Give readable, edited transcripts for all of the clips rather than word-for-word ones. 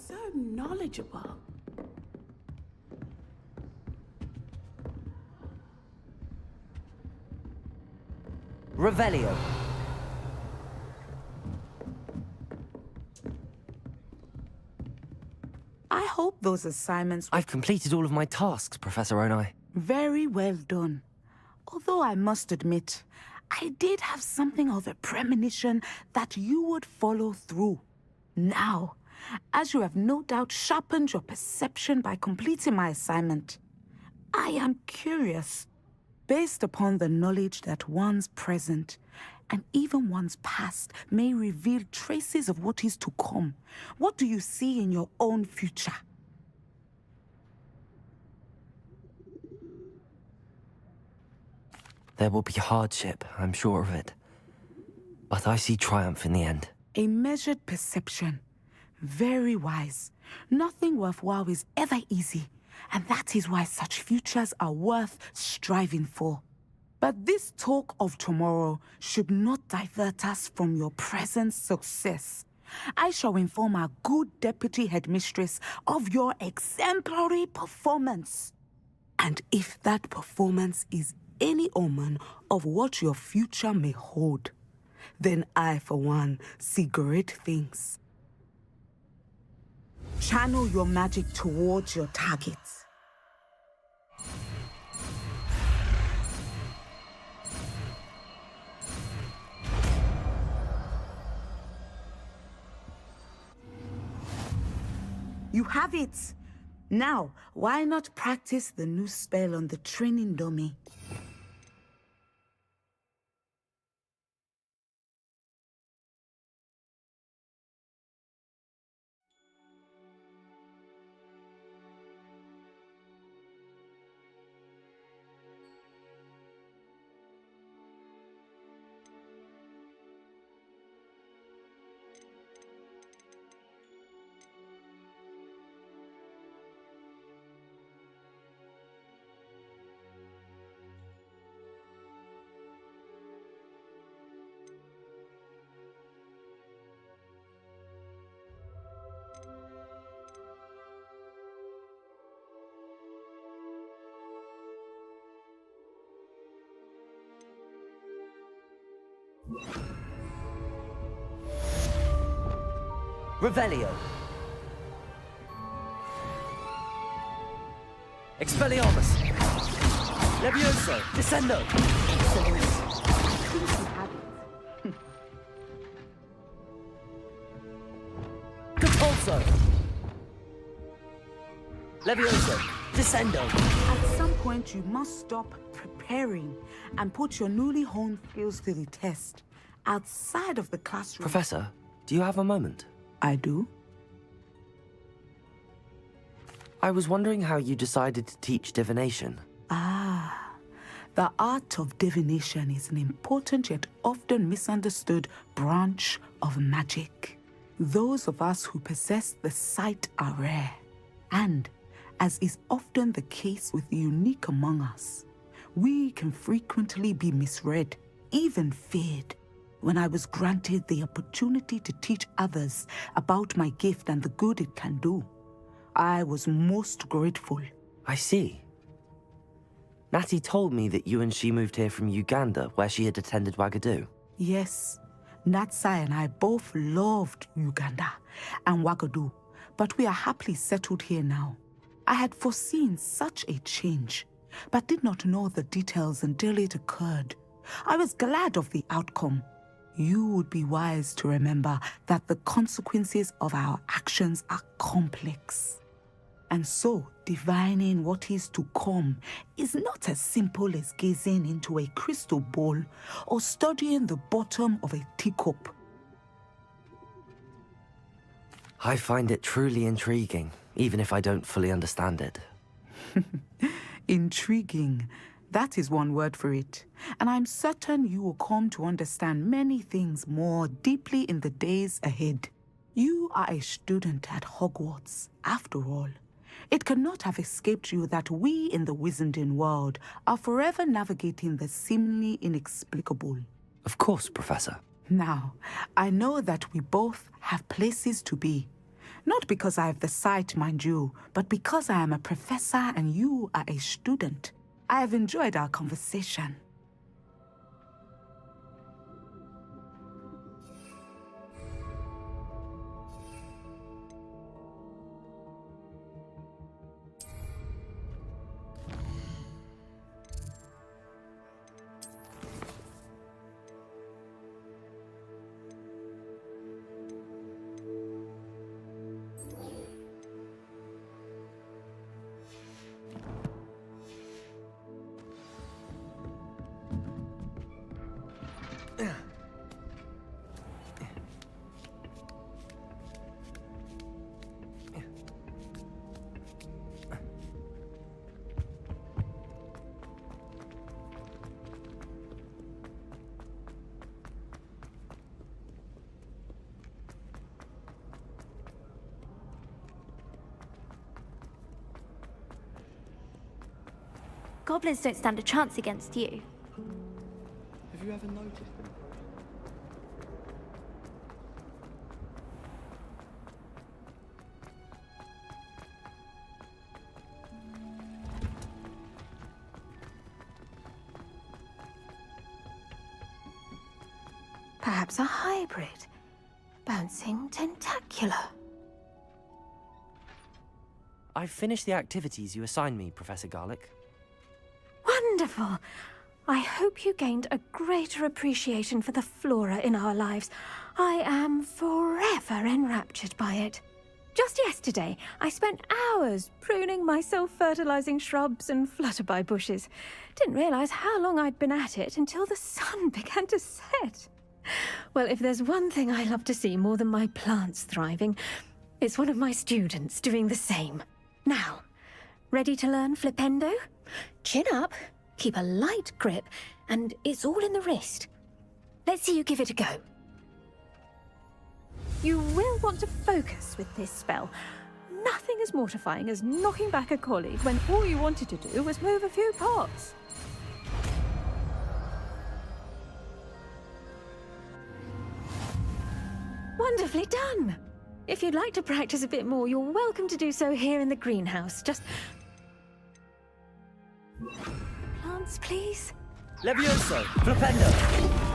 So knowledgeable. Revelio. I hope those assignments were I've completed all of my tasks, Professor Onai. very well done. Although I must admit, I did have something of a premonition that you would follow through. Now, as you have no doubt sharpened your perception by completing my assignment, I am curious, based upon the knowledge that one's present And even one's past may reveal traces of what is to come. What do you see in your own future? There will be hardship, I'm sure of it. But I see triumph in the end. A measured perception. Very wise. Nothing worthwhile is ever easy, and that is why such futures are worth striving for. But this talk of tomorrow should not divert us from your present success. I shall inform our good deputy headmistress of your exemplary performance. And if that performance is any omen of what your future may hold, then I, for one, see great things. Channel your magic towards your targets. You have it! Now, why not practice the new spell on the training dummy? Revelio. Expelliarmus. Levioso. Descendo. Compulso. Levioso. Descendo. At some point, you must stop preparing and put your newly honed skills to the test. Outside of the classroom. Professor, do you have a moment? I do. I was wondering how you decided to teach divination. The art of divination is an important yet often misunderstood branch of magic. Those of us who possess the sight are rare. And, as is often the case with the unique among us, we can frequently be misread, even feared. When I was granted the opportunity to teach others about my gift and the good it can do, I was most grateful. I see. Natty told me that you and she moved here from Uganda, where she had attended Wagadu. Yes, Natsai and I both loved Uganda and Wagadu, but we are happily settled here now. I had foreseen such a change, but did not know the details until it occurred. I was glad of the outcome. You would be wise to remember that the consequences of our actions are complex. And so, divining what is to come is not as simple as gazing into a crystal ball or studying the bottom of a teacup. I find it truly intriguing, even if I don't fully understand it. Intriguing. That is one word for it. And I'm certain you will come to understand many things more deeply in the days ahead. You are a student at Hogwarts, after all. It cannot have escaped you that we in the Wizarding world are forever navigating the seemingly inexplicable. Of course, Professor. Now, I know that we both have places to be. Not because I have the sight, mind you, but because I am a professor and you are a student. I have enjoyed our conversation. goblins don't stand a chance against you. Have you ever noticed them? Perhaps a hybrid. Bouncing tentacular. I've finished the activities you assigned me, Professor Garlic. Wonderful! I hope you gained a greater appreciation for the flora in our lives. I am forever enraptured by it. Just yesterday, I spent hours pruning my self-fertilizing shrubs and flutterby bushes. Didn't realize how long I'd been at it until the sun began to set. Well, if there's one thing I love to see more than my plants thriving, it's one of my students doing the same. Now, ready to learn flipendo? Chin up, keep a light grip, and it's all in the wrist. Let's see you give it a go. You will want to focus with this spell. Nothing as mortifying as knocking back a colleague when all you wanted to do was move a few pots. Wonderfully done! If you'd like to practice a bit more, you're welcome to do so here in the greenhouse. Just... plants, please? Levioso! Flipendo!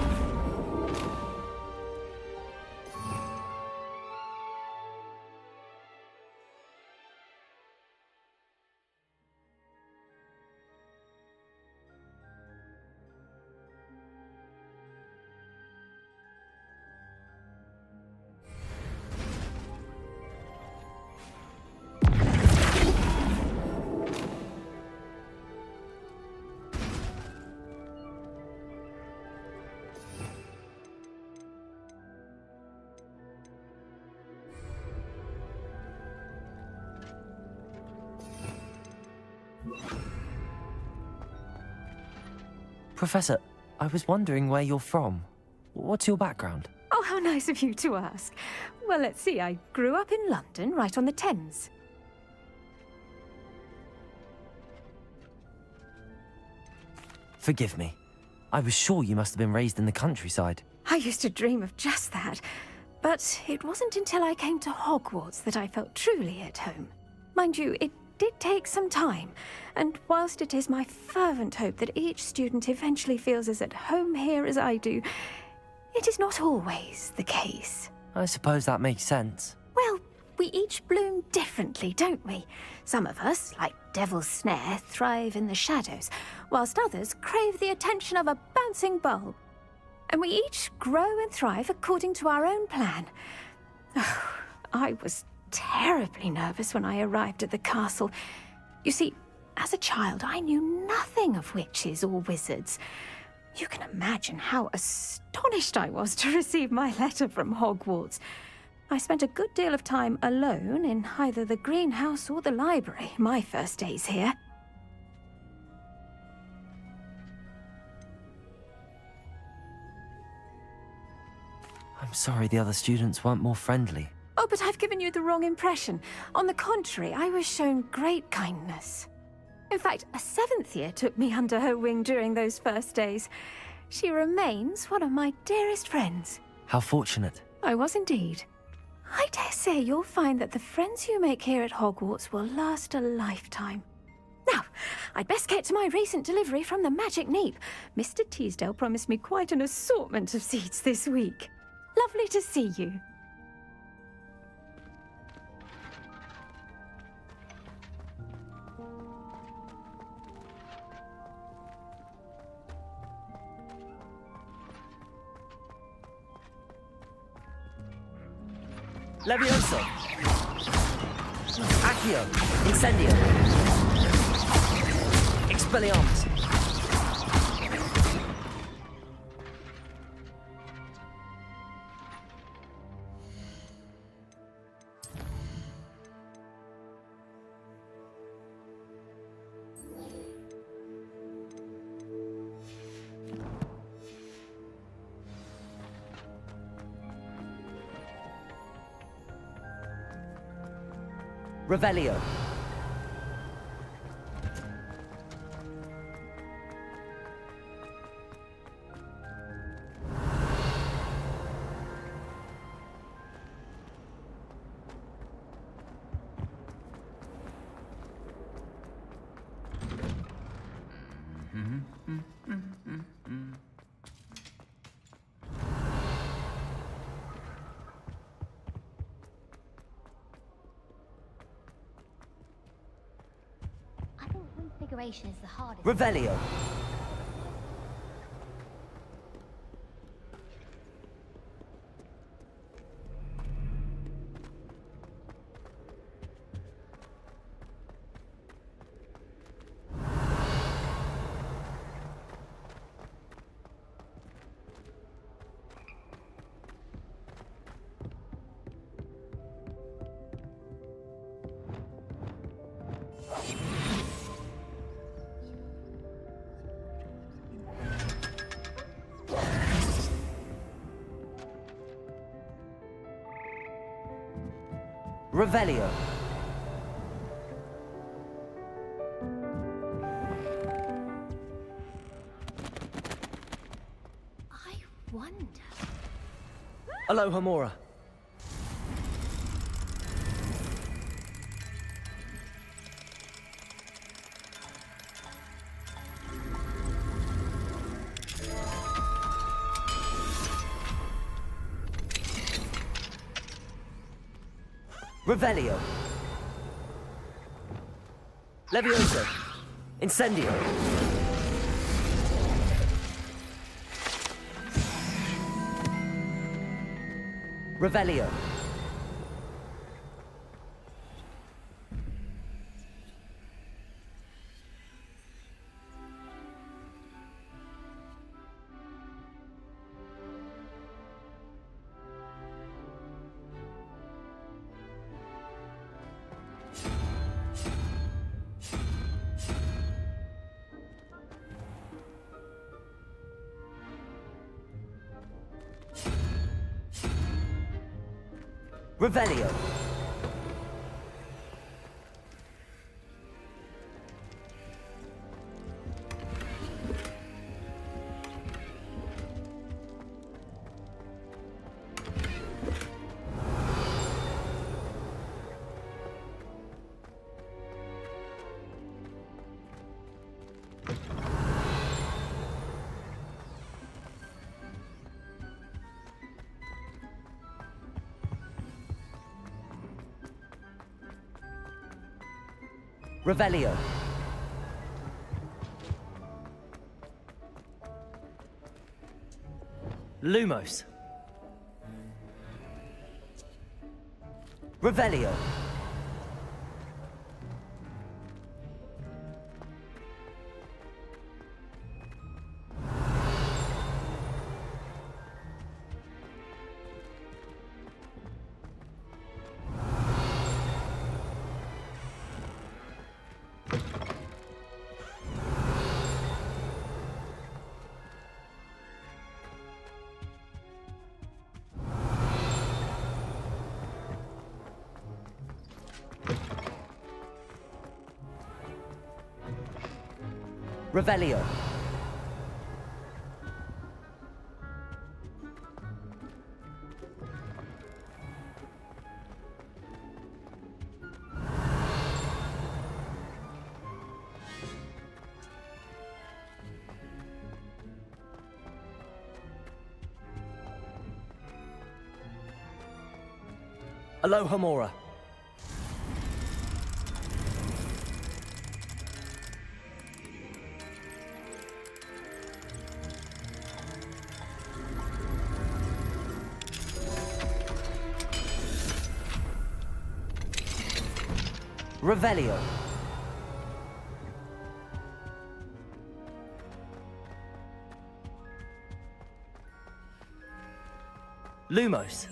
Professor, I was wondering where you're from. What's your background? Oh, how nice of you to ask. Well, let's see. I grew up in London, right on the Thames. Forgive me. I was sure you must have been raised in the countryside. I used to dream of just that. But it wasn't until I came to Hogwarts that I felt truly at home. Mind you, it did take some time, and whilst it is my fervent hope that each student eventually feels as at home here as I do, it is not always the case. I suppose that makes sense. Well, we each bloom differently, don't we? Some of us, like Devil's Snare, thrive in the shadows, whilst others crave the attention of a bouncing bulb. And we each grow and thrive according to our own plan. Oh, I was terribly nervous when I arrived at the castle. You see, as a child, I knew nothing of witches or wizards. You can imagine how astonished I was to receive my letter from Hogwarts. I spent a good deal of time alone in either the greenhouse or the library my first days here. I'm sorry the other students weren't more friendly. Oh, but I've given you the wrong impression. On the contrary, I was shown great kindness. In fact, a 7th year took me under her wing during those first days. She remains one of my dearest friends. How fortunate. I was indeed. I dare say you'll find that the friends you make here at Hogwarts will last a lifetime. Now, I'd best get to my recent delivery from the Magic Neep. Mr. Teasdale promised me quite an assortment of seeds this week. Lovely to see you. Levioso! Accio! Incendio! Expelliarmus! Revelio. Configuration is the hardest. Revelio. Revelio. I wonder. Aloha Mora. Revelio. Levioso. Incendio. Revelio. Revelio. Revelio. Lumos. Revelio. Revelio. Aloha Mora. Revelio. Lumos.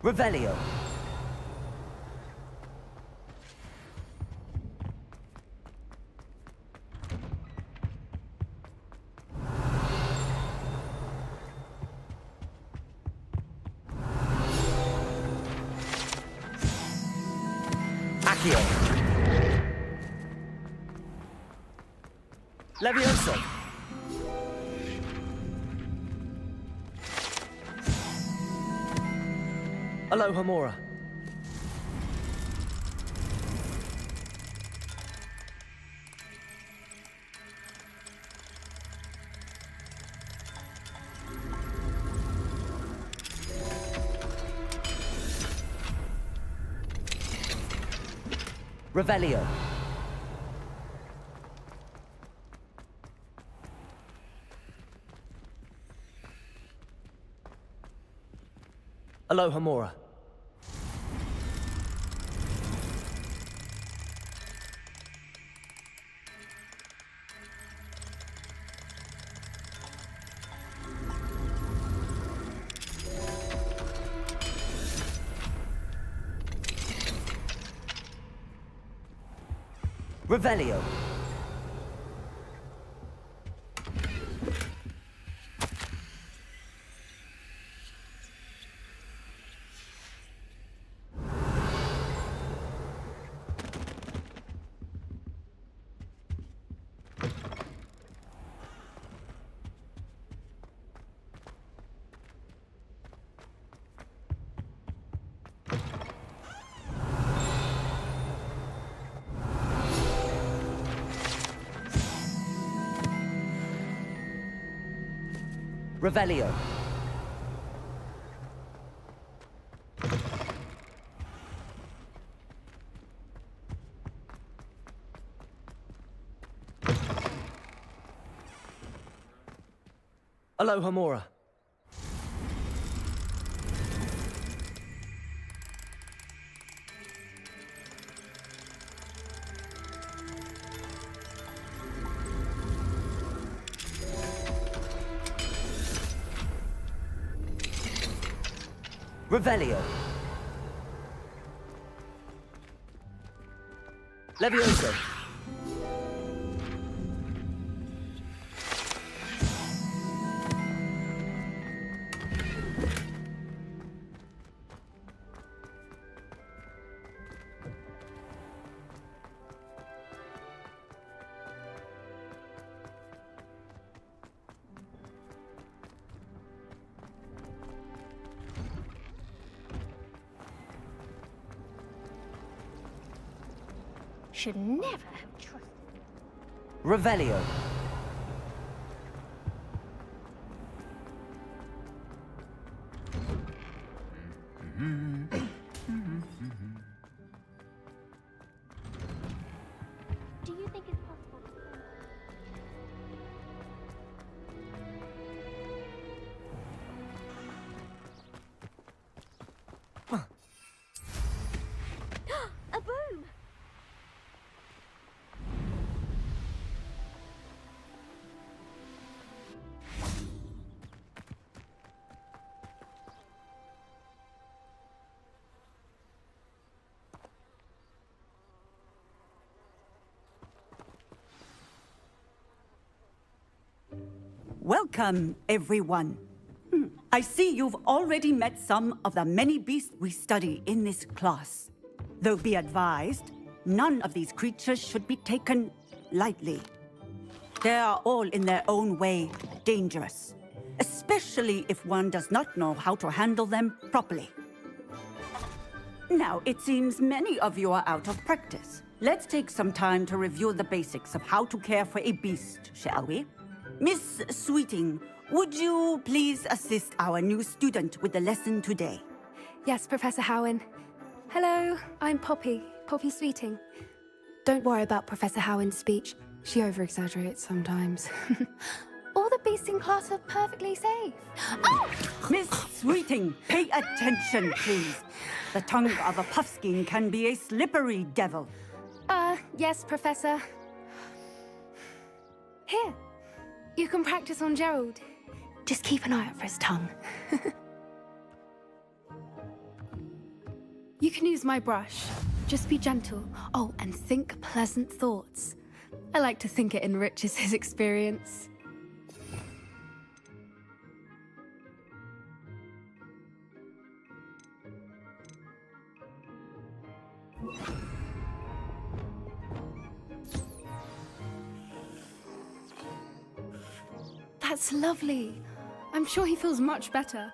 Revelio. Accio. Levioso. Aloha Mora. Revelio. Aloha Mora. Revelio. Revelio. Aloha Mora. Revelio. Levioso. Should never have trusted. Revelio. Do you think it's possible? A broom! Welcome, everyone. I see you've already met some of the many beasts we study in this class. Though be advised, none of these creatures should be taken lightly. They are all in their own way dangerous, especially if one does not know how to handle them properly. Now, it seems many of you are out of practice. Let's take some time to review the basics of how to care for a beast, shall we? Miss Sweeting, would you please assist our new student with the lesson today? Yes, Professor Howen. Hello, I'm Poppy Sweeting. Don't worry about Professor Howen's speech. She over-exaggerates sometimes. All the beasts in class are perfectly safe. Oh! Miss Sweeting, pay attention, please. The tongue of a puffskein can be a slippery devil. Yes, Professor. Here, you can practice on Gerald. Just keep an eye out for his tongue. can use my brush. Just be gentle. Oh, and think pleasant thoughts. I like to think it enriches his experience. That's lovely. I'm sure he feels much better.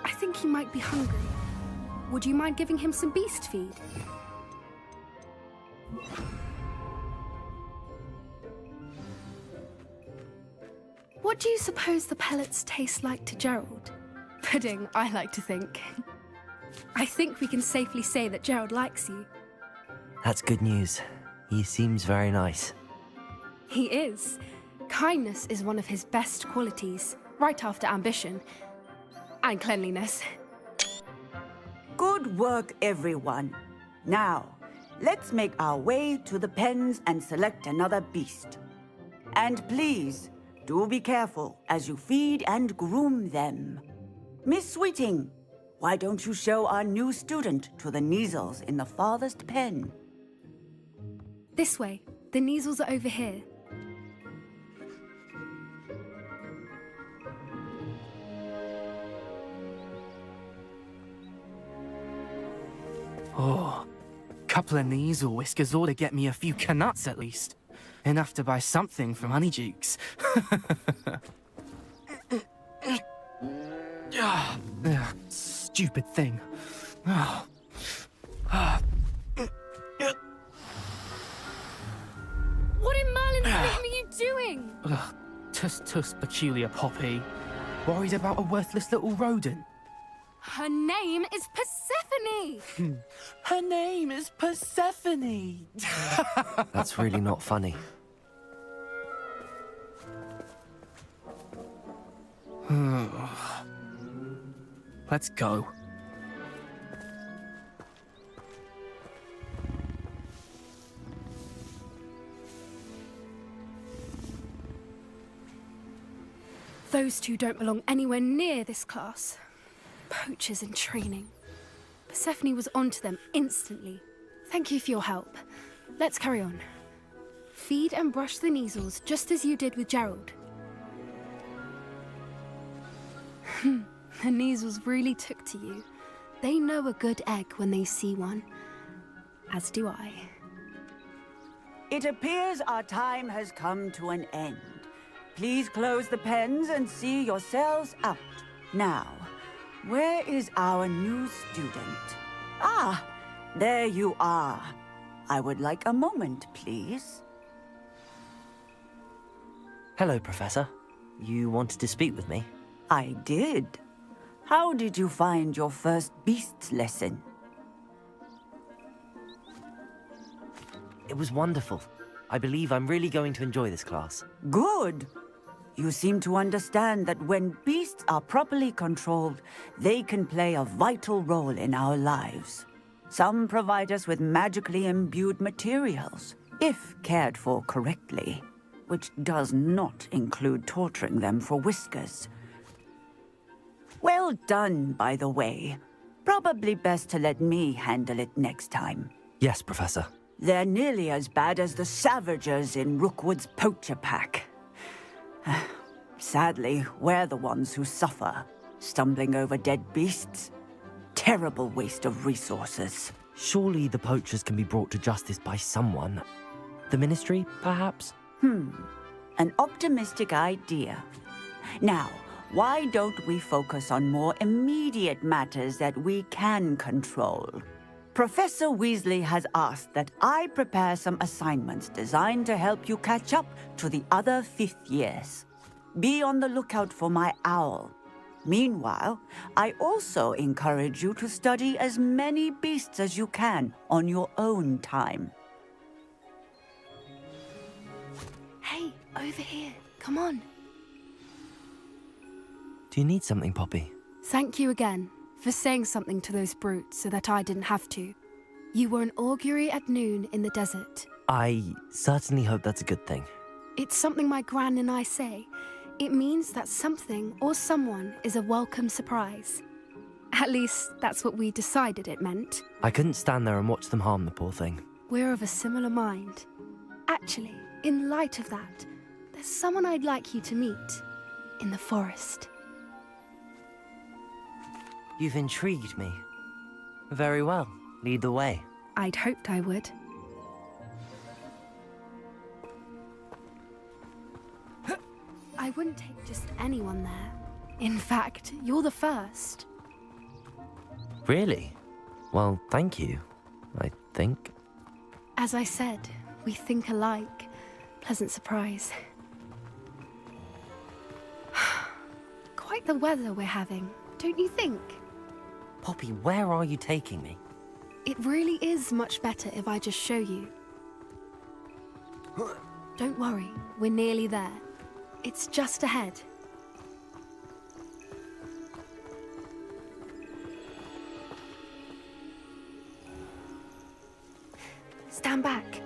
I think he might be hungry. Would you mind giving him some beast feed? What do you suppose the pellets taste like to Gerald? Pudding, I like to think. I think we can safely say that Gerald likes you. That's good news. He seems very nice. He is. Kindness is one of his best qualities, right after ambition. And cleanliness. Good work, everyone. Now, let's make our way to the pens and select another beast. And please, do be careful as you feed and groom them. Miss Sweeting, why don't you show our new student to the Neasels in the farthest pen? This way. The Neasels are over here. Oh, couple of Neasel whiskers ought to get me a few canuts at least. Enough to buy something from Honeydukes. Stupid thing. Oh. What in Merlin's name are you doing? Tuss, peculiar Poppy. Worried about a worthless little rodent? Her name is Persephone! Her name is Persephone! That's really not funny. Let's go. Those two don't belong anywhere near this class. Poachers in training. Persephone was onto them instantly. Thank you for your help. Let's carry on. Feed and brush the Neasels just as you did with Gerald. The Neasels really took to you. They know a good egg when they see one. As do I. It appears our time has come to an end. Please close the pens and see yourselves out. Now, where is our new student? Ah, there you are. I would like a moment, please. Hello, Professor. You wanted to speak with me? I did. How did you find your first beasts lesson? It was wonderful. I believe I'm really going to enjoy this class. Good. You seem to understand that when beasts are properly controlled, they can play a vital role in our lives. Some provide us with magically imbued materials, if cared for correctly, which does not include torturing them for whiskers. Well done, by the way. Probably best to let me handle it next time. Yes, Professor. They're nearly as bad as the Savagers in Rookwood's poacher pack. Sadly, we're the ones who suffer, stumbling over dead beasts. Terrible waste of resources. Surely the poachers can be brought to justice by someone. The Ministry, perhaps? An optimistic idea. Now, why don't we focus on more immediate matters that we can control? Professor Weasley has asked that I prepare some assignments designed to help you catch up to the other fifth years. Be on the lookout for my owl. Meanwhile, I also encourage you to study as many beasts as you can on your own time. Hey, over here. Come on. Do you need something, Poppy? Thank you again for saying something to those brutes so that I didn't have to. You were an augury at noon in the desert. I certainly hope that's a good thing. It's something my gran and I say. It means that something or someone is a welcome surprise. At least, that's what we decided it meant. I couldn't stand there and watch them harm the poor thing. We're of a similar mind. Actually, in light of that, there's someone I'd like you to meet. In the forest. You've intrigued me. Very well. Lead the way. I'd hoped I would. I wouldn't take just anyone there. In fact, you're the first. Really? Well, thank you, I think. As I said, we think alike. Pleasant surprise. Quite the weather we're having, don't you think? Poppy, where are you taking me? It really is much better if I just show you. Don't worry, we're nearly there. It's just ahead. Stand back.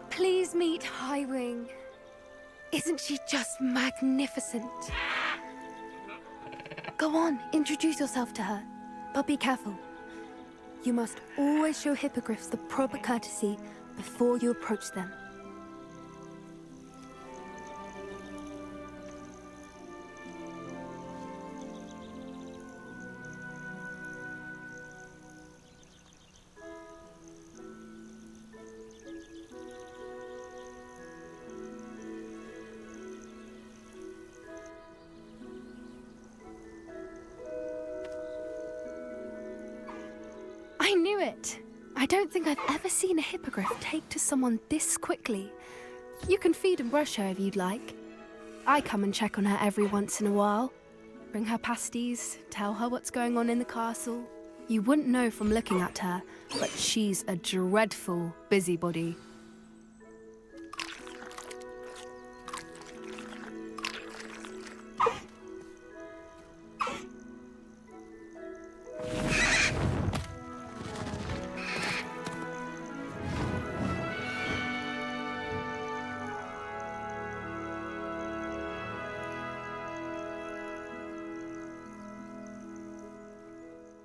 Please meet Highwing. Isn't she just magnificent? Go on, introduce yourself to her. But be careful. You must always show hippogriffs the proper courtesy before you approach them. I knew it! I don't think I've ever seen a hippogriff take to someone this quickly. You can feed and brush her if you'd like. I come and check on her every once in a while. Bring her pasties, tell her what's going on in the castle. You wouldn't know from looking at her, but she's a dreadful busybody.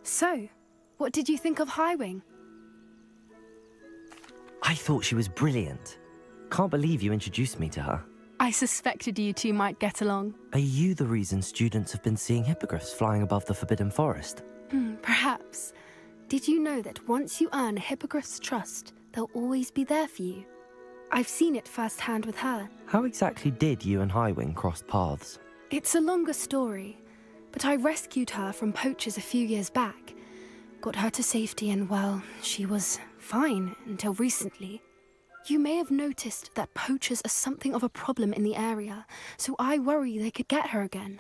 So, what did you think of Highwing? I thought she was brilliant. Can't believe you introduced me to her. I suspected you two might get along. Are you the reason students have been seeing hippogriffs flying above the Forbidden Forest? Perhaps. Did you know that once you earn a hippogriff's trust, they'll always be there for you? I've seen it firsthand with her. How exactly did you and Highwing cross paths? It's a longer story, but I rescued her from poachers a few years back. Got her to safety and, well, she was fine until recently. You may have noticed that poachers are something of a problem in the area, so I worry they could get her again.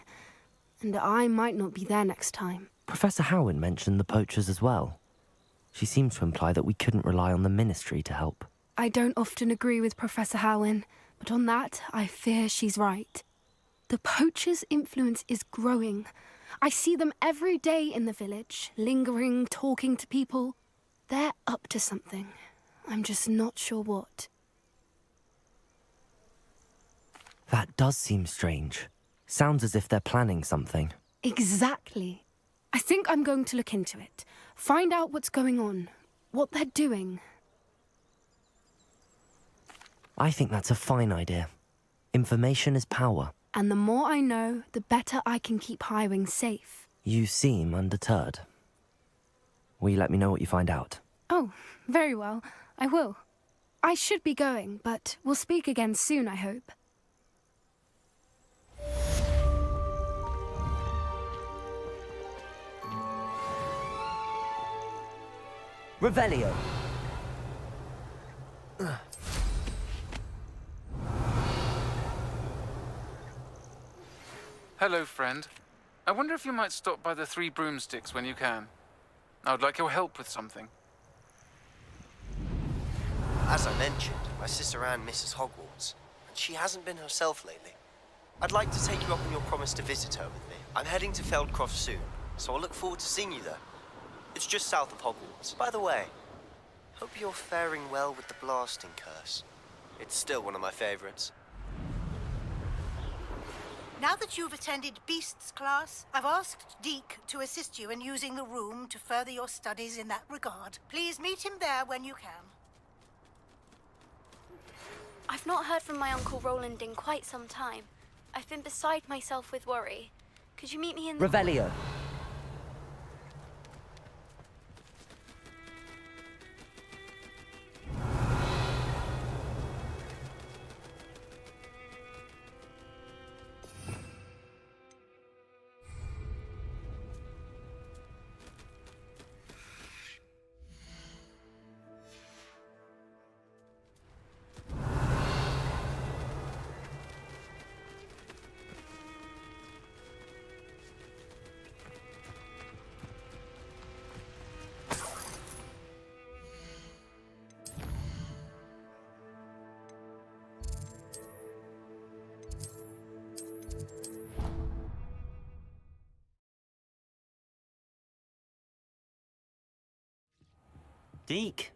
And I might not be there next time. Professor Howen mentioned the poachers as well. She seemed to imply that we couldn't rely on the Ministry to help. I don't often agree with Professor Howen, but on that, I fear she's right. The poachers' influence is growing. I see them every day in the village, lingering, talking to people. They're up to something. I'm just not sure what. That does seem strange. Sounds as if they're planning something. Exactly. I think I'm going to look into it. Find out what's going on, what they're doing. I think that's a fine idea. Information is power. And the more I know, the better I can keep Highwing safe. You seem undeterred. Will you let me know what you find out? Oh, very well. I will. I should be going, but we'll speak again soon, I hope. Revelio! Hello, friend. I wonder if you might stop by the Three Broomsticks when you can. I would like your help with something. As I mentioned, my sister Anne misses Hogwarts, and she hasn't been herself lately. I'd like to take you up on your promise to visit her with me. I'm heading to Feldcroft soon, so I'll look forward to seeing you there. It's just south of Hogwarts. By the way, hope you're faring well with the blasting curse. It's still one of my favorites. Now that you've attended Beasts class, I've asked Deke to assist you in using the room to further your studies in that regard. Please meet him there when you can. I've not heard from my Uncle Roland in quite some time. I've been beside myself with worry. Could you meet me in the... Revelio. Deke.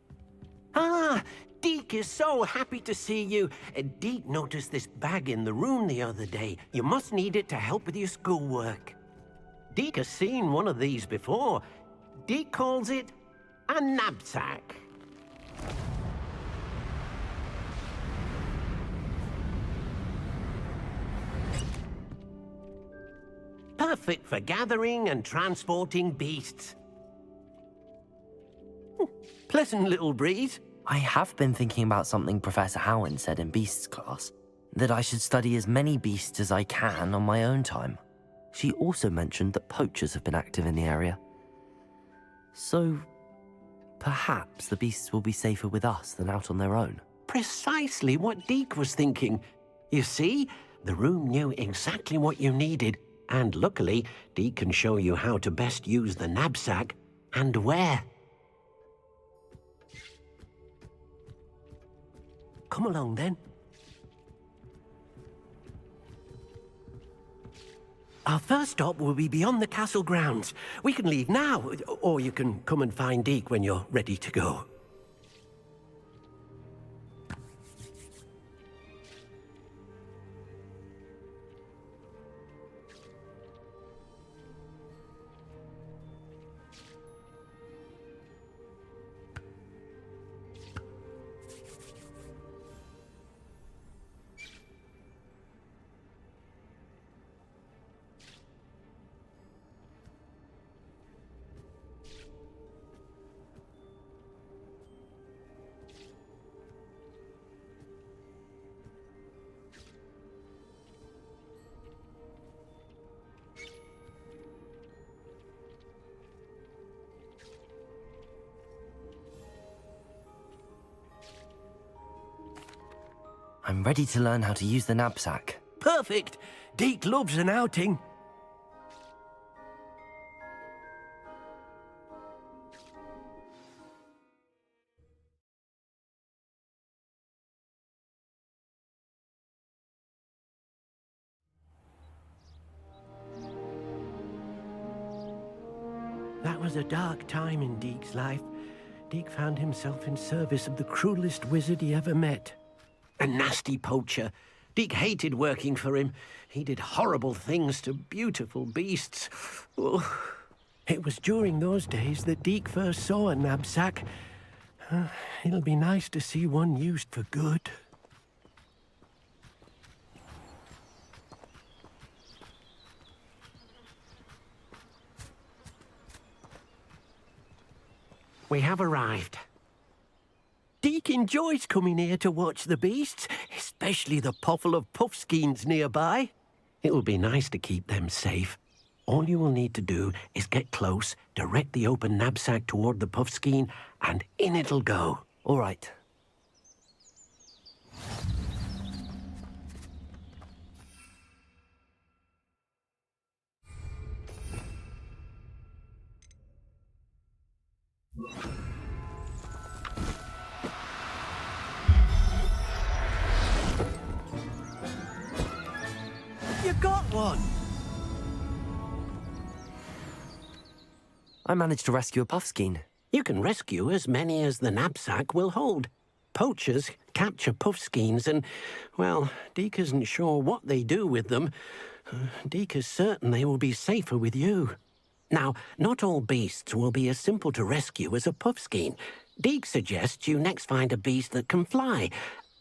Ah, Deke is so happy to see you. Deke noticed this bag in the room the other day. You must need it to help with your schoolwork. Deke has seen one of these before. Deke calls it a knapsack. Perfect for gathering and transporting beasts. Pleasant little breeze. I have been thinking about something Professor Howin said in Beasts class, that I should study as many beasts as I can on my own time. She also mentioned that poachers have been active in the area. So, perhaps the beasts will be safer with us than out on their own. Precisely what Deke was thinking. You see, the room knew exactly what you needed, and luckily, Deke can show you how to best use the knapsack and where. Come along, then. Our first stop will be beyond the castle grounds. We can leave now, or you can come and find Deke when you're ready to go. I'm ready to learn how to use the knapsack. Perfect! Deke loves an outing. That was a dark time in Deke's life. Deke found himself in service of the cruelest wizard he ever met. A nasty poacher. Deke hated working for him. He did horrible things to beautiful beasts. Oh. It was during those days that Deke first saw a knapsack. It'll be nice to see one used for good. We have arrived. Deke enjoys coming here to watch the beasts, especially the poffle of puffskeins nearby. It'll be nice to keep them safe. All you will need to do is get close, direct the open knapsack toward the puffskein, and in it'll go. All right. I managed to rescue a puffskein. You can rescue as many as the knapsack will hold. Poachers capture puffskeins and, well, Deke isn't sure what they do with them. Deke is certain they will be safer with you. Now, not all beasts will be as simple to rescue as a puffskein. Deke suggests you next find a beast that can fly.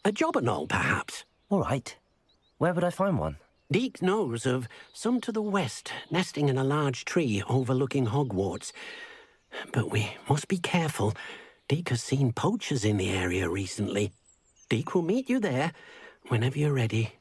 A jobberknoll, perhaps. All right. Where would I find one? Deke knows of some to the west, nesting in a large tree overlooking Hogwarts. But we must be careful. Deke has seen poachers in the area recently. Deke will meet you there whenever you're ready.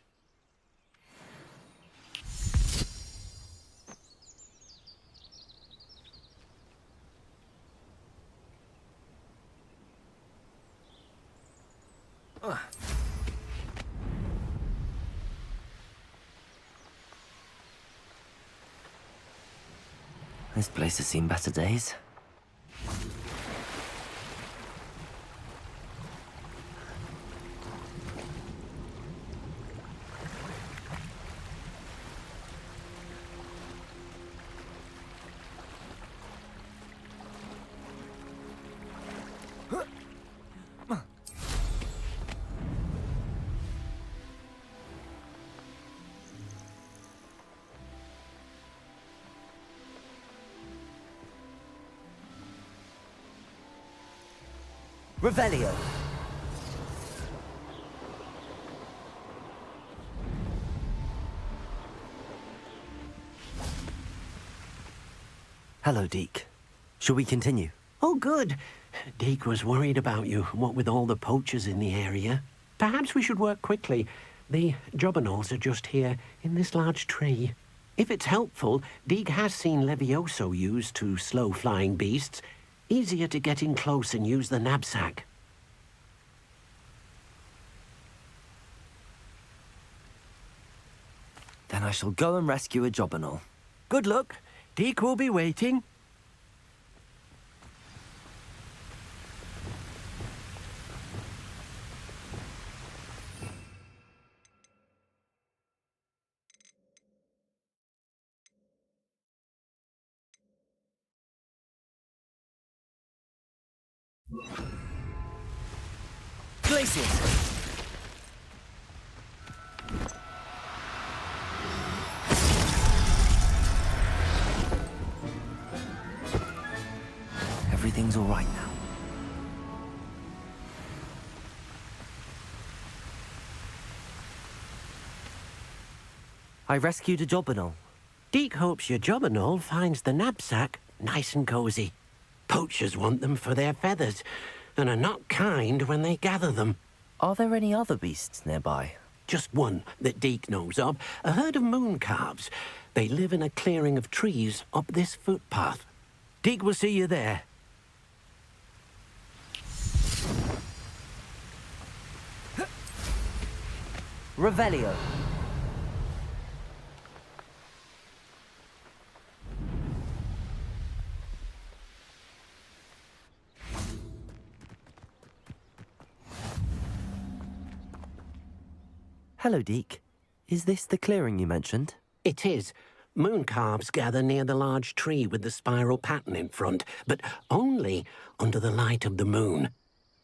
This place has seen better days. Revelio. Hello, Deke. Shall we continue? Oh, good. Deke was worried about you, what with all the poachers in the area. Perhaps we should work quickly. The jobberknolls are just here, in this large tree. If it's helpful, Deke has seen Levioso used to slow flying beasts. Easier to get in close and use the knapsack. Then I shall go and rescue a jobberknoll. Good luck. Deke will be waiting. Glaciers! Everything's all right now. I rescued a jobberknoll. Deke hopes your jobberknoll finds the knapsack nice and cozy. Poachers want them for their feathers, and are not kind when they gather them. Are there any other beasts nearby? Just one that Deke knows of, a herd of moon calves. They live in a clearing of trees up this footpath. Deke will see you there. Revelio. Hello, Deke. Is this the clearing you mentioned? It is. Moon calves gather near the large tree with the spiral pattern in front, but only under the light of the moon.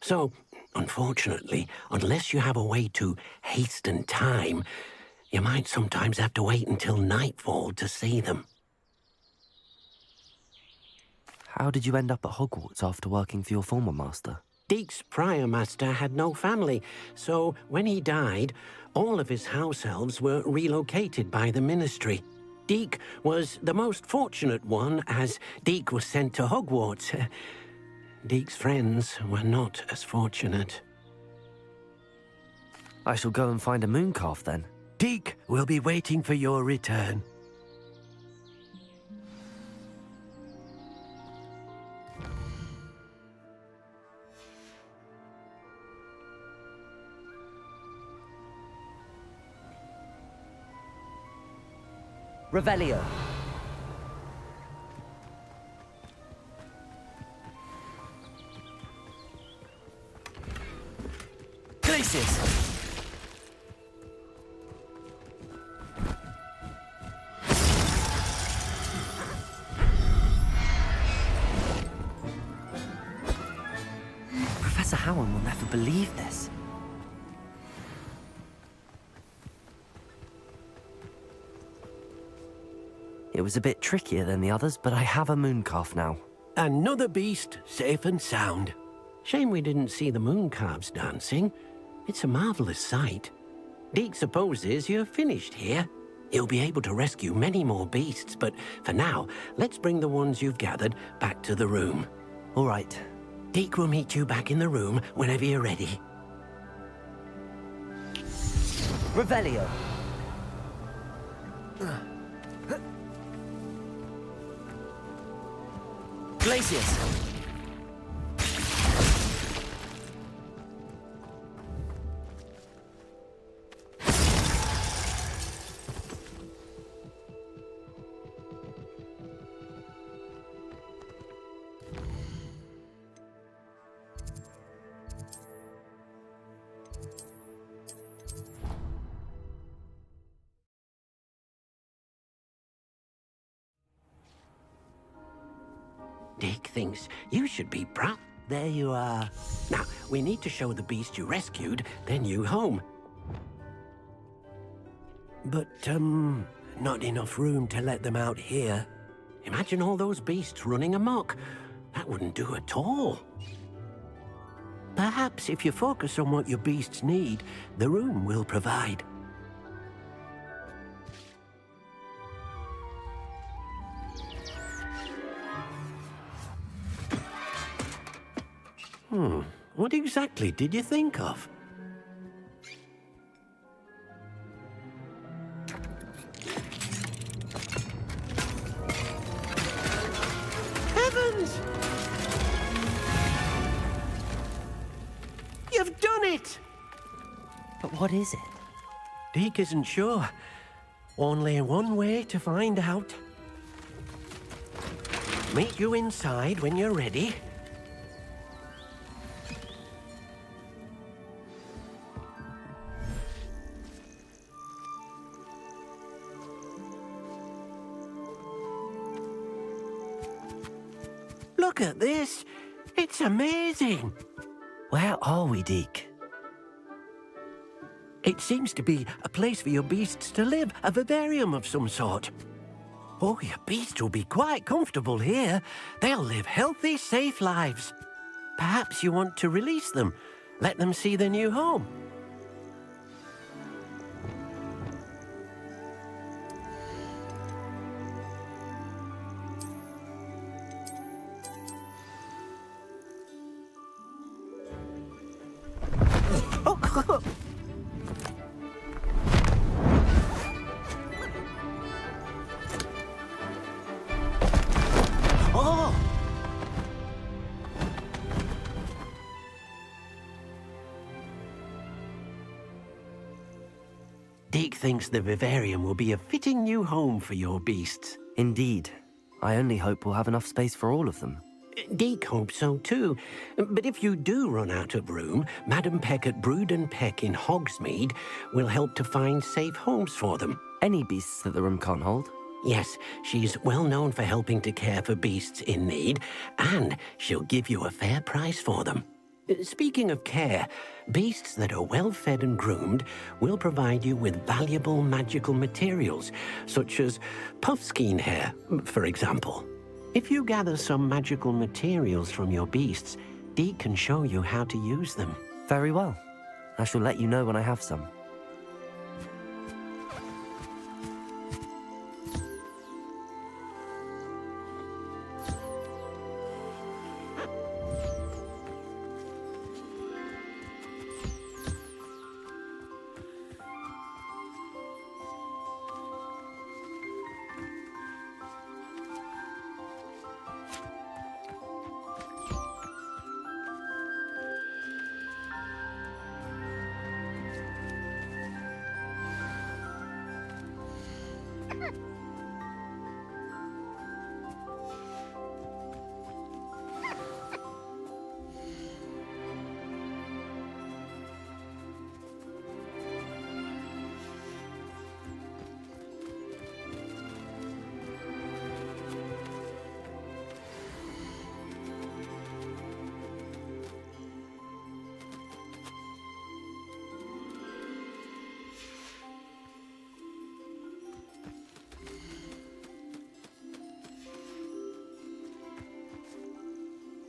So, unfortunately, unless you have a way to hasten time, you might sometimes have to wait until nightfall to see them. How did you end up at Hogwarts after working for your former master? Deke's prior master had no family, so when he died, all of his house elves were relocated by the ministry. Deke was the most fortunate one, as Deke was sent to Hogwarts. Deke's friends were not as fortunate. I shall go and find a moon calf then. Deke will be waiting for your return. Revelio. Glaciers. Professor Howin will never believe this. It was a bit trickier than the others, but I have a mooncalf now. Another beast, safe and sound. Shame we didn't see the mooncalves dancing. It's a marvelous sight. Deke supposes you're finished here. You'll be able to rescue many more beasts, but for now, let's bring the ones you've gathered back to the room. All right. Deke will meet you back in the room whenever you're ready. Revelio. Glacius. Deke thinks you should be proud. There you are. Now, we need to show the beast you rescued their new home. But, not enough room to let them out here. Imagine all those beasts running amok. That wouldn't do at all. Perhaps if you focus on what your beasts need, the room will provide. What exactly did you think of? Heavens! You've done it! But what is it? Deke isn't sure. Only one way to find out. Meet you inside when you're ready. Look at this. It's amazing. Where are we, Deke? It seems to be a place for your beasts to live, a vivarium of some sort. Oh, your beasts will be quite comfortable here. They'll live healthy, safe lives. Perhaps you want to release them, let them see their new home. Deke thinks the vivarium will be a fitting new home for your beasts. Indeed. I only hope we'll have enough space for all of them. Deke hopes so too. But if you do run out of room, Madam Peck at Brood and Peck in Hogsmeade will help to find safe homes for them. Any beasts that the room can't hold? Yes, she's well known for helping to care for beasts in need, and she'll give you a fair price for them. Speaking of care, beasts that are well fed and groomed will provide you with valuable magical materials, such as puffskein hair, for example. If you gather some magical materials from your beasts, Deke can show you how to use them. Very well. I shall let you know when I have some.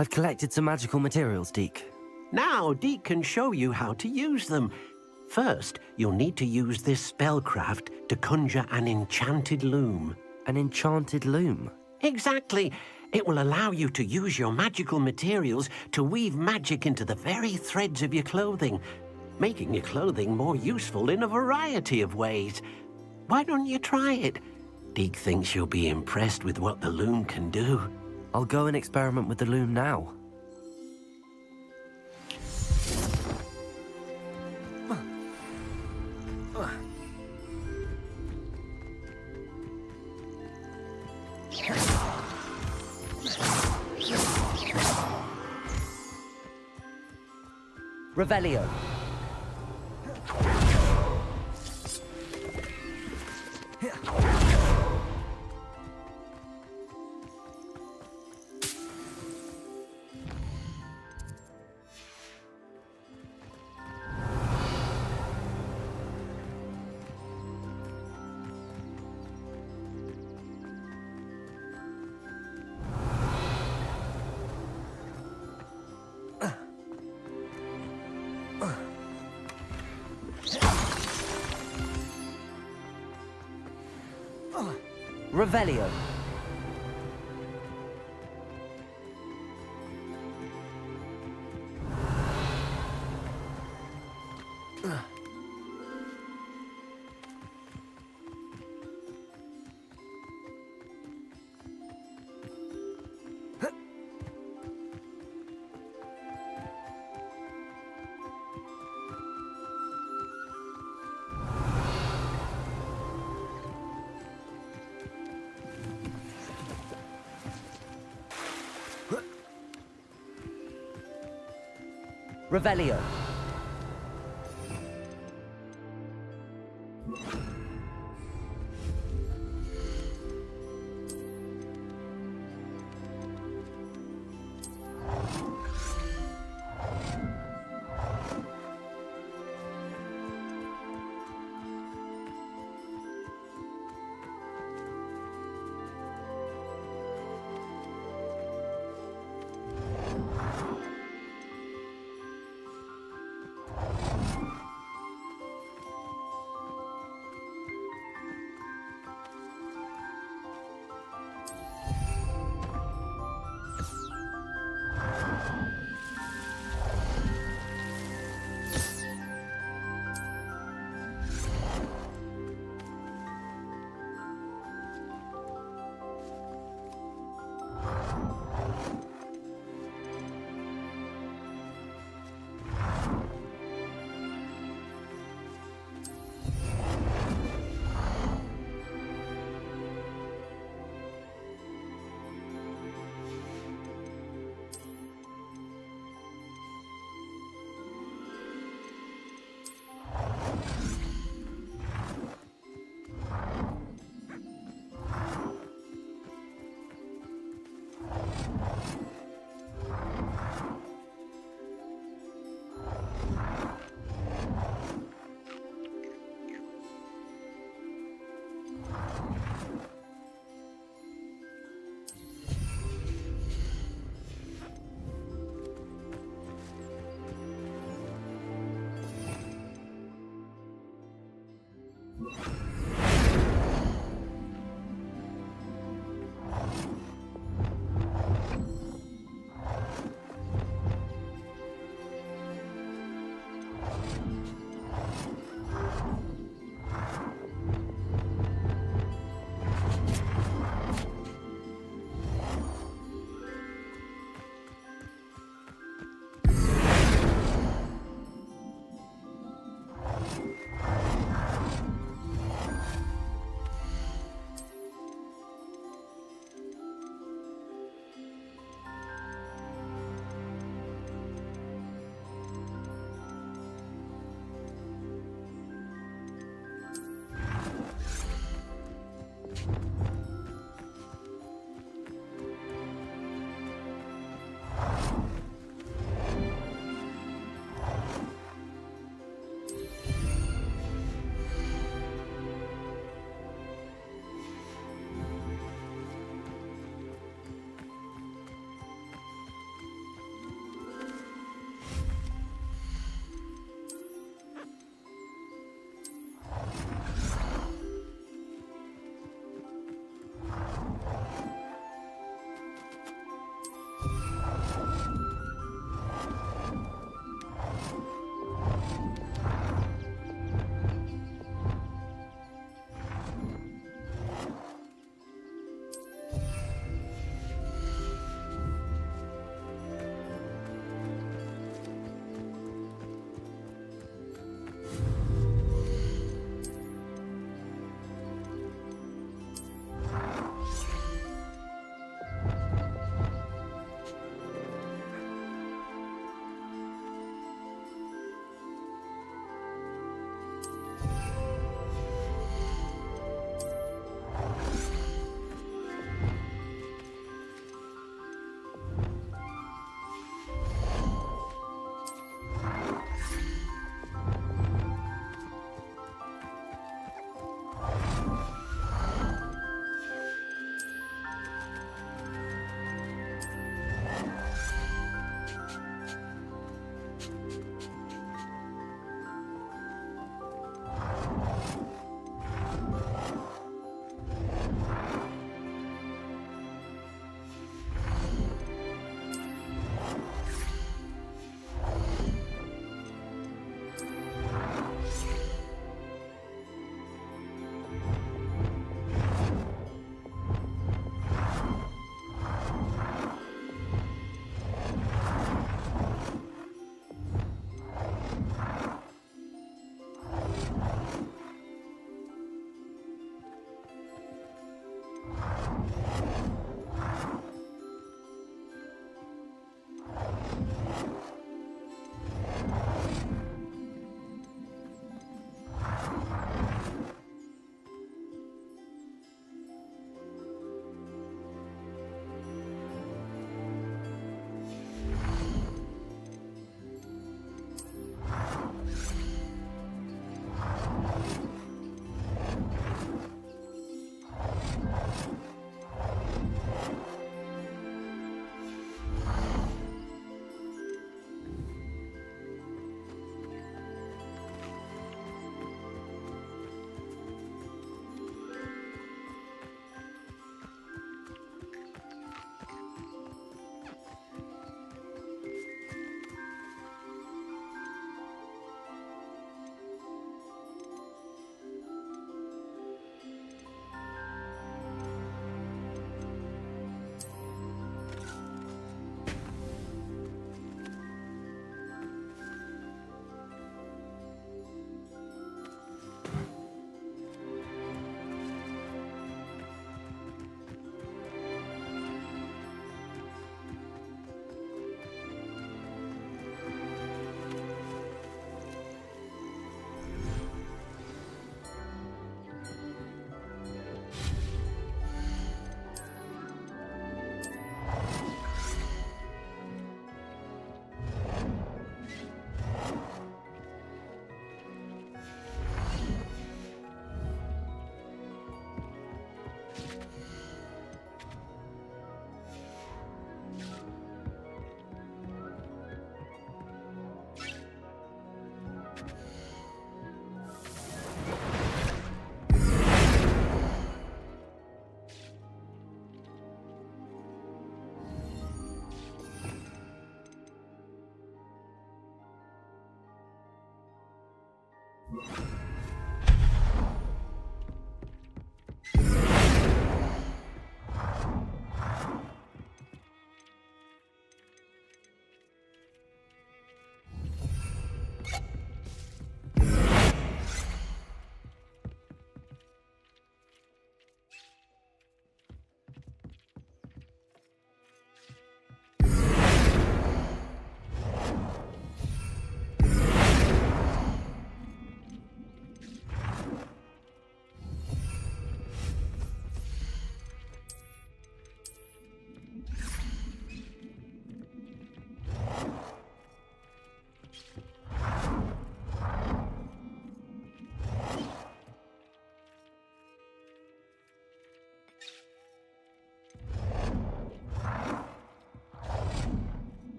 I've collected some magical materials, Deke. Now, Deke can show you how to use them. First, you'll need to use this spellcraft to conjure an enchanted loom. An enchanted loom? Exactly. It will allow you to use your magical materials to weave magic into the very threads of your clothing, making your clothing more useful in a variety of ways. Why don't you try it? Deke thinks you'll be impressed with what the loom can do. I'll go and experiment with the loom now. Revelio. Revelio. Revelio.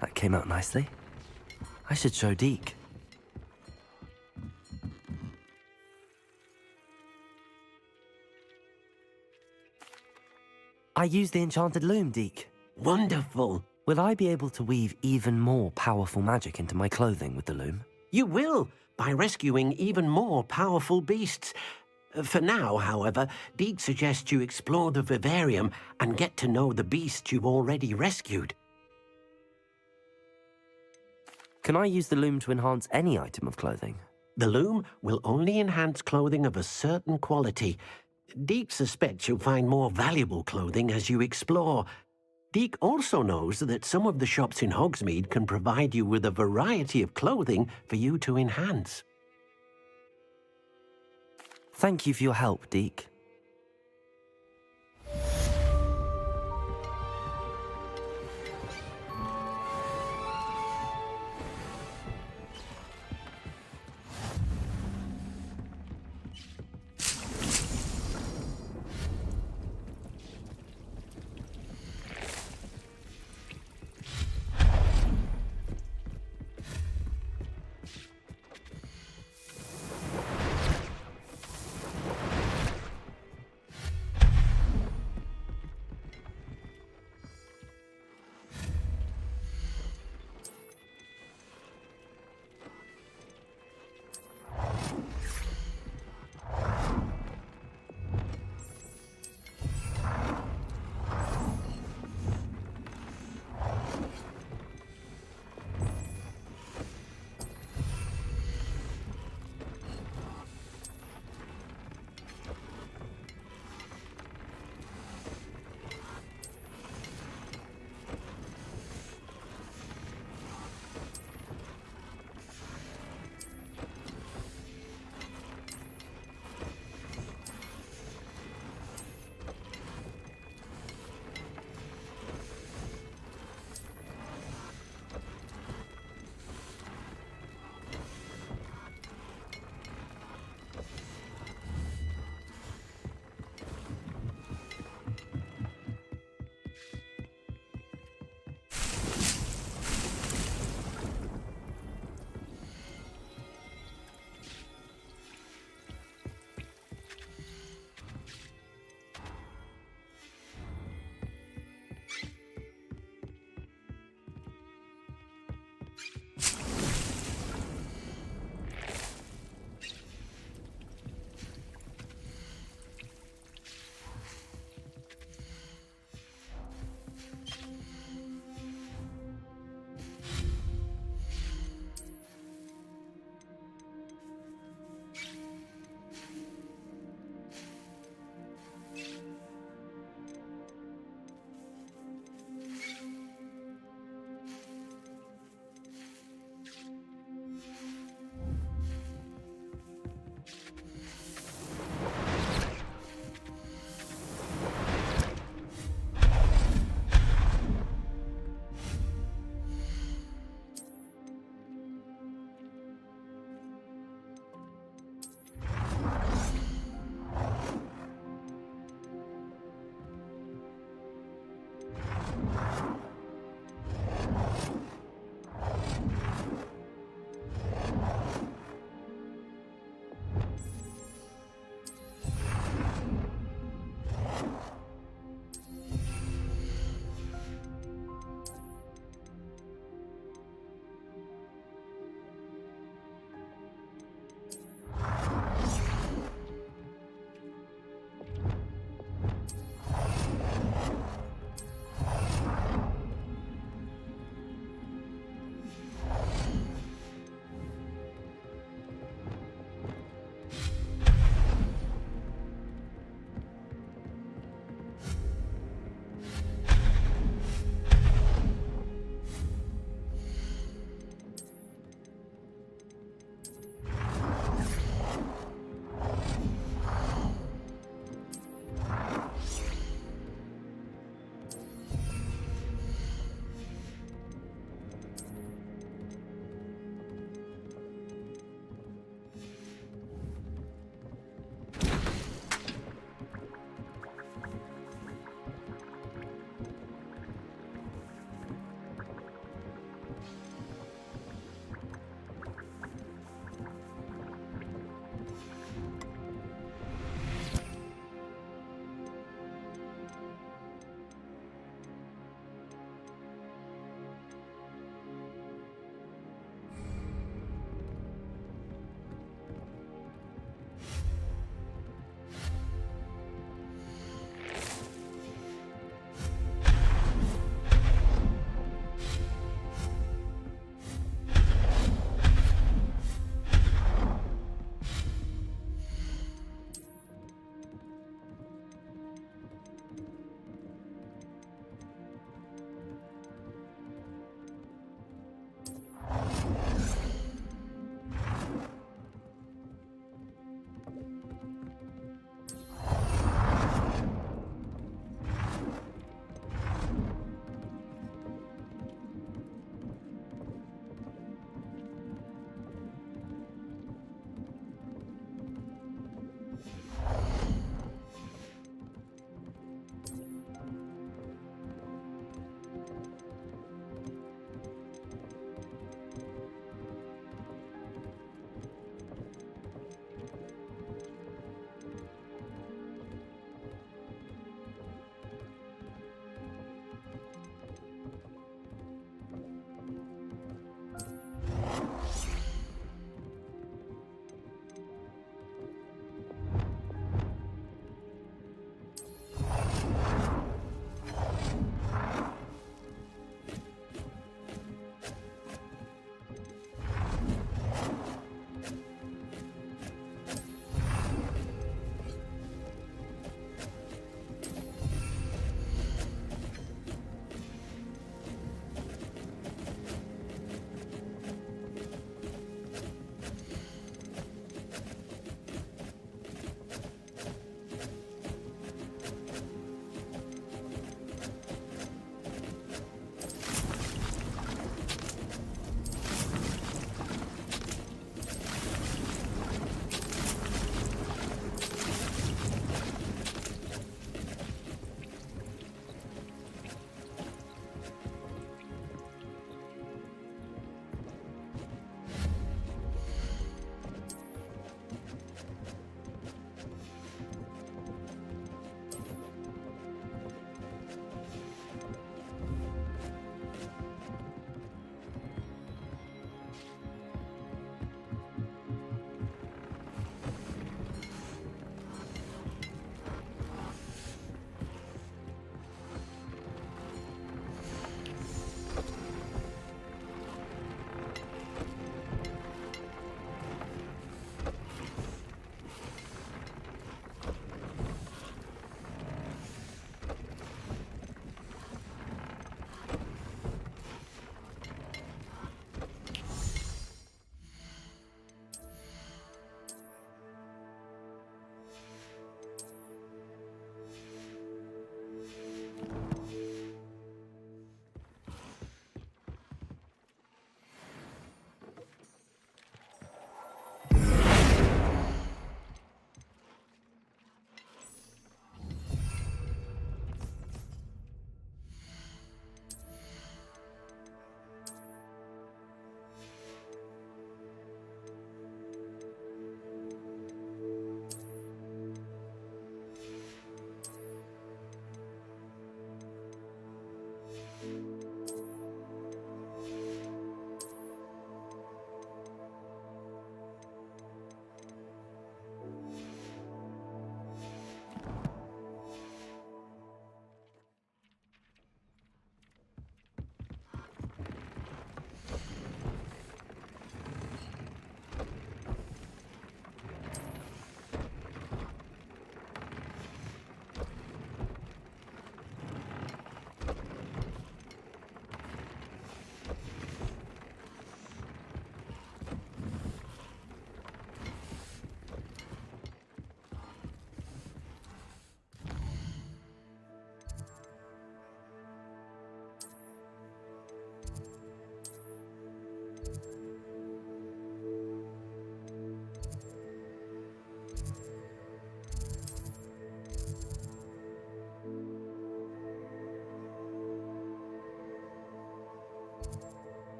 That came out nicely. I should show Deke. I used the enchanted loom, Deke. Wonderful. Will I be able to weave even more powerful magic into my clothing with the loom? You will, by rescuing even more powerful beasts. For now, however, Deke suggests you explore the vivarium and get to know the beasts you've already rescued. Can I use the loom to enhance any item of clothing? The loom will only enhance clothing of a certain quality. Deke suspects you'll find more valuable clothing as you explore. Deke also knows that some of the shops in Hogsmeade can provide you with a variety of clothing for you to enhance. Thank you for your help, Deke.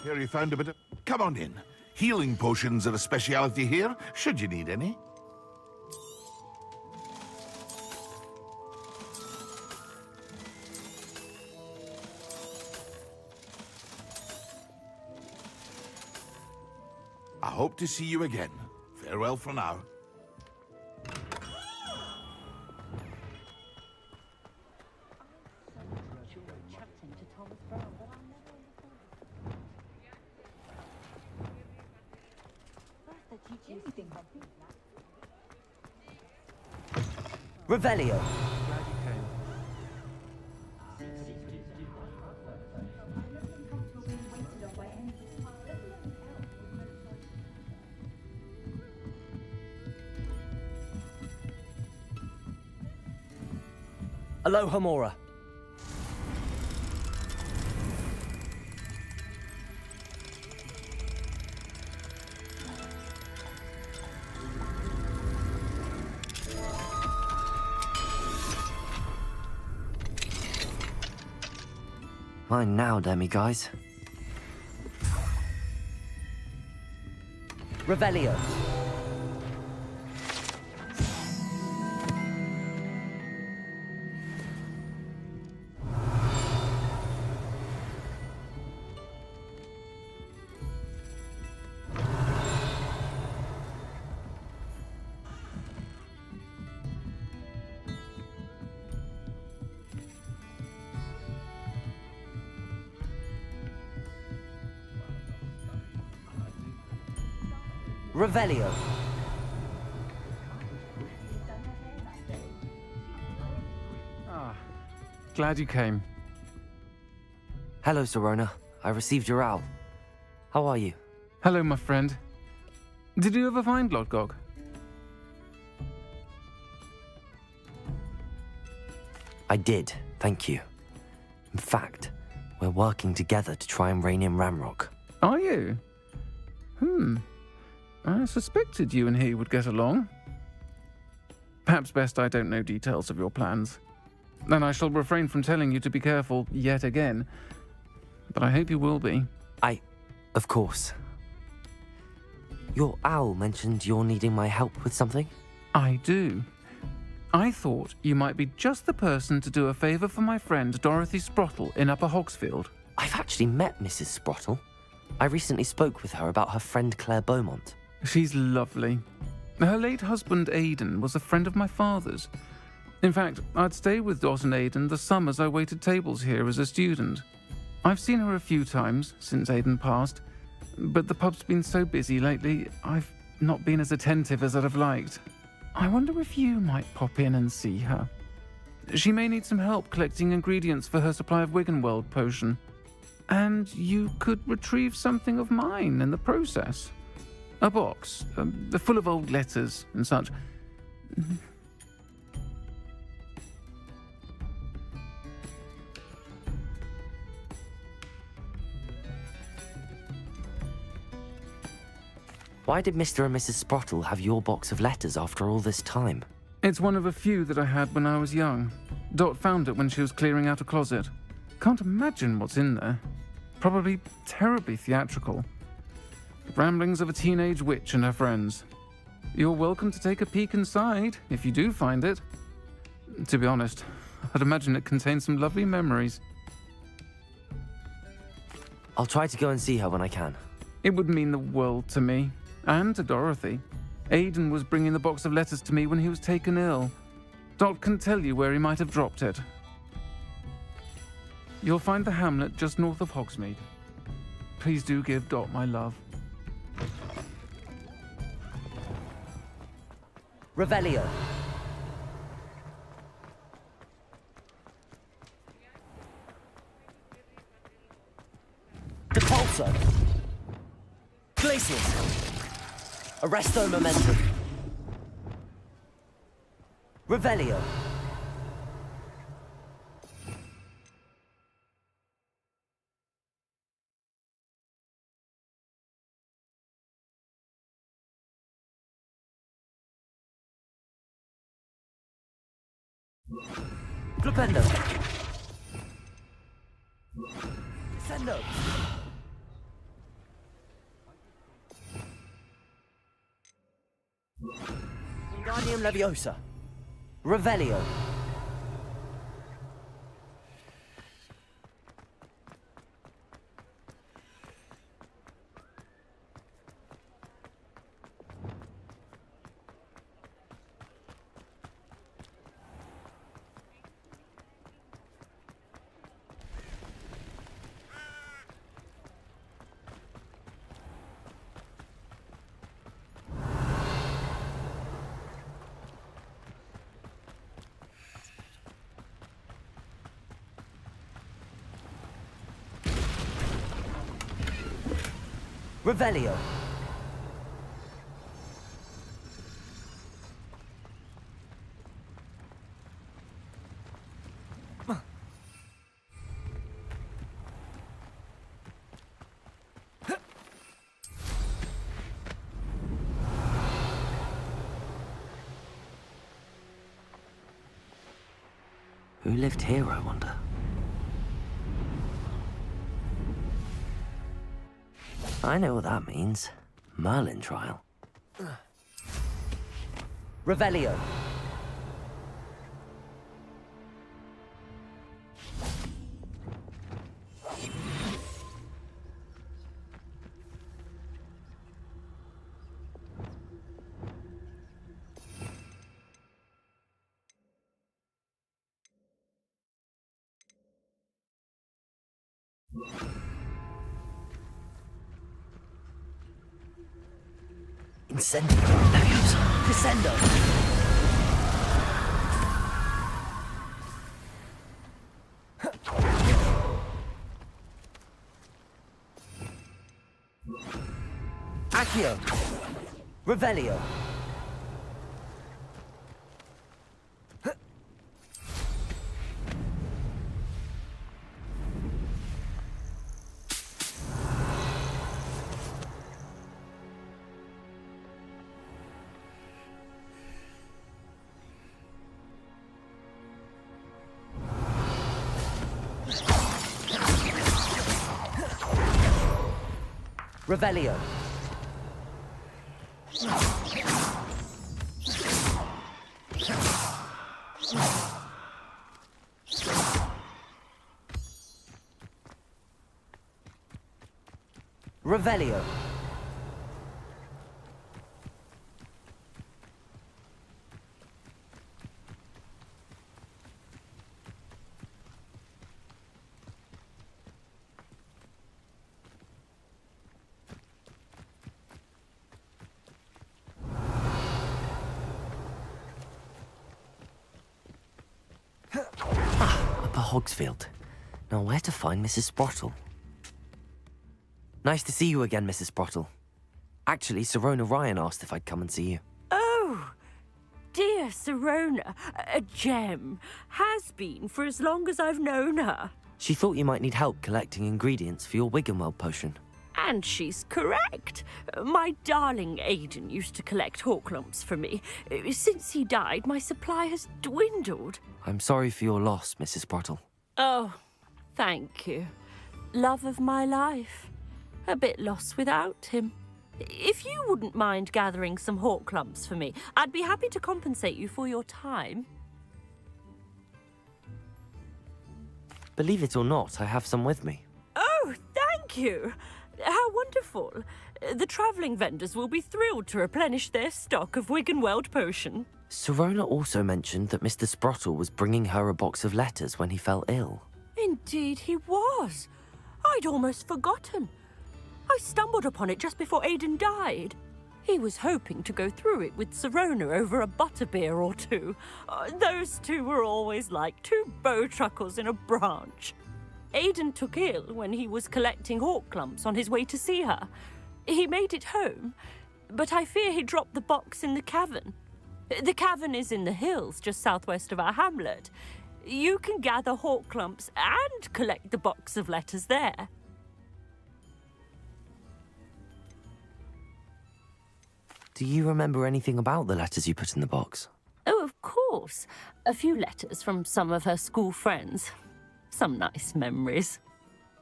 Here you found a bit of... Come on in. Healing potions are a speciality here, should you need any. I hope to see you again. Farewell for now. Revelio. Aloha Mora. Mine now, demi-guys. Revelio. Revelio. Ah, glad you came. Hello, Serona. I received your owl. How are you? Hello, my friend. Did you ever find Lodgog? I did, thank you. In fact, we're working together to try and rein in Ramrock. Are you? I suspected you and he would get along. Perhaps best I don't know details of your plans. And I shall refrain from telling you to be careful yet again. But I hope you will be. Of course. Your owl mentioned you're needing my help with something? I do. I thought you might be just the person to do a favour for my friend Dorothy Sprottle in Upper Hogsfield. I've actually met Mrs. Sprottle. I recently spoke with her about her friend Claire Beaumont. She's lovely. Her late husband Aidan was a friend of my father's. In fact, I'd stay with Dot and Aidan the summers I waited tables here as a student. I've seen her a few times since Aidan passed, but the pub's been so busy lately, I've not been as attentive as I'd have liked. I wonder if you might pop in and see her. She may need some help collecting ingredients for her supply of Wiggenweld potion. And you could retrieve something of mine in the process. A box, full of old letters and such. Why did Mr. and Mrs. Sprottle have your box of letters after all this time? It's one of a few that I had when I was young. Dot found it when she was clearing out a closet. Can't imagine what's in there. Probably terribly theatrical. Ramblings of a teenage witch and her friends. You're welcome to take a peek inside, if you do find it. To be honest, I'd imagine it contains some lovely memories. I'll try to go and see her when I can. It would mean the world to me, and to Dorothy. Aidan was bringing the box of letters to me when he was taken ill. Dot can tell you where he might have dropped it. You'll find the hamlet just north of Hogsmeade. Please do give Dot my love. Revelio. Depulso. Glacius. Arresto momentum. Revelio. Flipendo. Sendo. Leviosa. Revelio. Revelio. Who lived here, I wonder? I know what that means. Merlin trial. Revelio. Incendio. Leviosa. Crescendo. Accio. Revelio. Revelio. Revelio. Upper Hogsfield. Now where to find Mrs. Sprottle? Nice to see you again, Mrs. Sprottle. Actually, Sirona Ryan asked if I'd come and see you. Oh, dear Sirona, a gem. Has been for as long as I've known her. She thought you might need help collecting ingredients for your Wiggenweld potion. And she's correct. My darling Aiden used to collect Hawklumps for me. Since he died, my supply has dwindled. I'm sorry for your loss, Mrs. Sprottle. Oh, thank you. Love of my life. A bit lost without him. If you wouldn't mind gathering some Hawklumps for me, I'd be happy to compensate you for your time. Believe it or not, I have some with me. Oh, thank you. How wonderful. The travelling vendors will be thrilled to replenish their stock of Wiggenweld potion. Sirona also mentioned that Mr. Sprottle was bringing her a box of letters when he fell ill. Indeed he was. I'd almost forgotten. I stumbled upon it just before Aiden died. He was hoping to go through it with Sirona over a butterbeer or two. Those two were always like two bowtruckles in a branch. Aiden took ill when he was collecting Hawklumps on his way to see her. He made it home, but I fear he dropped the box in the cavern. The cavern is in the hills just southwest of our hamlet. You can gather Hawklumps and collect the box of letters there. Do you remember anything about the letters you put in the box? Oh, of course. A few letters from some of her school friends. Some nice memories.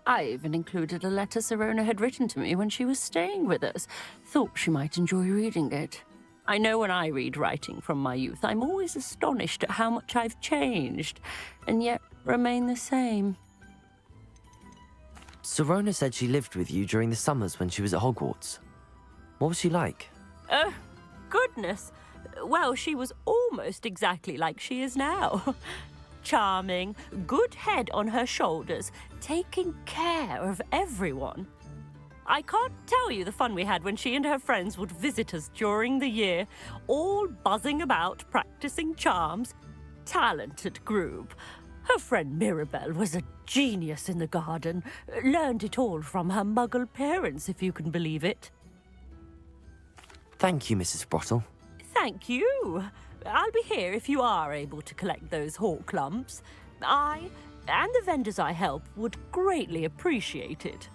I even included a letter Sirona had written to me when she was staying with us. Thought she might enjoy reading it. I know when I read writing from my youth, I'm always astonished at how much I've changed, and yet remain the same. Sirona said she lived with you during the summers when she was at Hogwarts. What was she like? Oh, goodness. Well, she was almost exactly like she is now. Charming, good head on her shoulders, taking care of everyone. I can't tell you the fun we had when she and her friends would visit us during the year, all buzzing about, practicing charms. Talented group. Her friend Mirabelle was a genius in the garden. Learned it all from her muggle parents, if you can believe it. Thank you, Mrs. Sprottle. Thank you. I'll be here if you are able to collect those hawk lumps. I, and the vendors I help, would greatly appreciate it.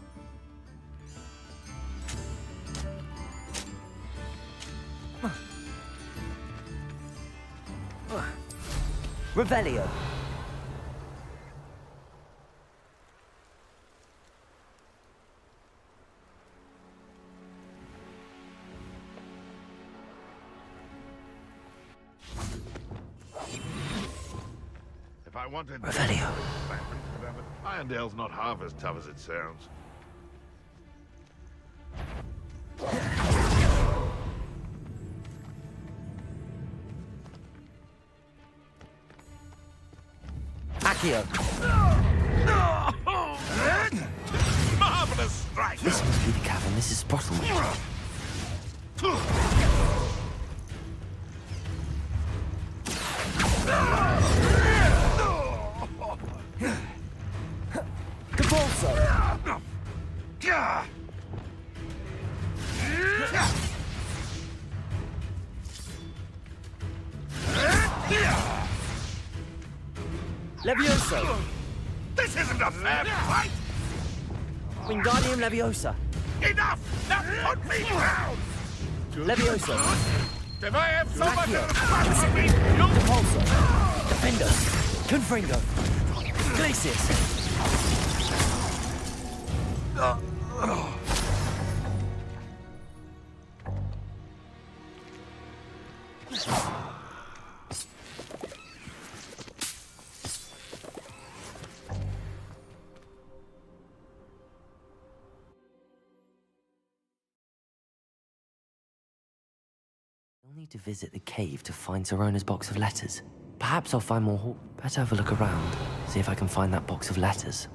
Revelio. If I wanted... Revelio. Irondale's not half as tough as it sounds. Accio. Marvelous strike! This must be the cavern Mrs. Sprottle mentioned. Capolso! Levioso! This isn't a fair fight! Wingardium Leviosa! Enough! Now put me down! Levioso! If I have so much Accio. of the fun of me, you... Capolso! Defendo! Confringo! Glacius! I'll need to visit the cave to find Sirona's box of letters. Perhaps I'll find more Better have a look around, see if I can find that box of letters.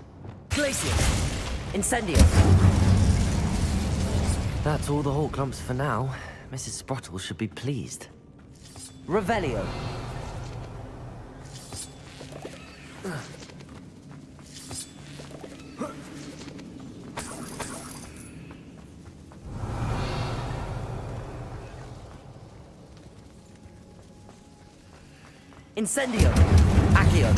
Glacius! Incendio! That's all the hawk lumps for now. Mrs. Sprottle should be pleased. Revelio! Incendio! Accio!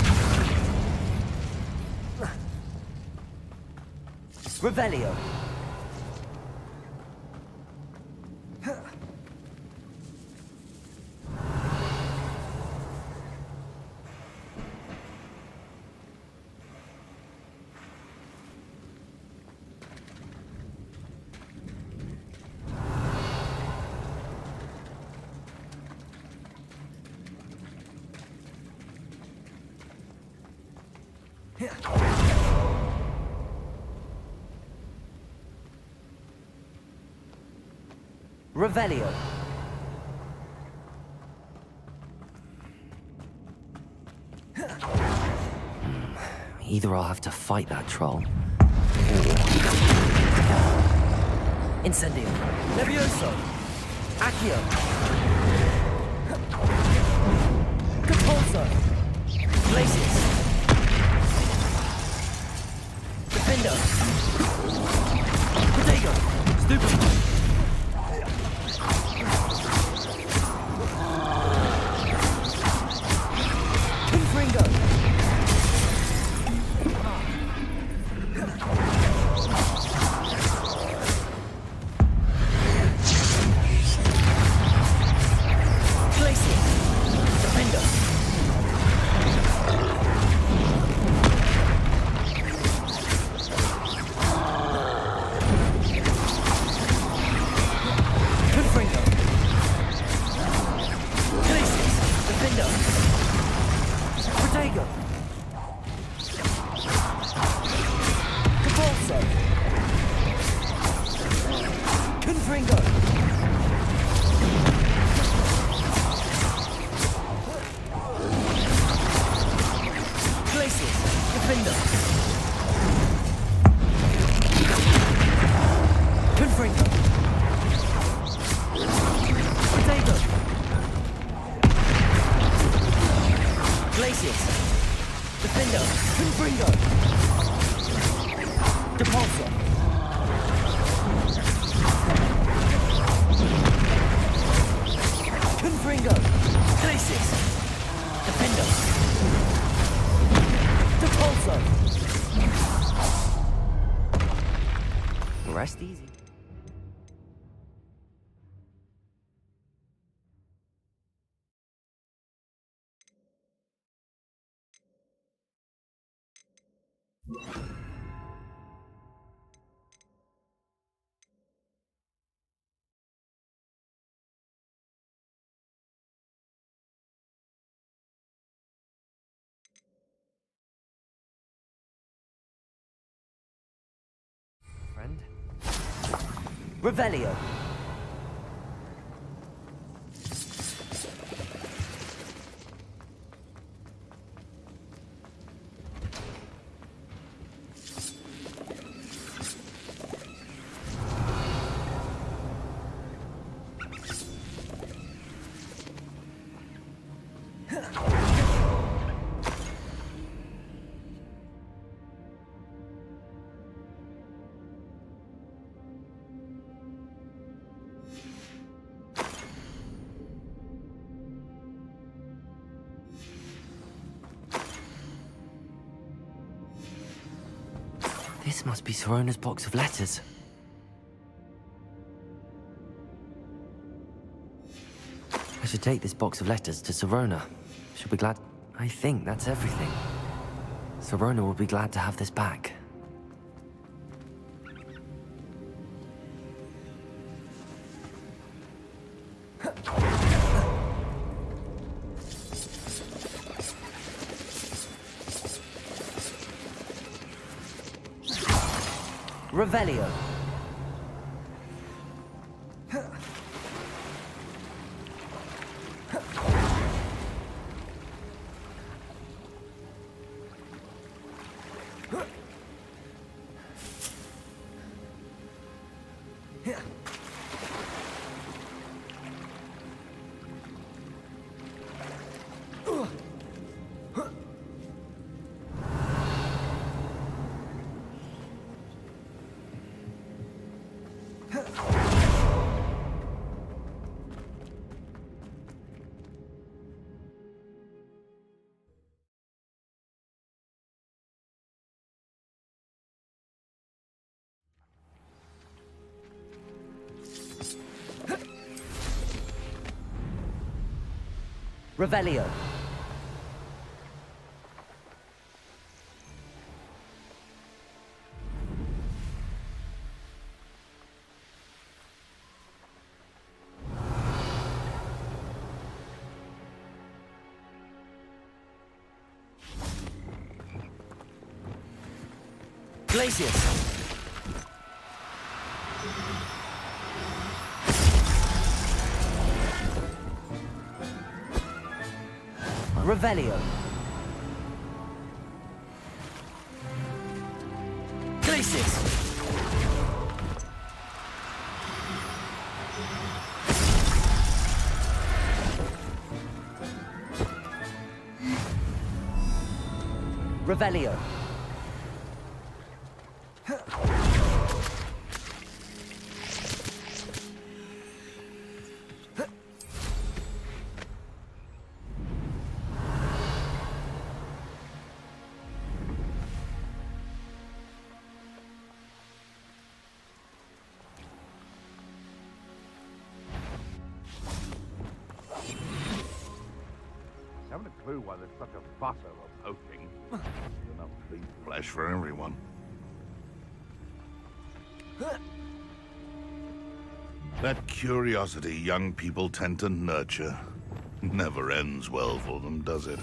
Revelio! Revelio. Either I'll have to fight that troll, or... Incendio. Levioso. Accio. Capolso. Glacius. Defendo. Protego. Stupid. Confringo! Glacius! Defender! Confringo! Potato! Glacius! Defender! Confringo! Depulsor! Confringo! Glacius! Defender! Depulsor! Rest easy. Friend? Revelio. This must be Sorona's box of letters. I should take this box of letters to Sorona. She'll be glad. I think that's everything. Sorona will be glad to have this back. Revelio. Revelio. Glacius. Revelio. Glacius. Revelio. Haven't a clue why there's such a fuss over poking. Enough clean flesh for everyone. That curiosity young people tend to nurture never ends well for them, does it?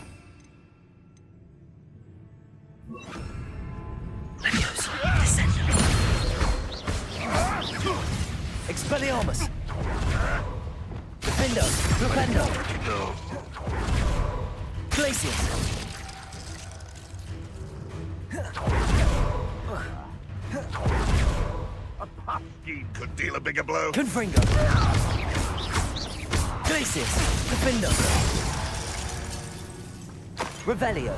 Expelliarmus! Defendo! Flipendo! Glacius! A pasty could deal a bigger blow. Confringo! Glacius! Defendo! Revelio!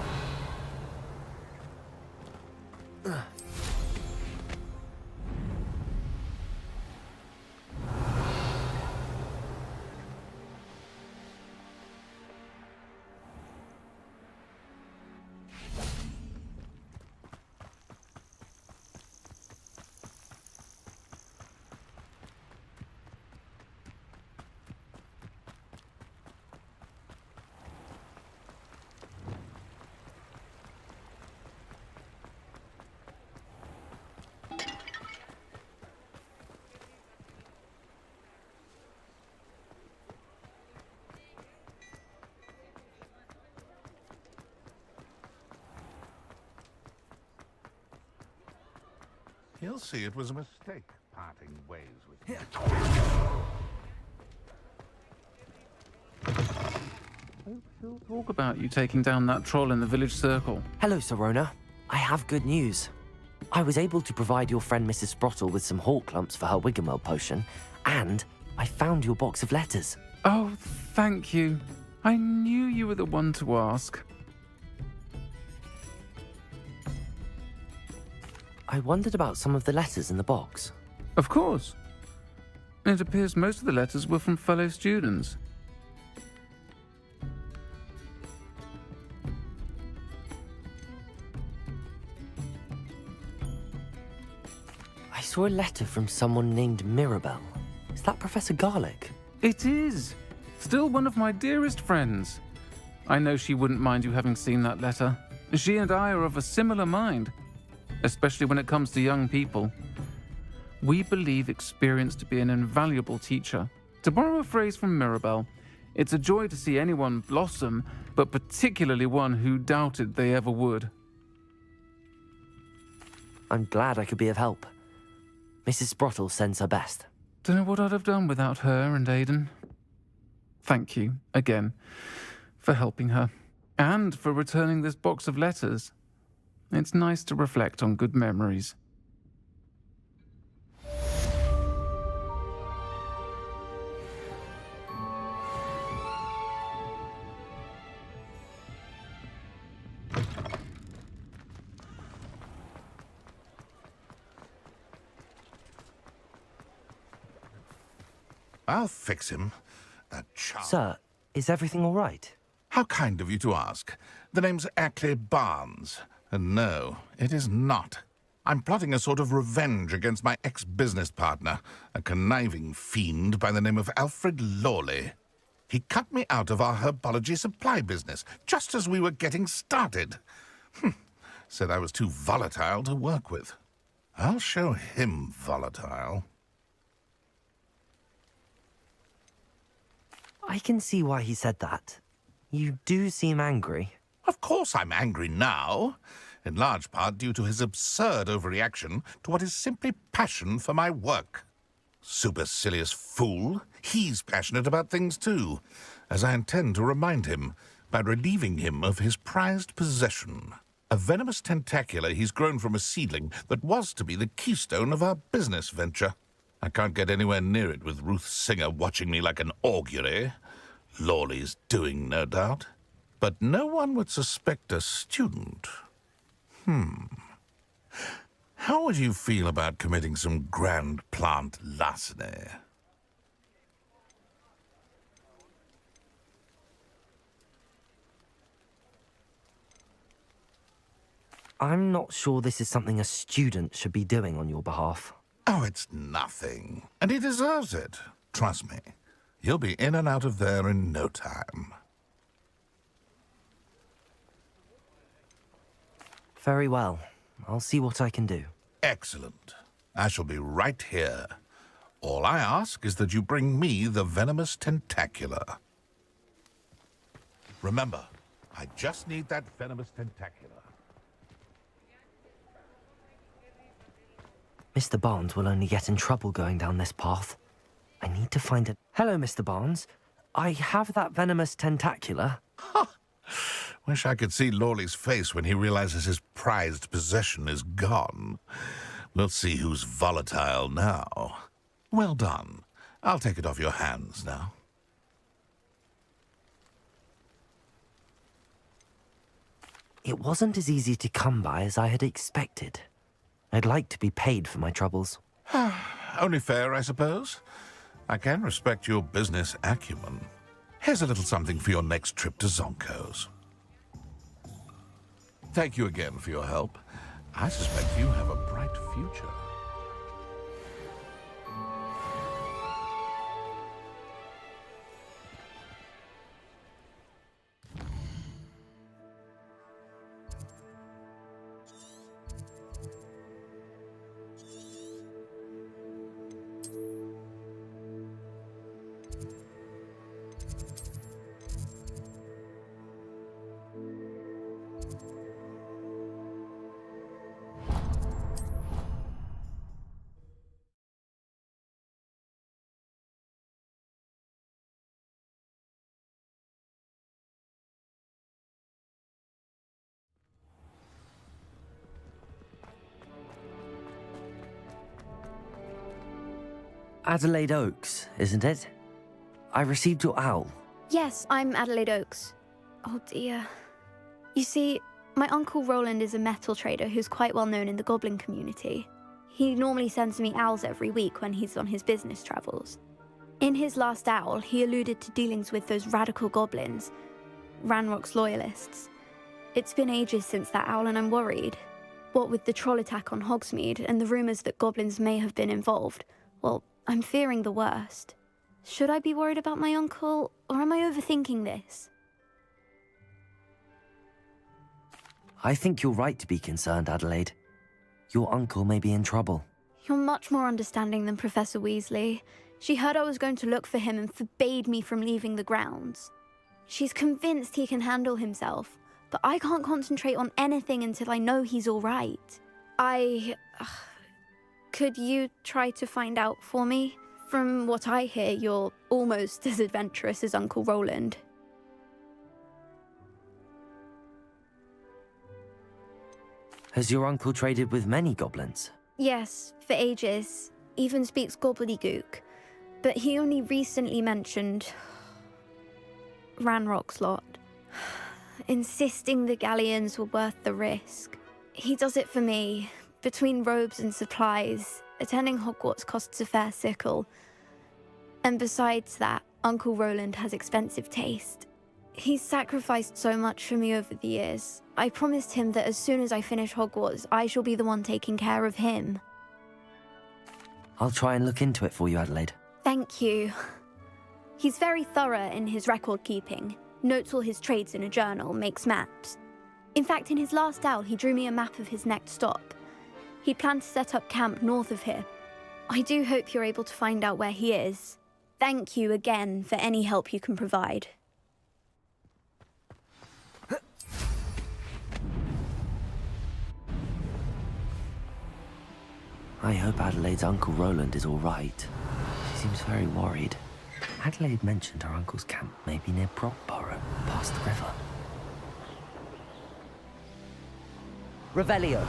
He'll see it was a mistake parting ways with him. Folks still talk about you taking down that troll in the village circle. Hello, Sirona. I have good news. I was able to provide your friend Mrs. Sprottle with some hawk clumps for her Wiggenwell potion, and I found your box of letters. Oh, thank you. I knew you were the one to ask. I wondered about some of the letters in the box. Of course. It appears most of the letters were from fellow students. I saw a letter from someone named Mirabelle. Is that Professor Garlic? It is. Still one of my dearest friends. I know she wouldn't mind you having seen that letter. She and I are of a similar mind, especially when it comes to young people. We believe experience to be an invaluable teacher. To borrow a phrase from Mirabelle, it's a joy to see anyone blossom, but particularly one who doubted they ever would. I'm glad I could be of help. Mrs. Sprottle sends her best. Don't know what I'd have done without her and Aidan. Thank you, again, for helping her, and for returning this box of letters. It's nice to reflect on good memories. I'll fix him. That child. Sir, is everything all right? How kind of you to ask. The name's Ackley Barnes. And no, it is not. I'm plotting a sort of revenge against my ex-business partner, a conniving fiend by the name of Alfred Lawley. He cut me out of our herbology supply business, just as we were getting started. Said I was too volatile to work with. I'll show him volatile. I can see why he said that. You do seem angry. Of course I'm angry now, in large part due to his absurd overreaction to what is simply passion for my work. Supercilious fool, he's passionate about things too, as I intend to remind him by relieving him of his prized possession. A venomous tentacula he's grown from a seedling that was to be the keystone of our business venture. I can't get anywhere near it with Ruth Singer watching me like an augury. Lawley's doing, no doubt. But no one would suspect a student. How would you feel about committing some grand plant larceny? I'm not sure this is something a student should be doing on your behalf. Oh, it's nothing. And he deserves it. Trust me. You'll be in and out of there in no time. Very well. I'll see what I can do. Excellent. I shall be right here. All I ask is that you bring me the venomous tentacula. Remember, I just need that venomous tentacula. Mr. Barnes will only get in trouble going down this path. I need to find it. Hello, Mr. Barnes. I have that venomous tentacula. Wish I could see Lawley's face when he realizes his prized possession is gone. We'll see who's volatile now. Well done. I'll take it off your hands now. It wasn't as easy to come by as I had expected. I'd like to be paid for my troubles. Only fair, I suppose. I can respect your business acumen. Here's a little something for your next trip to Zonko's. Thank you again for your help. I suspect you have a bright future. Adelaide Oaks, isn't it? I received your owl. Yes, I'm Adelaide Oaks. Oh dear. You see, my Uncle Roland is a metal trader who's quite well known in the goblin community. He normally sends me owls every week when he's on his business travels. In his last owl, he alluded to dealings with those radical goblins, Ranrock's loyalists. It's been ages since that owl and I'm worried. What with the troll attack on Hogsmeade and the rumours that goblins may have been involved, well, I'm fearing the worst. Should I be worried about my uncle, or am I overthinking this? I think you're right to be concerned, Adelaide. Your uncle may be in trouble. You're much more understanding than Professor Weasley. She heard I was going to look for him and forbade me from leaving the grounds. She's convinced he can handle himself, but I can't concentrate on anything until I know he's all right. Could you try to find out for me? From what I hear, you're almost as adventurous as Uncle Roland. Has your uncle traded with many goblins? Yes, for ages. Even speaks gobbledygook. But he only recently mentioned Ranrock's lot, insisting the galleons were worth the risk. He does it for me. Between robes and supplies, attending Hogwarts costs a fair sickle. And besides that, Uncle Roland has expensive taste. He's sacrificed so much for me over the years. I promised him that as soon as I finish Hogwarts, I shall be the one taking care of him. I'll try and look into it for you, Adelaide. Thank you. He's very thorough in his record keeping. Notes all his trades in a journal, makes maps. In fact, in his last owl, he drew me a map of his next stop. He'd planned to set up camp north of here. I do hope you're able to find out where he is. Thank you again for any help you can provide. I hope Adelaide's Uncle Roland is all right. She seems very worried. Adelaide mentioned her uncle's camp may be near Brockborough, past the river. Revelio.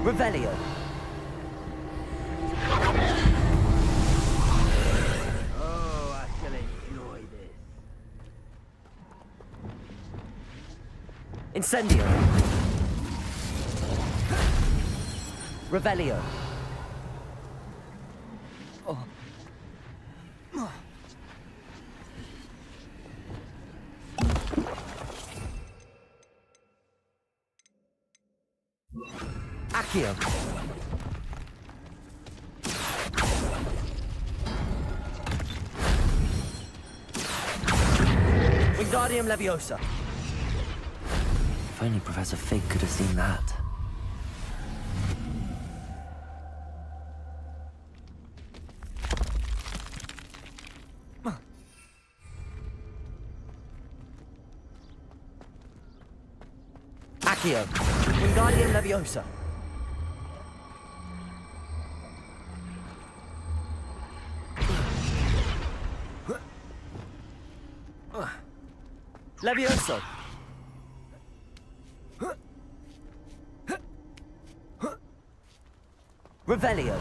Revelio. Oh, I shall enjoy this. Incendio. Revelio. Accio. Wingardium Leviosa. If only Professor Fig could have seen that. Accio. Wingardium Leviosa. Levioso. Revelio.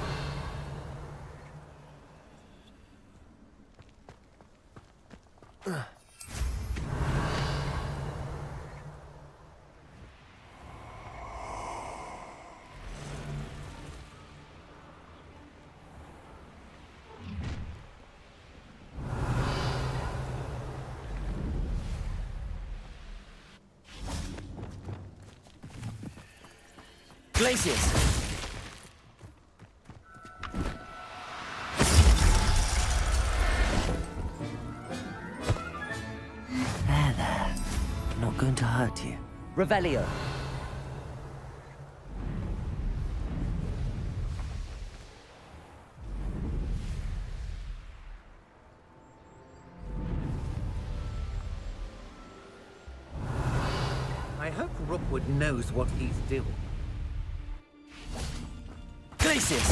Glacius. There. I'm not going to hurt you. Revelio. I hope Rookwood knows what he's doing. Glacius.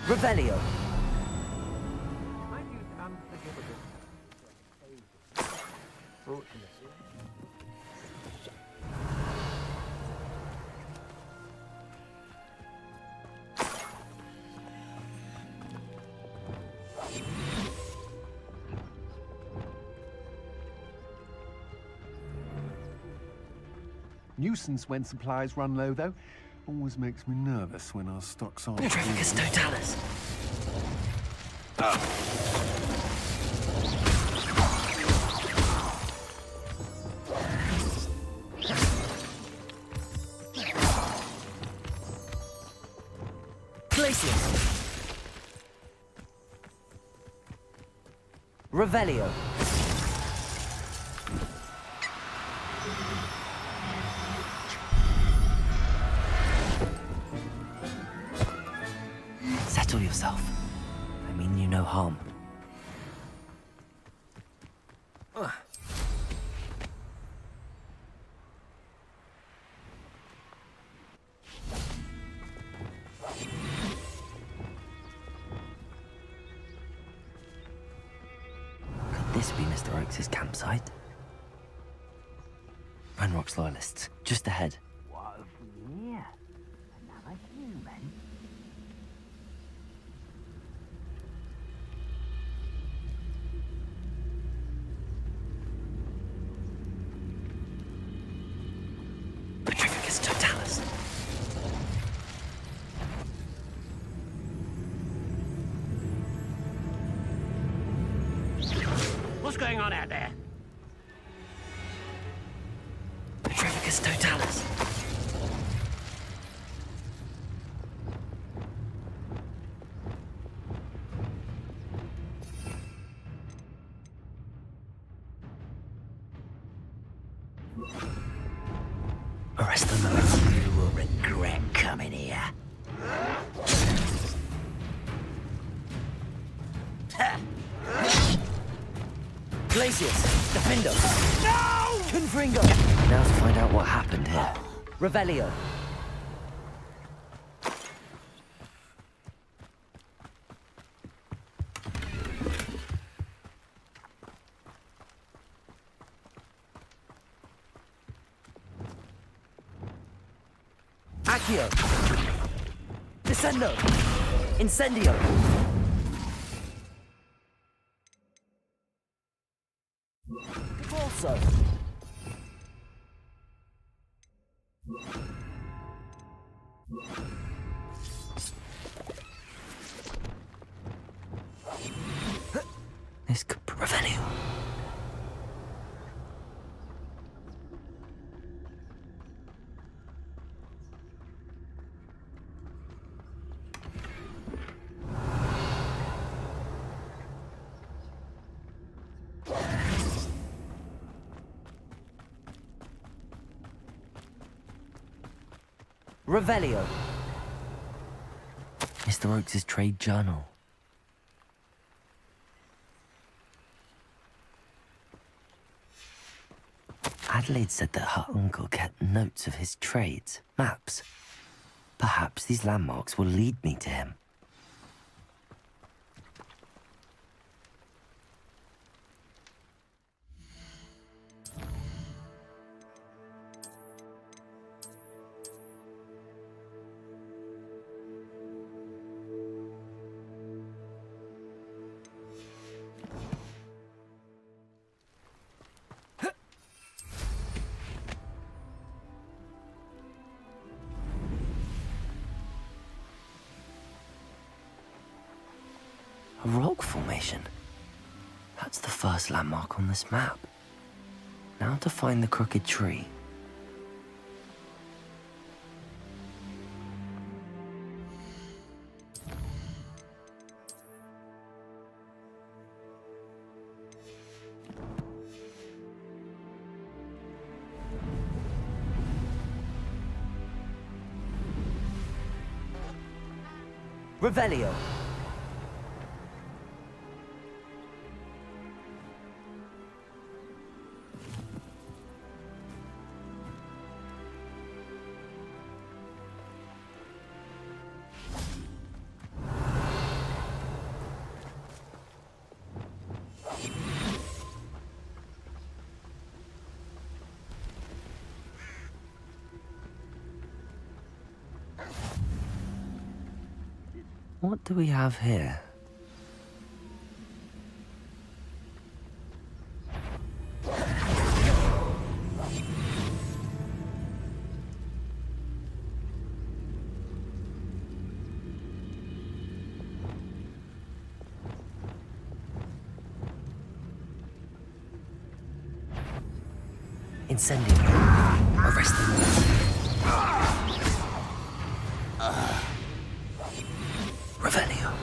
Revelio. Nuisance when supplies run low, though. Always makes me nervous when our stocks aren't... Petrificus totalis. Glacius. Revelio. Settle yourself. I mean you no harm. Could this be Mr. Oakes' campsite? Ranrock's loyalists, just ahead. What here? Another human? Petrificus totalis. What's going on out there? Petrificus totalis. Arrest them all. You will regret coming here. Glacius, Defendo. No! Confringo. Now to find out what happened here. Revelio. Accio. Descendo. Incendio. Also. This could prove Revelio. Revelio. Mr. Oakes' trade journal. Adelaide said that her uncle kept notes of his trades, maps. Perhaps these landmarks will lead me to him. A rock formation. That's the first landmark on this map. Now to find the crooked tree. Revelio. What do we have here? Incendio. Arrest them. Revelio.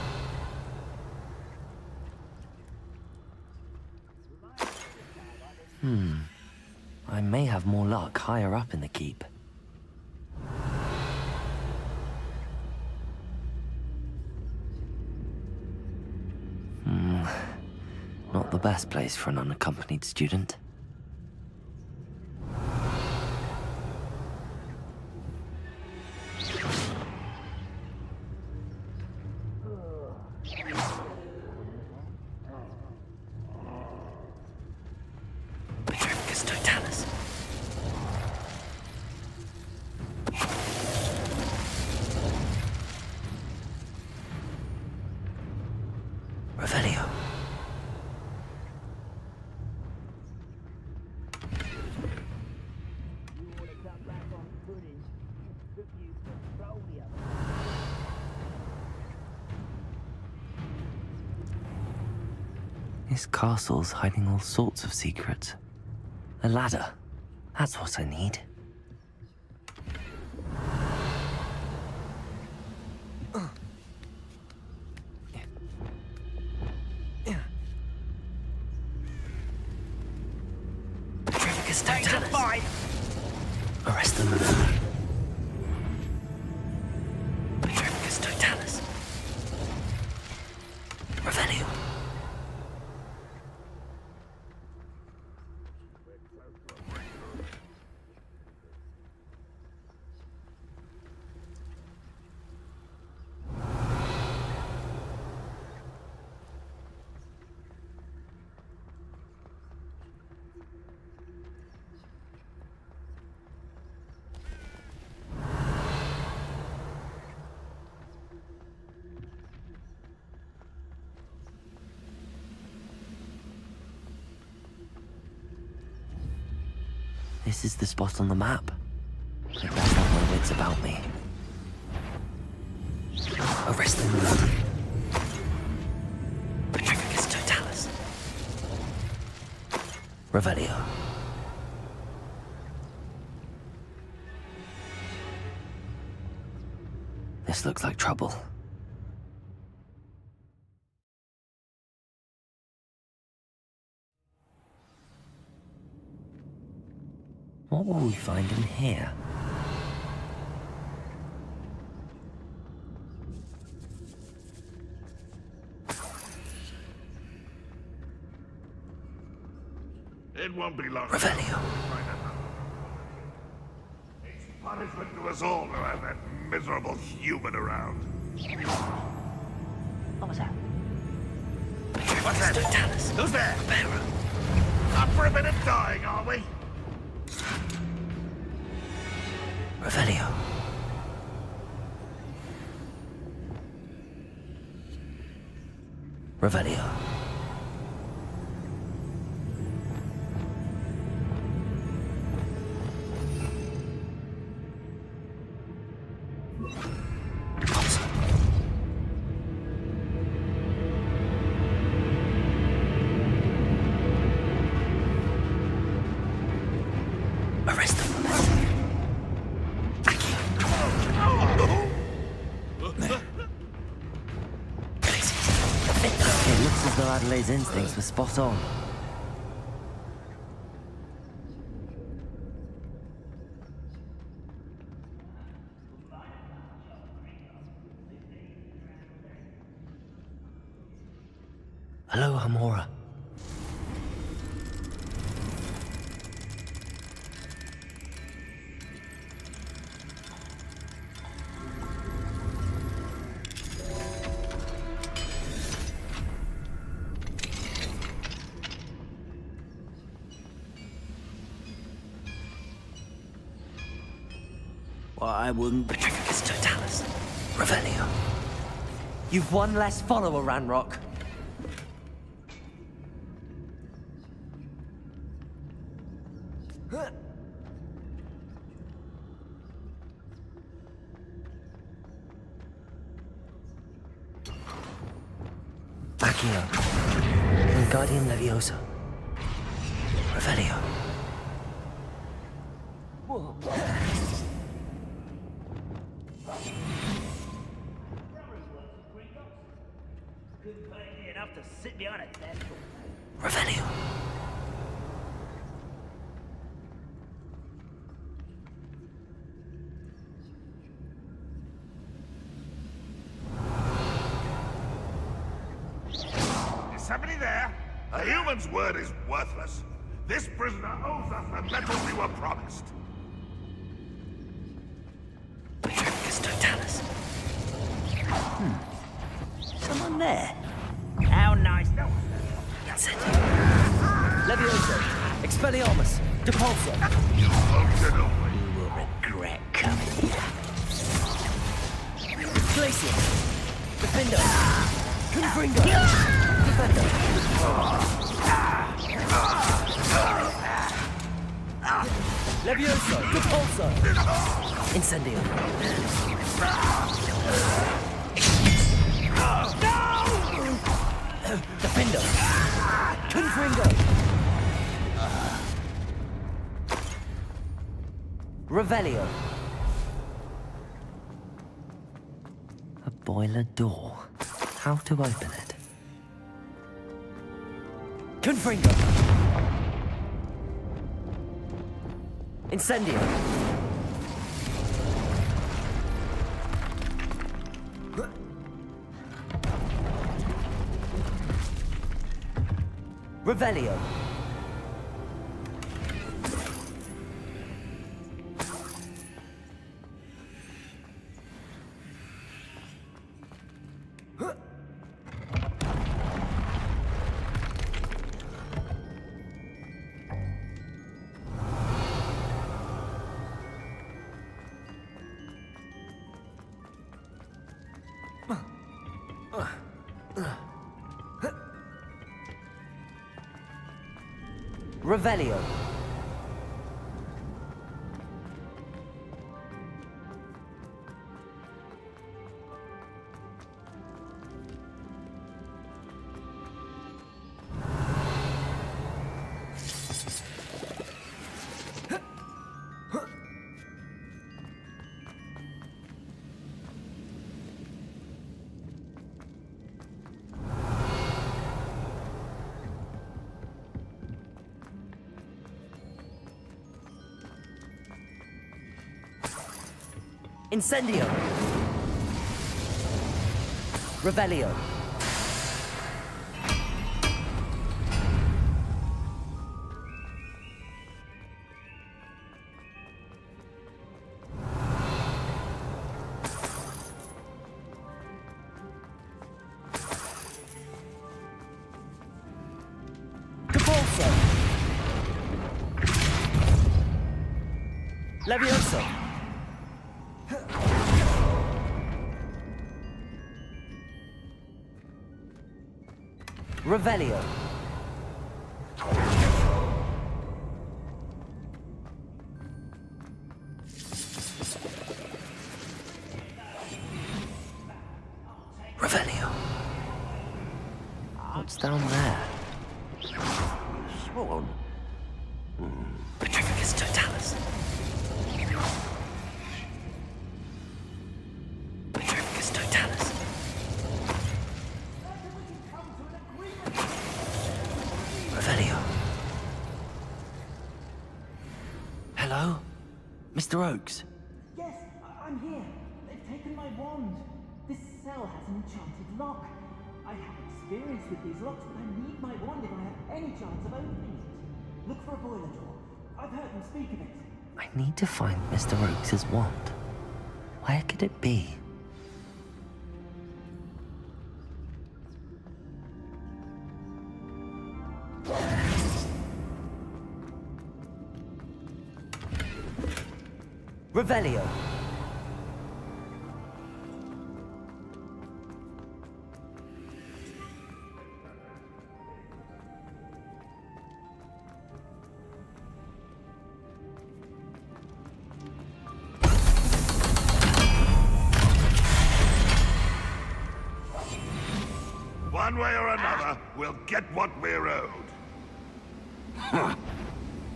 I may have more luck higher up in the keep. Not the best place for an unaccompanied student. Revelio. This castle's hiding all sorts of secrets. A ladder. That's what I need. Arrest them. Petricus totalis. Revelio. This is the spot on the map. I best have my wits about me. Arrest them. Petricus totalis. Revelio. This looks like trouble. What will we find in here? It won't be long. Revelio. It's punishment to us all to have that miserable human around. What was that? What's that? Who's there? Up for a bit of dying, are we? Revelio. Revelio. Arrest them. It looks as though Adelaide's instincts were spot on. Hello, Hamora. Well, I wouldn't. Petrificus totalis. Revelio. You've one less follower, Ranrock. Accio. Wingardium Levioso. Revelio. Couldn't pay me enough to sit behind a desk. Revelio. Is somebody there? A human's word is worthless. This prisoner owes us the metal we were promised. Petrificus totalis. Someone there? How nice. No. Incendio. Levioso. Expelliarmus. Depulso. You will regret coming here. Glacier. Defender. Confringo. Defender. Levioso. Depulso. Incendio. Defender. Confringo. Revelio. A boiler door. How to open it? Confringo. Incendio. Revelio. Revelio. Incendio. Revelio. Levioso. Revelio. Revelio. What's down there? Swan. Petrificus totalis. Petrificus totalis. Revelio. Hello? Mr. Oakes? Yes, I'm here. They've taken my wand. This cell has an enchanted lock. I have experience with these locks, but I need my wand if I have any chance of opening it. Look for a boiler door. I've heard them speak of it. I need to find Mr. Oakes' wand. Where could it be? Revelio. One way or another, we'll get what we're owed.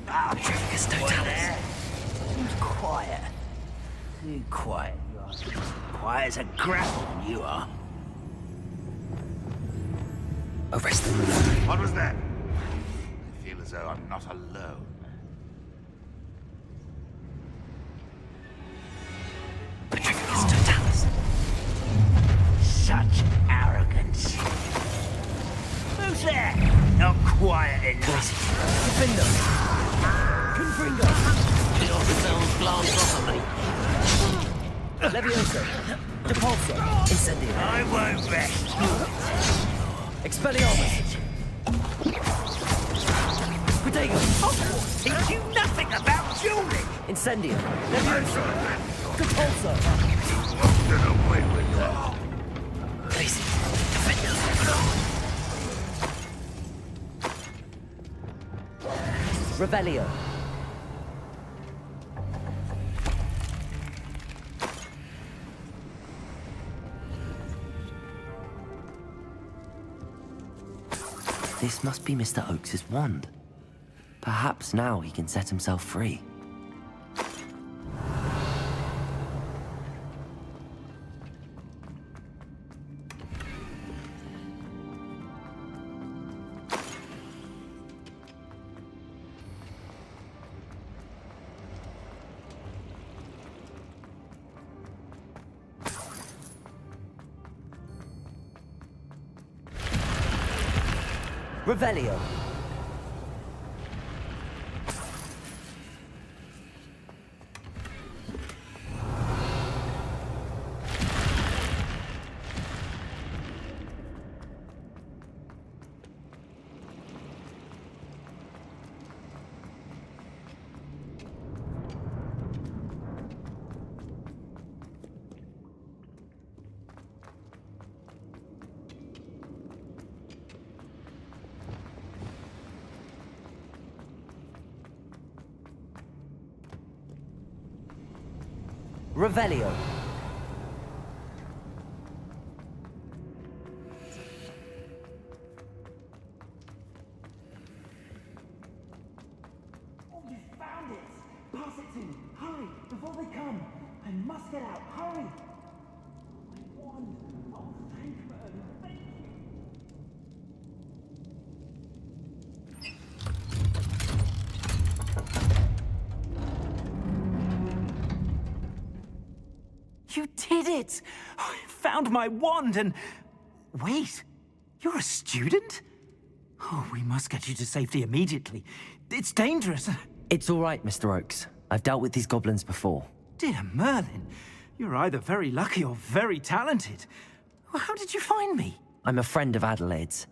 Petrificus totalis. Seems quiet. Too quiet, you are. Quiet as a grapple, you are. Arrest them. What was that? I feel as though I'm not alone. Petrificus totalis. Such arrogance. Who's there? Not quiet enough. Defendo. Confringo. The officers glance off at me. Levioso. Depulso. Incendio. I won't rest. Expelliarmus. Protego. Teach you nothing about dueling. Incendio. Levioso. Depulso. Get away with that. Crazy. Defendo. Revelio. This must be Mr. Oakes' wand. Perhaps now he can set himself free. Revelio. Revelio. Oh, you found it! Pass it to me! Hurry! Before they come! I must get out! Hurry! My wand! Oh, thank Merlin! Thank you! did it! I found my wand and... Wait, you're a student? Oh, we must get you to safety immediately. It's dangerous. It's all right, Mr. Oakes. I've dealt with these goblins before. Dear Merlin, you're either very lucky or very talented. Well, how did you find me? I'm a friend of Adelaide's.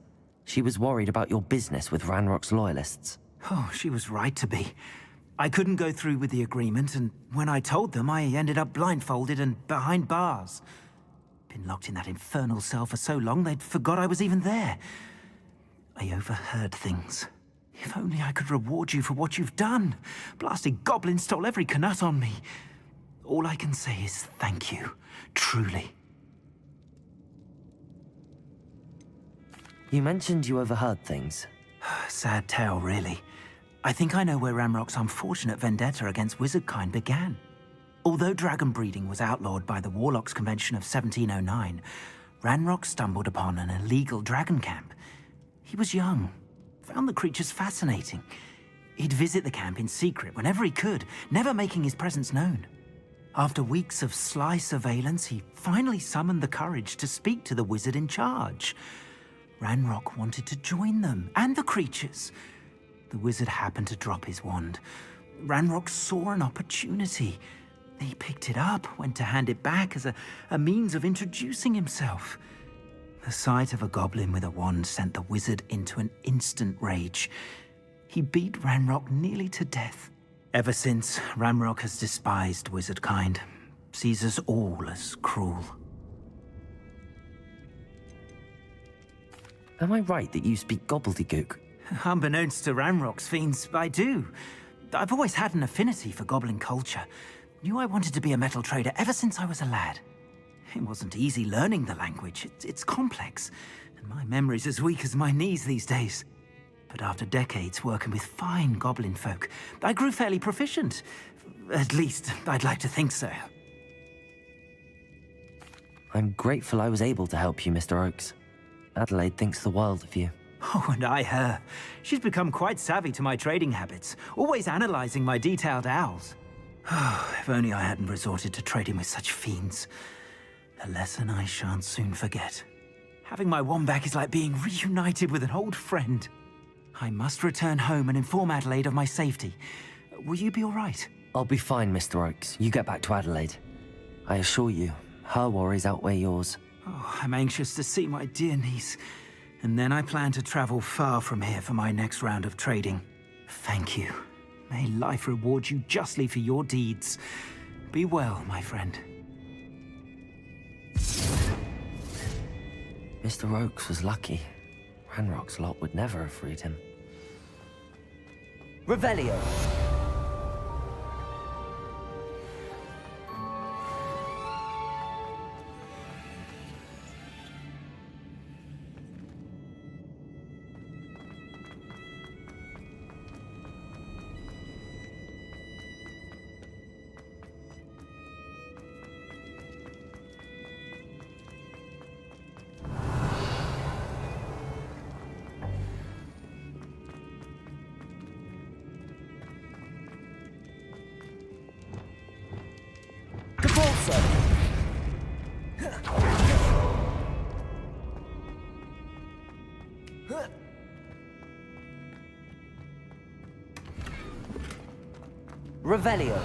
She was worried about your business with Ranrock's loyalists. Oh, she was right to be. I couldn't go through with the agreement, and when I told them, I ended up blindfolded and behind bars. Been locked in that infernal cell for so long, they'd forgot I was even there. I overheard things. If only I could reward you for what you've done. Blasted goblin stole every canut on me. All I can say is thank you, truly. You mentioned you overheard things. Sad tale, really. I think I know where Ranrock's unfortunate vendetta against wizardkind began. Although dragon breeding was outlawed by the Warlocks Convention of 1709, Ranrock stumbled upon an illegal dragon camp. He was young, found the creatures fascinating. He'd visit the camp in secret whenever he could, never making his presence known. After weeks of sly surveillance, he finally summoned the courage to speak to the wizard in charge. Ranrock wanted to join them, and the creatures. The wizard happened to drop his wand. Ranrock saw an opportunity. He picked it up, went to hand it back as a means of introducing himself. The sight of a goblin with a wand sent the wizard into an instant rage. He beat Ranrock nearly to death. Ever since, Ranrock has despised wizardkind, sees us all as cruel. Am I right that you speak gobbledygook? Unbeknownst to Ranrock's fiends, I do. I've always had an affinity for goblin culture. Knew I wanted to be a metal trader ever since I was a lad. It wasn't easy learning the language. It's complex, and my memory's as weak as my knees these days. But after decades working with fine goblin folk, I grew fairly proficient. At least, I'd like to think so. I'm grateful I was able to help you, Mr. Oakes. Adelaide thinks the world of you. Oh, and I her. She's become quite savvy to my trading habits, always analyzing my detailed owls. If only I hadn't resorted to trading with such fiends. A lesson I shan't soon forget. Having my wand back is like being reunited with an old friend. I must return home and inform Adelaide of my safety. Will you be all right? I'll be fine, Mr. Oakes. You get back to Adelaide. I assure you, her worries outweigh yours. Oh, I'm anxious to see my dear niece. And then I plan to travel far from here for my next round of trading. Thank you. May life reward you justly for your deeds. Be well, my friend. Mr. Oakes was lucky. Ranrock's lot would never have freed him. Revelio! Revelio.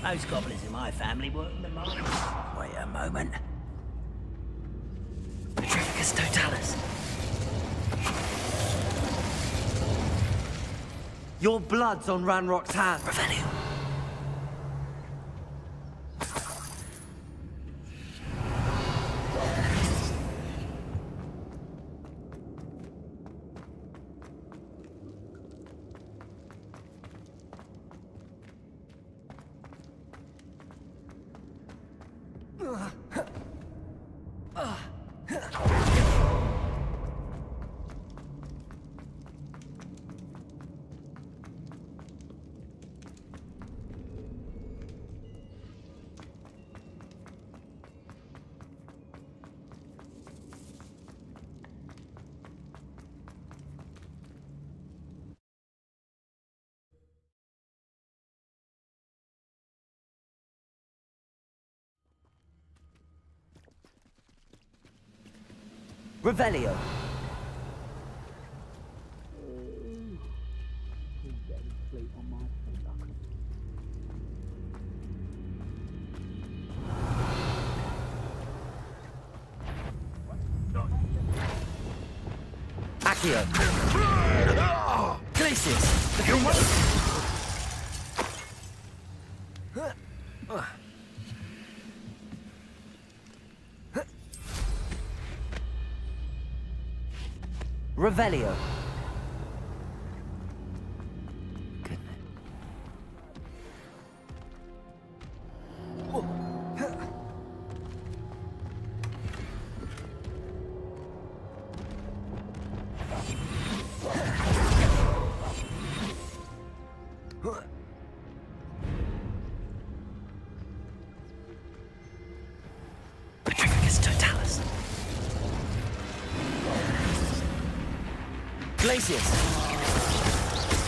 Most goblins in my family work in the mines. Wait a moment. Petrificus totalis. Your blood's on Ranrock's hand. Revelio. Revelio. Accio. Glacius. Revelio. Glacius.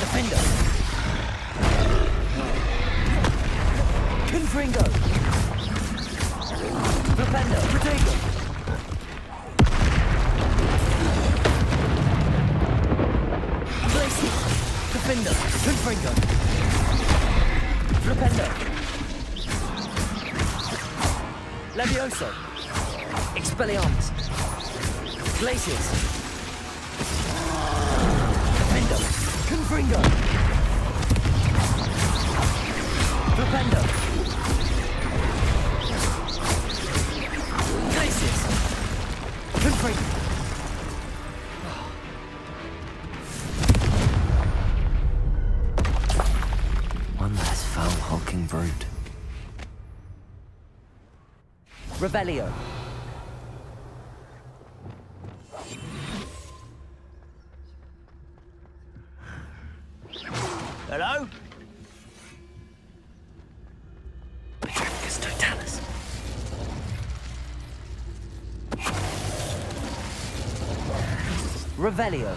Defender. Confringo. Defender. Protego. Glacius. Defender. Confringo. Defender. Levioso. Expelliarmus. Glacius. Confringo. Flipendo. Glacius. Confringo. One less foul-hulking brute. Revelio. Hello? Petricus totalis. Revelio.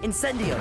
Incendio!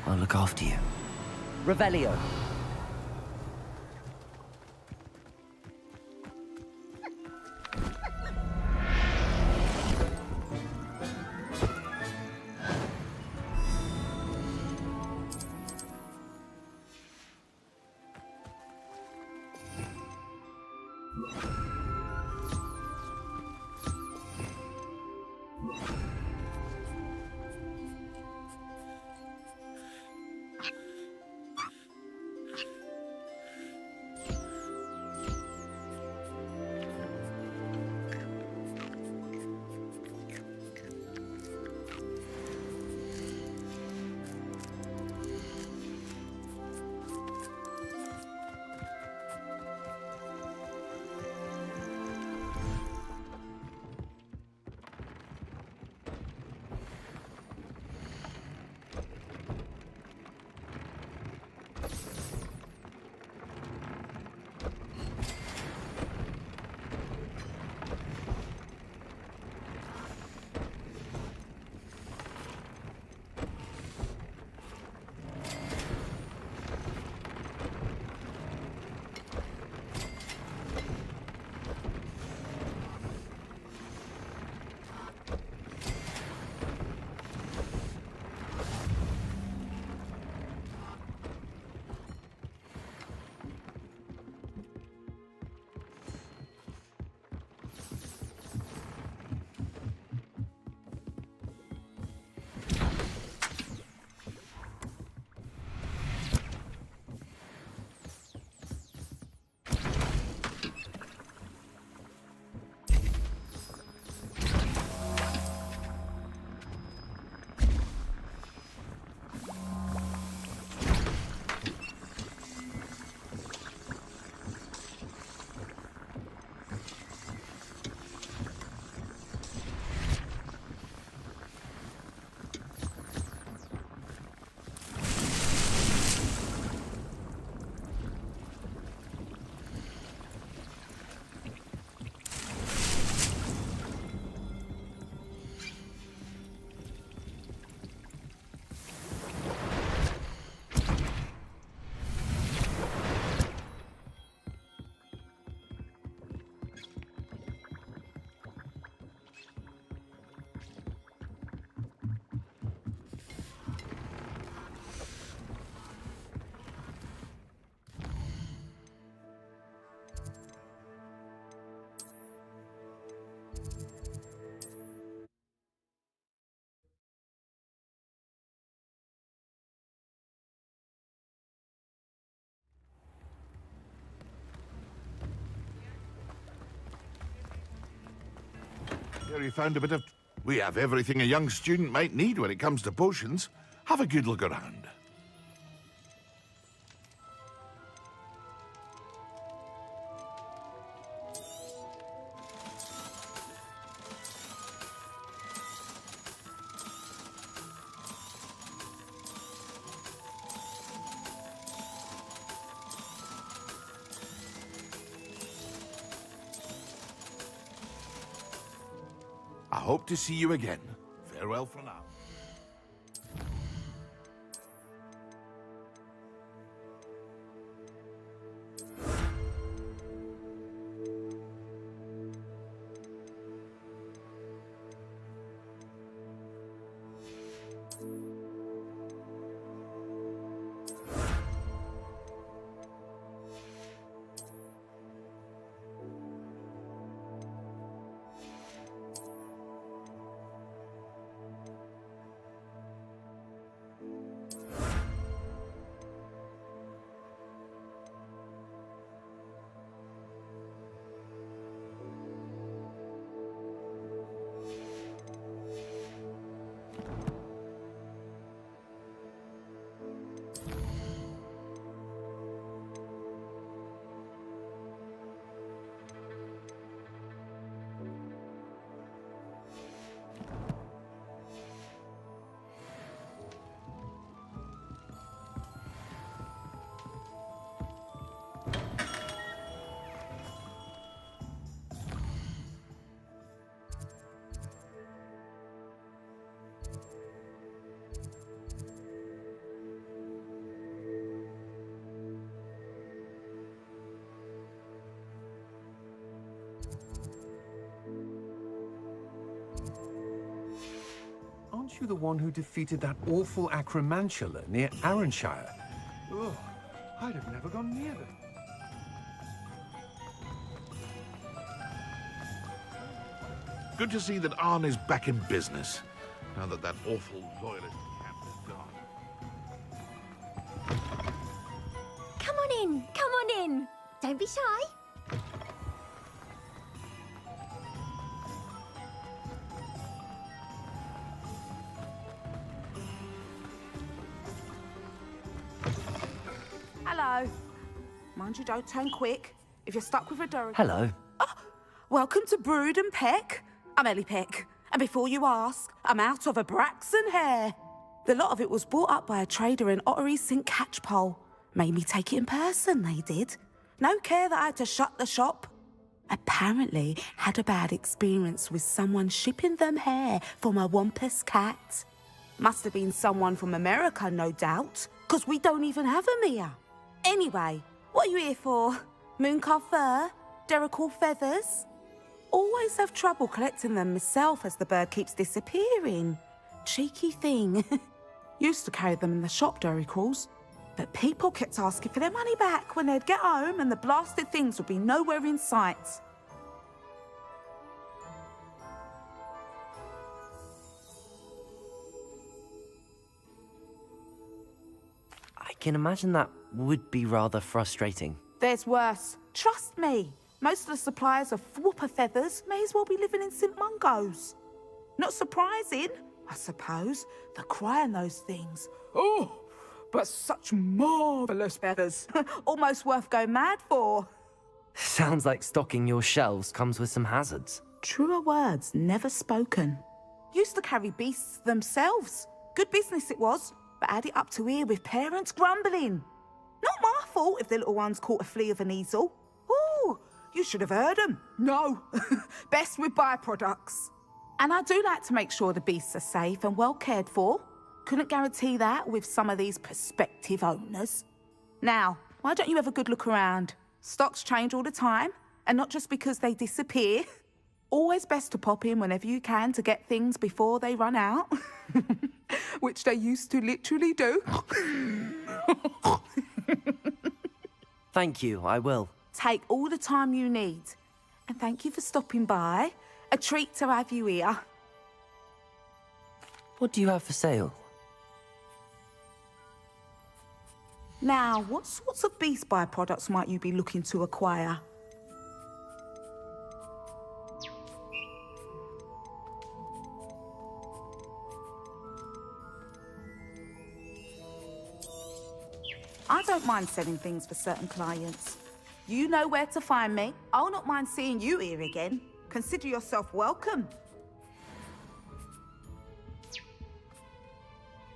I'll look after you. Revelio. Here you found a bit of... We have everything a young student might need when it comes to potions. Have a good look around. I hope to see you again. Farewell for now. Aren't you the one who defeated that awful acromantula near Arranshire? Ugh, I'd have never gone near them. Good to see that Arn is back in business, now that that awful loyalist camp is gone. Come on in. Don't be shy. Hello. Mind you, don't turn quick. If you're stuck with a Durham... Hello. Welcome to Brood and Peck. I'm Ellie Peck. And before you ask, I'm out of a Braxton hair. The lot of it was bought up by a trader in Ottery St. Catchpole. Made me take it in person, they did. No care that I had to shut the shop. Apparently had a bad experience with someone shipping them hair for my Wampus cat. Must have been someone from America, no doubt, because we don't even have them here. Anyway, what are you here for? Mooncar fur? Derrickle feathers? Always have trouble collecting them myself as the bird keeps disappearing. Cheeky thing. Used to carry them in the shop, Derrickles. But people kept asking for their money back when they'd get home and the blasted things would be nowhere in sight. I can imagine that would be rather frustrating. There's worse. Trust me. Most of the suppliers of whooper feathers may as well be living in St. Mungo's. Not surprising, I suppose. The cry on those things. Oh, but such marvellous feathers. Almost worth going mad for. Sounds like stocking your shelves comes with some hazards. Truer words never spoken. Used to carry beasts themselves. Good business it was, but had it up to here with parents grumbling. Not my fault if the little ones caught a flea of an easel. Ooh, you should have heard them. No, best with byproducts. And I do like to make sure the beasts are safe and well cared for. Couldn't guarantee that with some of these prospective owners. Now, why don't you have a good look around? Stocks change all the time, and not just because they disappear. Always best to pop in whenever you can to get things before they run out. Which they used to literally do. Thank you, I will. Take all the time you need. And thank you for stopping by. A treat to have you here. What do you have for sale? Now, what sorts of beast byproducts might you be looking to acquire? I don't mind selling things for certain clients. You know where to find me. I'll not mind seeing you here again. Consider yourself welcome.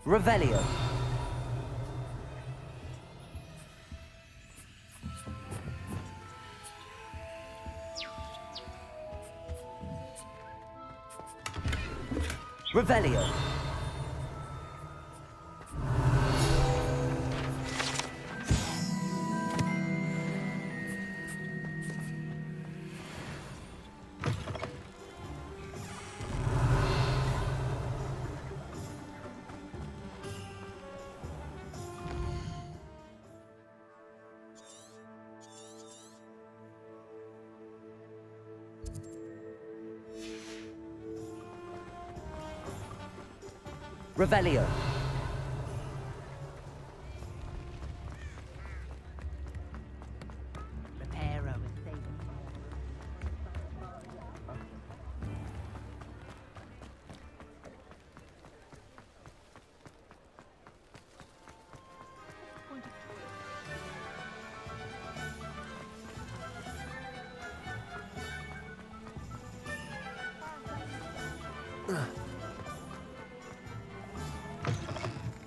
Revelio. Revelio. Revelio.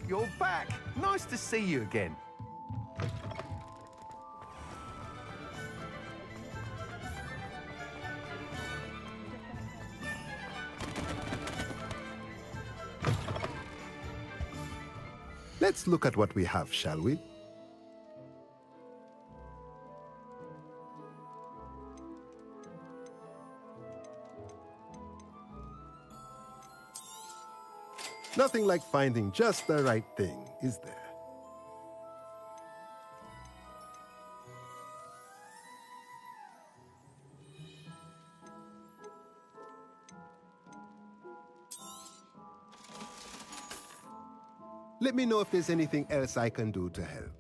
You're back. Nice to see you again. Let's look at what we have, shall we? Nothing like finding just the right thing, is there? Let me know if there's anything else I can do to help.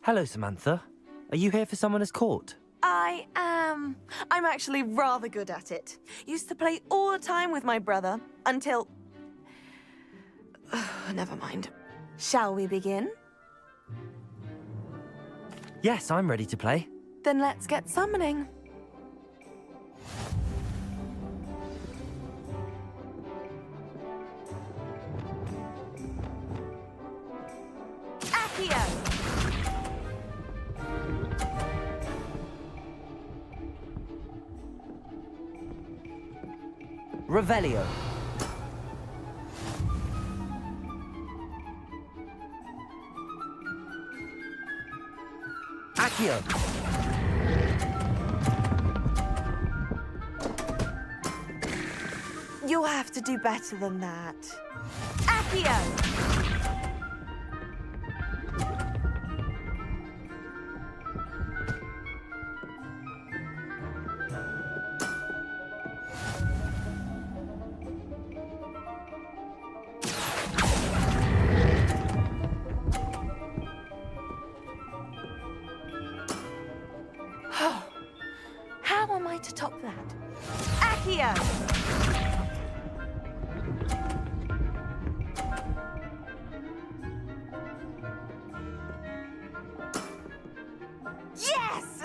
Hello, Samantha. Are you here for someone as caught? I am. I'm actually rather good at it. Used to play all the time with my brother until... Never mind. Shall we begin? Yes, I'm ready to play. Then let's get summoning. Accio! Revelio. Accio. You'll have to do better than that. Accio! How am I to top that? Accio! Yes!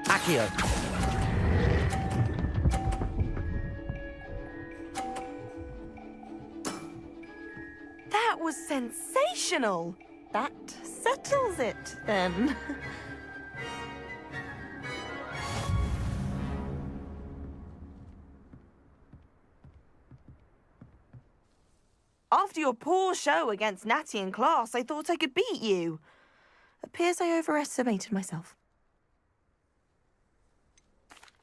Accio. That was sensational! That settles it, then. After your poor show against Natty in class, I thought I could beat you. Appears I overestimated myself.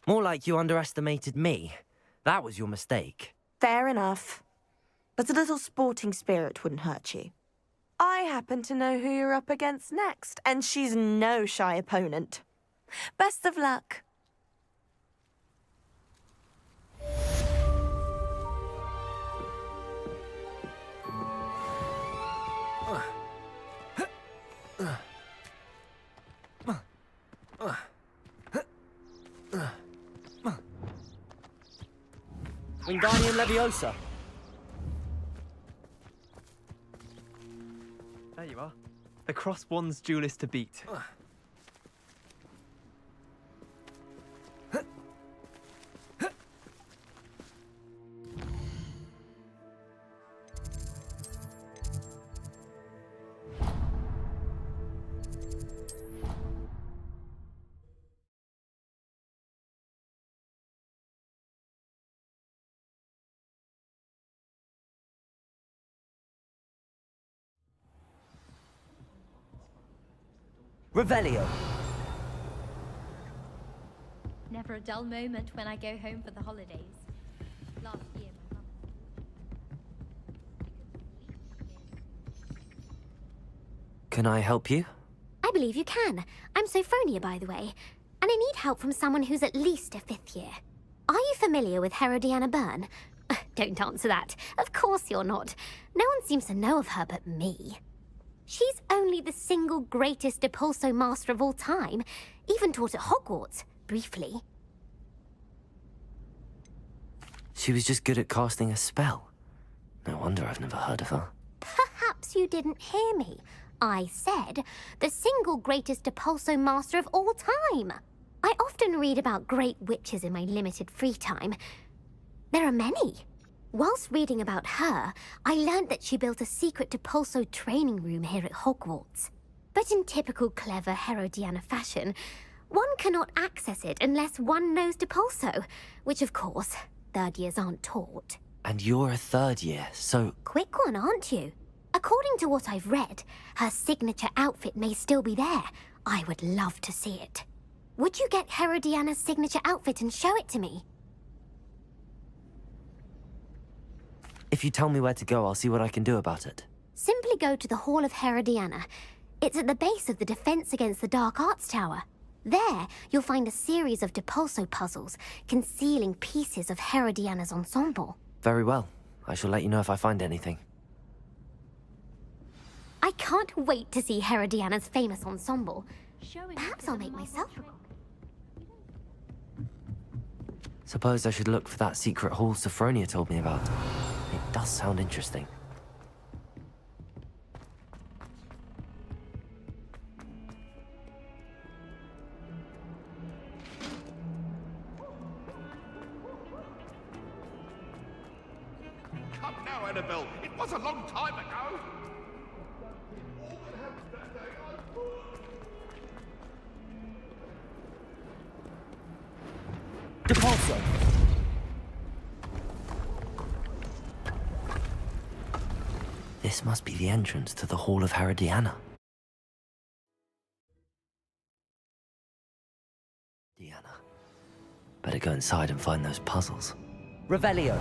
More like you underestimated me. That was your mistake. Fair enough. But a little sporting spirit wouldn't hurt you. I happen to know who you're up against next, and she's no shy opponent. Best of luck. Wingardium Leviosa. There you are. The cross wands duelist to beat. Revelio. Never a dull moment when I go home for the holidays. Last year, my mum... Can I help you? I believe you can. I'm Sophronia, by the way. And I need help from someone who's at least a 5th year. Are you familiar with Herodiana Byrne? Don't answer that. Of course you're not. No one seems to know of her but me. She's only the single greatest Depulso master of all time. Even taught at Hogwarts, briefly. She was just good at casting a spell. No wonder I've never heard of her. Perhaps you didn't hear me. I said the single greatest Depulso master of all time. I often read about great witches in my limited free time. There are many. Whilst reading about her, I learned that she built a secret Depulso training room here at Hogwarts. But in typical clever Herodiana fashion, one cannot access it unless one knows Depulso, which of course, third years aren't taught. And you're a third year, so... Quick one, aren't you? According to what I've read, her signature outfit may still be there. I would love to see it. Would you get Herodiana's signature outfit and show it to me? If you tell me where to go, I'll see what I can do about it. Simply go to the Hall of Herodiana. It's at the base of the Defense Against the Dark Arts Tower. There, you'll find a series of Depulso puzzles concealing pieces of Herodiana's ensemble. Very well. I shall let you know if I find anything. I can't wait to see Herodiana's famous ensemble. Perhaps I'll make myself. Suppose I should look for that secret hall Sophronia told me about. It does sound interesting. Come now, Annabelle. It was a long time ago. Depulso! This must be the entrance to the Hall of Herodiana. Diana. Better go inside and find those puzzles. Revelio.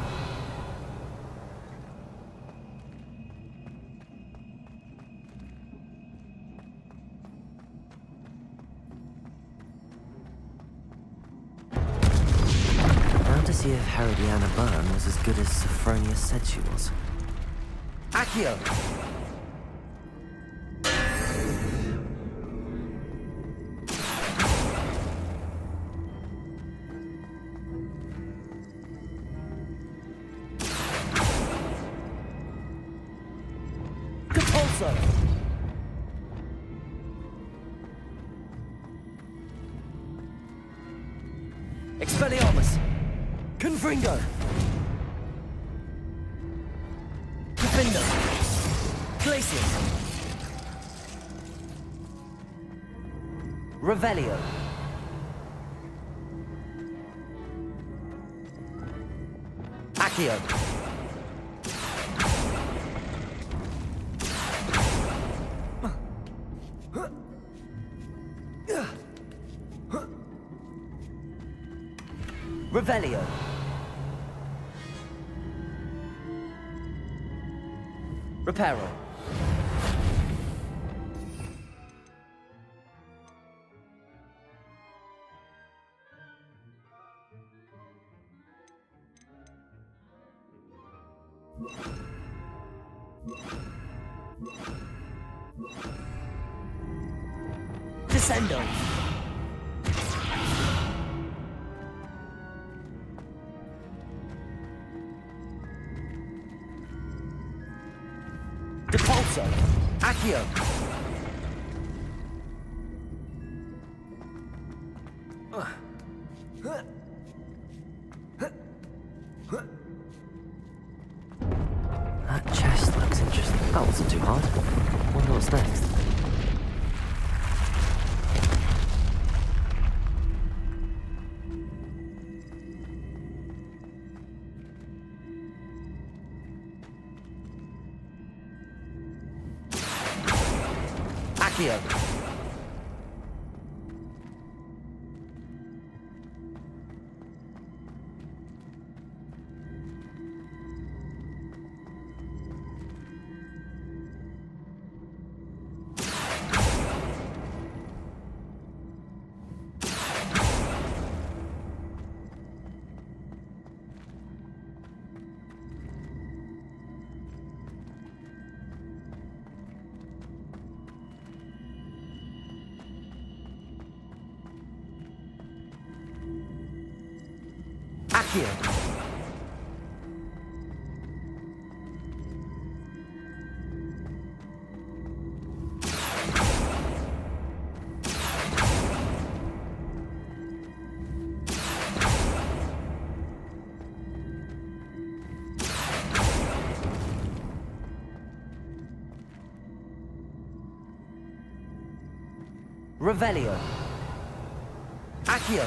To see if Herodiana Byrne was as good as Sophronia said she was. Accio! Depulso! Expelliarmus! Confringo! Defender! Glacius! Revelio! Accio! Revelio! Reparo. Descendo. Depulso. Accio. That chest looks interesting. That wasn't too hard. Wonder what's next. Accio. Accio. Revelio. Accio.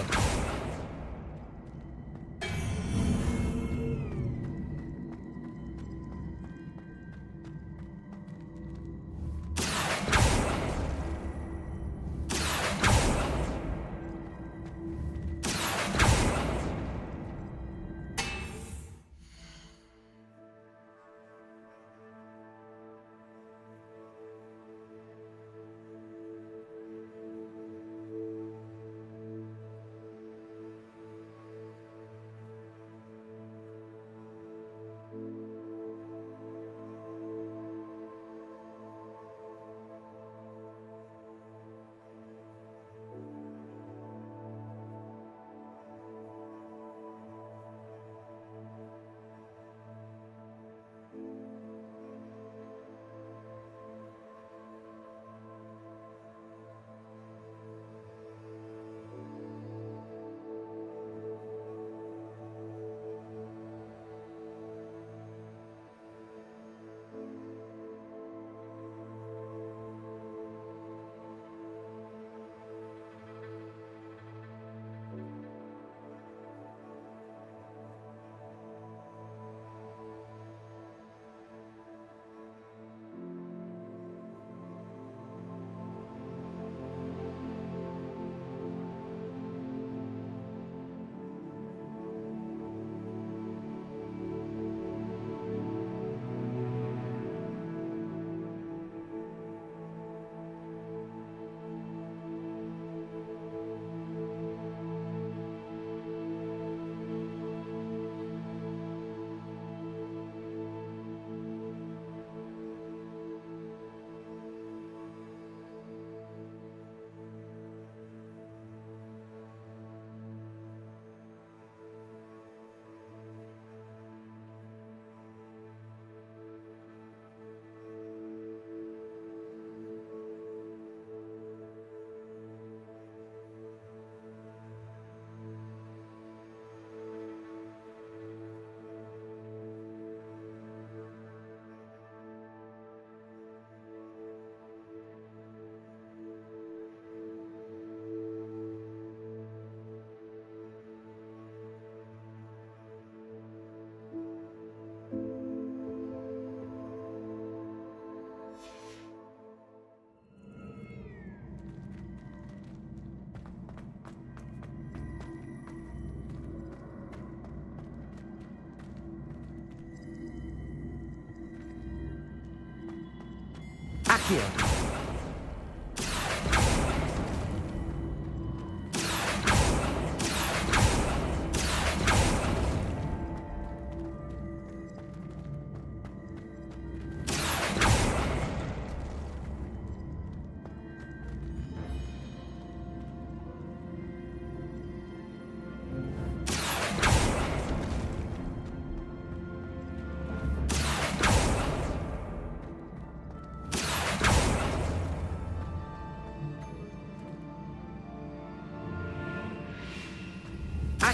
Accio.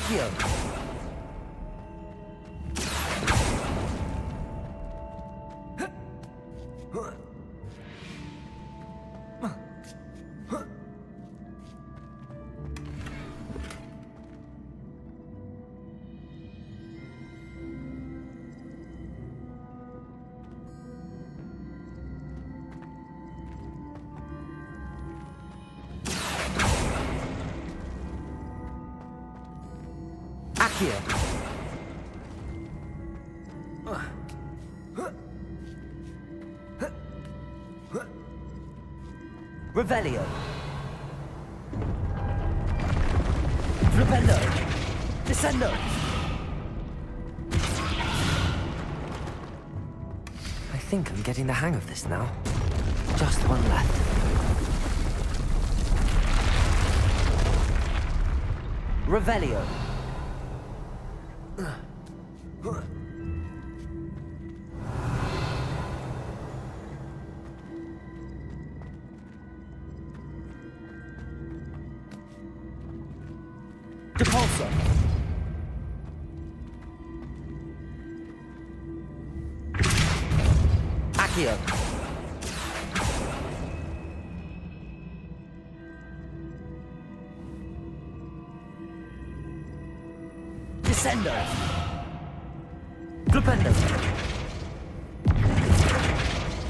Accio. Accio. Revelio. Flipendo. Descendo. I think I'm getting the hang of this now. Just one left. Revelio. Depulso. Accio. Descendo. Flipendo.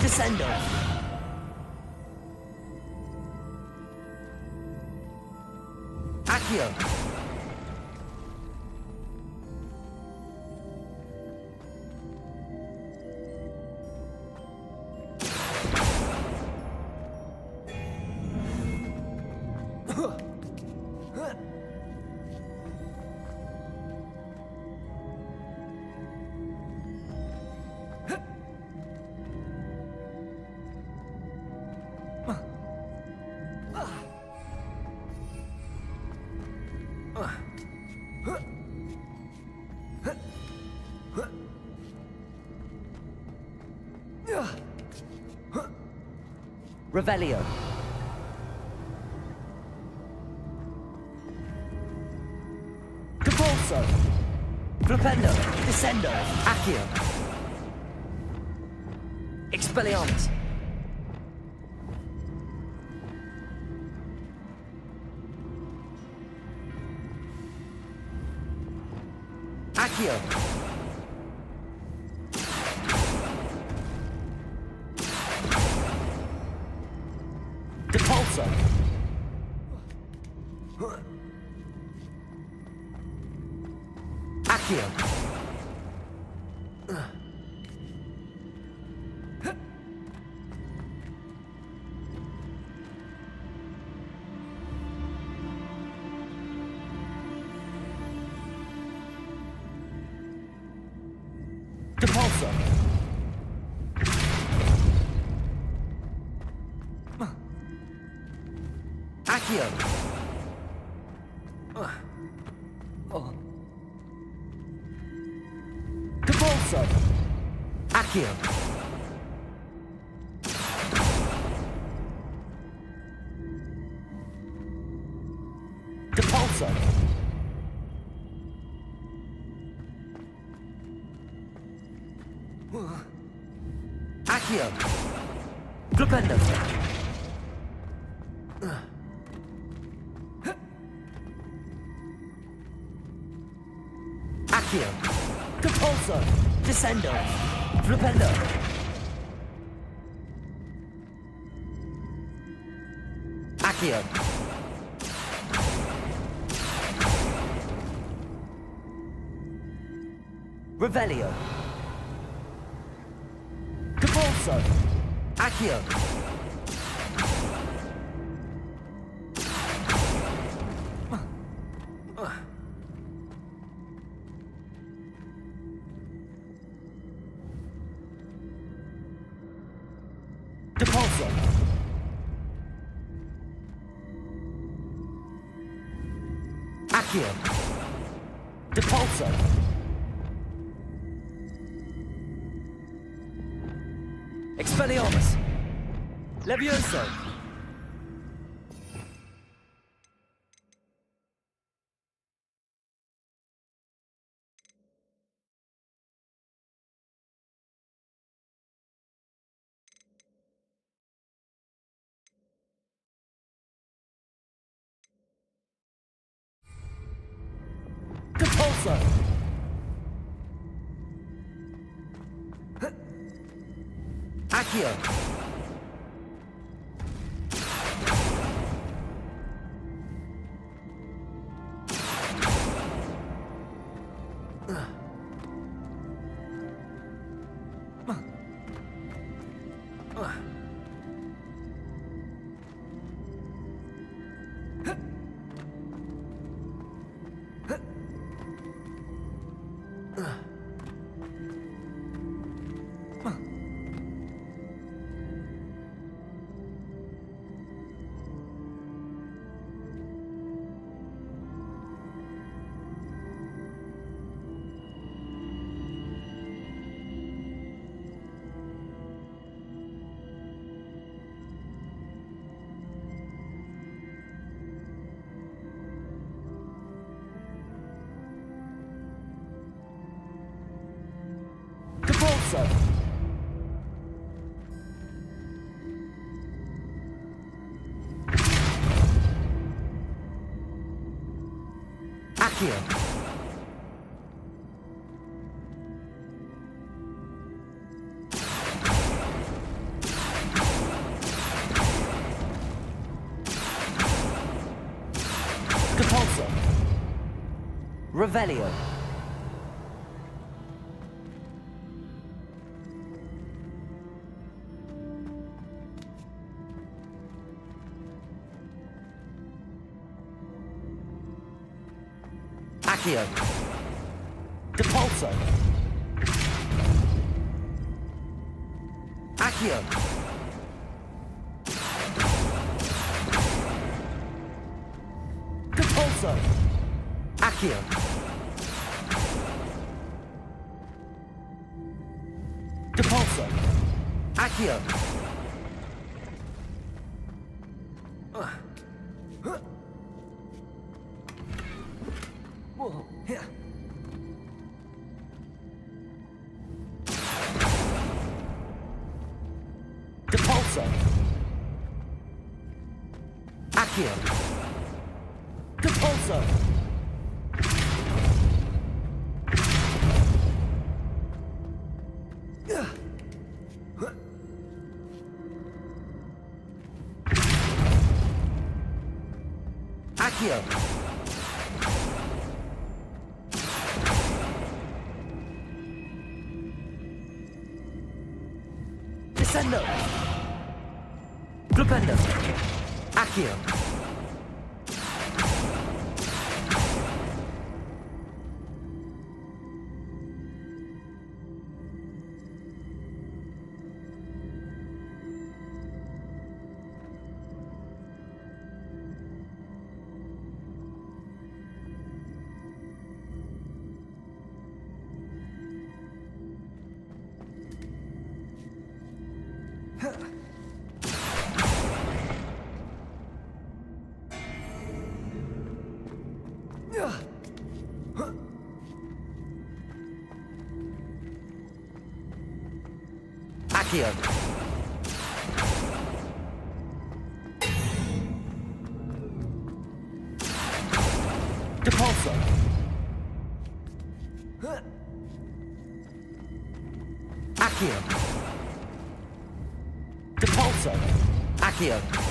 Descendo. Accio. Revelio. Depulso. Flipendo. Descendo. Accio. Expelliarmus. Accio. Depulso. Accio. Depulso. Accio. Depulso. Accio. Depulso. Accio. Flipendo. Accio. Depulso. Descendo. Flipendo. Accio. Revelio. Depulso. Accio. Depulso. Accio. Depulso. Expelliarmus. Levioso. Depulso. Accio. Depulso. Accio. Revelio. Accio. Depulso. Accio. Depulso. Accio. Depulso. Accio. Whoa, yeah. Depulso. Accio. Depulso. Accio. Descendo. Flipendo. Accio. Accio. Depulso. Accio. Depulso. Accio.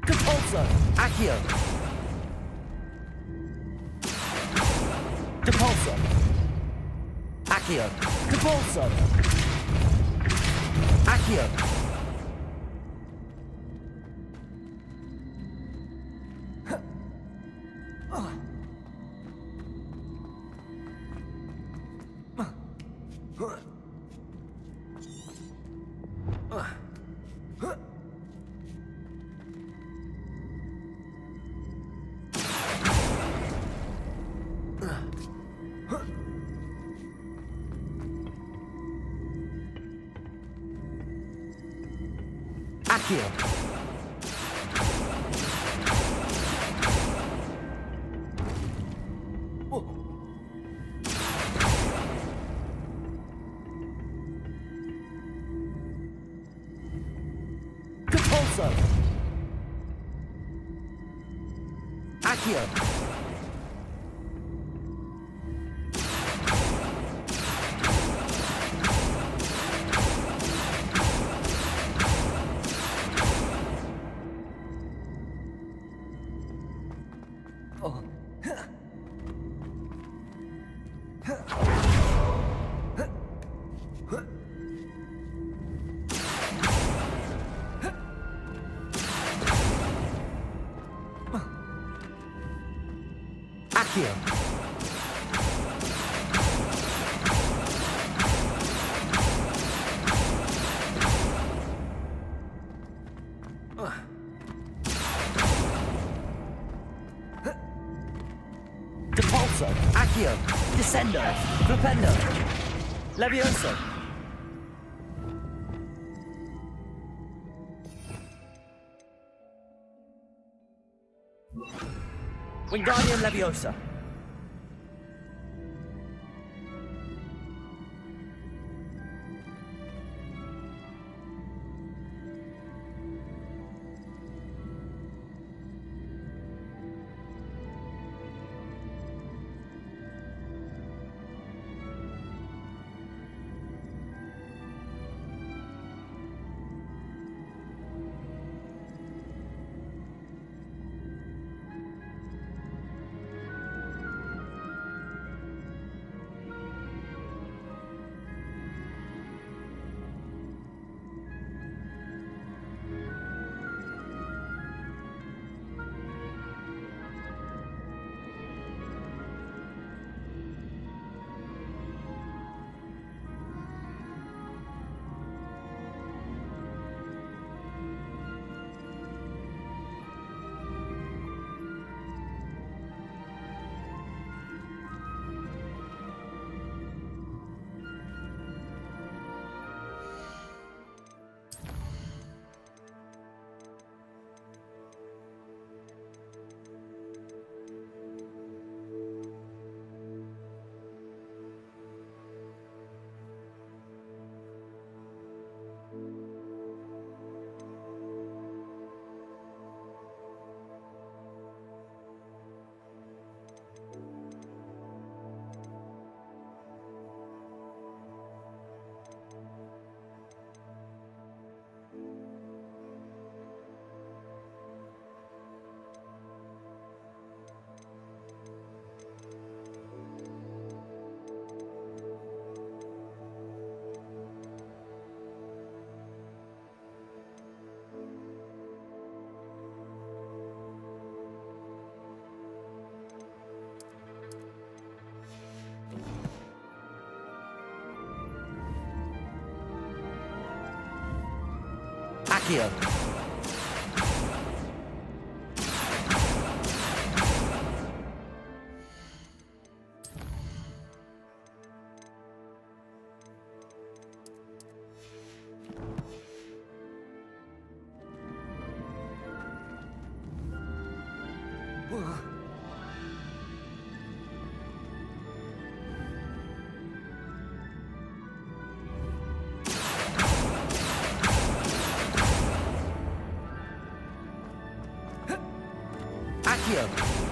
Depulso. Accio. Depulso. Accio. Depulso. Accio. Accio. Depulso. Accio. Accio. Depulso. Accio. Descendo. Flipendo. Levioso. Wingardium Leviosa. Accio. Accio.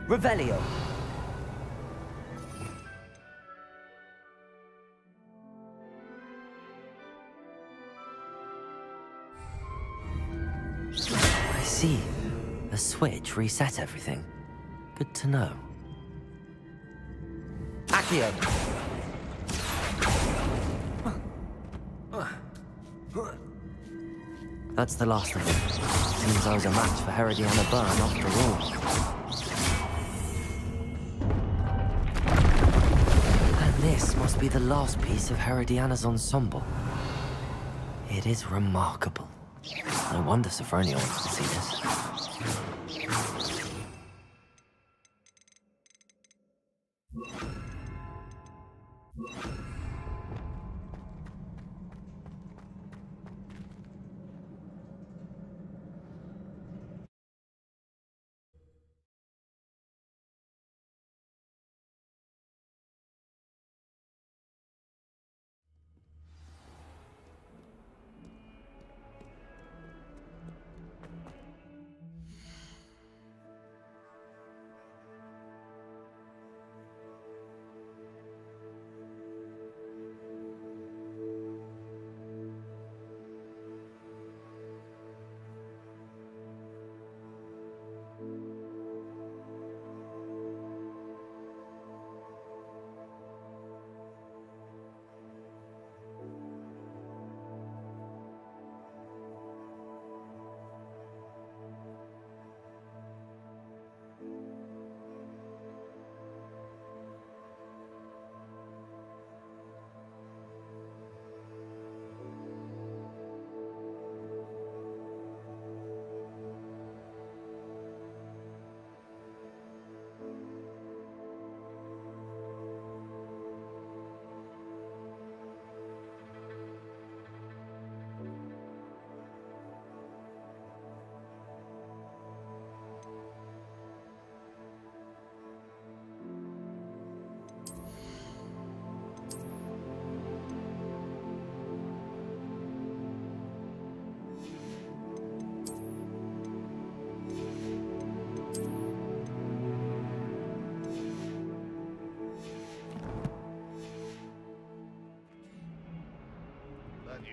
Revelio. I see. The switch reset everything. Good to know. Accio. That's the last of them. Seems I was a match for Herodiana Byrne after all. This must be the last piece of Herodiana's ensemble. It is remarkable. No wonder Sophronia wants to see this.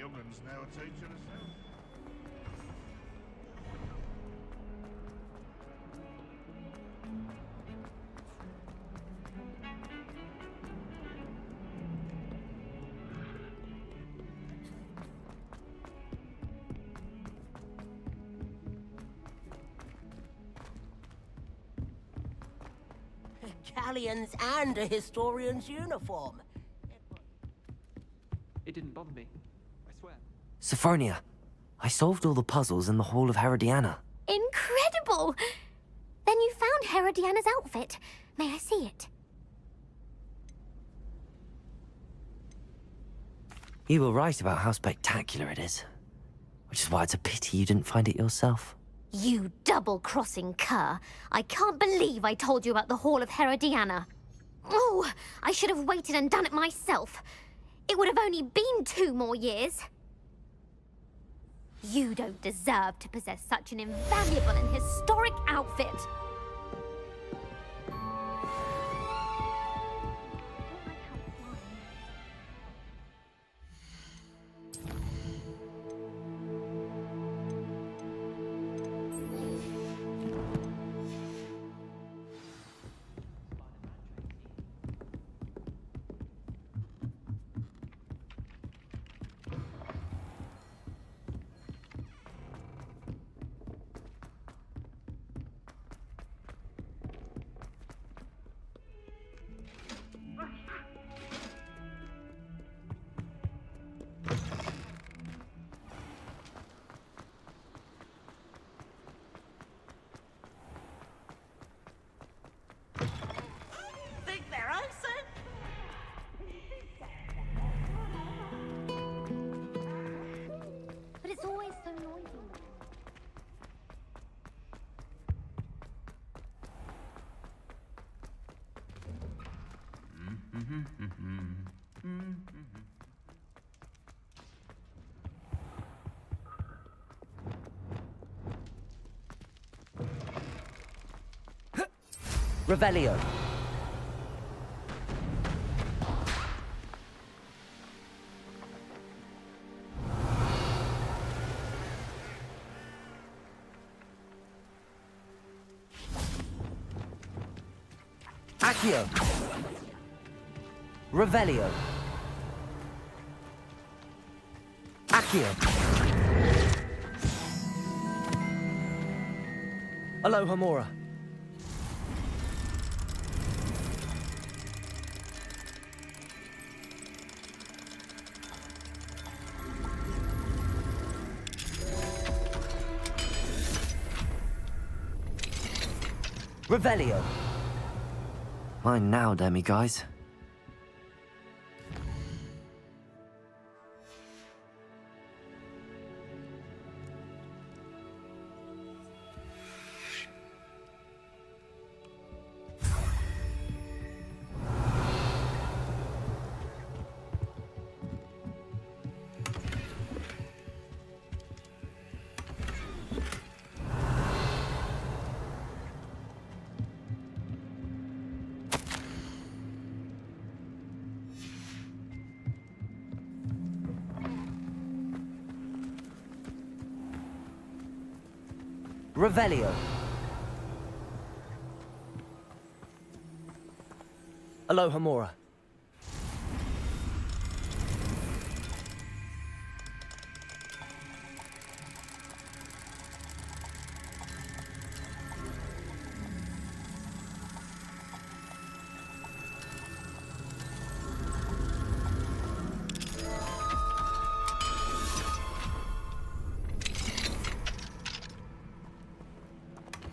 young'un's now a teacher herself. Galleons and a historian's uniform. It didn't bother me, I swear. Sophronia, I solved all the puzzles in the Hall of Herodiana. Incredible! Then you found Herodiana's outfit. May I see it? You were right about how spectacular it is. Which is why it's a pity you didn't find it yourself. You double-crossing cur. I can't believe I told you about the Hall of Herodiana. Oh, I should have waited and done it myself. It would have only been 2 more years. You don't deserve to possess such an invaluable and historic outfit. But it's always so noisy. Revelio. Accio. Revelio. Accio. Aloha Mora. Revelio. Mine now, demi-guys. Revelio. Aloha Mora.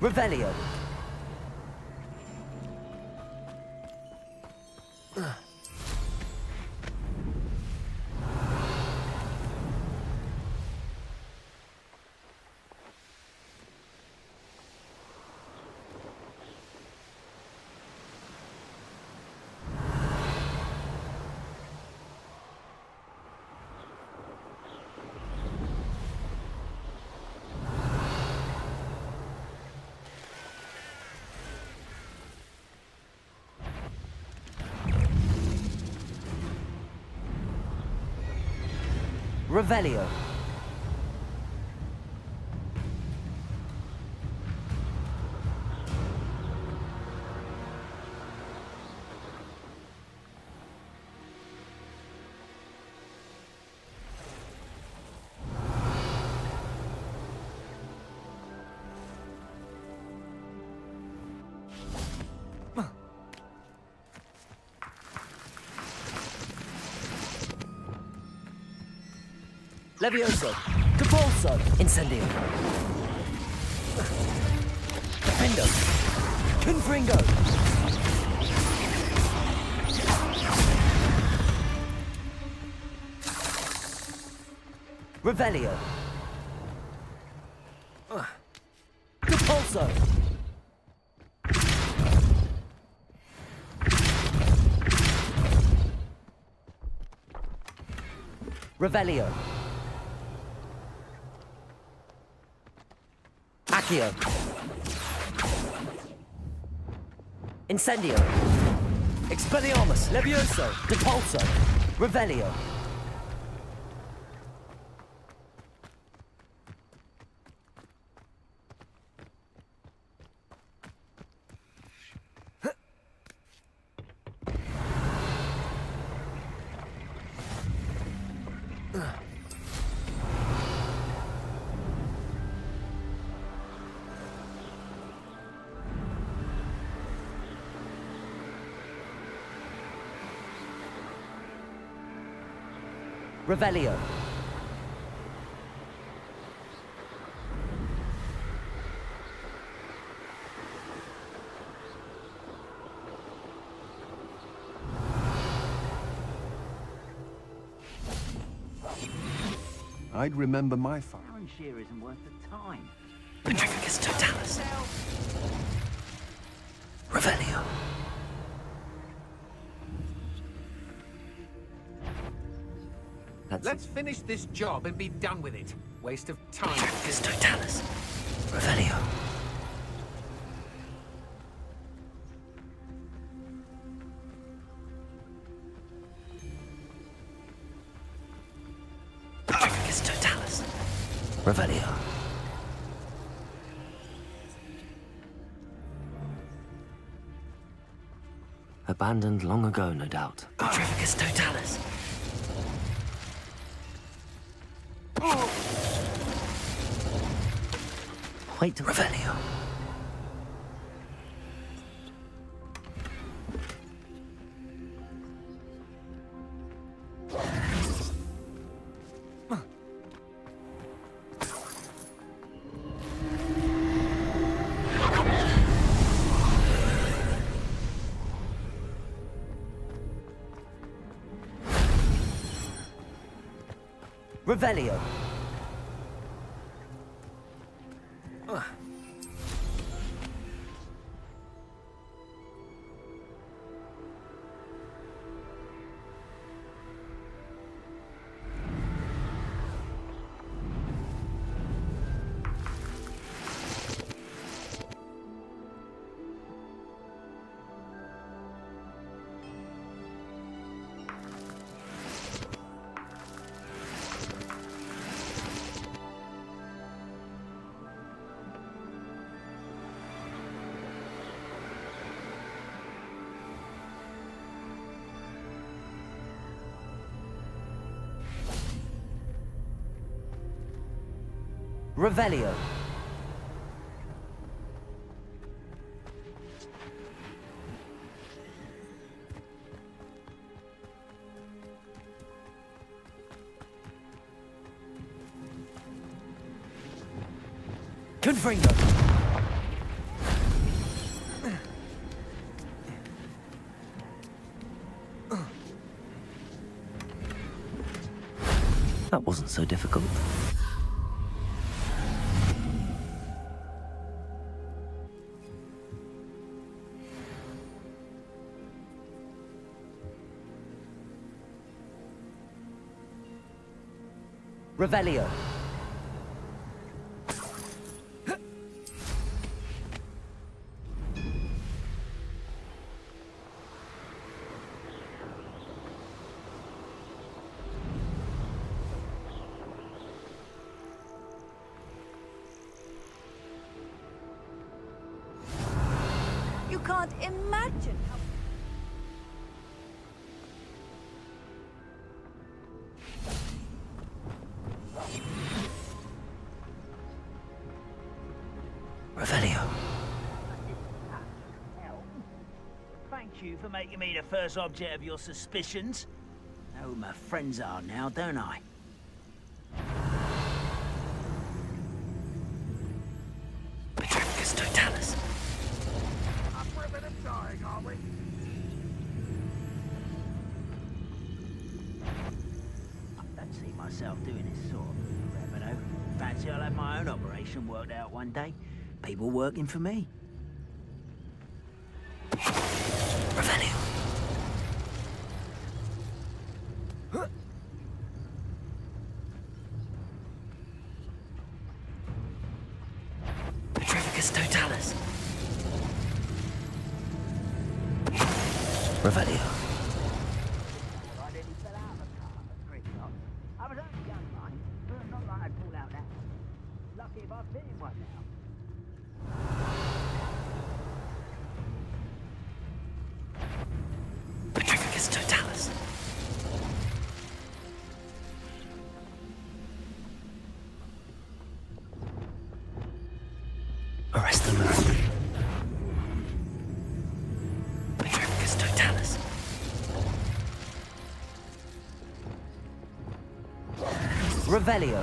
Revelio. Revelio. Levioso. Capolso. Incendio. Defendo. Confringo. Revelio. Capolso. Revelio. Accio. Incendio. Expelliarmus. Levioso. Depulso. Revelio. Revelio. I'd remember my father. Shear isn't worth the time. Petrificus totalis. Revelio. Let's finish this job and be done with it. Waste of time. Petrificus totalis. Revelio. Petrificus totalis. Revelio. Abandoned long ago, no doubt. Petrificus totalis. Wait, Revelio. Revelio. Revelio. Confringo. That wasn't so difficult. Revelio. You can't imagine how... Revelio. Thank you for making me the first object of your suspicions. Know who my friends are now, don't I? Petrificus totalis. Up for a bit of dying, are we? I don't see myself doing this sort of thing forever, though. Fancy I'll have my own operation worked out one day. People working for me. Revelio. Petrificus totalis. Revelio. I nearly fell out of the car at 3 o'clock. I was only young, mind, but not like I'd fall out now. Lucky if I've been in one now. Petrificus totalis. Arrest the man. Petrificus totalis. Revelio.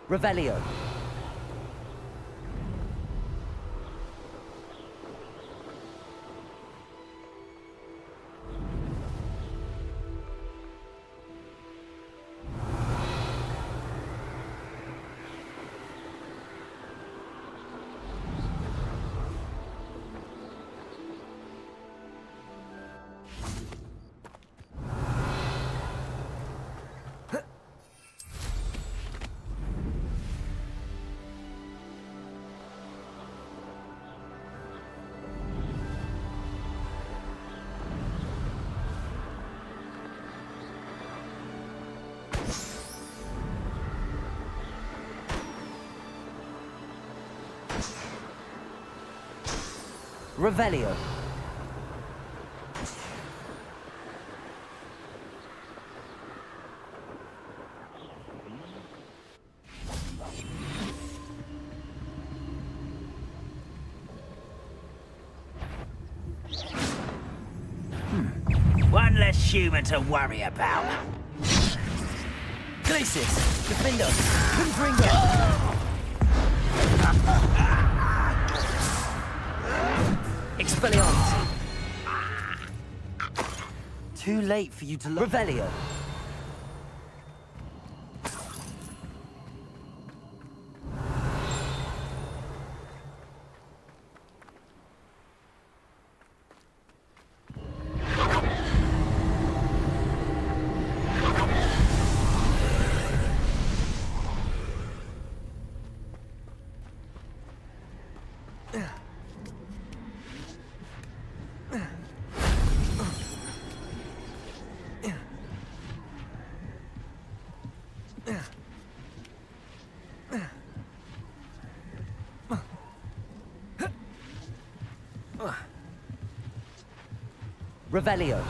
Revelio. Revelio. One less human to worry about. Glacis. Defender. Confringo. Expelliarmus. Too late for you to look. Revelio. Revelio.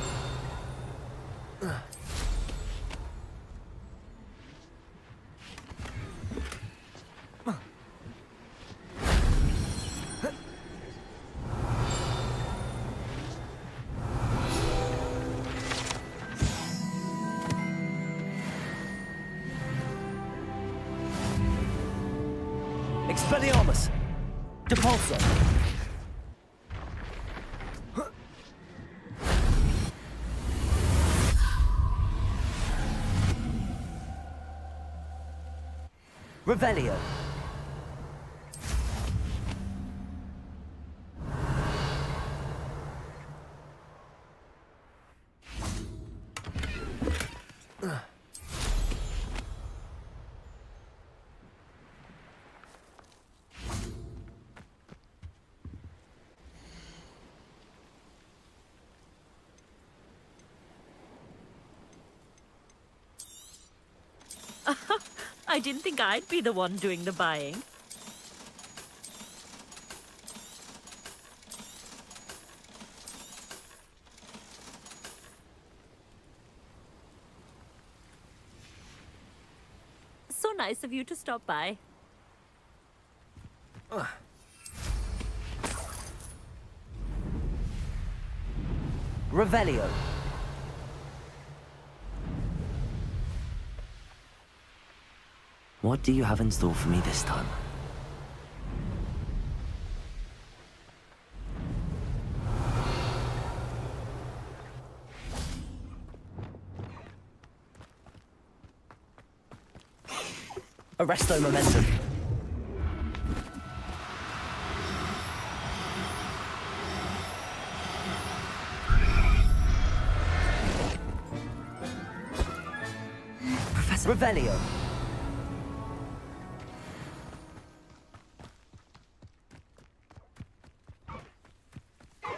Expelliarmus. Depulso. Revelio. I didn't think I'd be the one doing the buying. So nice of you to stop by. Revelio. What do you have in store for me this time? Arresto momentum. Professor Revelio.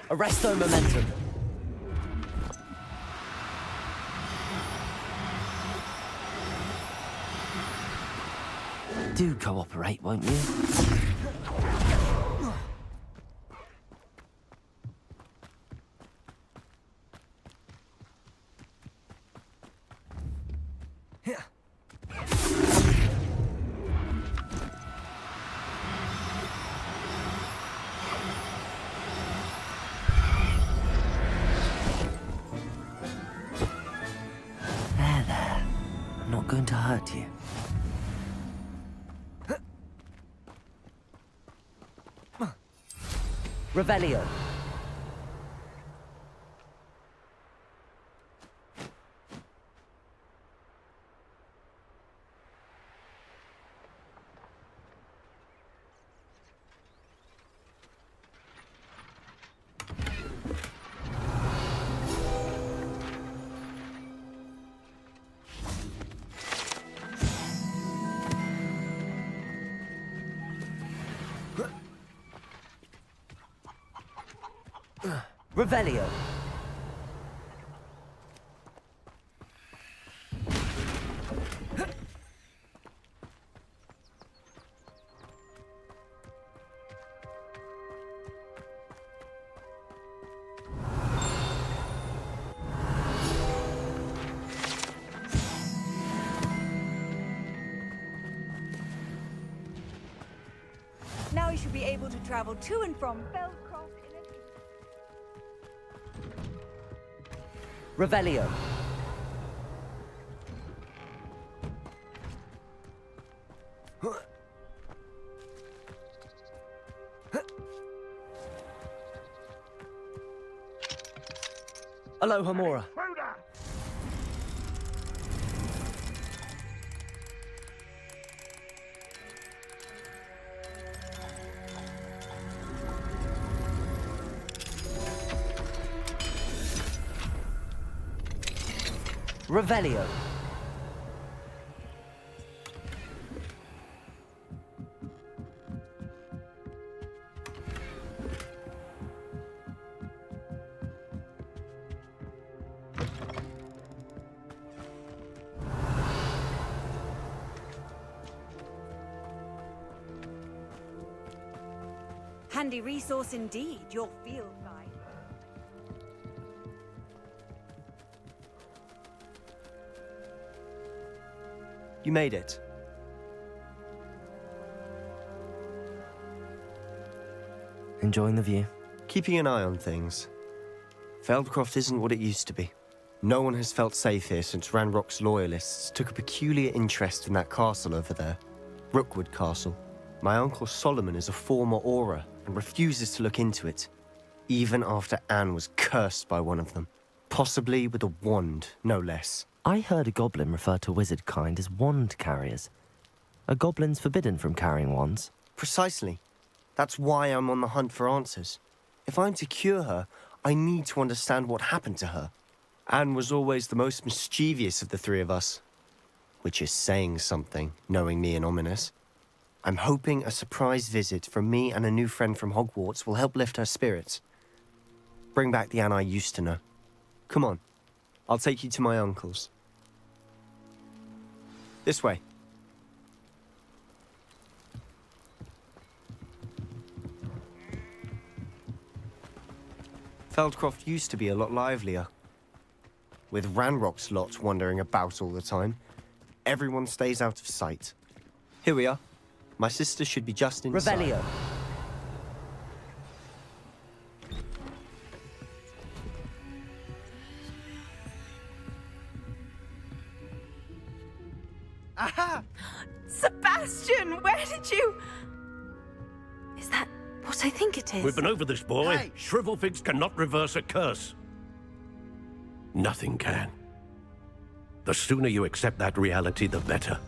Arresto momentum. Do cooperate, won't you? There. I'm not going to hurt you. Revelio. Revelio. Now you should be able to travel to and from Feldcroft in a... Revelio. Aloha Mora. Revelio. Handy resource indeed, your field guide. You made it. Enjoying the view? Keeping an eye on things. Feldcroft isn't what it used to be. No one has felt safe here since Ranrock's loyalists took a peculiar interest in that castle over there. Rookwood Castle. My Uncle Solomon is a former Auror and refuses to look into it, even after Anne was cursed by one of them. Possibly with a wand, no less. I heard a goblin refer to wizard kind as wand carriers. Are goblins forbidden from carrying wands? Precisely. That's why I'm on the hunt for answers. If I'm to cure her, I need to understand what happened to her. Anne was always the most mischievous of the three of us. Which is saying something, knowing me and ominous. I'm hoping a surprise visit from me and a new friend from Hogwarts will help lift her spirits. Bring back the Anne I used to know. Come on, I'll take you to my uncle's. This way. Feldcroft used to be a lot livelier. With Ranrock's lot wandering about all the time, everyone stays out of sight. Here we are. My sister should be just inside. Revelio. Aha! Sebastian, where did you... Is that what I think it is? We've been over this, boy. Hey. Shrivelfigs cannot reverse a curse. Nothing can. The sooner you accept that reality, the better.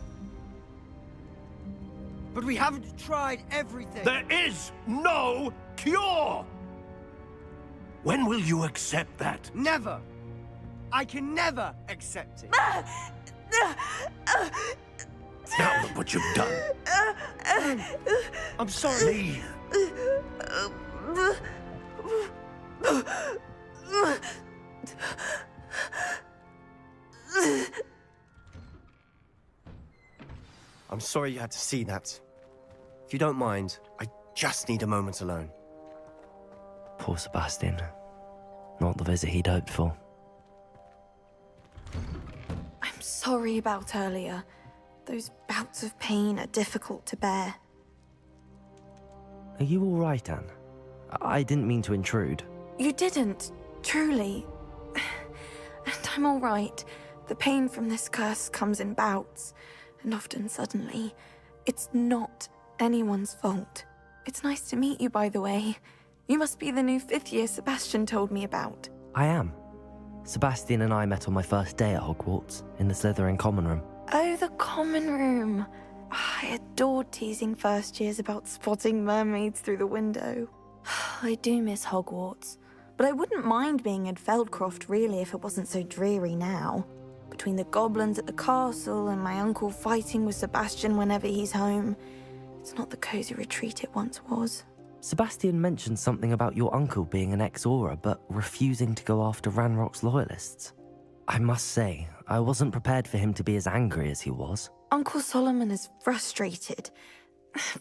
But we haven't tried everything. There is no cure! When will you accept that? Never. I can never accept it. Now look what you've done. I'm sorry. I'm sorry you had to see that. If you don't mind, I just need a moment alone. Poor Sebastian. Not the visit he'd hoped for. I'm sorry about earlier. Those bouts of pain are difficult to bear. Are you all right, Anne? I didn't mean to intrude. You didn't, truly. And I'm all right. The pain from this curse comes in bouts, and often suddenly. It's not anyone's fault. It's nice to meet you, by the way. You must be the new 5th year Sebastian told me about. I am. Sebastian and I met on my first day at Hogwarts, in the Slytherin common room. Oh, the common room. I adored teasing first years about spotting mermaids through the window. I do miss Hogwarts, but I wouldn't mind being in Feldcroft really if it wasn't so dreary now. Between the goblins at the castle and my uncle fighting with Sebastian whenever he's home, it's not the cozy retreat it once was. Sebastian mentioned something about your uncle being an ex-Auror, but refusing to go after Ranrock's loyalists. I must say, I wasn't prepared for him to be as angry as he was. Uncle Solomon is frustrated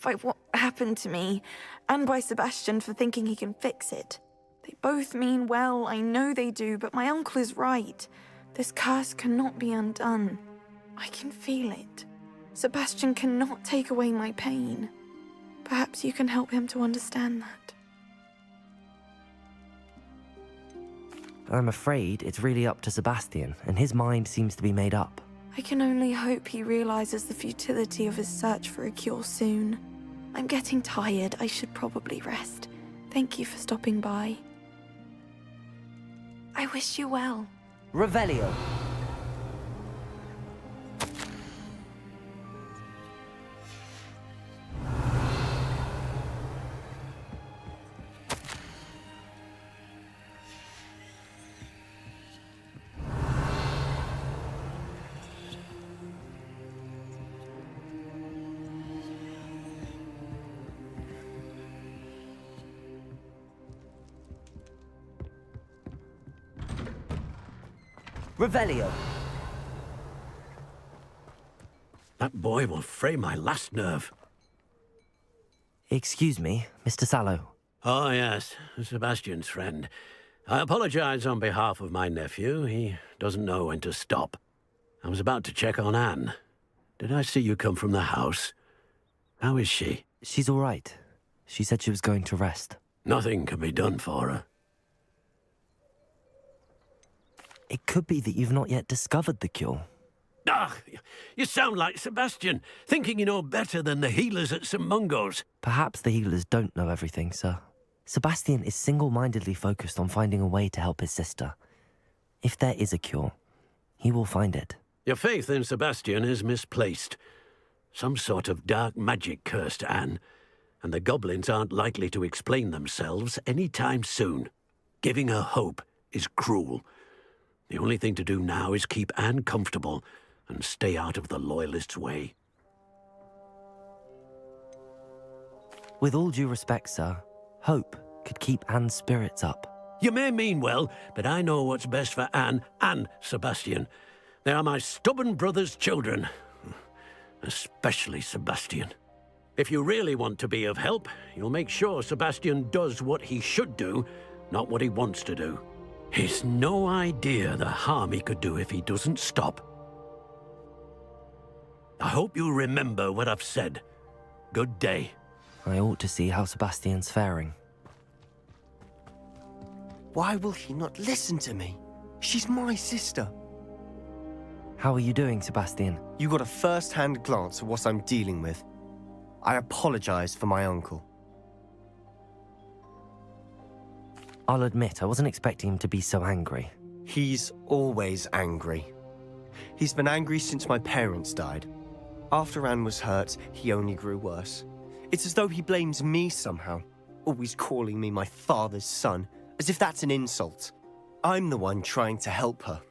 by what happened to me, and by Sebastian for thinking he can fix it. They both mean well, I know they do, but my uncle is right. This curse cannot be undone. I can feel it. Sebastian cannot take away my pain. Perhaps you can help him to understand that. I'm afraid it's really up to Sebastian, and his mind seems to be made up. I can only hope he realizes the futility of his search for a cure soon. I'm getting tired. I should probably rest. Thank you for stopping by. I wish you well. Revelio. Revelio. That boy will fray my last nerve. Excuse me, Mr. Sallow. Oh, yes, Sebastian's friend. I apologize on behalf of my nephew. He doesn't know when to stop. I was about to check on Anne. Did I see you come from the house? How is she? She's all right. She said she was going to rest. Nothing can be done for her. It could be that you've not yet discovered the cure. Ah, you sound like Sebastian, thinking you know better than the healers at St. Mungo's. Perhaps the healers don't know everything, sir. Sebastian is single-mindedly focused on finding a way to help his sister. If there is a cure, he will find it. Your faith in Sebastian is misplaced. Some sort of dark magic cursed Anne, and the goblins aren't likely to explain themselves any time soon. Giving her hope is cruel. The only thing to do now is keep Anne comfortable and stay out of the Loyalists' way. With all due respect, sir, hope could keep Anne's spirits up. You may mean well, but I know what's best for Anne and Sebastian. They are my stubborn brother's children. Especially Sebastian. If you really want to be of help, you'll make sure Sebastian does what he should do, not what he wants to do. He's no idea the harm he could do if he doesn't stop. I hope you remember what I've said. Good day. I ought to see how Sebastian's faring. Why will he not listen to me? She's my sister. How are you doing, Sebastian? You got a first-hand glance at what I'm dealing with. I apologize for my uncle. I'll admit, I wasn't expecting him to be so angry. He's always angry. He's been angry since my parents died. After Anne was hurt, he only grew worse. It's as though he blames me somehow, always calling me my father's son, as if that's an insult. I'm the one trying to help her.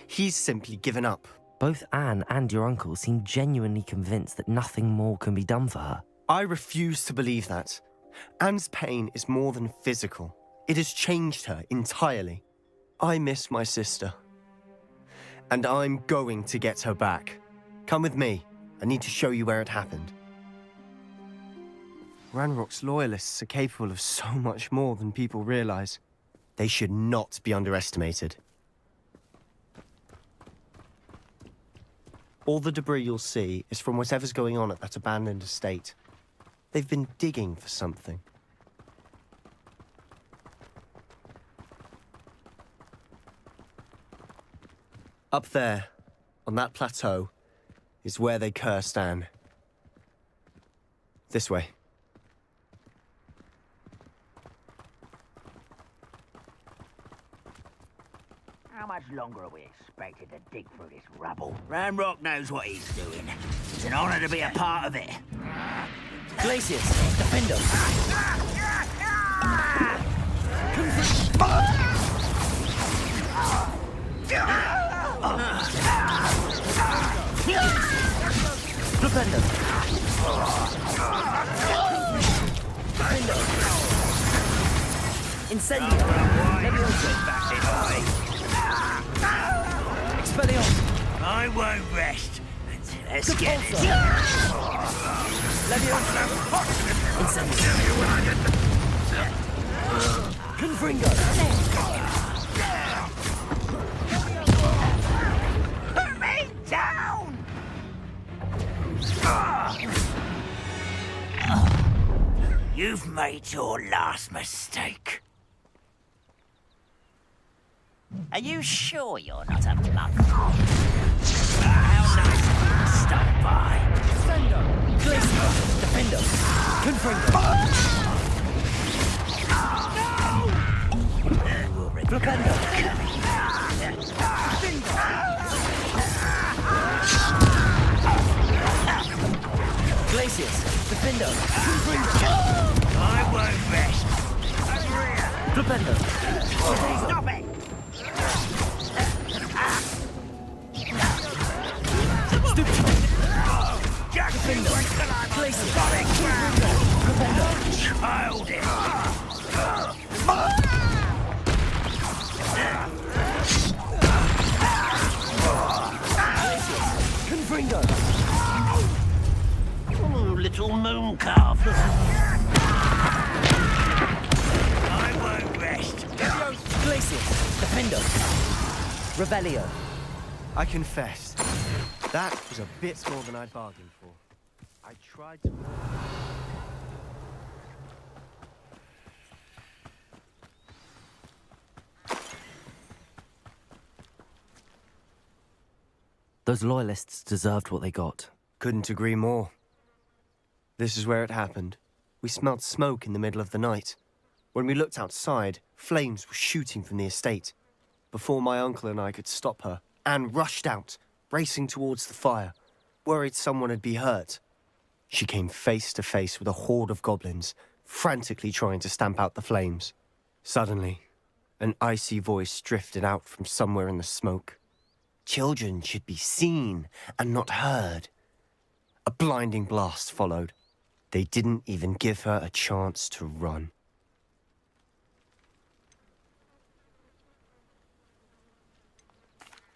He's simply given up. Both Anne and your uncle seem genuinely convinced that nothing more can be done for her. I refuse to believe that. Anne's pain is more than physical. It has changed her entirely. I miss my sister. And I'm going to get her back. Come with me. I need to show you where it happened. Ranrock's loyalists are capable of so much more than people realize. They should not be underestimated. All the debris you'll see is from whatever's going on at that abandoned estate. They've been digging for something. Up there, on that plateau, is where they cursed Anne. This way. How much longer are we expected to dig through this rubble? Ranrock knows what he's doing. It's an honor to be a part of it. Glacius, defend us! Defend us! Incendio! Expelliarmus! I won't rest until I get it. Confringo! Put me down! You've made your last mistake. Are you sure you're not a monk? How nice of you to stop by. Sendo! Glacier! Defendo! Confringo! Flipendo! Glacius! Defendo! I won't rest. Flipendo! Stop it! Just you wait till I'm on the solid ground! Child it! Confringo! Oh, little moon calf. I won't rest. Glacius! Defendo! Revelio! I confess, that was a bit more than I'd bargained for. I tried to... Those loyalists deserved what they got. Couldn't agree more. This is where it happened. We smelled smoke in the middle of the night. When we looked outside, flames were shooting from the estate. Before my uncle and I could stop her, Anne rushed out, racing towards the fire, worried someone had been hurt. She came face to face with a horde of goblins, frantically trying to stamp out the flames. Suddenly, an icy voice drifted out from somewhere in the smoke. Children should be seen and not heard. A blinding blast followed. They didn't even give her a chance to run.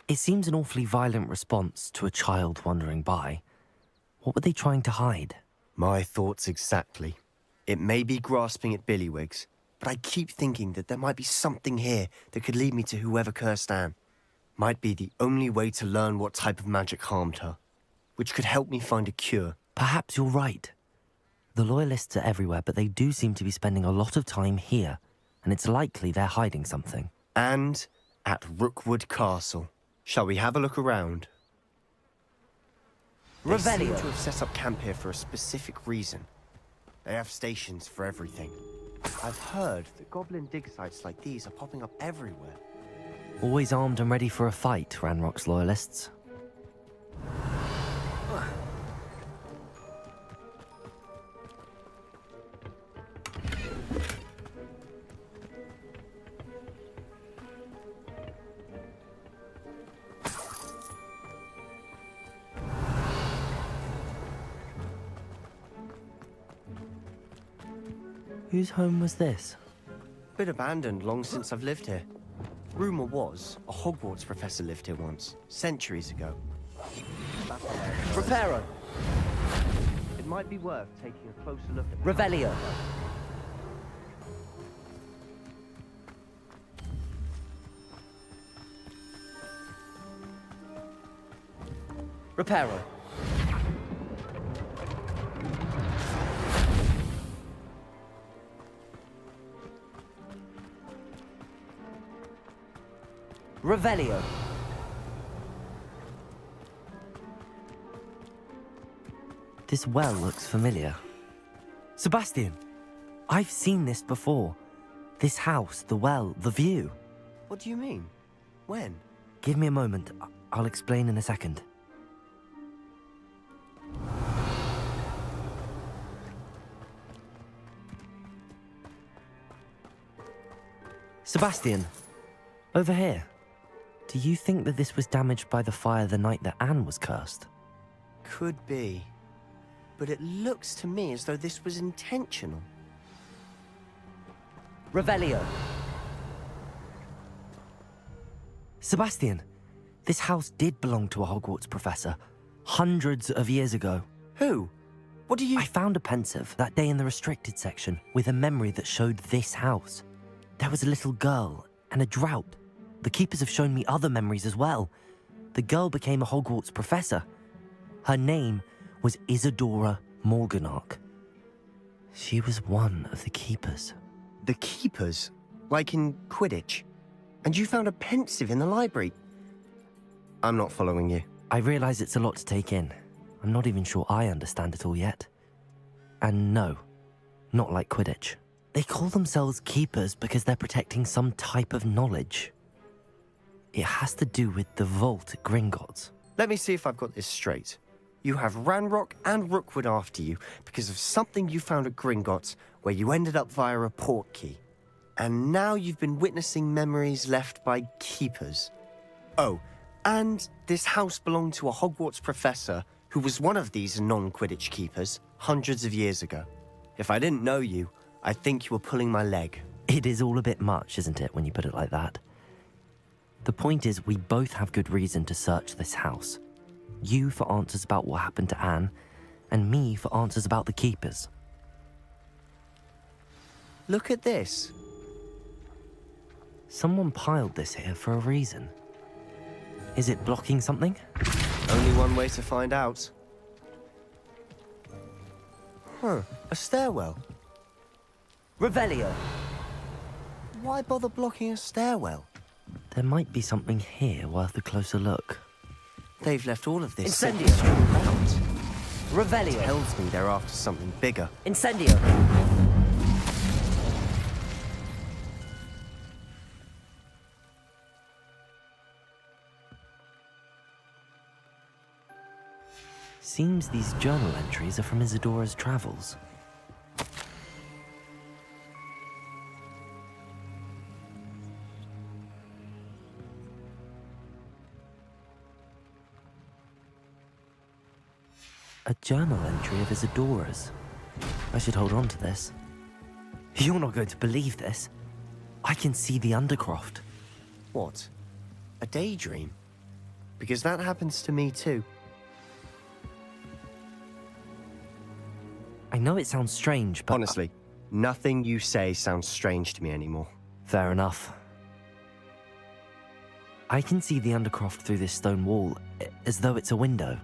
It seems an awfully violent response to a child wandering by. What were they trying to hide? My thoughts exactly. It may be grasping at billywhigs, but I keep thinking that there might be something here that could lead me to whoever cursed Anne. Might be the only way to learn what type of magic harmed her, which could help me find a cure. Perhaps you're right. The loyalists are everywhere, but they do seem to be spending a lot of time here, and it's likely they're hiding something. And at Rookwood Castle. Shall we have a look around? They seem to have set up camp here for a specific reason. They have stations for everything. I've heard that goblin dig sites like these are popping up everywhere. Always armed and ready for a fight, Ranrock's loyalists. Whose home was this? Been abandoned long since I've lived here. Rumour was a Hogwarts professor lived here once, centuries ago. Reparo! It might be worth taking a closer look at... Revelio! Reparo! Revelio. This well looks familiar. Sebastian, I've seen this before. This house, the well, the view. What do you mean? When? Give me a moment. I'll explain in a second. Sebastian, over here. Do you think that this was damaged by the fire the night that Anne was cursed? Could be. But it looks to me as though this was intentional. Revelio. Sebastian, this house did belong to a Hogwarts professor. Hundreds of years ago. Who? What do you... I found a pensive that day in the restricted section with a memory that showed this house. There was a little girl and a drought. The keepers have shown me other memories as well. The girl became a Hogwarts professor. Her name was Isadora Morganach. She was one of the keepers. The keepers? Like in Quidditch? And you found a pensive in the library? I'm not following you. I realize it's a lot to take in. I'm not even sure I understand it all yet. And no, not like Quidditch. They call themselves keepers because they're protecting some type of knowledge. It has to do with the vault at Gringotts. Let me see if I've got this straight. You have Ranrock and Rookwood after you because of something you found at Gringotts where you ended up via a port key. And now you've been witnessing memories left by keepers. Oh, and this house belonged to a Hogwarts professor who was one of these non-Quidditch keepers hundreds of years ago. If I didn't know you, I think you were pulling my leg. It is all a bit much, isn't it, when you put it like that? The point is, we both have good reason to search this house. You for answers about what happened to Anne, and me for answers about the keepers. Look at this. Someone piled this here for a reason. Is it blocking something? Only one way to find out. Huh, a stairwell. Revelio. Why bother blocking a stairwell? There might be something here worth a closer look. They've left all of this Incendio. strewn about. Revelio. Tells me they're after something bigger. Incendio. Seems these journal entries are from Isadora's travels. A journal entry of Isadora's. I should hold on to this. You're not going to believe this. I can see the Undercroft. What? A daydream? Because that happens to me too. I know it sounds strange, but... Honestly, nothing you say sounds strange to me anymore. Fair enough. I can see the Undercroft through this stone wall, as though it's a window.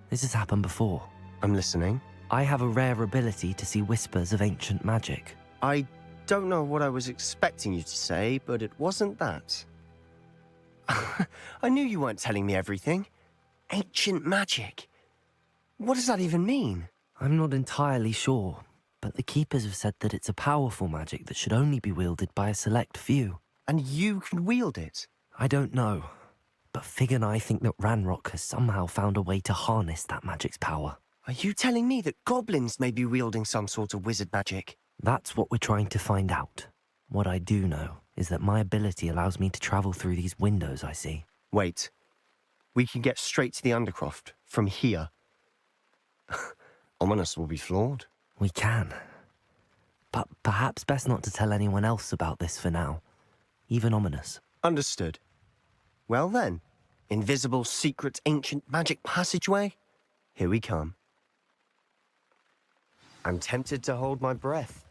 This has happened before. I'm listening. I have a rare ability to see whispers of ancient magic. I don't know what I was expecting you to say, but it wasn't that. I knew you weren't telling me everything. Ancient magic. What does that even mean? I'm not entirely sure, but the Keepers have said that it's a powerful magic that should only be wielded by a select few. And you can wield it? I don't know, but Fig and I think that Ranrock has somehow found a way to harness that magic's power. Are you telling me that goblins may be wielding some sort of wizard magic? That's what we're trying to find out. What I do know is that my ability allows me to travel through these windows I see. Wait. We can get straight to the Undercroft from here. Ominous will be flawed. We can. But perhaps best not to tell anyone else about this for now. Even Ominous. Understood. Well then, invisible, secret, ancient magic passageway? Here we come. I'm tempted to hold my breath.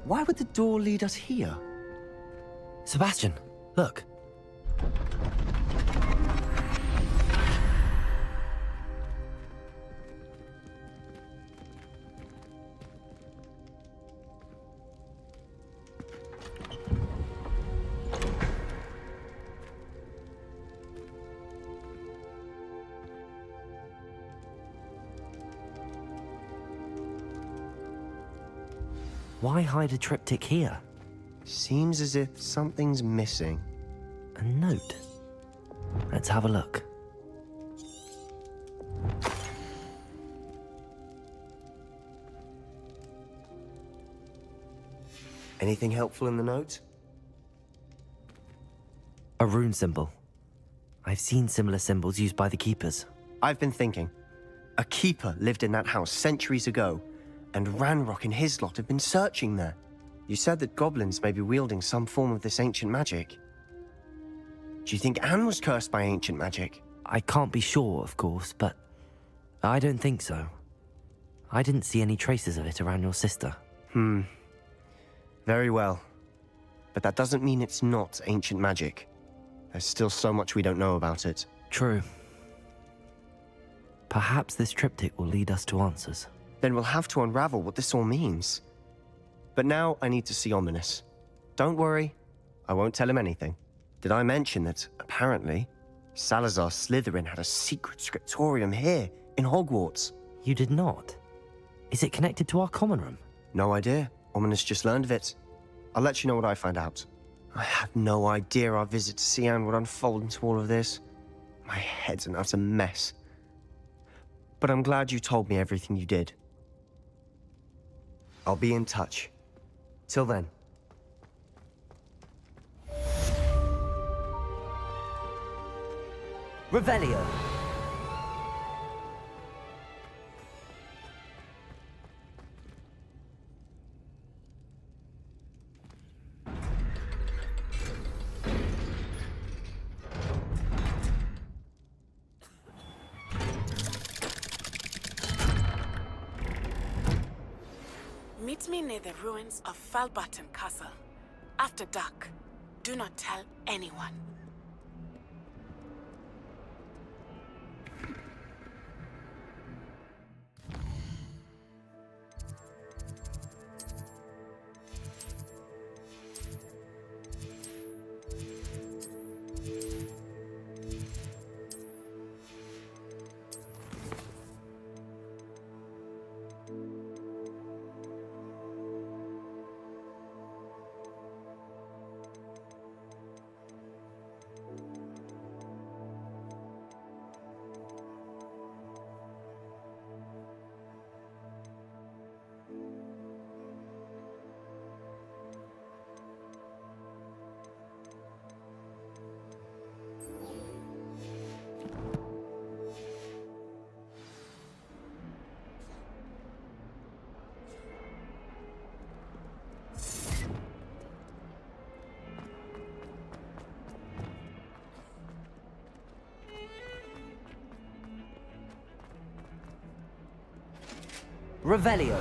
Why would the door lead us here? Sebastian, look. Why hide a triptych here? Seems as if something's missing. A note. Let's have a look. Anything helpful in the note? A rune symbol. I've seen similar symbols used by the Keepers. I've been thinking. A keeper lived in that house centuries ago, and Ranrock and his lot have been searching there. You said that goblins may be wielding some form of this ancient magic. Do you think Anne was cursed by ancient magic? I can't be sure, of course, but I don't think so. I didn't see any traces of it around your sister. Very well. But that doesn't mean it's not ancient magic. There's still so much we don't know about it. True. Perhaps this triptych will lead us to answers. Then we'll have to unravel what this all means. But now I need to see Ominous. Don't worry, I won't tell him anything. Did I mention that, apparently, Salazar Slytherin had a secret scriptorium here, in Hogwarts? You did not? Is it connected to our common room? No idea. Ominous just learned of it. I'll let you know what I find out. I had no idea our visit to Sian would unfold into all of this. My head's an utter mess. But I'm glad you told me everything you did. I'll be in touch. Till then. Revelio. Meet me near the ruins of Falbaton Castle. After dark. Do not tell anyone. Revelio.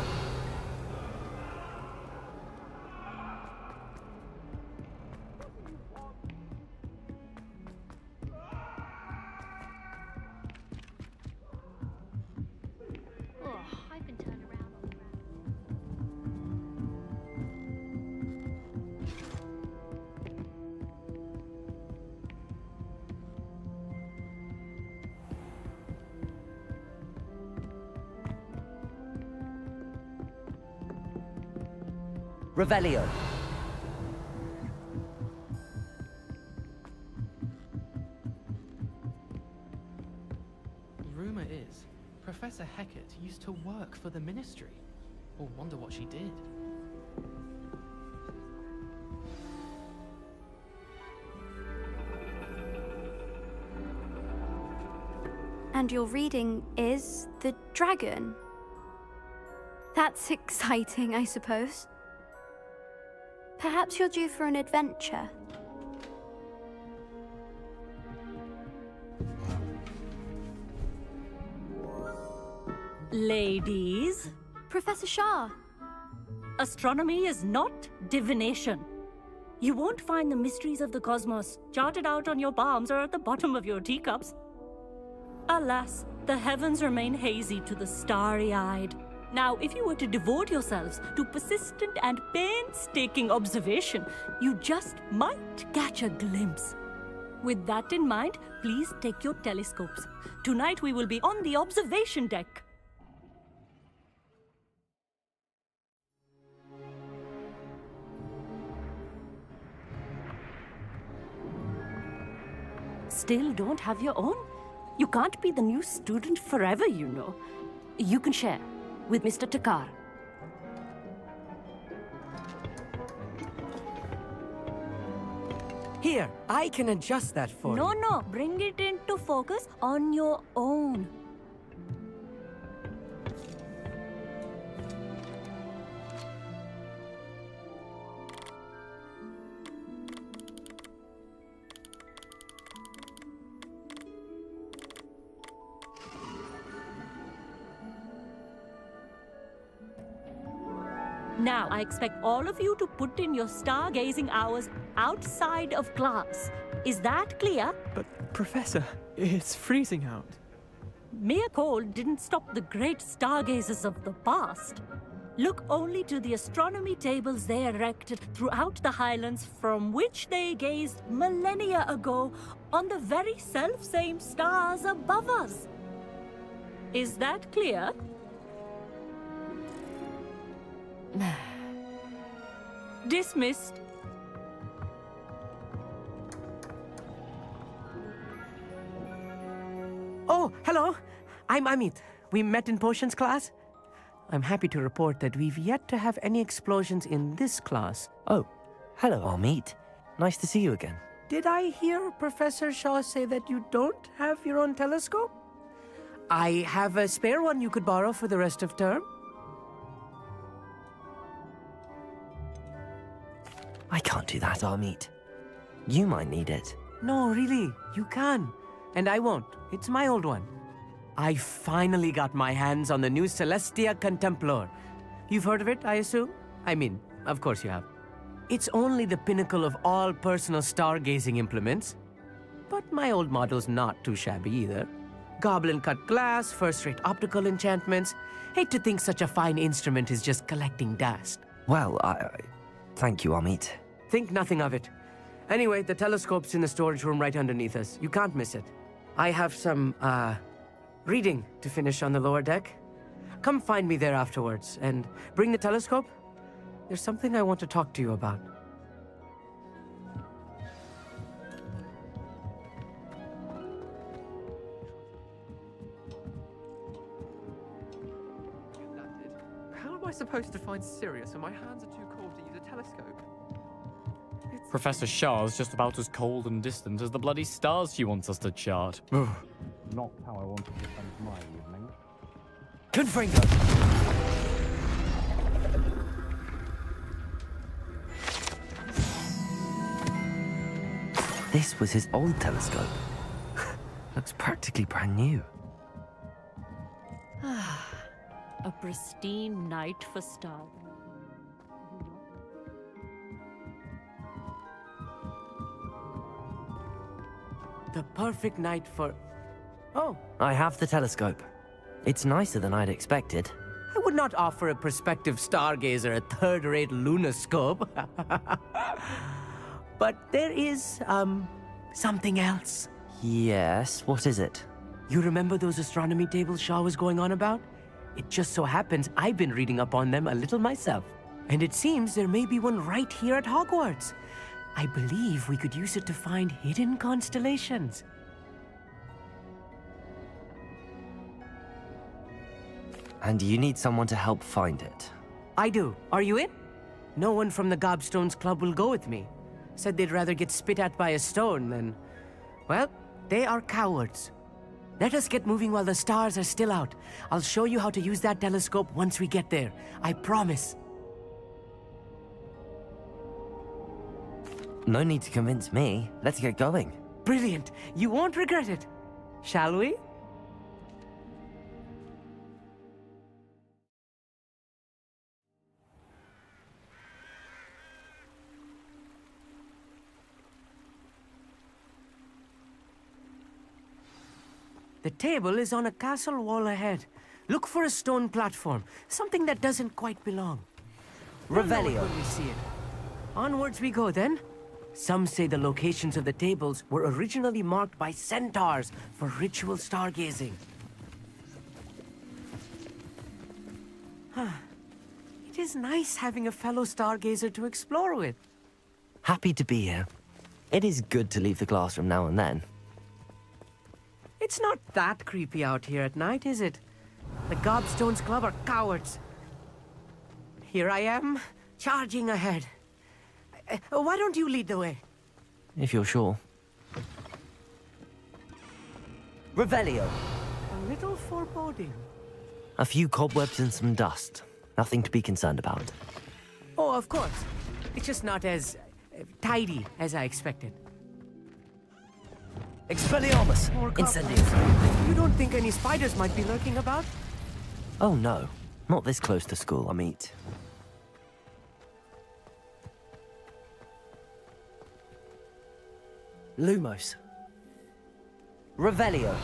I've been turned around on the ground. Revelio. Rumor is, Professor Hecat used to work for the Ministry. Or wonder what she did. And your reading is The Dragon. That's exciting, I suppose. Perhaps you're due for an adventure. Ladies, Professor Shah. astronomy is not divination. You won't find the mysteries of the cosmos charted out on your palms or at the bottom of your teacups. Alas, the heavens remain hazy to the starry-eyed. Now, if you were to devote yourselves to persistent and painstaking observation, you just might catch a glimpse. With that in mind, please take your telescopes. Tonight we will be on the observation deck. Still don't have your own? You can't be the new student forever, you know. You can share with Mr. Takar. Here, I can adjust that for you. No, bring it into focus on your own. Now, I expect all of you to put in your stargazing hours outside of class. Is that clear? But, Professor, it's freezing out. Mere cold didn't stop the great stargazers of the past. Look only to the astronomy tables they erected throughout the highlands from which they gazed millennia ago on the very self-same stars above us. Is that clear? Dismissed. Oh, hello. I'm Amit. We met in potions class. I'm happy to report that we've yet to have any explosions in this class. Oh, hello, Amit. Nice to see you again. Did I hear Professor Shaw say that you don't have your own telescope? I have a spare one you could borrow for the rest of term. I can't do that, Amit. You might need it. No, really, you can. And I won't. It's my old one. I finally got my hands on the new Celestia Contemplor. You've heard of it, I assume? I mean, of course you have. It's only the pinnacle of all personal stargazing implements. But my old model's not too shabby either. Goblin-cut glass, first-rate optical enchantments. Hate to think such a fine instrument is just collecting dust. Well, thank you, Amit. Think nothing of it. Anyway, the telescope's in the storage room right underneath us. You can't miss it. I have some, reading to finish on the lower deck. Come find me there afterwards, and bring the telescope. There's something I want to talk to you about. How am I supposed to find Sirius when my hands are too cold to use a telescope? Professor Shah's just about as cold and distant as the bloody stars she wants us to chart. Not how I wanted to spend my evening. Confringo! This was his old telescope. Looks practically brand new. A pristine night for stars. The perfect night for... Oh, I have the telescope. It's nicer than I'd expected. I would not offer a prospective stargazer a third-rate lunoscope. But there is, something else. Yes, what is it? You remember those astronomy tables Shaw was going on about? It just so happens I've been reading up on them a little myself. And it seems there may be one right here at Hogwarts. I believe we could use it to find hidden constellations. And you need someone to help find it. I do. Are you in? No one from the Gobstones Club will go with me. Said they'd rather get spit at by a stone than... Well, they are cowards. Let us get moving while the stars are still out. I'll show you how to use that telescope once we get there. I promise. No need to convince me. Let's get going. Brilliant. You won't regret it. Shall we? The table is on a castle wall ahead. Look for a stone platform, something that doesn't quite belong. Revelio. When we see it. Onwards we go then. Some say the locations of the tables were originally marked by centaurs for ritual stargazing. It is nice having a fellow stargazer to explore with. Happy to be here. It is good to leave the classroom now and then. It's not that creepy out here at night, is it? The Gobstones Club are cowards. Here I am, charging ahead. Why don't you lead the way? If you're sure. Revelio. A little foreboding. A few cobwebs and some dust. Nothing to be concerned about. Oh, of course. It's just not as tidy as I expected. Expelliarmus! Incendies! You don't think any spiders might be lurking about? Oh no. Not this close to school, Amit. Lumos. Revelio.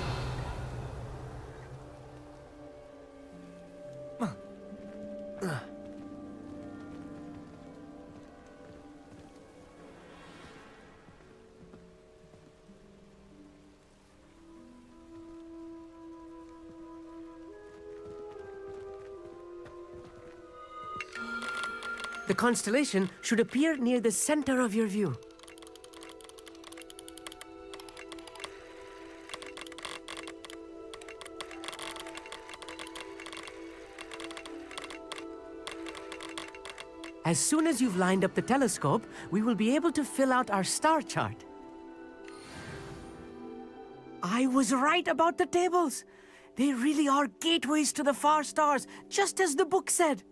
The constellation should appear near the center of your view. As soon as you've lined up the telescope, we will be able to fill out our star chart. I was right about the tables. They really are gateways to the far stars, just as the book said.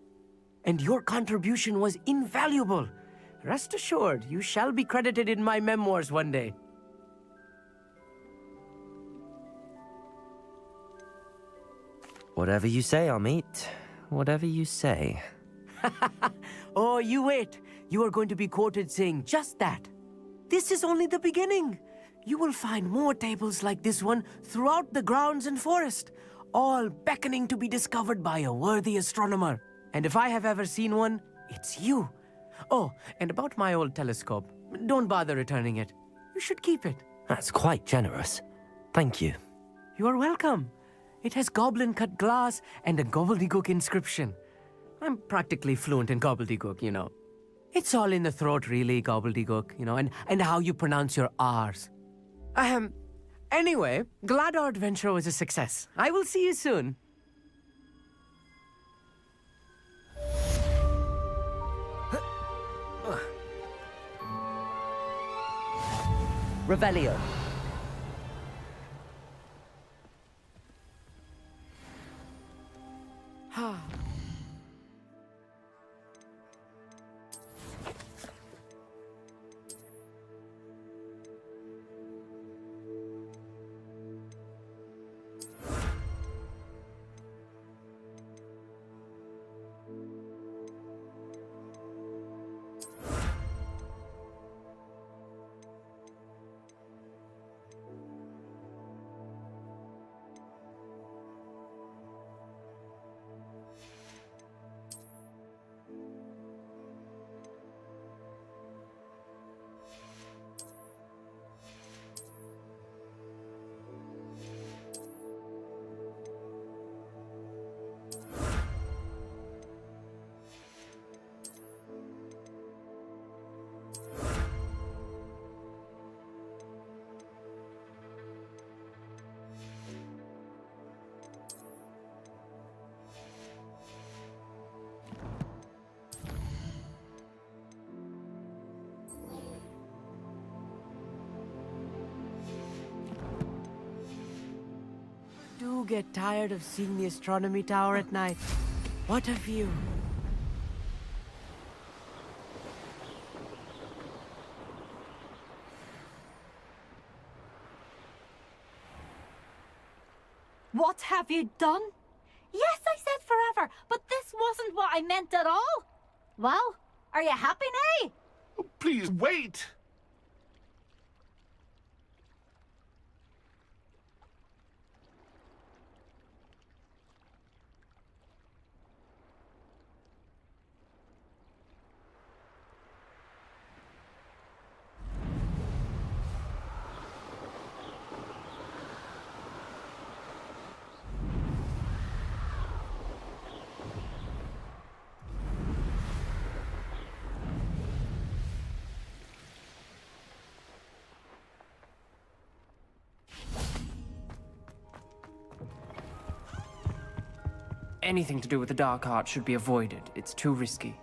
And your contribution was invaluable. Rest assured, you shall be credited in my memoirs one day. Whatever you say, Amit. Whatever you say. Oh, you wait. You are going to be quoted saying just that. This is only the beginning. You will find more tables like this one throughout the grounds and forest, all beckoning to be discovered by a worthy astronomer. And if I have ever seen one, it's you. Oh, and about my old telescope, don't bother returning it. You should keep it. That's quite generous. Thank you. You are welcome. It has goblin-cut glass and a gobbledygook inscription. I'm practically fluent in gobbledygook, you know. It's all in the throat, really, gobbledygook, you know, and how you pronounce your R's. Anyway, glad our adventure was a success. I will see you soon. Revelio. Do get tired of seeing the astronomy tower at night. What a view. What have you done? Yes, I said forever, but this wasn't what I meant at all. Well, are you happy now? Oh, please wait. Anything to do with the dark arts should be avoided. It's too risky.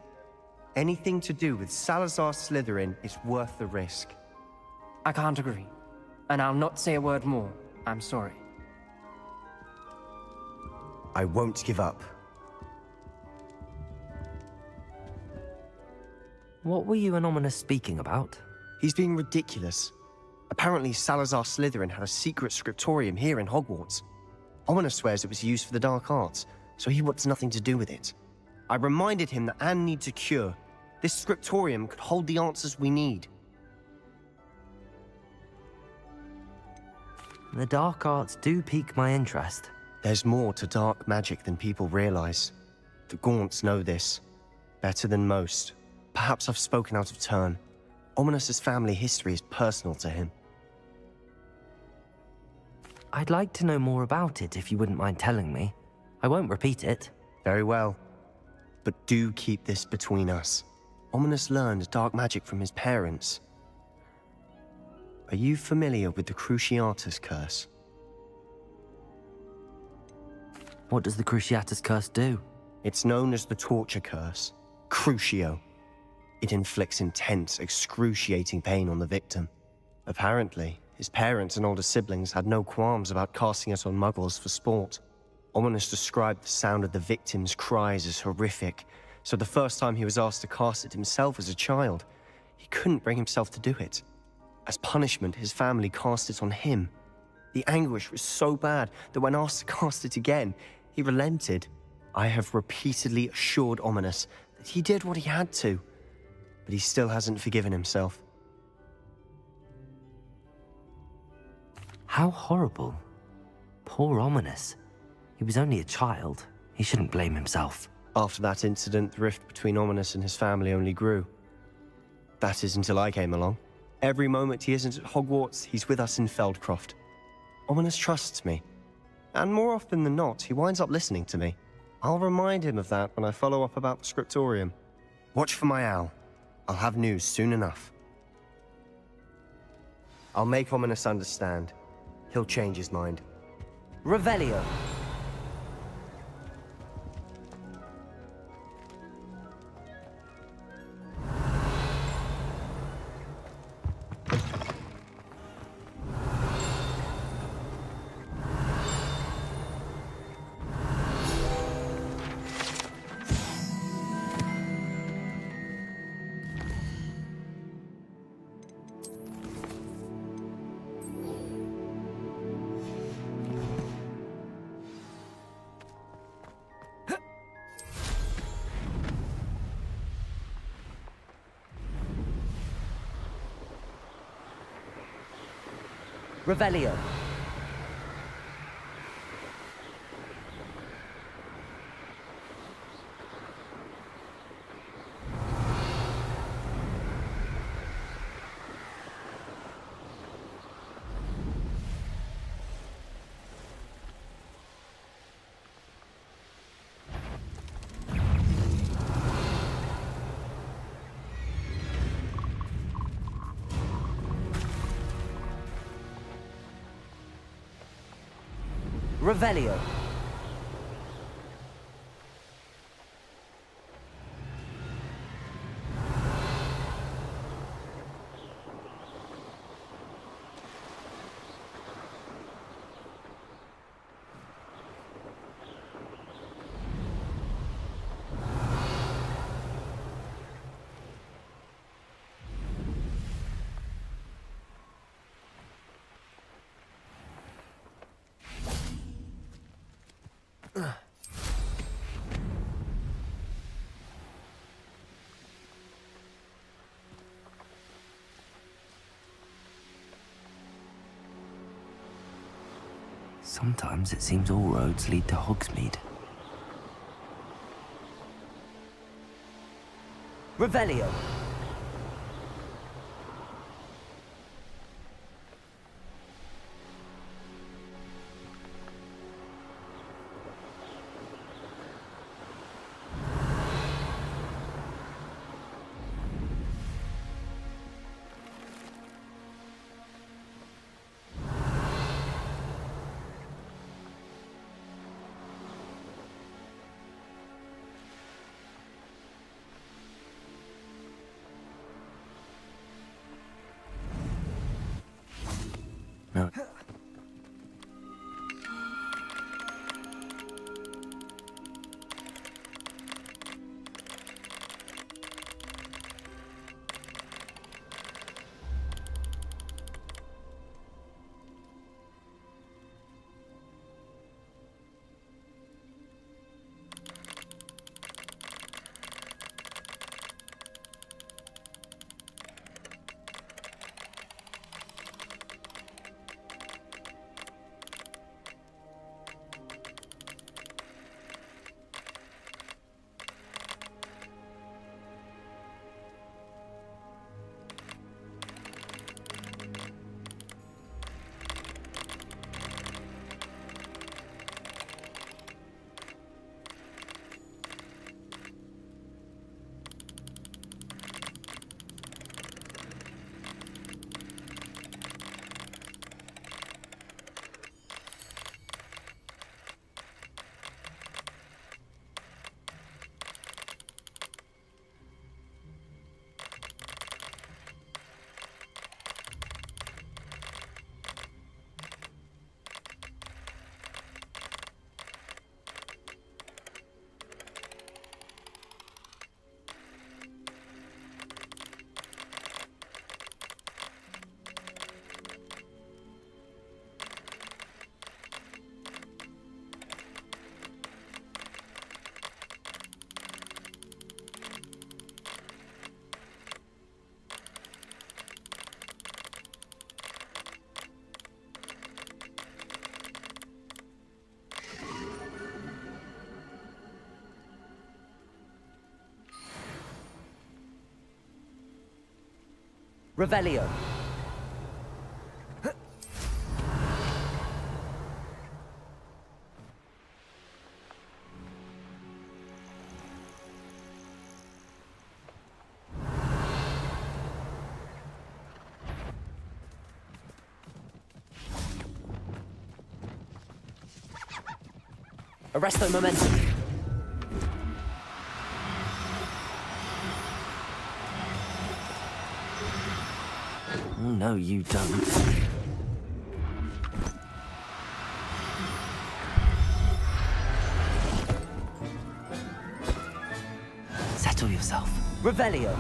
Anything to do with Salazar Slytherin is worth the risk. I can't agree. And I'll not say a word more. I'm sorry. I won't give up. What were you and Ominous speaking about? He's being ridiculous. Apparently Salazar Slytherin had a secret scriptorium here in Hogwarts. Ominous swears it was used for the dark arts, so he wants nothing to do with it. I reminded him that Anne needs a cure. This scriptorium could hold the answers we need. The dark arts do pique my interest. There's more to dark magic than people realize. The Gaunts know this. Better than most. Perhaps I've spoken out of turn. Ominous's family history is personal to him. I'd like to know more about it if you wouldn't mind telling me. I won't repeat it. Very well. But do keep this between us. Ominous learned dark magic from his parents. Are you familiar with the Cruciatus Curse? What does the Cruciatus Curse do? It's known as the Torture Curse. Crucio. It inflicts intense, excruciating pain on the victim. Apparently, his parents and older siblings had no qualms about casting it on muggles for sport. Ominous described the sound of the victim's cries as horrific, so the first time he was asked to cast it himself as a child, he couldn't bring himself to do it. As punishment, his family cast it on him. The anguish was so bad that when asked to cast it again, he relented. I have repeatedly assured Ominous that He did what he had to, but he still hasn't forgiven himself. How horrible. Poor Ominous. He was only a child. He shouldn't blame himself. After that incident, the rift between Ominous and his family only grew. That is until I came along. Every moment he isn't at Hogwarts, he's with us in Feldcroft. Ominous trusts me. And more often than not, he winds up listening to me. I'll remind him of that when I follow up about the scriptorium. Watch for my owl. I'll have news soon enough. I'll make Ominous understand. He'll change his mind. Revelio. Revelio. Revelio. Sometimes it seems all roads lead to Hogsmeade. Revelio. Revelio. Arresto momentum. No, you don't. Settle yourself. Revelio.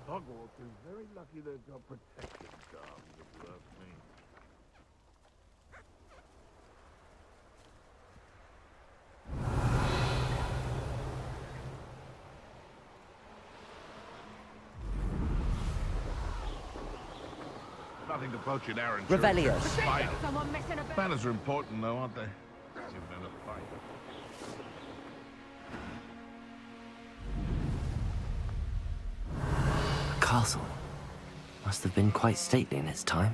Hogwarts is very lucky they've got protection guards, if you ask me. Nothing to poach in Aaron. Revelio. Manners are important, though, aren't they? Even in a fight. The castle must have been quite stately in its time.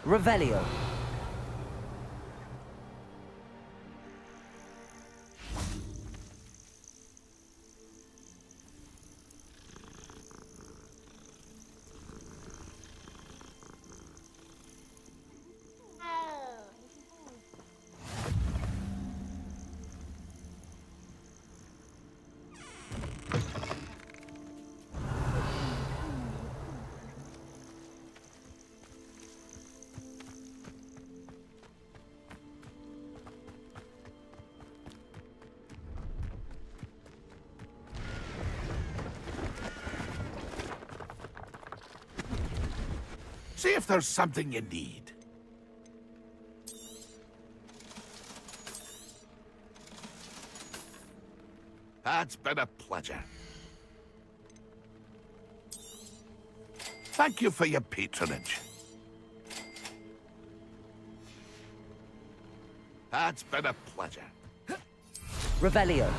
Revelio. See if there's something you need. That's been a pleasure. Thank you for your patronage. That's been a pleasure. Revelio.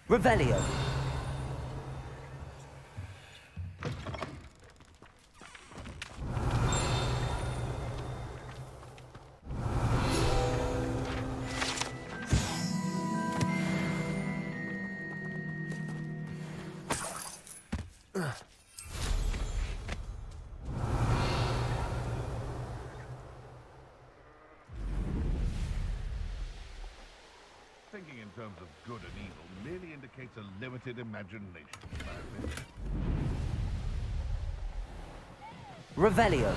Revelio. Thinking in terms of good and evil merely indicates a limited imagination. Revelio.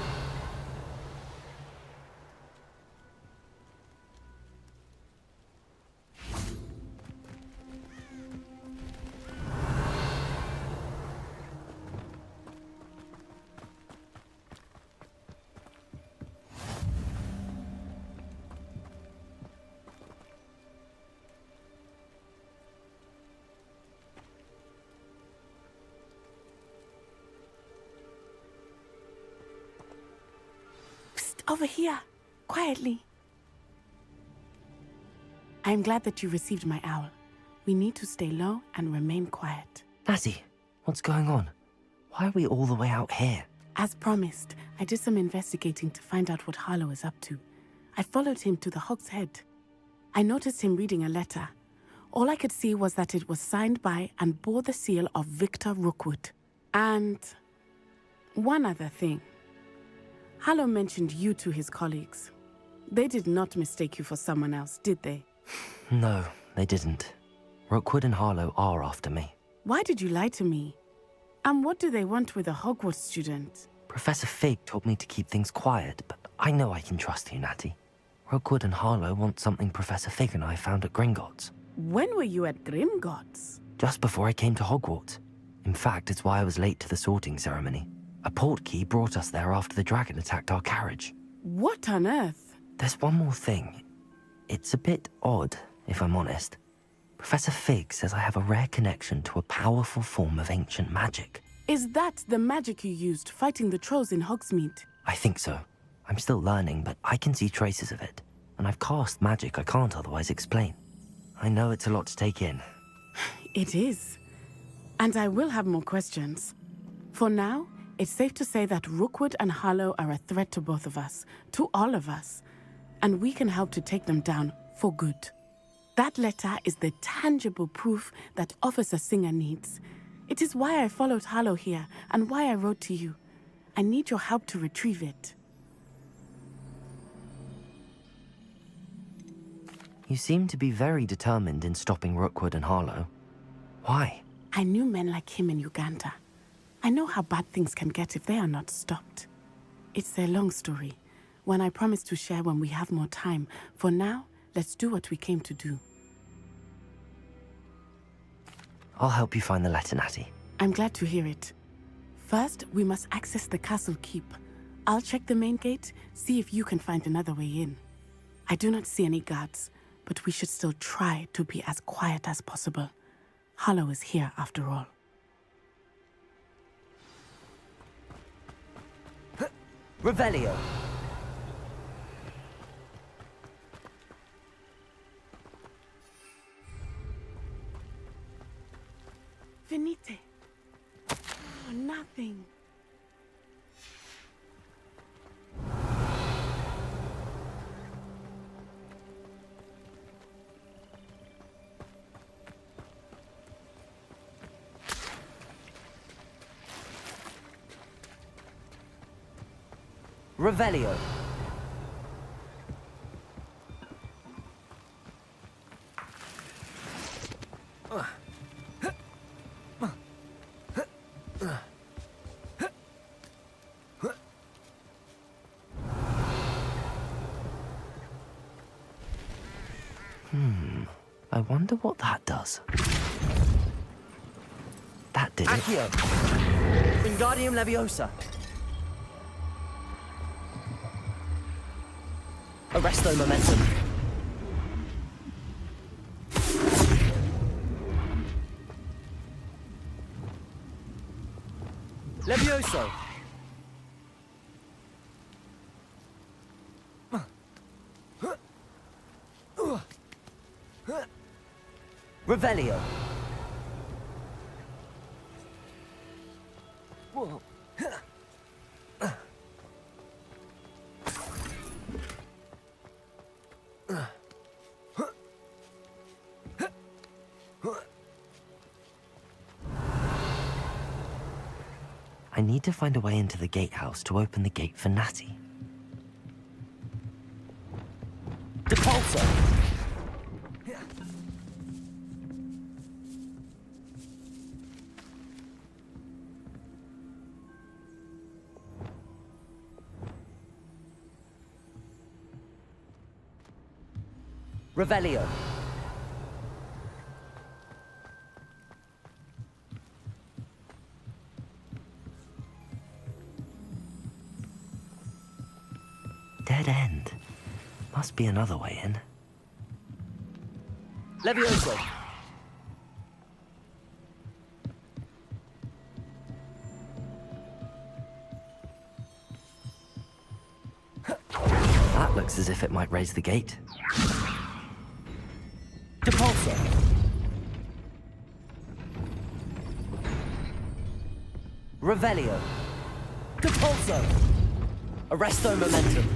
Over here, quietly. I am glad that you received my owl. We need to stay low and remain quiet. Natty, what's going on? Why are we all the way out here? As promised, I did some investigating to find out what Harlow is up to. I followed him to the Hog's Head. I noticed him reading a letter. All I could see was that it was signed by and bore the seal of Victor Rookwood. And one other thing. Harlow mentioned you to his colleagues. They did not mistake you for someone else, did they? No, they didn't. Rookwood and Harlow are after me. Why did you lie to me? And what do they want with a Hogwarts student? Professor Fig told me to keep things quiet, but I know I can trust you, Natty. Rookwood and Harlow want something Professor Fig and I found at Gringotts. When were you at Gringotts? Just before I came to Hogwarts. In fact, it's why I was late to the sorting ceremony. A portkey brought us there after the dragon attacked our carriage. What on earth? There's one more thing. It's a bit odd, if I'm honest. Professor Fig says I have a rare connection to a powerful form of ancient magic. Is that the magic you used fighting the trolls in Hogsmeade? I think so. I'm still learning, but I can see traces of it. And I've cast magic I can't otherwise explain. I know it's a lot to take in. It is. And I will have more questions. For now, it's safe to say that Rookwood and Harlow are a threat to both of us, to all of us. And we can help to take them down for good. That letter is the tangible proof that Officer Singer needs. It is why I followed Harlow here and why I wrote to you. I need your help to retrieve it. You seem to be very determined in stopping Rookwood and Harlow. Why? I knew men like him in Uganda. I know how bad things can get if they are not stopped. It's a long story, one I promise to share when we have more time. For now, let's do what we came to do. I'll help you find the letter, Natty. I'm glad to hear it. First, we must access the castle keep. I'll check the main gate, see if you can find another way in. I do not see any guards, but we should still try to be as quiet as possible. Harlow is here after all. Revelio. Venite. Oh, nothing. Revelio. I wonder what that does. That did it. Accio. Wingardium Leviosa. Arresto momentum. Levioso. Revelio. I need to find a way into the gatehouse to open the gate for Natty. Depulso. Revelio. Dead end. Must be another way in. Levioso. That looks as if it might raise the gate. Depulso. Revelio. Depulso. Arresto momentum.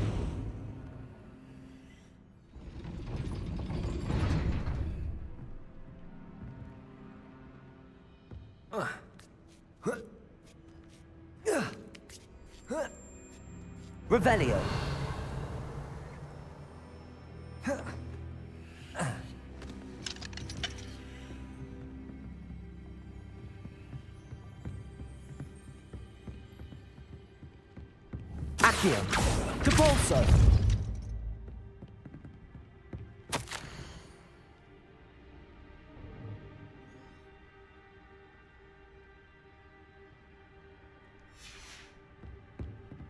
Revelio. Accio. Capolso.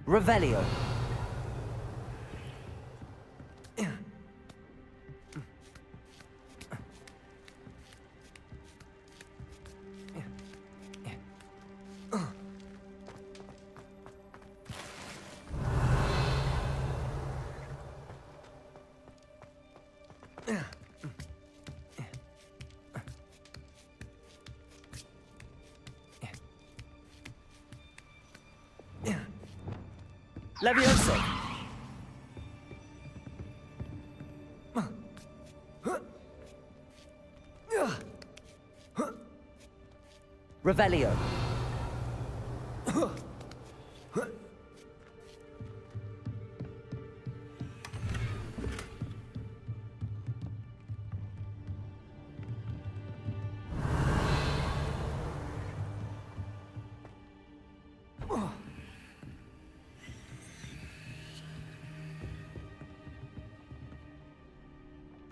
Revelio. Levioso. Revelio.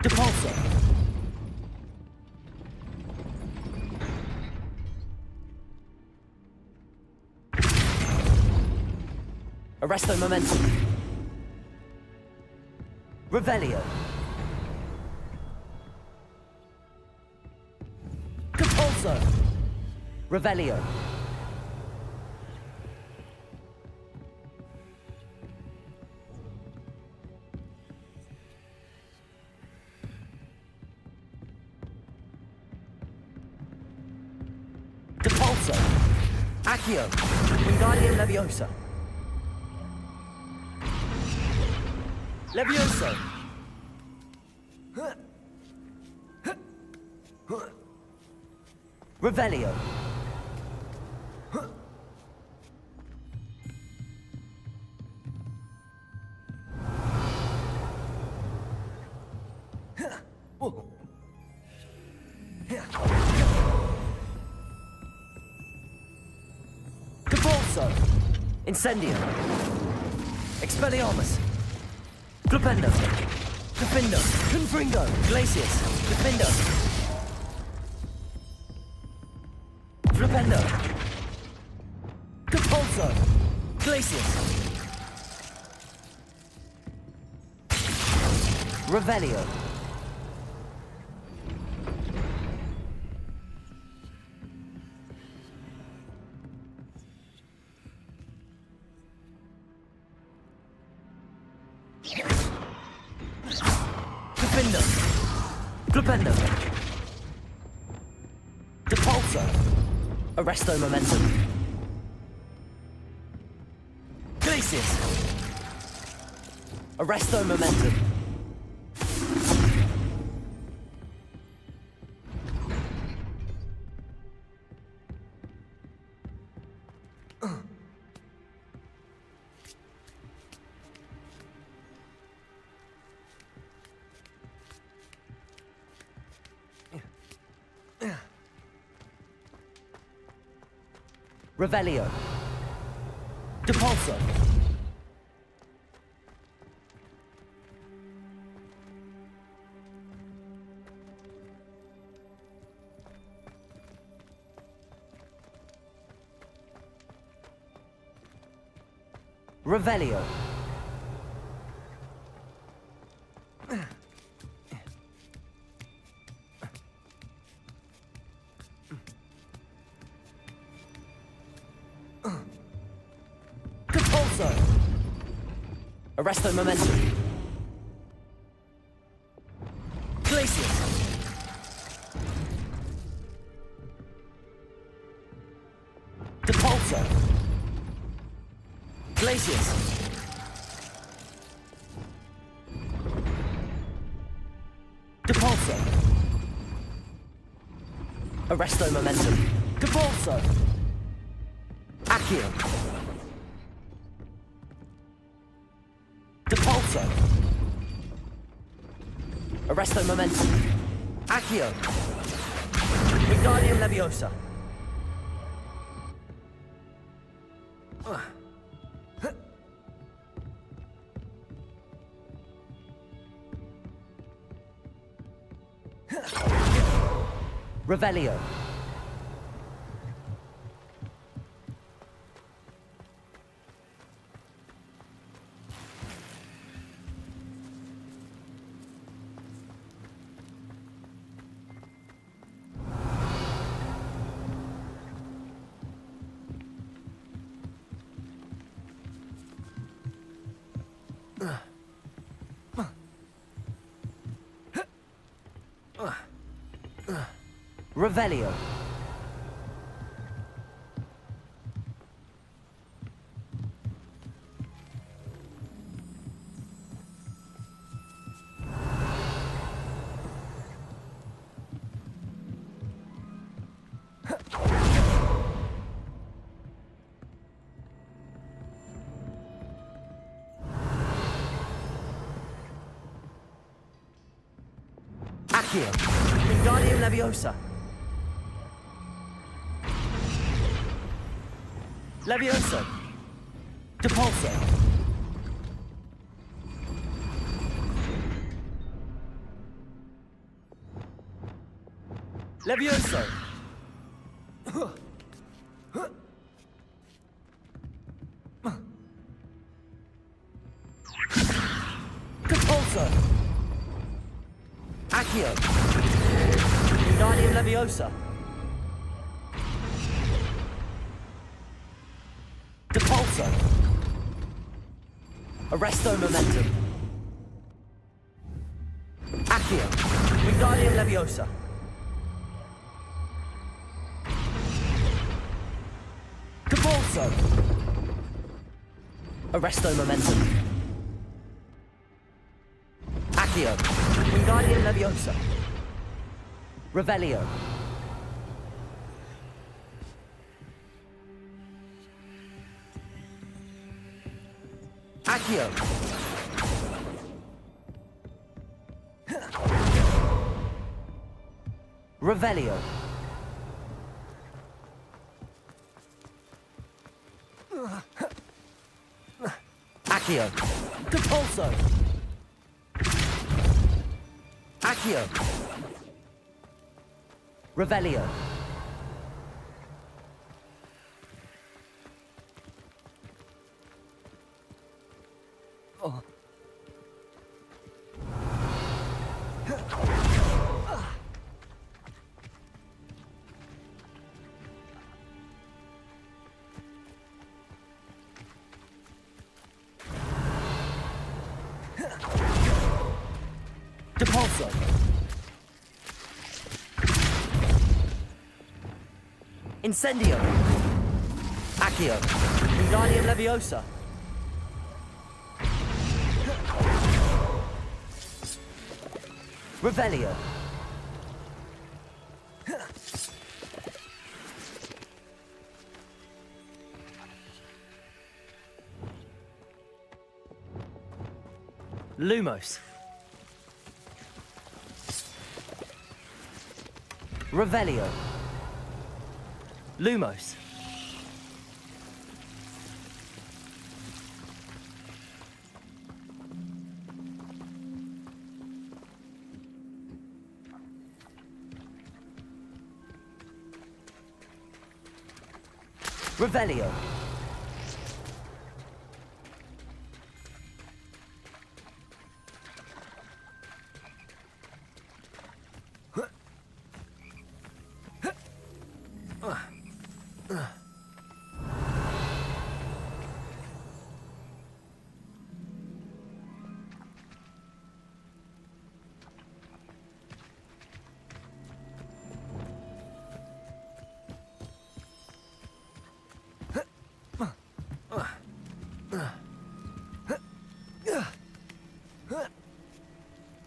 Depulso. Arresto momentum. Revelio. Depulso. Revelio. Depulso. Accio. Wingardium Leviosa. Levioso. Revelio. Capolso. Incendio. Expelliarmus. Flipendo. Defindo. Confringo. Glacius. Defindo. Flipendo. Capolso. Glacius. Revelio. Defindo. Flipendo. Depulso. Arresto momentum. Glacius. Arresto momentum. Revelio. Depulso. Revelio. Depulso. Arresto momentum. Glacius. Depulso. Glacius. Depulso. Arresto momentum. Depulso. Accio. Arresto momentum. Accio. Wingardium Leviosa. Revelio. Revelio. Accio. Wingardium Leviosa. Levioso. Depulso. Levioso. Depulso. Accio. Wingardium Leviosa. Depulso. Arresto momentum. Accio. Wingardium Leviosa. Depulso. Arresto momentum. Accio. Wingardium Leviosa. Revelio. Accio. Revelio. Accio. Depulso. Accio. Revelio. Oh. Depulso. Incendio. Accio. Wingardium Leviosa. Revelio. Lumos. Revelio. Lumos. Revelio.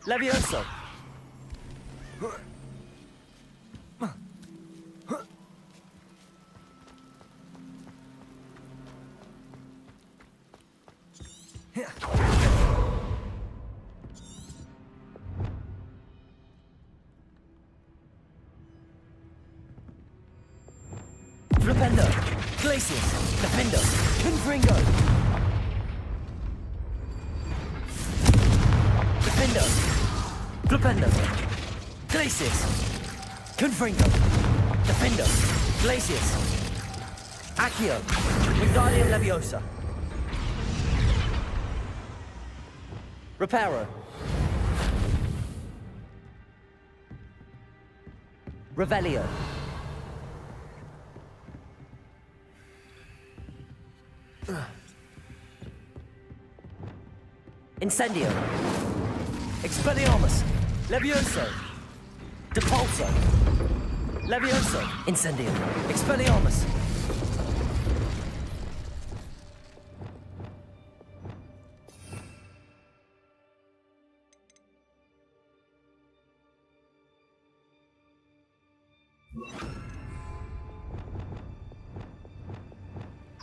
Levioso. Glupendo, Glacius, Defendo, Confringo. Defendo, Glupendo, Glacius, Confringo, Defendo, Glacius, Accio, Wingardium Leviosa. Reparo. Revelio. Incendio. Expelliarmus. Levioso. Depulso. Levioso. Incendio. Expelliarmus.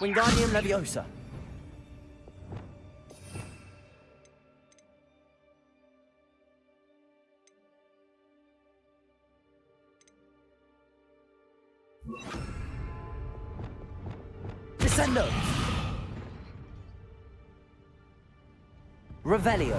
Wingardium Leviosa. Descendo. Revelio.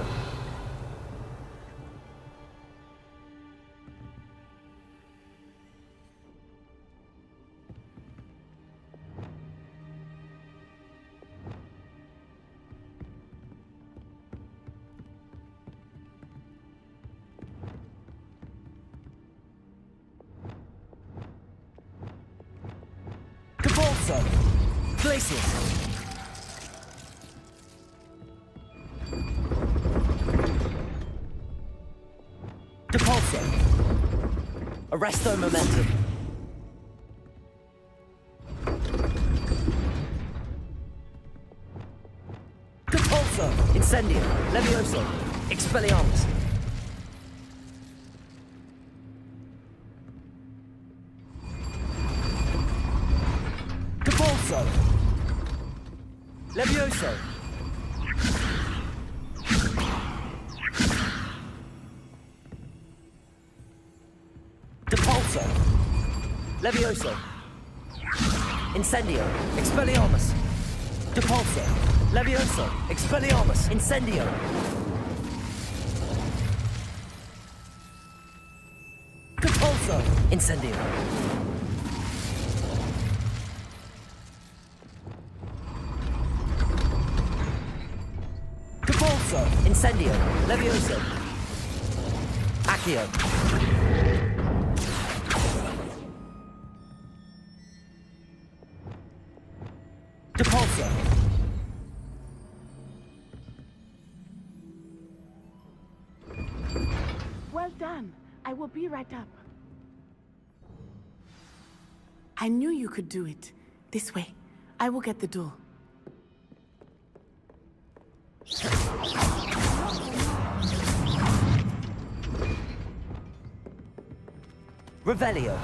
Capulso. Glacius. Depulso. Arresto Momentum. Capulso. Incendio. Levioso. Expelliarmus. Capulso. Levioso. Depulso. Levioso. Incendio. Expelliarmus. Depulso. Levioso. Expelliarmus. Incendio. Capulso. Incendio. Capulso. Incendio. Levioso. Accio. Depulso. Well done. I will be right up. I knew you could do it. This way. I will get the door. Revelio.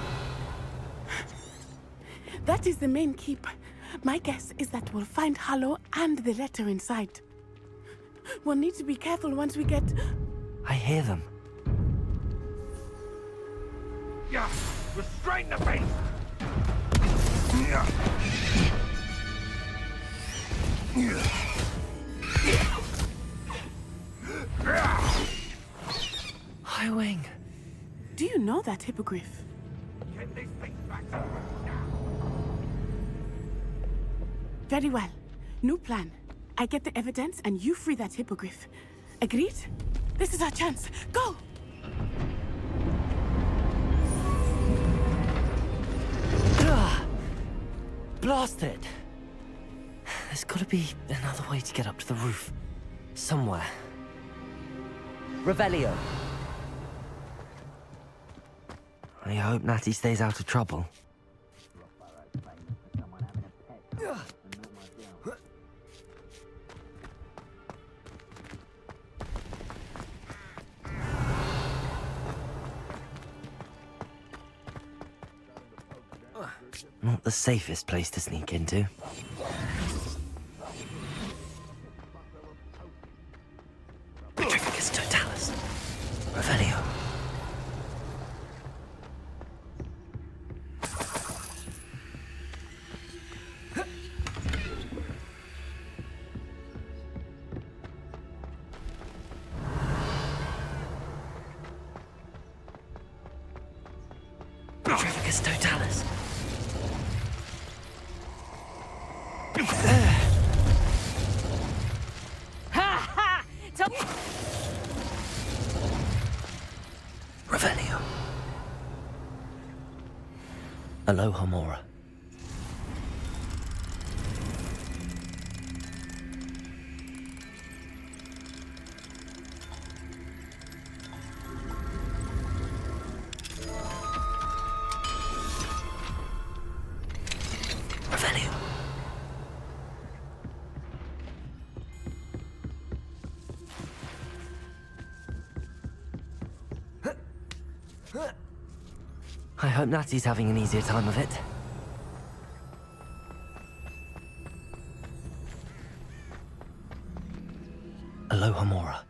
That is the main keep. My guess is that we'll find Hollow and the letter inside. We'll need to be careful once we get... I hear them. Yeah, restrain the beast! Yeah. Highwing. Do you know that hippogriff? Get these things back. Very well. New plan. I get the evidence and you free that hippogriff. Agreed? This is our chance. Go! Blast it! There's gotta be another way to get up to the roof. Somewhere. Revelio. I hope Natty stays out of trouble. Not the safest place to sneak into. Petrificus totalis. Revelio. Quadrificus totalis. Ha ha! Revelio. Aloha Mora. Revelio. I hope Natty's having an easier time of it. Aloha Mora.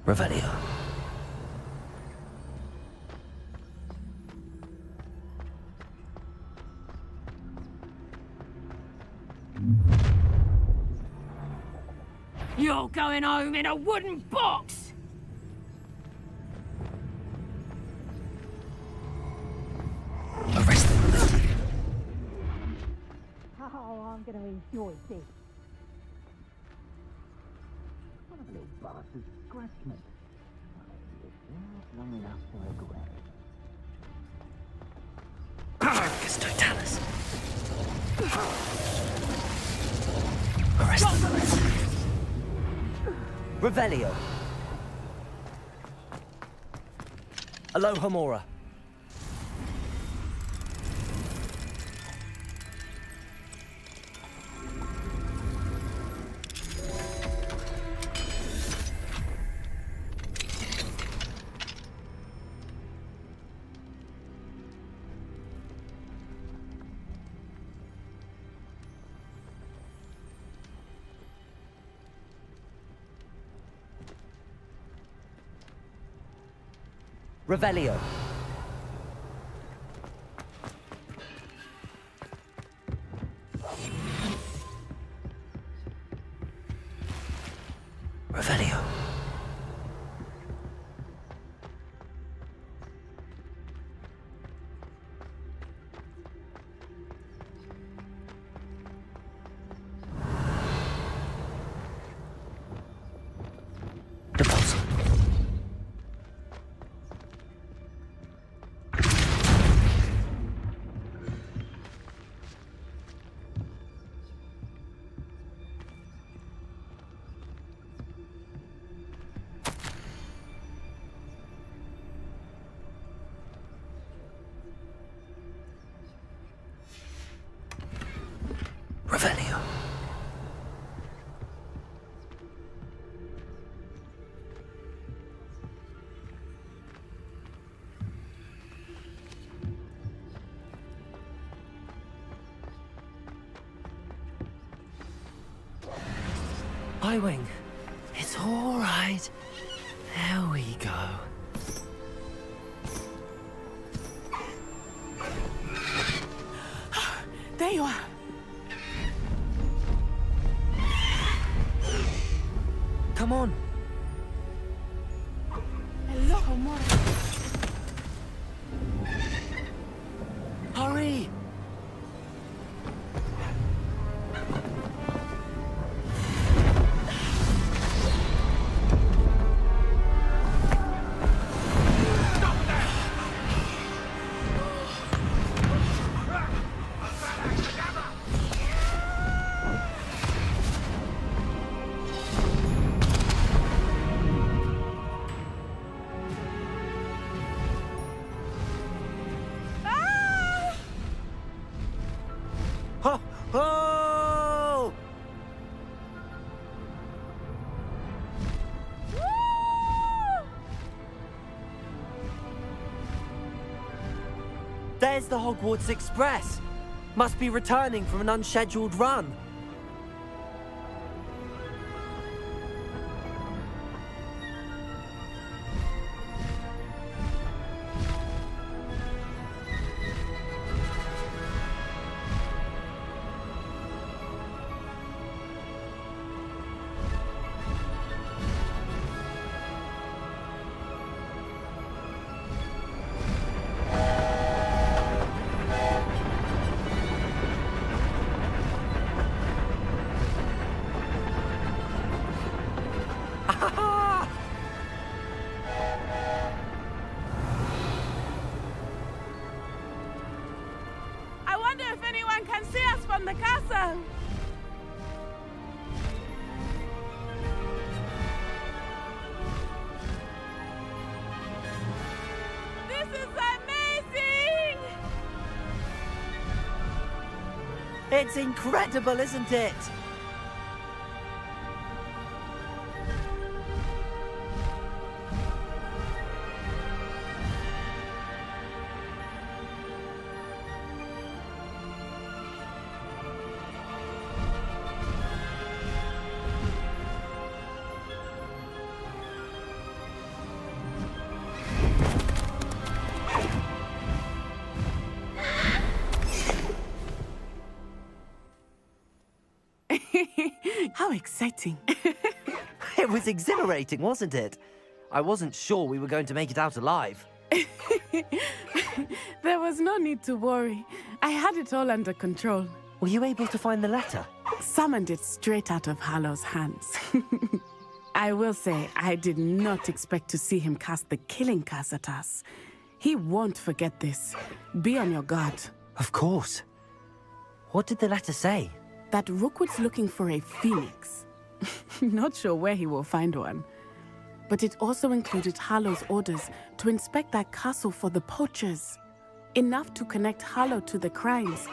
Revelio. You're going home in a wooden box! Arrest them. Oh, I'm gonna enjoy this. What a little bastard scratched me. Long enough to regret. Quadrificus totalis. Arrest them. Revelio. Aloha Mora. Revelio. Revelio. Deposit. Revelio. I-Wing. It's all right. There we go. There you are. Come on. Aloha Mora. Hurry. Oh! There's the Hogwarts Express. Must be returning from an unscheduled run. on the castle! This is amazing! It's incredible, isn't it? How exciting. It was exhilarating, wasn't it? I wasn't sure we were going to make it out alive. There was no need to worry. I had it all under control. Were you able to find the letter? Summoned it straight out of Hallow's hands. I will say, I did not expect to see him cast the killing curse at us. He won't forget this. Be on your guard. Of course. What did the letter say? That Rookwood's looking for a phoenix. Not sure where he will find one. But it also included Hallow's orders to inspect that castle for the poachers. Enough to connect Hallow to the crimes.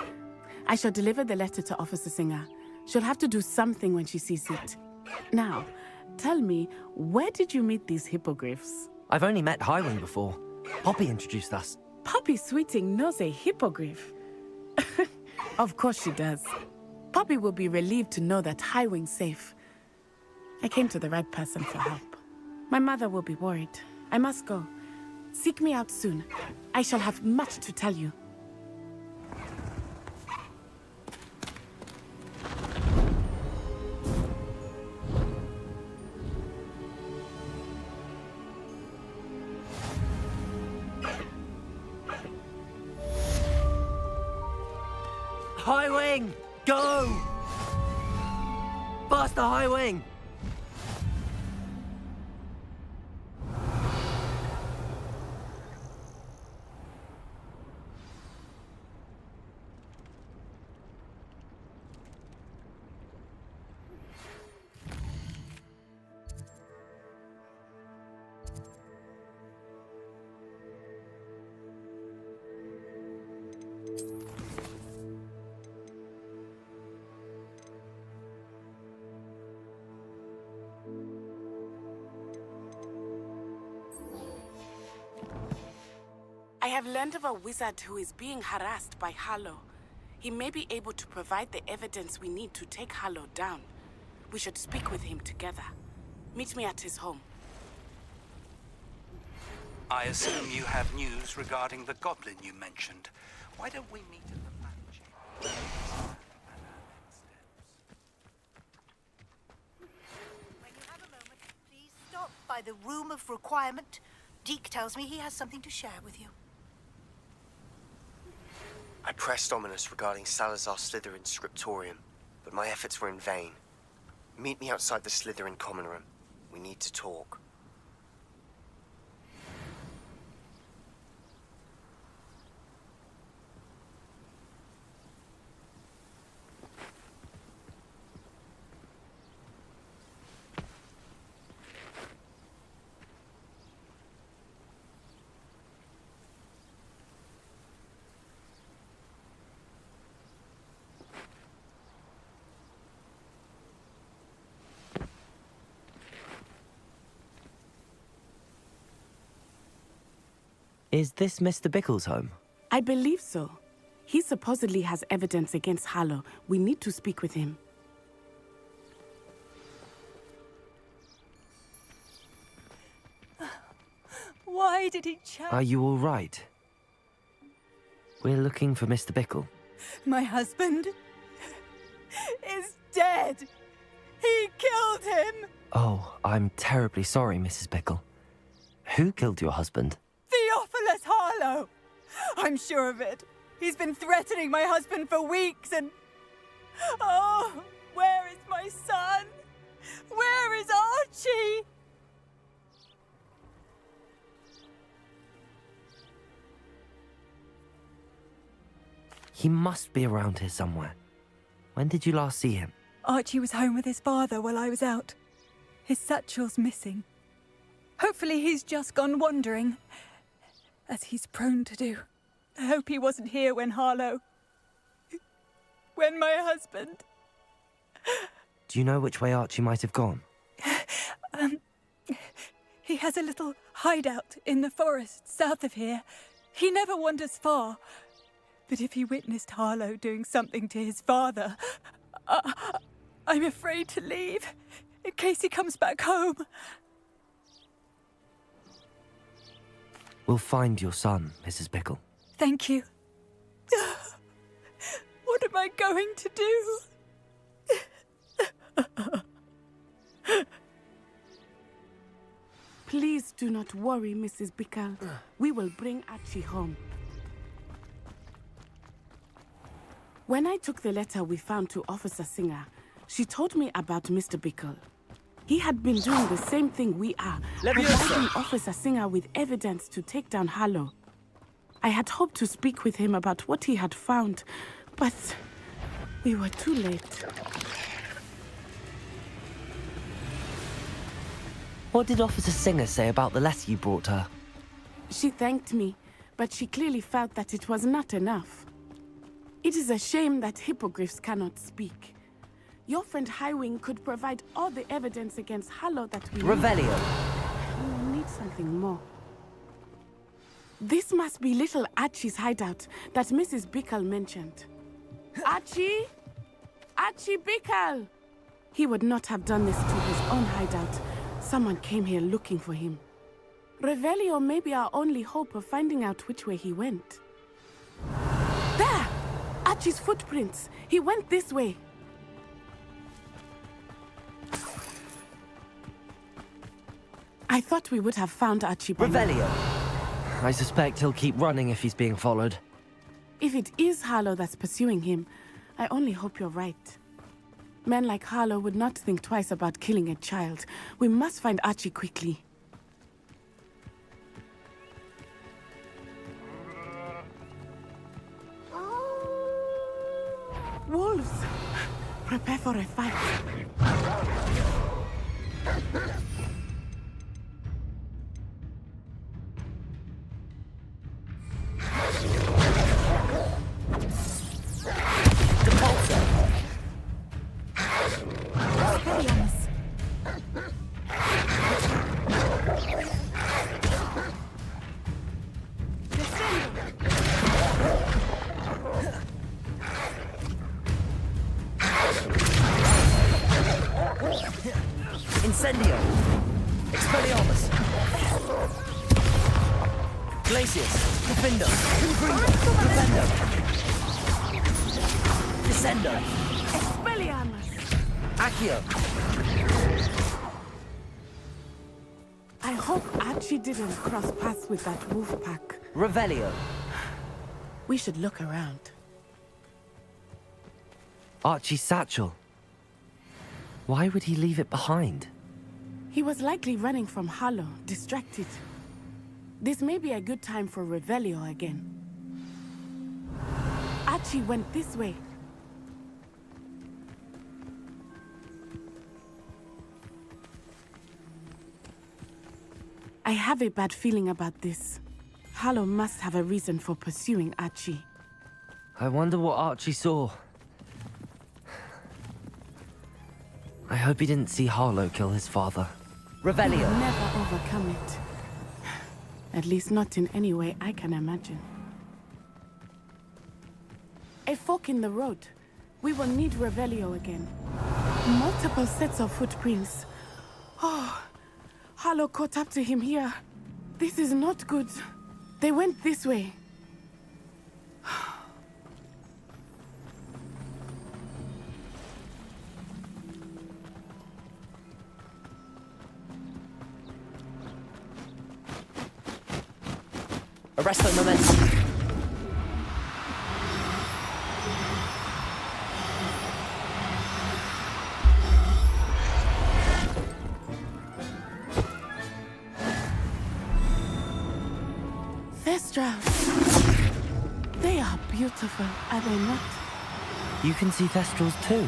I shall deliver the letter to Officer Singer. She'll have to do something when she sees it. Now, tell me, where did you meet these hippogriffs? I've only met Highwing before. Poppy introduced us. Poppy Sweeting knows a hippogriff. Of course she does. Poppy will be relieved to know that Highwing's safe. I came to the right person for help. My mother will be worried. I must go. Seek me out soon. I shall have much to tell you. Highwing! Go! Faster, Highwing! I have learned of a wizard who is being harassed by Hallow. He may be able to provide the evidence we need to take Hallow down. We should speak with him together. Meet me at his home. I assume you have news regarding the goblin you mentioned. Why don't we meet at the map chamber? When you have a moment, please stop by the room of requirement. Deke tells me he has something to share with you. I pressed Ominous regarding Salazar Slytherin's scriptorium, but my efforts were in vain. Meet me outside the Slytherin common room. We need to talk. Is this Mr. Bickle's home? I believe so. He supposedly has evidence against Hallow. We need to speak with him. Why did he change? Are you all right? We're looking for Mr. Bickle. My husband is dead. He killed him. Oh, I'm terribly sorry, Mrs. Bickle. Who killed your husband? Theophilus Harlow. I'm sure of it. He's been threatening my husband for weeks and... Oh, where is my son? Where is Archie? He must be around here somewhere. When did you last see him? Archie was home with his father while I was out. His satchel's missing. Hopefully he's just gone wandering, as he's prone to do. I hope he wasn't here when when my husband... Do you know which way Archie might have gone? He has a little hideout in the forest south of here. He never wanders far. But if he witnessed Harlow doing something to his father, I'm afraid to leave, in case he comes back home. We'll find your son, Mrs. Bickle. Thank you. What am I going to do? Please do not worry, Mrs. Bickle. We will bring Archie home. When I took the letter we found to Officer Singer, she told me about Mr. Bickle. He had been doing the same thing we are, providing Officer Singer with evidence to take down Harlow. I had hoped to speak with him about what he had found, but we were too late. What did Officer Singer say about the letter you brought her? She thanked me, but she clearly felt that it was not enough. It is a shame that hippogriffs cannot speak. Your friend Highwing could provide all the evidence against Harlow that we Revelio. need. We need something more. This must be little Archie's hideout that Mrs. Bickle mentioned. Archie? Archie Bickle! He would not have done this to his own hideout. Someone came here looking for him. Revelio may be our only hope of finding out which way he went. There! Archie's footprints. He went this way. I thought we would have found Archie by now. Revelio. I suspect he'll keep running if he's being followed. If it is Harlow that's pursuing him, I only hope you're right. Men like Harlow would not think twice about killing a child. We must find Archie quickly. Wolves! Prepare for a fight. Incendio! Expelliarmus! Glacius! Defendo! Defendo! Descendo! Expelliarmus! Accio! I hope Archie didn't cross paths with that wolf pack. Revelio! We should look around. Archie's satchel. Why would he leave it behind? He was likely running from Harlow, distracted. This may be a good time for Revelio again. Archie went this way. I have a bad feeling about this. Harlow must have a reason for pursuing Archie. I wonder what Archie saw. I hope he didn't see Harlow kill his father. Revelio! We'll never overcome it. At least not in any way I can imagine. A fork in the road. We will need Revelio again. Multiple sets of footprints. Oh, Harlow caught up to him here. This is not good. They went this way. Arresto momentum. Thestrals. They are beautiful, are they not? You can see thestrals too.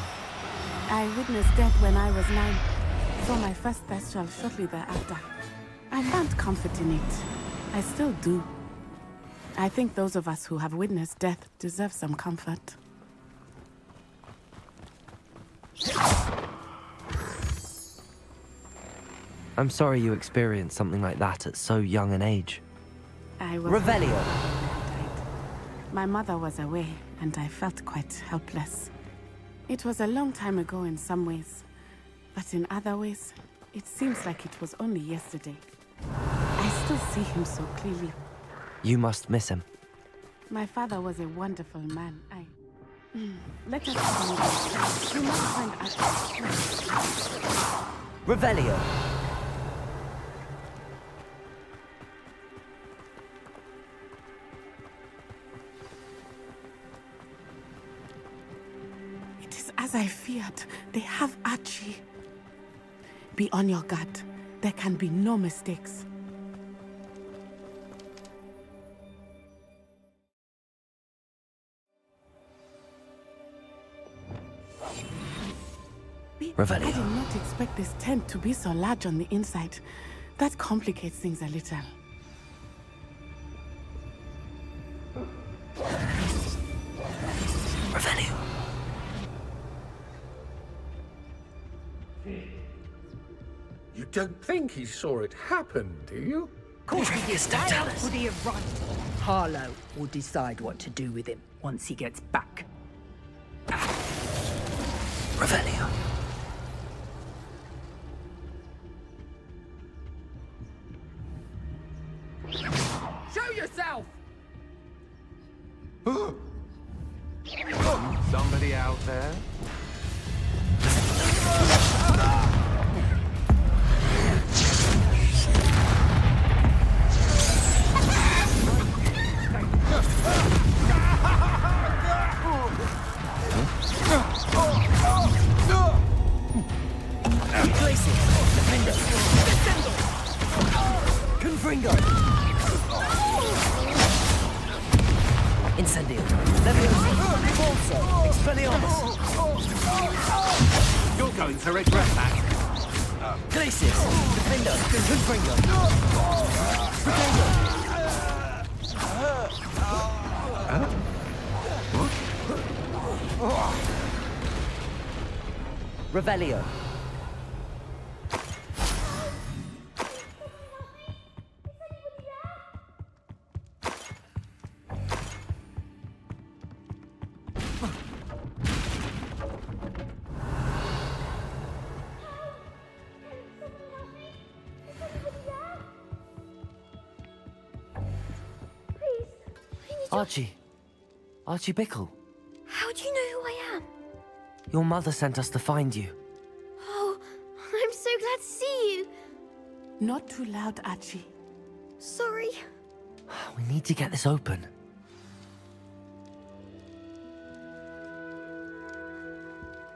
I witnessed death when I was 9. Saw my first thestral shortly thereafter. I found comfort in it. I still do. I think those of us who have witnessed death deserve some comfort. I'm sorry you experienced something like that at so young an age. I was... Revelio! My mother was away, and I felt quite helpless. It was a long time ago in some ways, but in other ways, it seems like it was only yesterday. I still see him so clearly. You must miss him. My father was a wonderful man. Let us find out. We must find out. Revelio! It is as I feared. They have Archie. Be on your guard. There can be no mistakes. Revelio. I did not expect this tent to be so large on the inside. That complicates things a little. Revelio. You don't think he saw it happen, do you? Of course he did. Why else would he have run? Harlow will decide what to do with him once he gets back. Revelio. Show yourself! Somebody out there? Incendio. Leviosa. Revolso. Expelliarmus. You're going to regret that. Glacius. Defender. Confringo. Revelio. Archie Bickle. How do you know who I am? Your mother sent us to find you. Oh, I'm so glad to see you. Not too loud, Archie. Sorry. We need to get this open.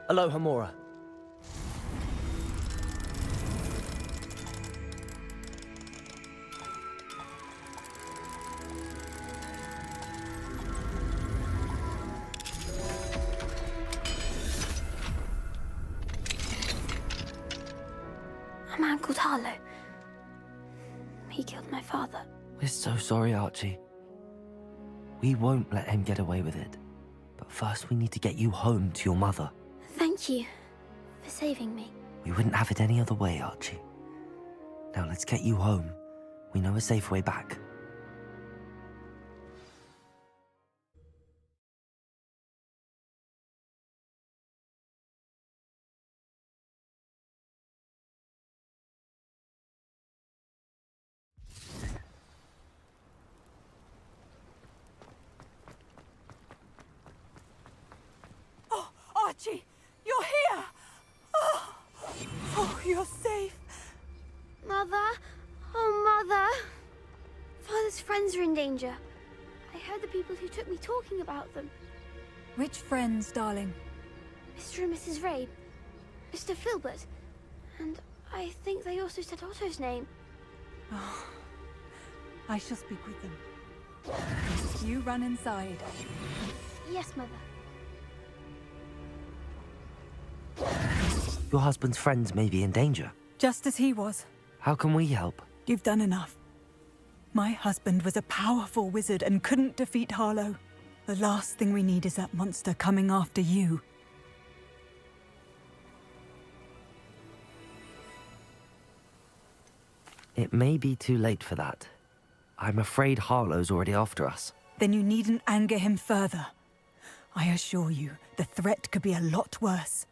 Aloha, Mora. A man called Harlow. He killed my father. We're so sorry, Archie. We won't let him get away with it. But first we need to get you home to your mother. Thank you for saving me. We wouldn't have it any other way, Archie. Now let's get you home. We know a safe way back. Archie, you're here! Oh, you're safe. Mother? Oh, Mother! Father's friends are in danger. I heard the people who took me talking about them. Which friends, darling? Mr. and Mrs. Ray, Mr. Filbert, and I think they also said Otto's name. Oh, I shall speak with them. You run inside. Yes, Mother. Your husband's friends may be in danger. Just as he was. How can we help? You've done enough. My husband was a powerful wizard and couldn't defeat Harlow. The last thing we need is that monster coming after you. It may be too late for that. I'm afraid Harlow's already after us. Then you needn't anger him further. I assure you, the threat could be a lot worse.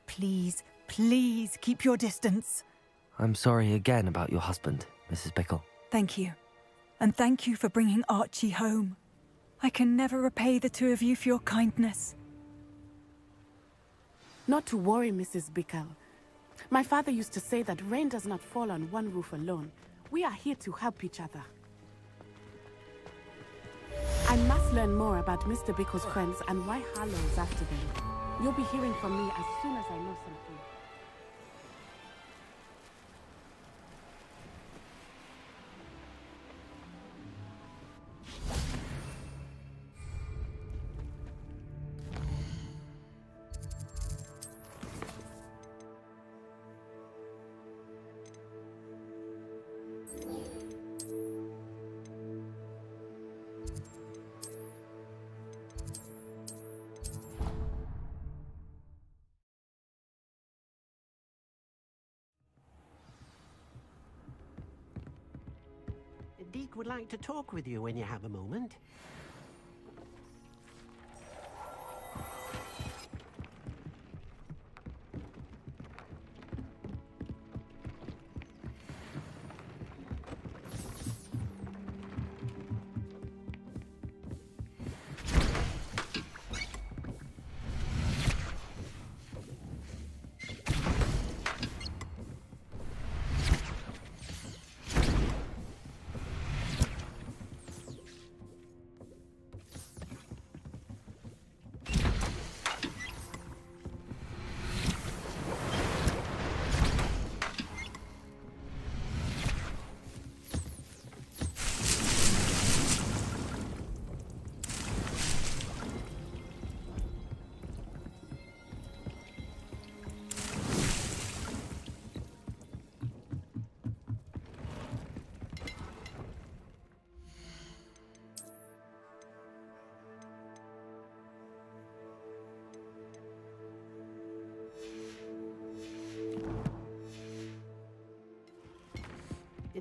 Please, please keep your distance. I'm sorry again about your husband, Mrs. Bickle. Thank you. And thank you for bringing Archie home. I can never repay the two of you for your kindness. Not to worry, Mrs. Bickle. My father used to say that rain does not fall on one roof alone. We are here to help each other. I must learn more about Mr. Bickle's friends and why Harlow is after them. You'll be hearing from me as soon as I know something. Deke would like to talk with you when you have a moment.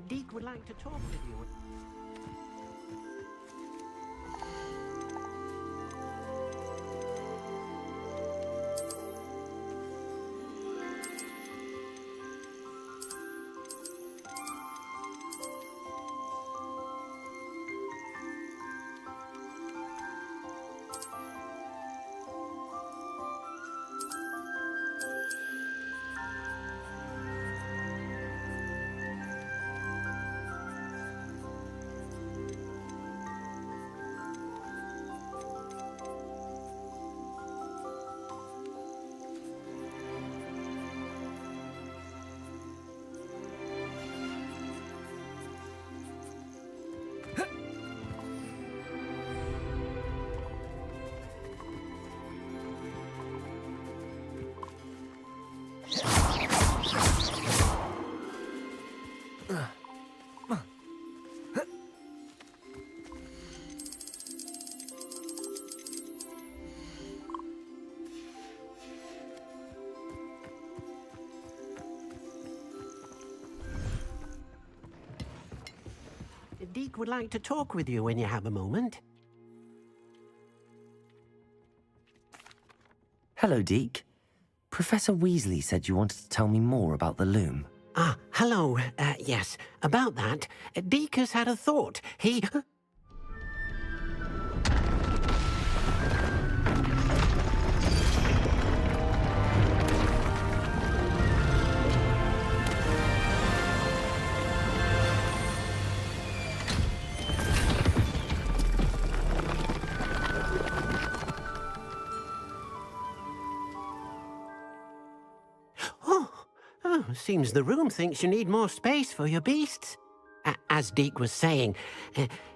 Deke would like to talk with you. Deke would like to talk with you when you have a moment. Hello, Deke. Professor Weasley said you wanted to tell me more about the loom. Ah, hello. Yes, about that. Deke has had a thought. He... Seems the room thinks you need more space for your beasts. As Deke was saying,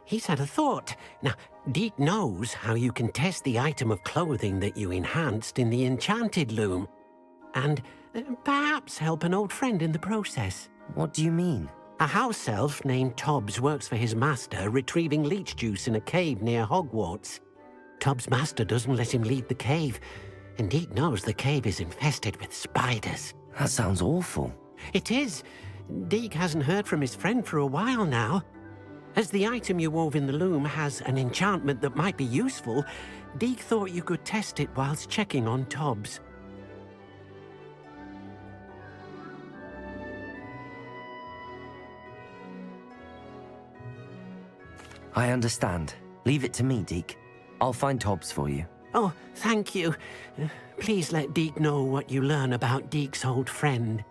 he's had a thought. Now, Deke knows how you can test the item of clothing that you enhanced in the enchanted loom. And Perhaps help an old friend in the process. What do you mean? A house elf named Tobbs works for his master, retrieving leech juice in a cave near Hogwarts. Tobbs' master doesn't let him leave the cave, and Deke knows the cave is infested with spiders. That sounds awful. It is. Deke hasn't heard from his friend for a while now. As the item you wove in the loom has an enchantment that might be useful, Deke thought you could test it whilst checking on Tobbs. I understand. Leave it to me, Deke. I'll find Tobbs for you. Oh, thank you. Please let Deke know what you learn about Deke's old friend.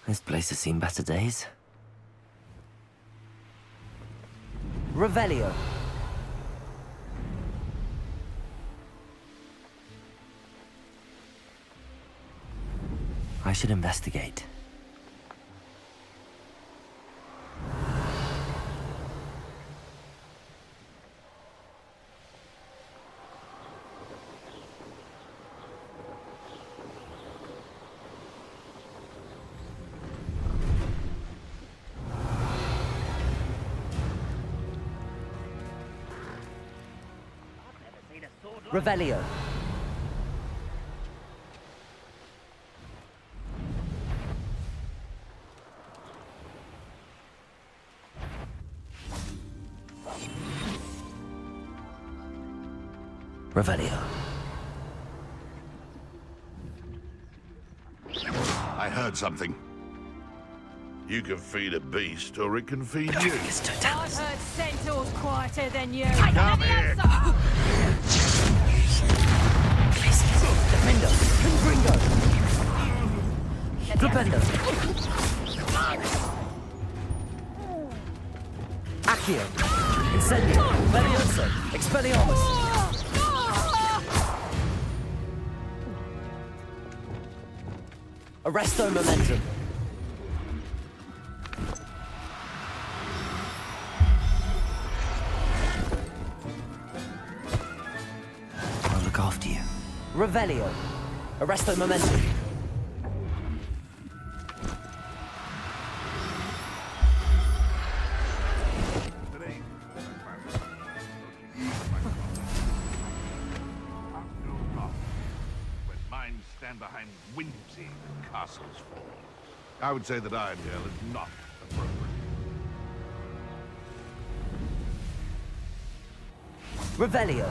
This place has seen better days. Revelio. I should investigate. Revelio. Revelio. I heard something. You can feed a beast, or it can feed you. I've heard centaurs quieter than you. Come here. Defendo. Confringo. Flipendo. Accio. Incendio. Levioso. Expelliarmus. Arresto momentum. I'll look after you. Revelio. Arresto momentum. When minds stand behind whimsy and castles fall. I would say that Iron Girl is not appropriate. Revelio.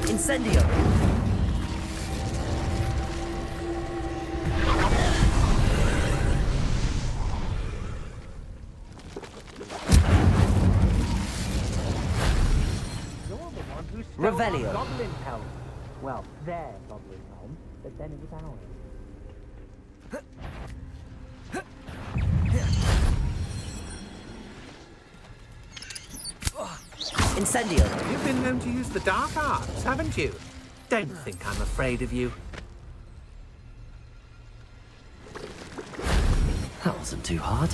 Incendio. Revelio. Goblin home. Well, their goblin home, but then it was ours. Incendio. You've been known to use the dark arts, haven't you? Don't think I'm afraid of you. That wasn't too hard.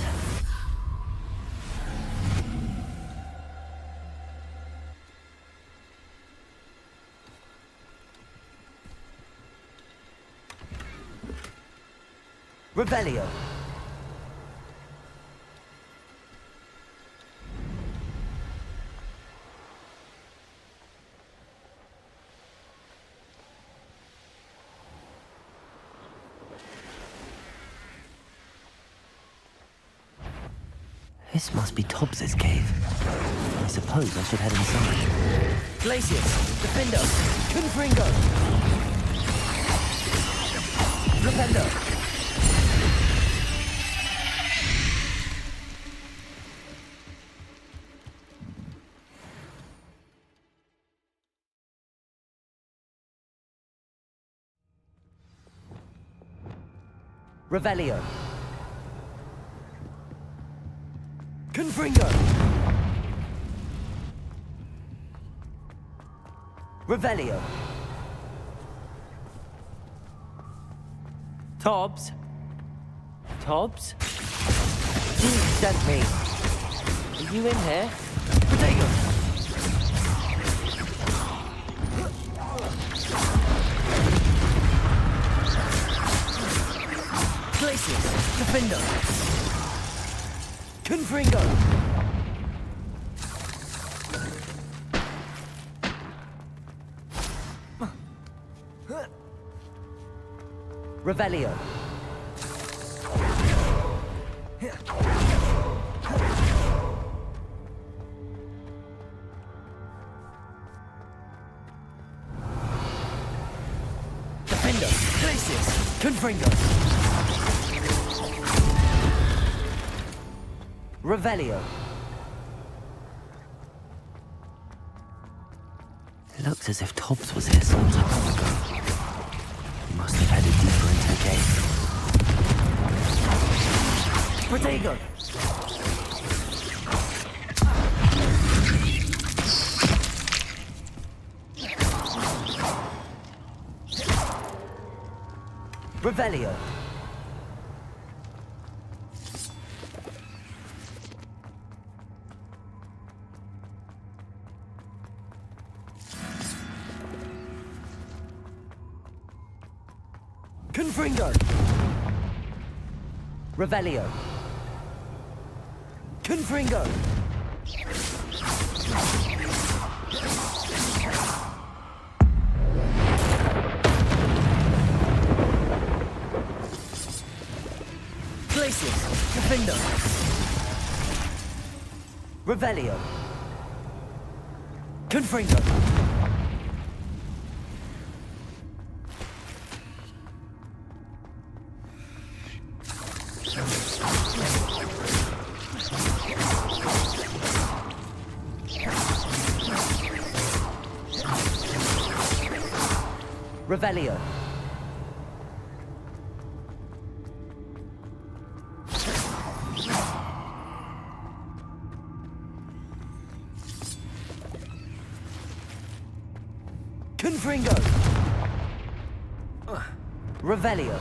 Revelio. This must be Tobbs's cave. I suppose I should head inside. Glacius, Defendo, Confringo. Flipendo. Revelio. Confringo. Revelio. Tobbs? Tobbs? You sent me. Are you in here? Potato. Glacius, Defendo. Confringo. Revelio. Defendo. Glacius. Confringo. Revelio. It looks as if Tobbs was here some time ago. He must have headed deeper into the cave. Protego! Revelio. Confringo. Revelio. Confringo. Glacius. Defendo. Revelio. Confringo. Revelio. Confringo. Revelio.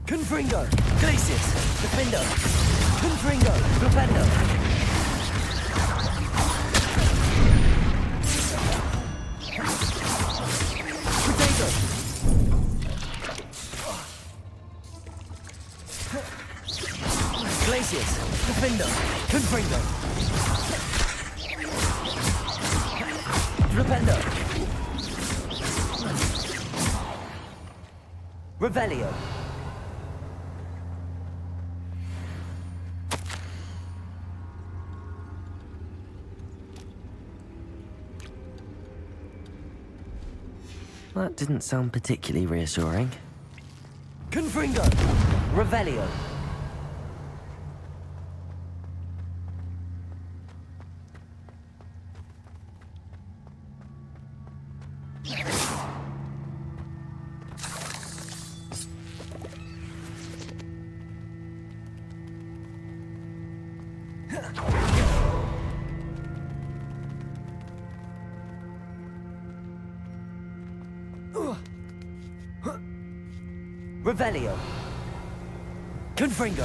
Confringo. Glacius. Defendo. Confringo. Defendo. Potato. Glacius. Defendo. Confringo. Defendo. Revelio. That didn't sound particularly reassuring. Confringo! Revelio. Revelio. Confringo.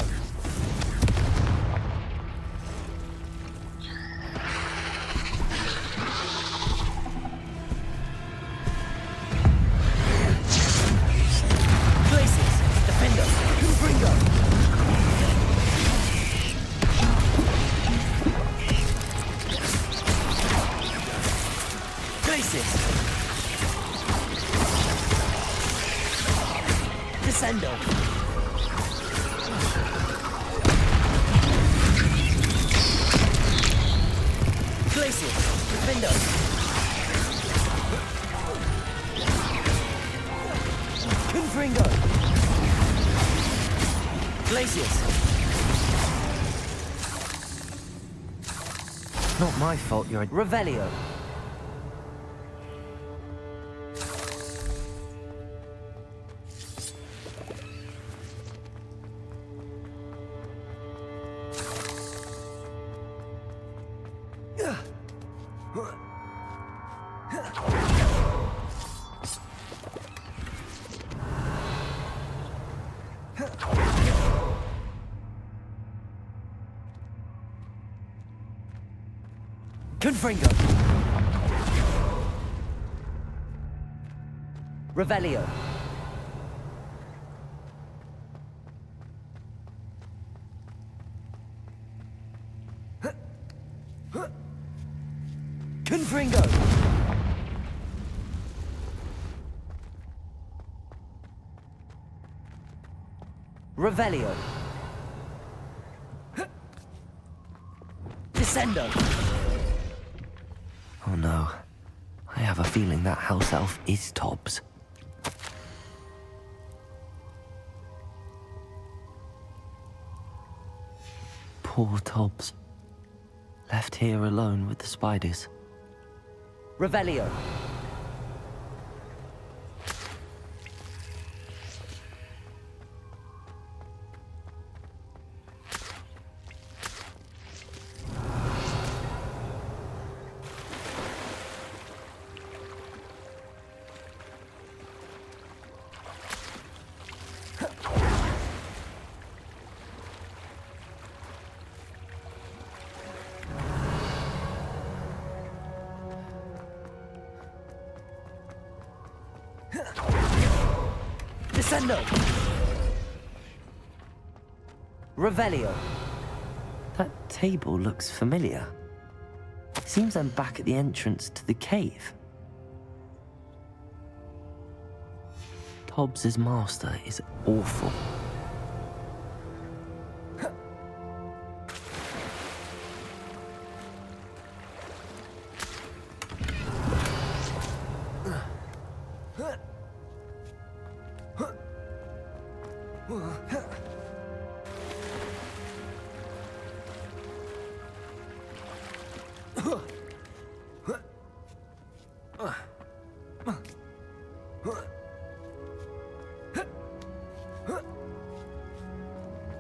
Glacius. Defendo. Confringo. Glacius. Descendo. Glacius. Defendo. Confringo. Glacius. Not my fault you're a Revelio. Confringo. Revelio. Confringo. Revelio. Descendo! Oh no. I have a feeling that house elf is Tobbs. Poor Tobbs. Left here alone with the spiders. Revelio. Descendo! Revelio. That table looks familiar. Seems I'm back at the entrance to the cave. Tobbs's master is awful.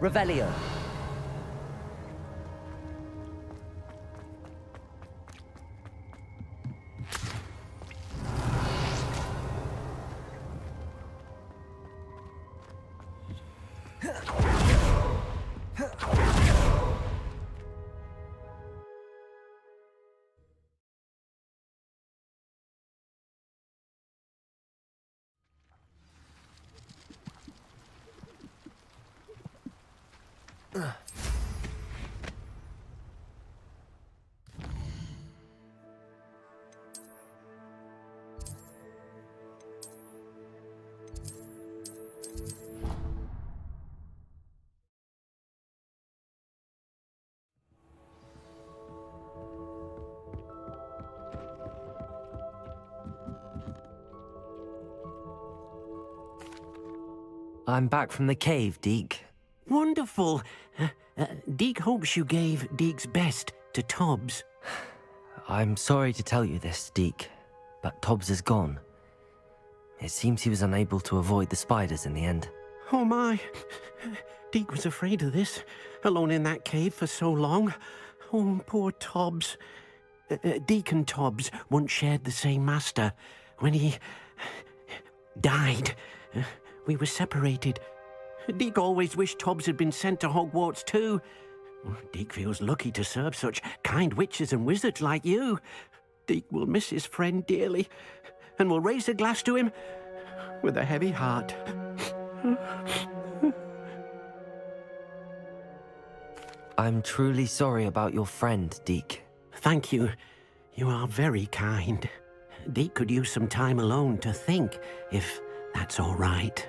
Revelio. I'm back from the cave, Deke. Wonderful. Deke hopes you gave Deke's best to Tobbs. I'm sorry to tell you this, Deke, but Tobbs is gone. It seems he was unable to avoid the spiders in the end. Oh my. Deke was afraid of this, alone in that cave for so long. Oh, poor Tobbs. Deke and Tobbs once shared the same master. When he died, we were separated. Deke always wished Tobbs had been sent to Hogwarts too. Deke feels lucky to serve such kind witches and wizards like you. Deke will miss his friend dearly, and will raise a glass to him with a heavy heart. I'm truly sorry about your friend, Deke. Thank you. You are very kind. Deke could use some time alone to think, if that's all right.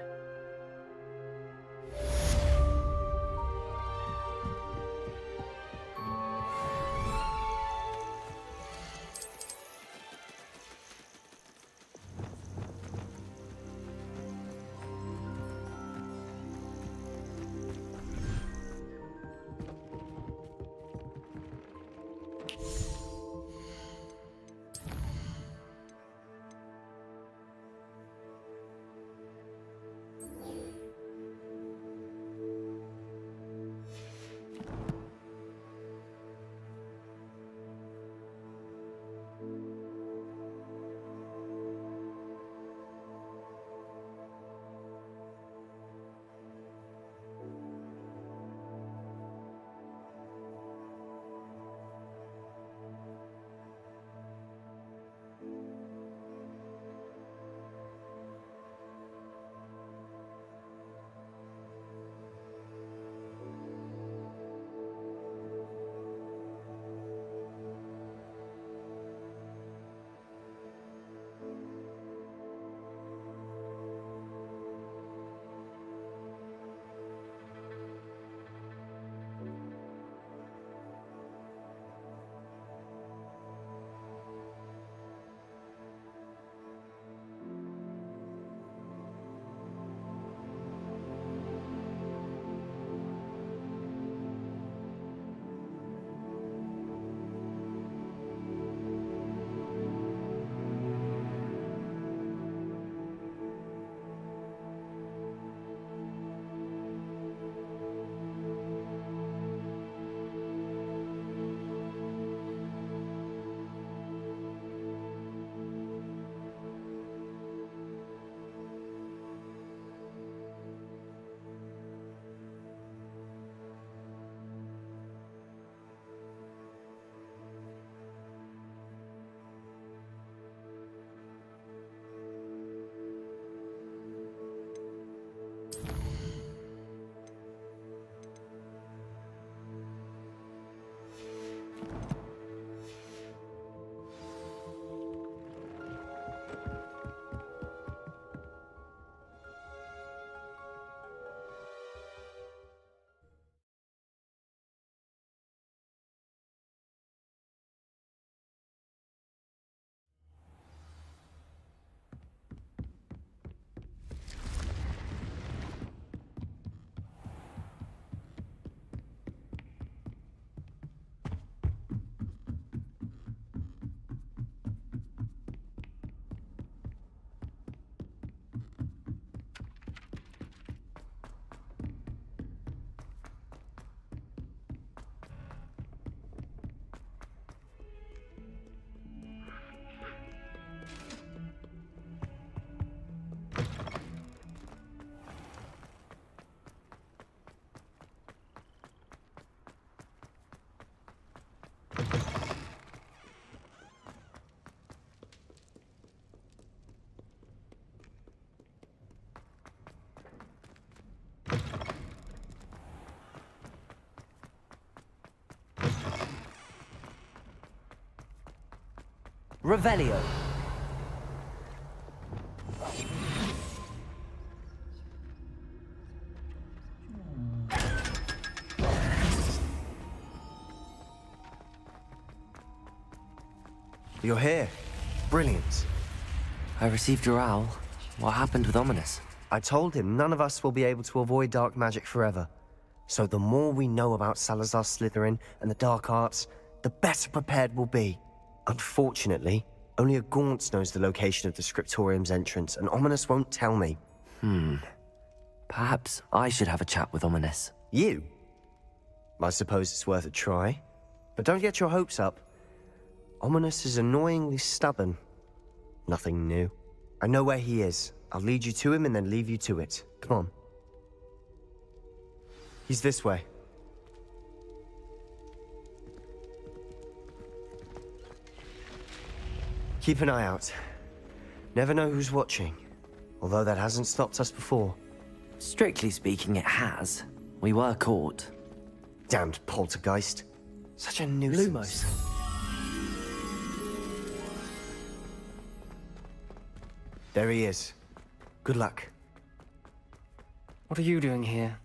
Revelio. You're here. Brilliant. I received your owl. What happened with Ominous? I told him none of us will be able to avoid dark magic forever. So the more we know about Salazar Slytherin and the dark arts, the better prepared we'll be. Unfortunately, only a Gaunt knows the location of the Scriptorium's entrance, and Ominous won't tell me. Perhaps I should have a chat with Ominous. You? I suppose it's worth a try. But don't get your hopes up. Ominous is annoyingly stubborn. Nothing new. I know where he is. I'll lead you to him and then leave you to it. Come on. He's this way. Keep an eye out. Never know who's watching. Although that hasn't stopped us before. Strictly speaking, it has. We were caught. Damned poltergeist. Such a nuisance. Lumos. There he is. Good luck. What are you doing here?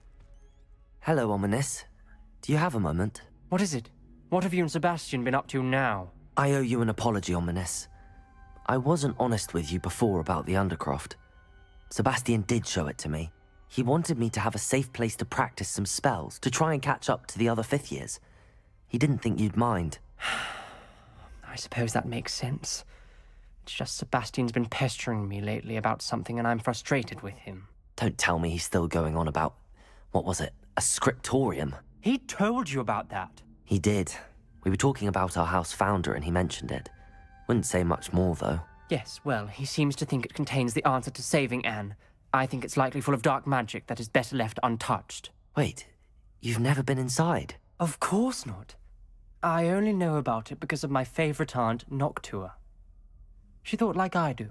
Hello, Ominous. Do you have a moment? What is it? What have you and Sebastian been up to now? I owe you an apology, Ominous. I wasn't honest with you before about the Undercroft. Sebastian did show it to me. He wanted me to have a safe place to practice some spells, to try and catch up to the other fifth years. He didn't think you'd mind. I suppose that makes sense. It's just Sebastian's been pestering me lately about something and I'm frustrated with him. Don't tell me he's still going on about, what was it, a scriptorium? He told you about that. He did. We were talking about our house founder and he mentioned it. Wouldn't say much more, though. Yes, well, he seems to think it contains the answer to saving Anne. I think it's likely full of dark magic that is better left untouched. Wait, you've never been inside? Of course not. I only know about it because of my favorite aunt, Noctua. She thought like I do.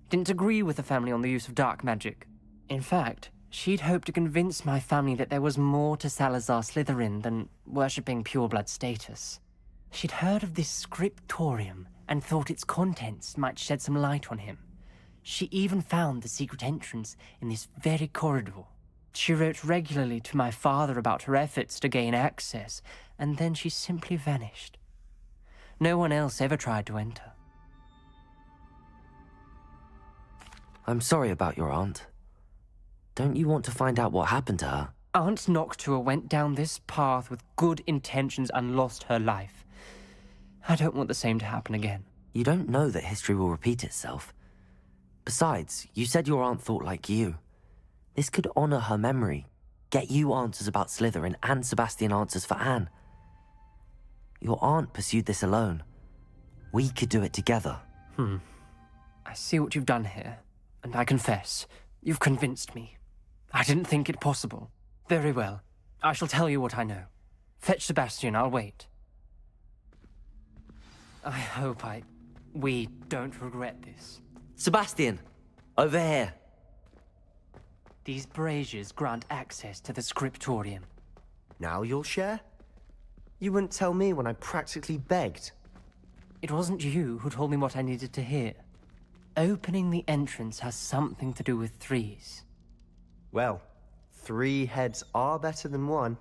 Didn't agree with the family on the use of dark magic. In fact, she'd hoped to convince my family that there was more to Salazar Slytherin than worshipping pureblood status. She'd heard of this scriptorium and thought its contents might shed some light on him. She even found the secret entrance in this very corridor. She wrote regularly to my father about her efforts to gain access, and then she simply vanished. No one else ever tried to enter. I'm sorry about your aunt. Don't you want to find out what happened to her? Aunt Noctua went down this path with good intentions and lost her life. I don't want the same to happen again. You don't know that history will repeat itself. Besides, you said your aunt thought like you. This could honor her memory, get you answers about Slytherin and Sebastian answers for Anne. Your aunt pursued this alone. We could do it together. I see what you've done here, and I confess, you've convinced me. I didn't think it possible. Very well. I shall tell you what I know. Fetch Sebastian, I'll wait. I hope we don't regret this. Sebastian, over here. These braziers grant access to the scriptorium. Now you'll share? You wouldn't tell me when I practically begged. It wasn't you who told me what I needed to hear. Opening the entrance has something to do with threes. Well, 3 heads are better than 1.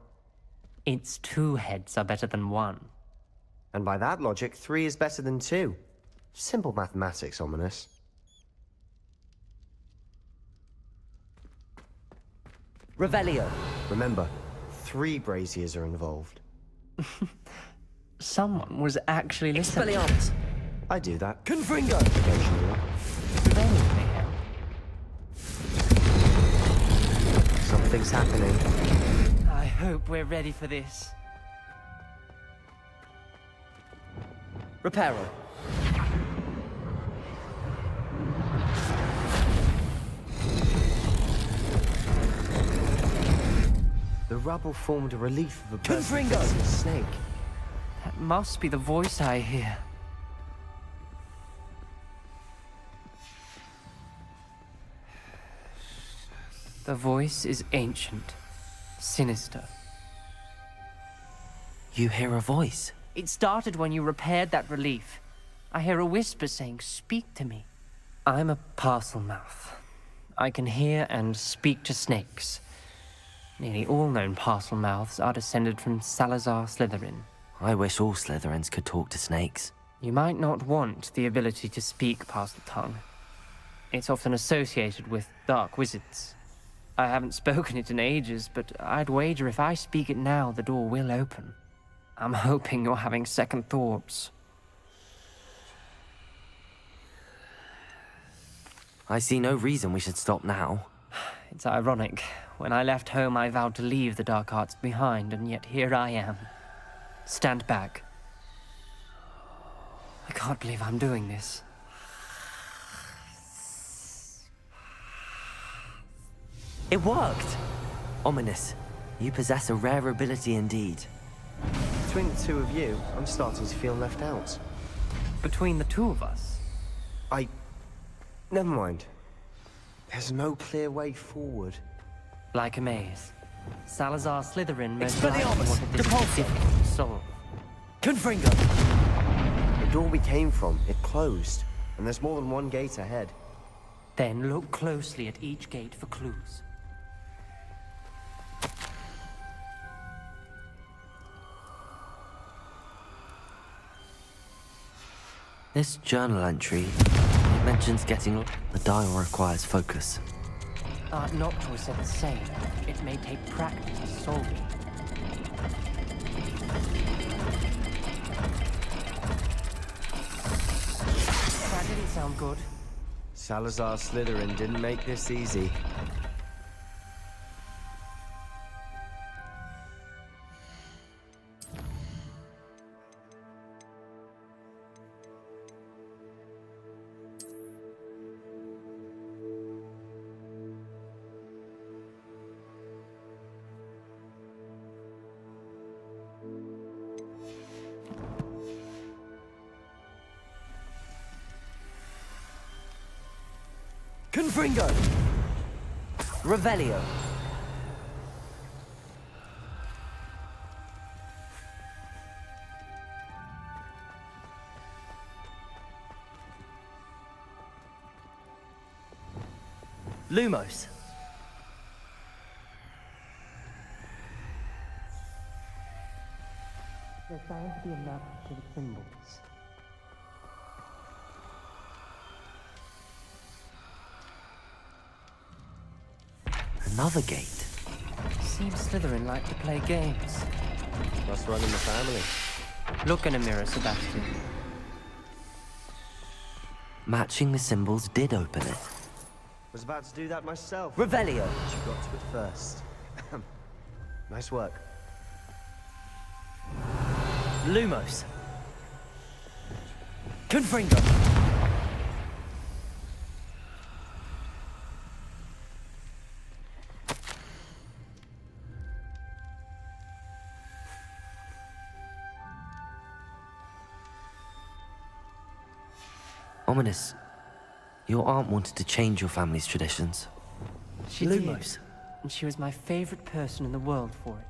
Its 2 heads are better than 1. And by that logic, 3 is better than 2. Simple mathematics, Ominous. Revelio. Remember, 3 braziers are involved. Someone was actually listening. Expelliarmus. I do that. Confringo. Occasionally. Something's happening. I hope we're ready for this. Reparo. The rubble formed a relief of a Confringo. person snake. That must be the voice I hear. The voice is ancient, sinister. You hear a voice? It started when you repaired that relief. I hear a whisper saying, "Speak to me." I'm a parcel mouth. I can hear and speak to snakes. Nearly all known parcel mouths are descended from Salazar Slytherin. I wish all Slytherins could talk to snakes. You might not want the ability to speak parcel tongue. It's often associated with dark wizards. I haven't spoken it in ages, but I'd wager if I speak it now, the door will open. I'm hoping you're having second thoughts. I see no reason we should stop now. It's ironic. When I left home, I vowed to leave the dark arts behind, and yet here I am. Stand back. I can't believe I'm doing this. It worked! Ominous. You possess a rare ability indeed. Between the two of you, I'm starting to feel left out. Between the two of us? Never mind. There's no clear way forward. Like a maze. Salazar Slytherin most Expelliarmus! likely wanted this difficult to solve. Confringo! The door we came from, it closed. And there's more than one gate ahead. Then look closely at each gate for clues. This journal entry, it mentions getting the dial requires focus. Noctua said the same. It may take practice to solve it. That didn't sound good. Salazar Slytherin didn't make this easy. Confringo! Revelio! Lumos! There seems to be enough to the symbols. Another gate. Seems Slytherin like to play games. Must run in the family. Look in a mirror, Sebastian. Matching the symbols did open it. Was about to do that myself. Revelio! But you got to it first. Nice work. Lumos! Confringo! Ominous. Your aunt wanted to change your family's traditions. She did, and she was my favorite person in the world for it.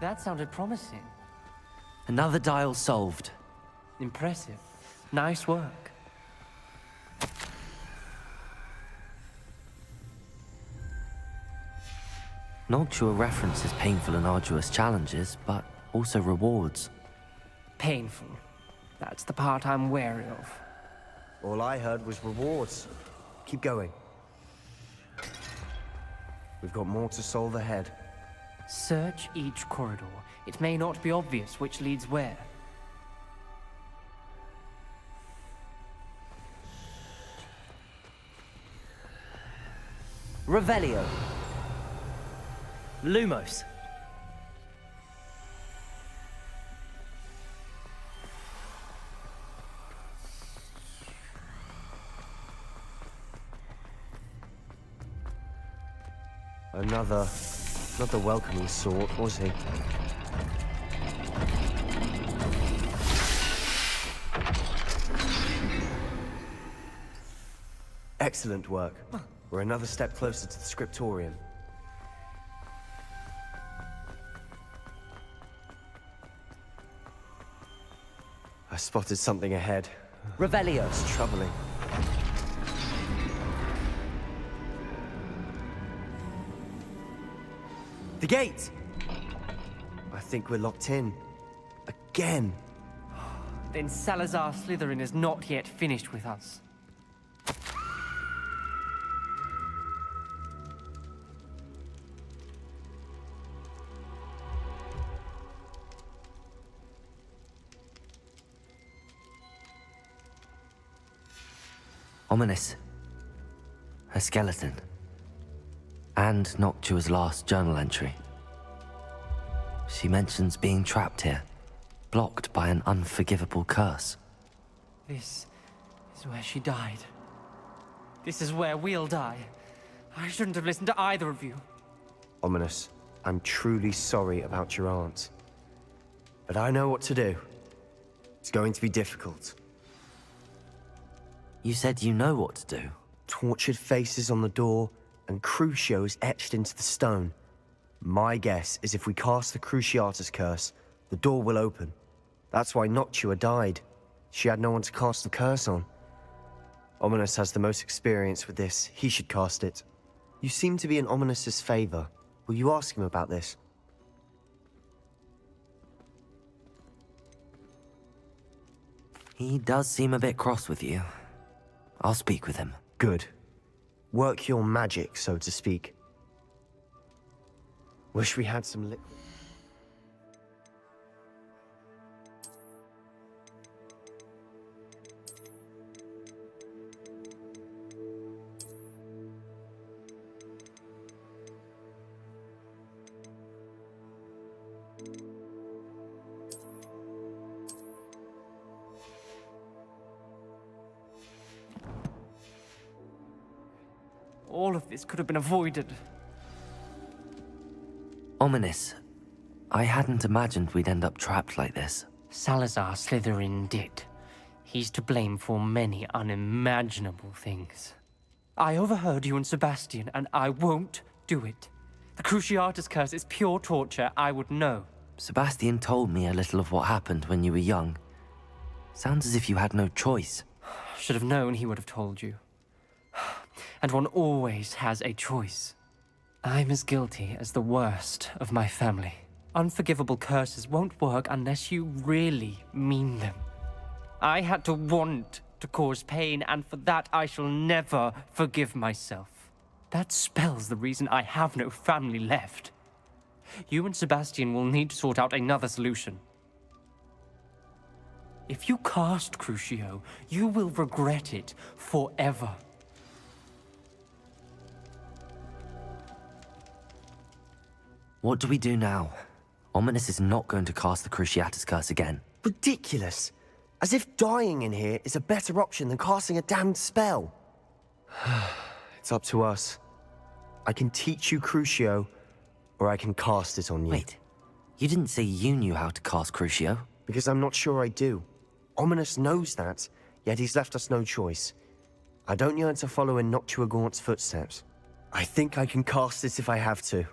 That sounded promising. Another dial solved. Impressive. Nice work. Noctua references painful and arduous challenges, but also rewards. Painful. That's the part I'm wary of. All I heard was rewards. Keep going. We've got more to solve ahead. Search each corridor. It may not be obvious which leads where. Revelio. Lumos. Another welcoming sort, was he? Excellent work. We're another step closer to the scriptorium. I spotted something ahead. Revelio. It's troubling. The gate! I think we're locked in. Again. Then Salazar Slytherin is not yet finished with us. Ominous. A skeleton. And Noctua's last journal entry. She mentions being trapped here, blocked by an unforgivable curse. This is where she died. This is where we'll die. I shouldn't have listened to either of you. Ominous, I'm truly sorry about your aunt. But I know what to do. It's going to be difficult. You said you know what to do. Tortured faces on the door, and Crucios etched into the stone. My guess is if we cast the Cruciatus curse, the door will open. That's why Noctua died. She had no one to cast the curse on. Ominous has the most experience with this. He should cast it. You seem to be in Ominous's favor. Will you ask him about this? He does seem a bit cross with you. I'll speak with him. Good. Work your magic, so to speak. Wish we had some liquid. All of this could have been avoided. Ominous. I hadn't imagined we'd end up trapped like this. Salazar Slytherin did. He's to blame for many unimaginable things. I overheard you and Sebastian, and I won't do it. The Cruciatus curse is pure torture, I would know. Sebastian told me a little of what happened when you were young. Sounds as if you had no choice. Should have known he would have told you. And one always has a choice. I'm as guilty as the worst of my family. Unforgivable curses won't work unless you really mean them. I had to want to cause pain, and for that I shall never forgive myself. That spells the reason I have no family left. You and Sebastian will need to sort out another solution. If you cast Crucio, you will regret it forever. What do we do now? Ominous is not going to cast the Cruciatus curse again. Ridiculous. As if dying in here is a better option than casting a damned spell. It's up to us. I can teach you Crucio, or I can cast it on you. Wait, you didn't say you knew how to cast Crucio? Because I'm not sure I do. Ominous knows that, yet he's left us no choice. I don't yearn to follow in Noctua Gaunt's footsteps. I think I can cast it if I have to.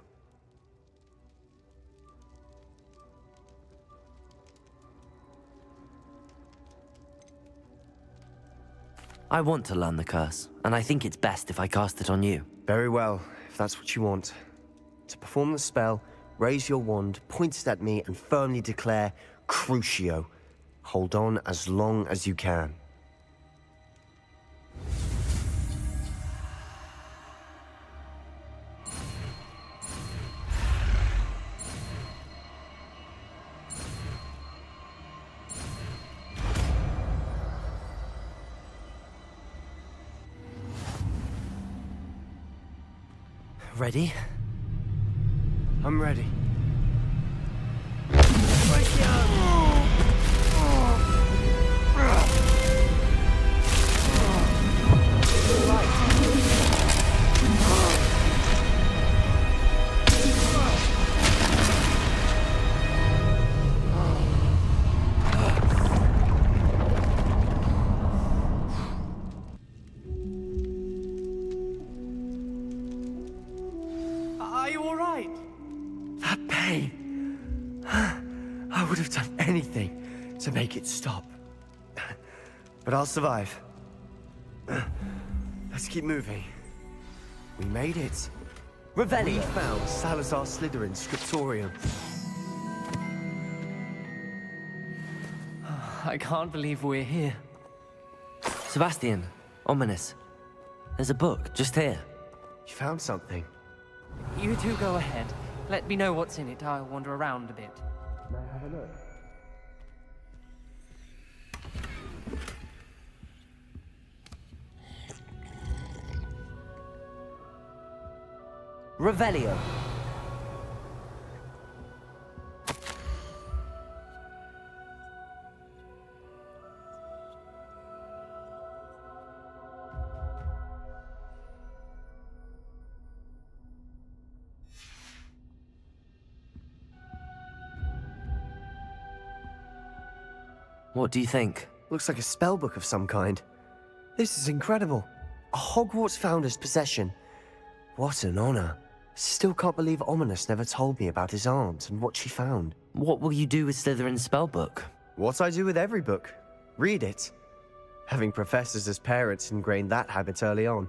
I want to learn the curse, and I think it's best if I cast it on you. Very well, if that's what you want. To perform the spell, raise your wand, point it at me, and firmly declare, Crucio. Hold on as long as you can. Ready? I'm ready. Are you all right? That pain. I would have done anything to make it stop. But I'll survive. Let's keep moving. We made it. Revelio. We found Salazar Slytherin's scriptorium. I can't believe we're here. Sebastian, ominous. There's a book just here. You found something. You two go ahead. Let me know what's in it. I'll wander around a bit. May I have a look? Revelio. What do you think? Looks like a spellbook of some kind. This is incredible. A Hogwarts founder's possession. What an honor. Still can't believe Ominous never told me about his aunt and what she found. What will you do with Slytherin's spellbook? What I do with every book. Read it. Having professors as parents ingrained that habit early on.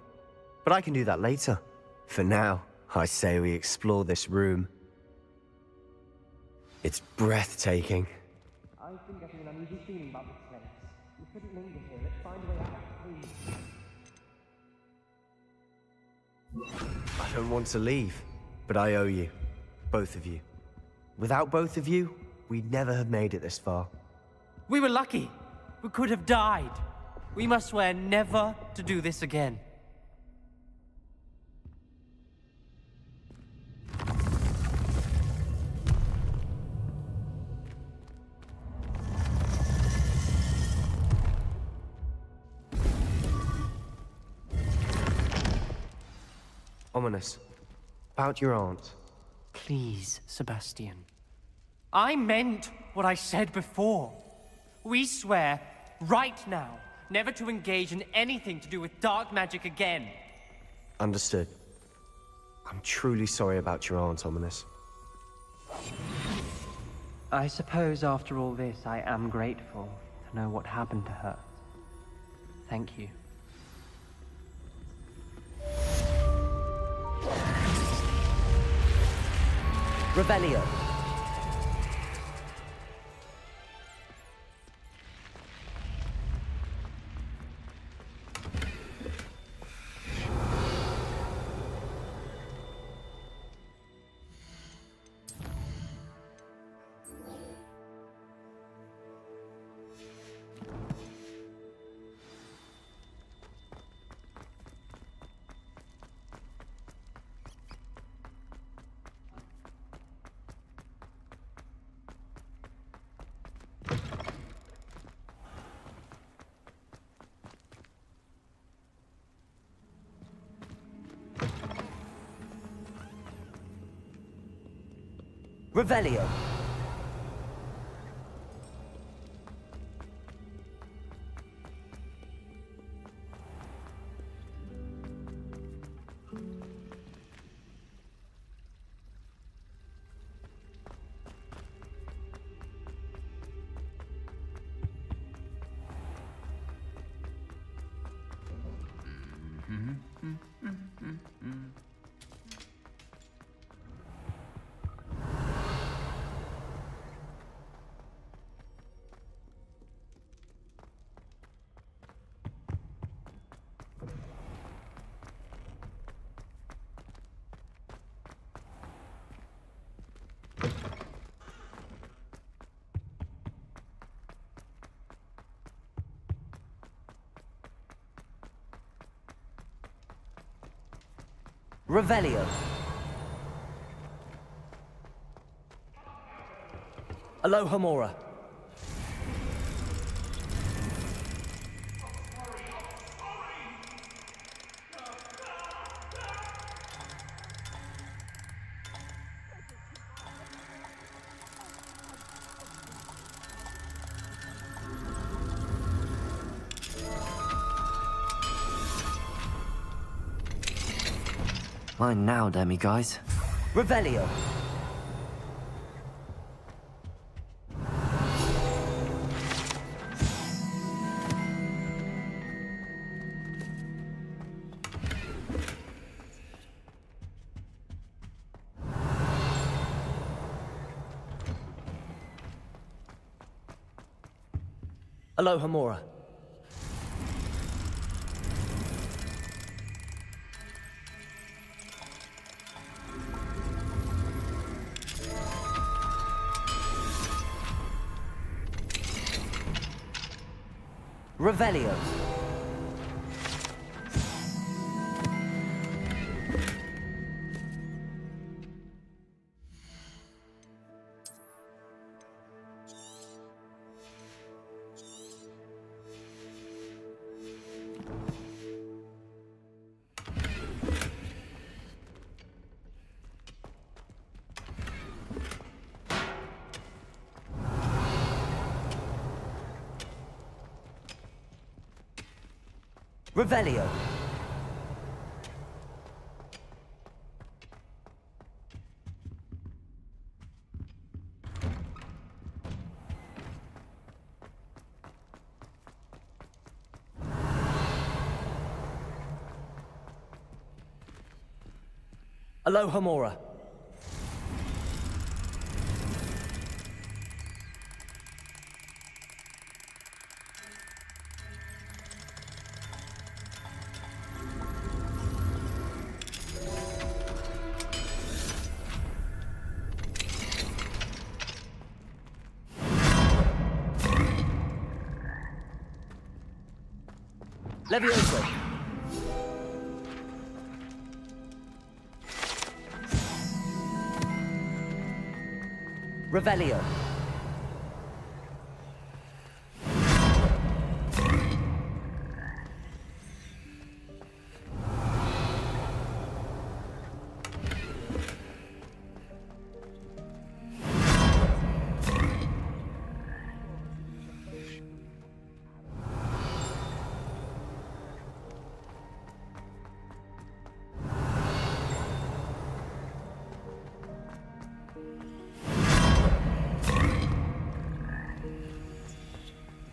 But I can do that later. For now, I say we explore this room. It's breathtaking. I've been getting an uneasy feeling about this place. We couldn't linger here. Let's find a way out, please. I don't want to leave, but I owe you. Both of you. Without both of you, we'd never have made it this far. We were lucky. We could have died. We must swear never to do this again. Ominous. About your aunt. Please, Sebastian. I meant what I said before. We swear, right now, never to engage in anything to do with dark magic again. Understood. I'm truly sorry about your aunt, Ominous. I suppose after all this, I am grateful to know what happened to her. Thank you. Revelio. Revelio. Revelio. Aloha Mora. Mine now, Demi guys. Revelio. Aloha Mora. Revelio. Revelio. Aloha Mora. Levioso. Revelio.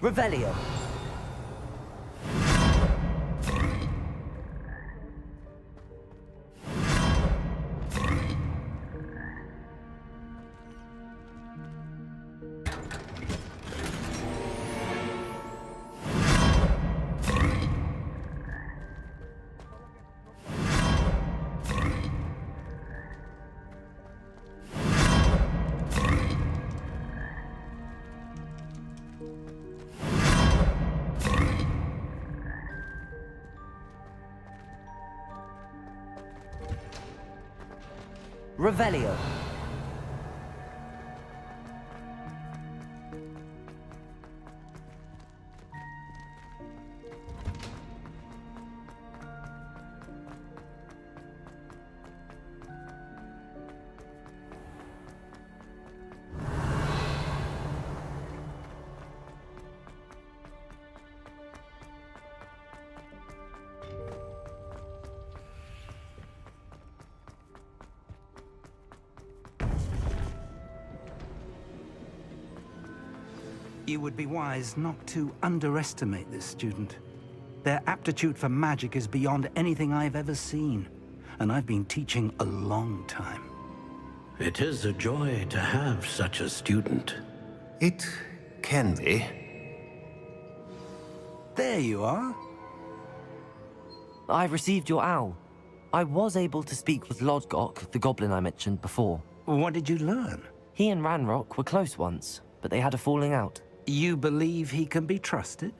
Revelio. Revelio. You would be wise not to underestimate this student. Their aptitude for magic is beyond anything I've ever seen, and I've been teaching a long time. It is a joy to have such a student. It can be. There you are. I've received your owl. I was able to speak with Lodgok, the goblin I mentioned before. What did you learn? He and Ranrock were close once, but they had a falling out. You believe he can be trusted?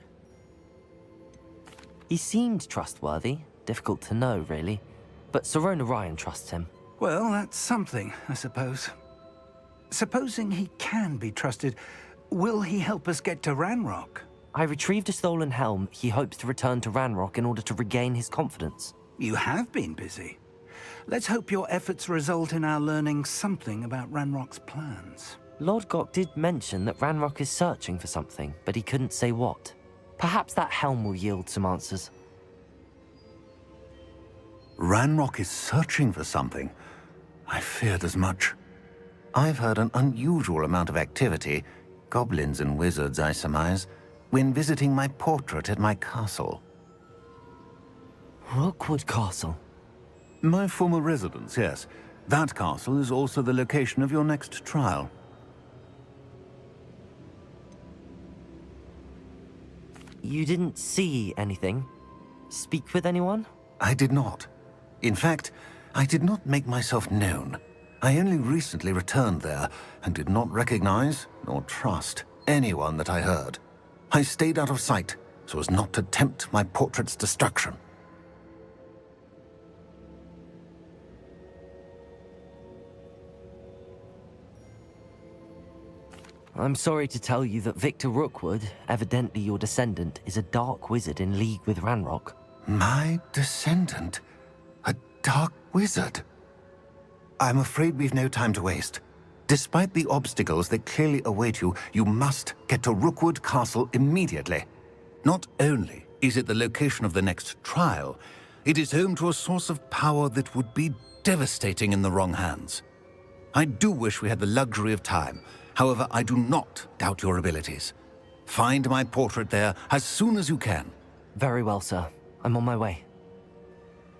He seemed trustworthy. Difficult to know, really. But Sirona Ryan trusts him. Well, that's something, I suppose. Supposing he can be trusted, will he help us get to Ranrock? I retrieved a stolen helm. He hopes to return to Ranrock in order to regain his confidence. You have been busy. Let's hope your efforts result in our learning something about Ranrock's plans. Lord Gok did mention that Ranrock is searching for something, but he couldn't say what. Perhaps that helm will yield some answers. Ranrock is searching for something. I feared as much. I've heard an unusual amount of activity, goblins and wizards, I surmise, when visiting my portrait at my castle. Rookwood Castle? My former residence, yes. That castle is also the location of your next trial. You didn't see anything? Speak with anyone? I did not. In fact, I did not make myself known. I only recently returned there and did not recognize nor trust anyone that I heard. I stayed out of sight so as not to tempt my portrait's destruction. I'm sorry to tell you that Victor Rookwood, evidently your descendant, is a dark wizard in league with Ranrock. My descendant? A dark wizard? I'm afraid we've no time to waste. Despite the obstacles that clearly await you, you must get to Rookwood Castle immediately. Not only is it the location of the next trial, it is home to a source of power that would be devastating in the wrong hands. I do wish we had the luxury of time. However, I do not doubt your abilities. Find my portrait there as soon as you can. Very well, sir. I'm on my way.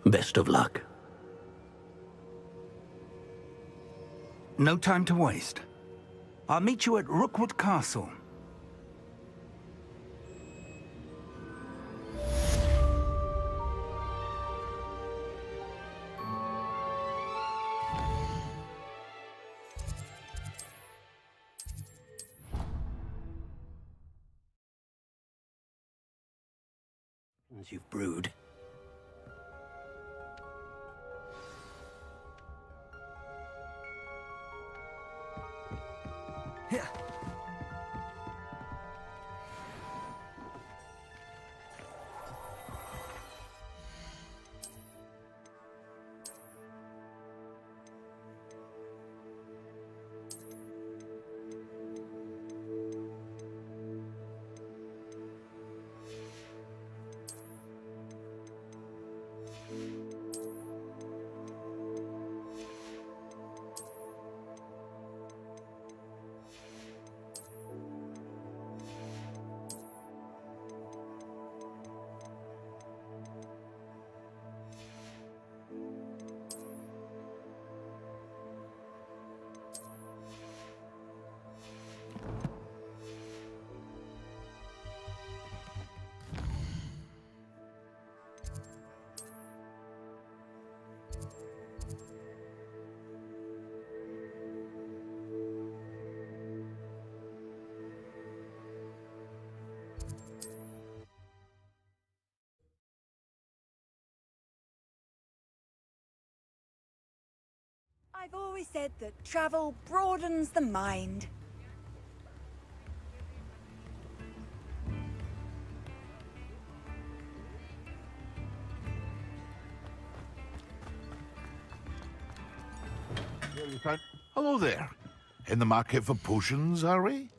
Best of luck. No time to waste. I'll meet you at Rookwood Castle. You've brewed. I've always said that travel broadens the mind. Hello there. In the market for potions, are we?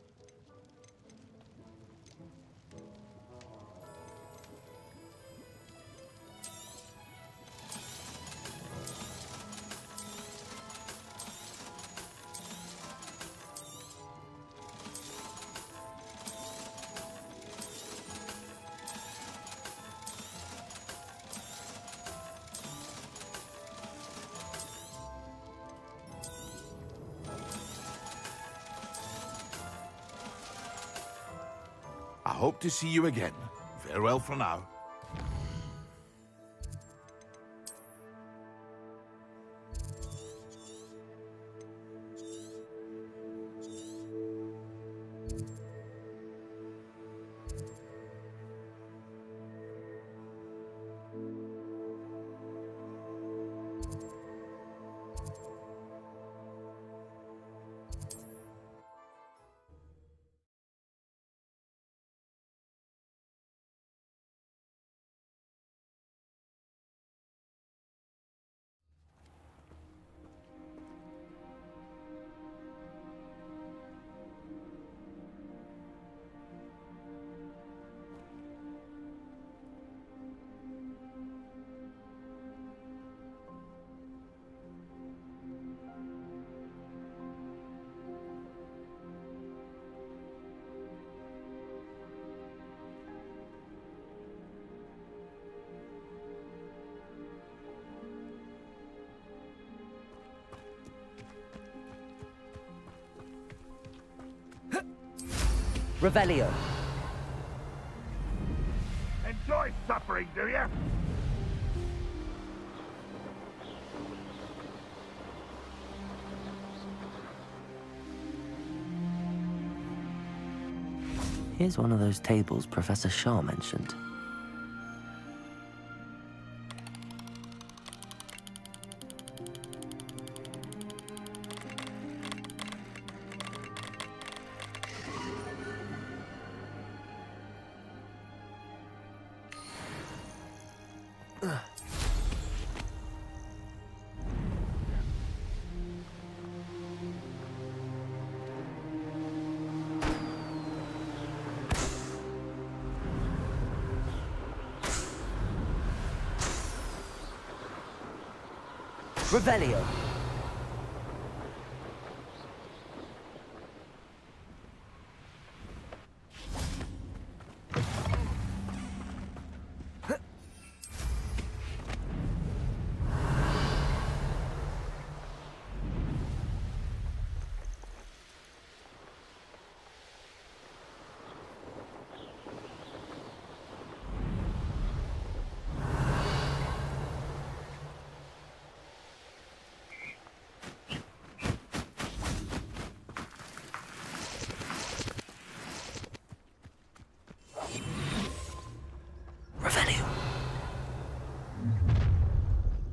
I hope to see you again. Farewell for now. Revelio. Enjoy suffering, do you? Here's one of those tables Professor Shaw mentioned. Revelio.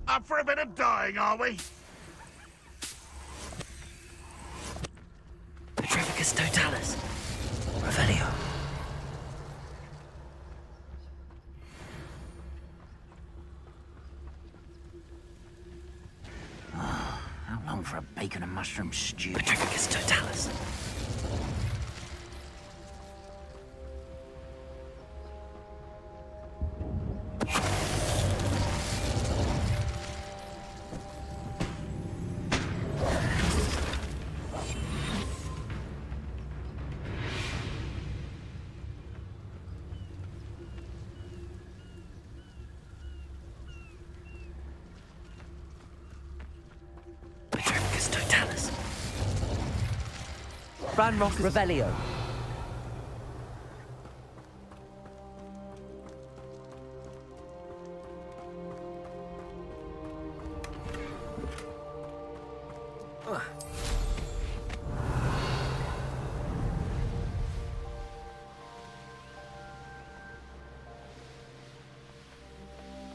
Up for a bit of dying, are we? Petrificus totalis. Revelio. How long for a bacon and mushroom stew? Petrificus totalis. Ranrock Revelio.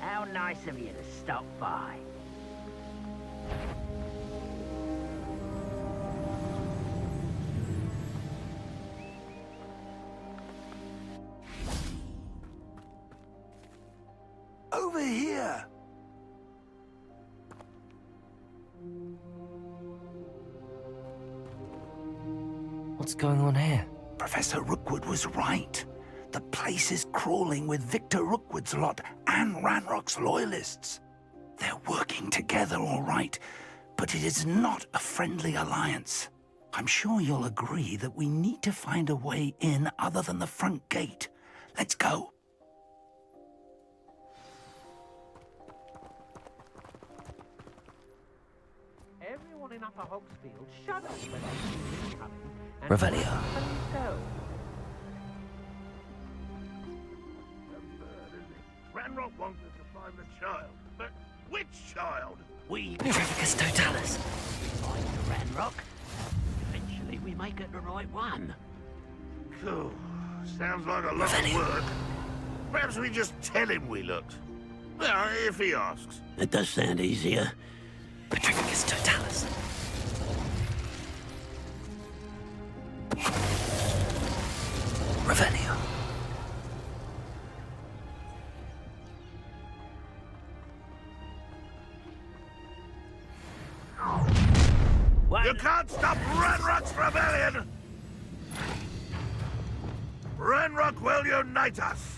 How nice of you to stop by. Over here! What's going on here? Professor Rookwood was right. The place is crawling with Victor Rookwood's lot and Ranrock's loyalists. They're working together all right, but it is not a friendly alliance. I'm sure you'll agree that we need to find a way in other than the front gate. Let's go. Everyone in Upper Hogsfield shudders when they see you coming. And Revelio. So, Ranrock wants us to find the child, but which child? We Petrificus totalis. Find the Ranrock. Eventually we may get the right one. Cool. Sounds like a lot of work. Perhaps we just tell him we looked. Well, if he asks. It does sound easier. Petrificus totalis. Revelio. You can't stop Ranrock's rebellion! Ranrock will unite us!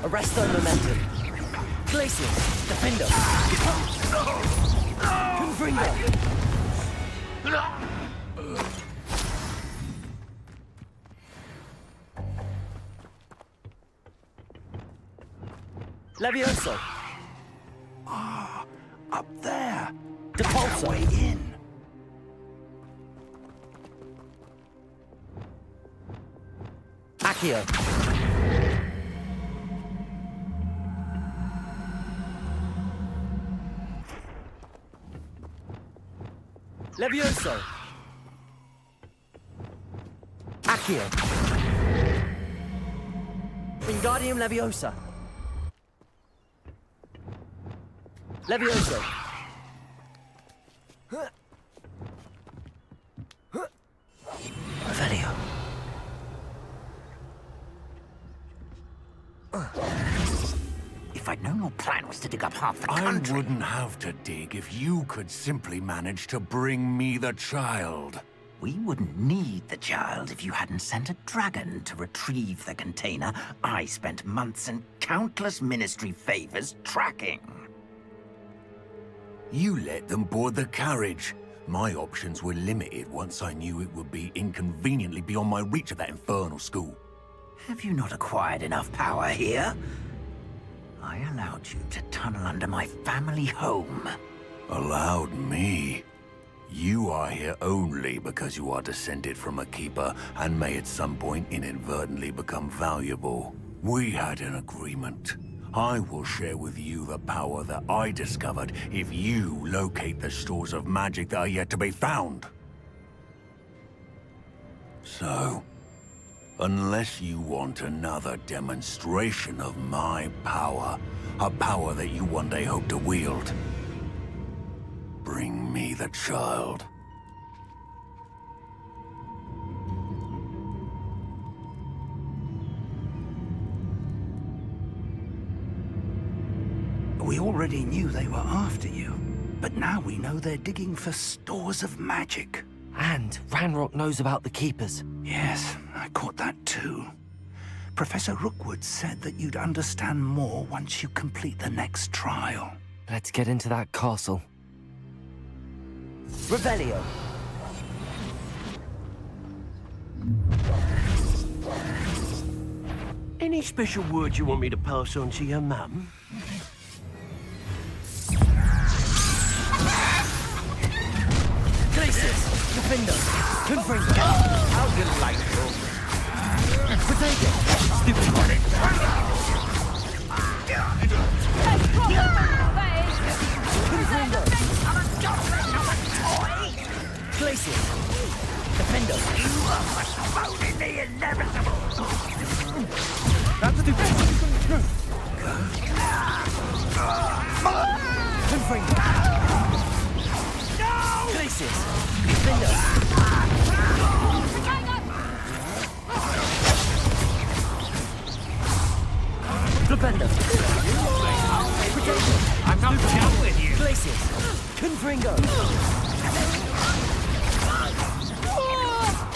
Arresto momentum. Glacial. Defender. Confringo. Levioso. Up there. The That's our way in. Accio. Levioso. Accio. Wingardium Leviosa. Levioso. Revelio. If I'd known your plan was to dig up half the country... I wouldn't have to dig if you could simply manage to bring me the child. We wouldn't need the child if you hadn't sent a dragon to retrieve the container I spent months and countless ministry favors tracking. You let them board the carriage. My options were limited once I knew it would be inconveniently beyond my reach at that infernal school. Have you not acquired enough power here? I allowed you to tunnel under my family home. Allowed me? You are here only because you are descended from a keeper and may at some point inadvertently become valuable. We had an agreement. I will share with you the power that I discovered if you locate the stores of magic that are yet to be found. So, unless you want another demonstration of my power, a power that you one day hope to wield, bring me the child. We already knew they were after you, but now we know they're digging for stores of magic. And Ranrock knows about the Keepers. Yes, I caught that too. Professor Rookwood said that you'd understand more once you complete the next trial. Let's get into that castle. Revelio. Any special words you want me to pass on to your mum? Glacius. Defender. Confringo. How delightful. Potato. Stupid body. Confringo. Glacius. Defender. You are postponing the inevitable. That's stupid. Confringo. Glacius. Defender. Defender. I'm not done with you. Glacius. Confringo.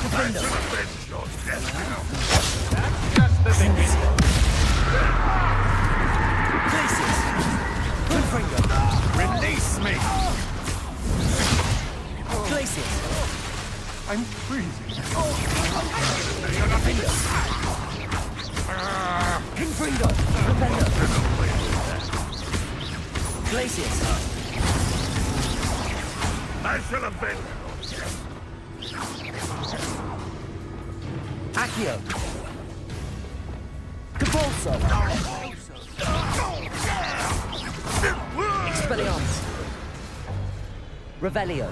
Defender. Glacius. Confringo. Release me. Glacius. I'm freezing. Defender. Confringo. Defender. Glacius. I shall have been. Accio. Capolso. Expelliarmus. Revelio.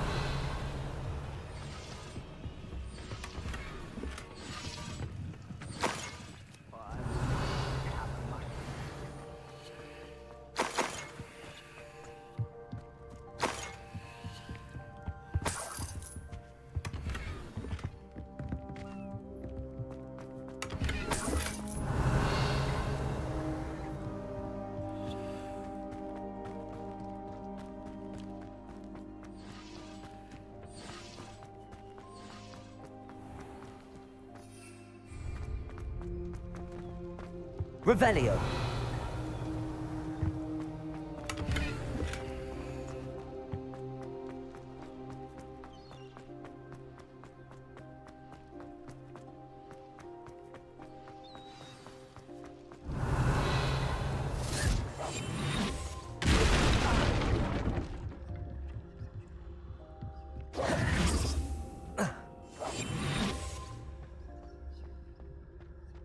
Revelio.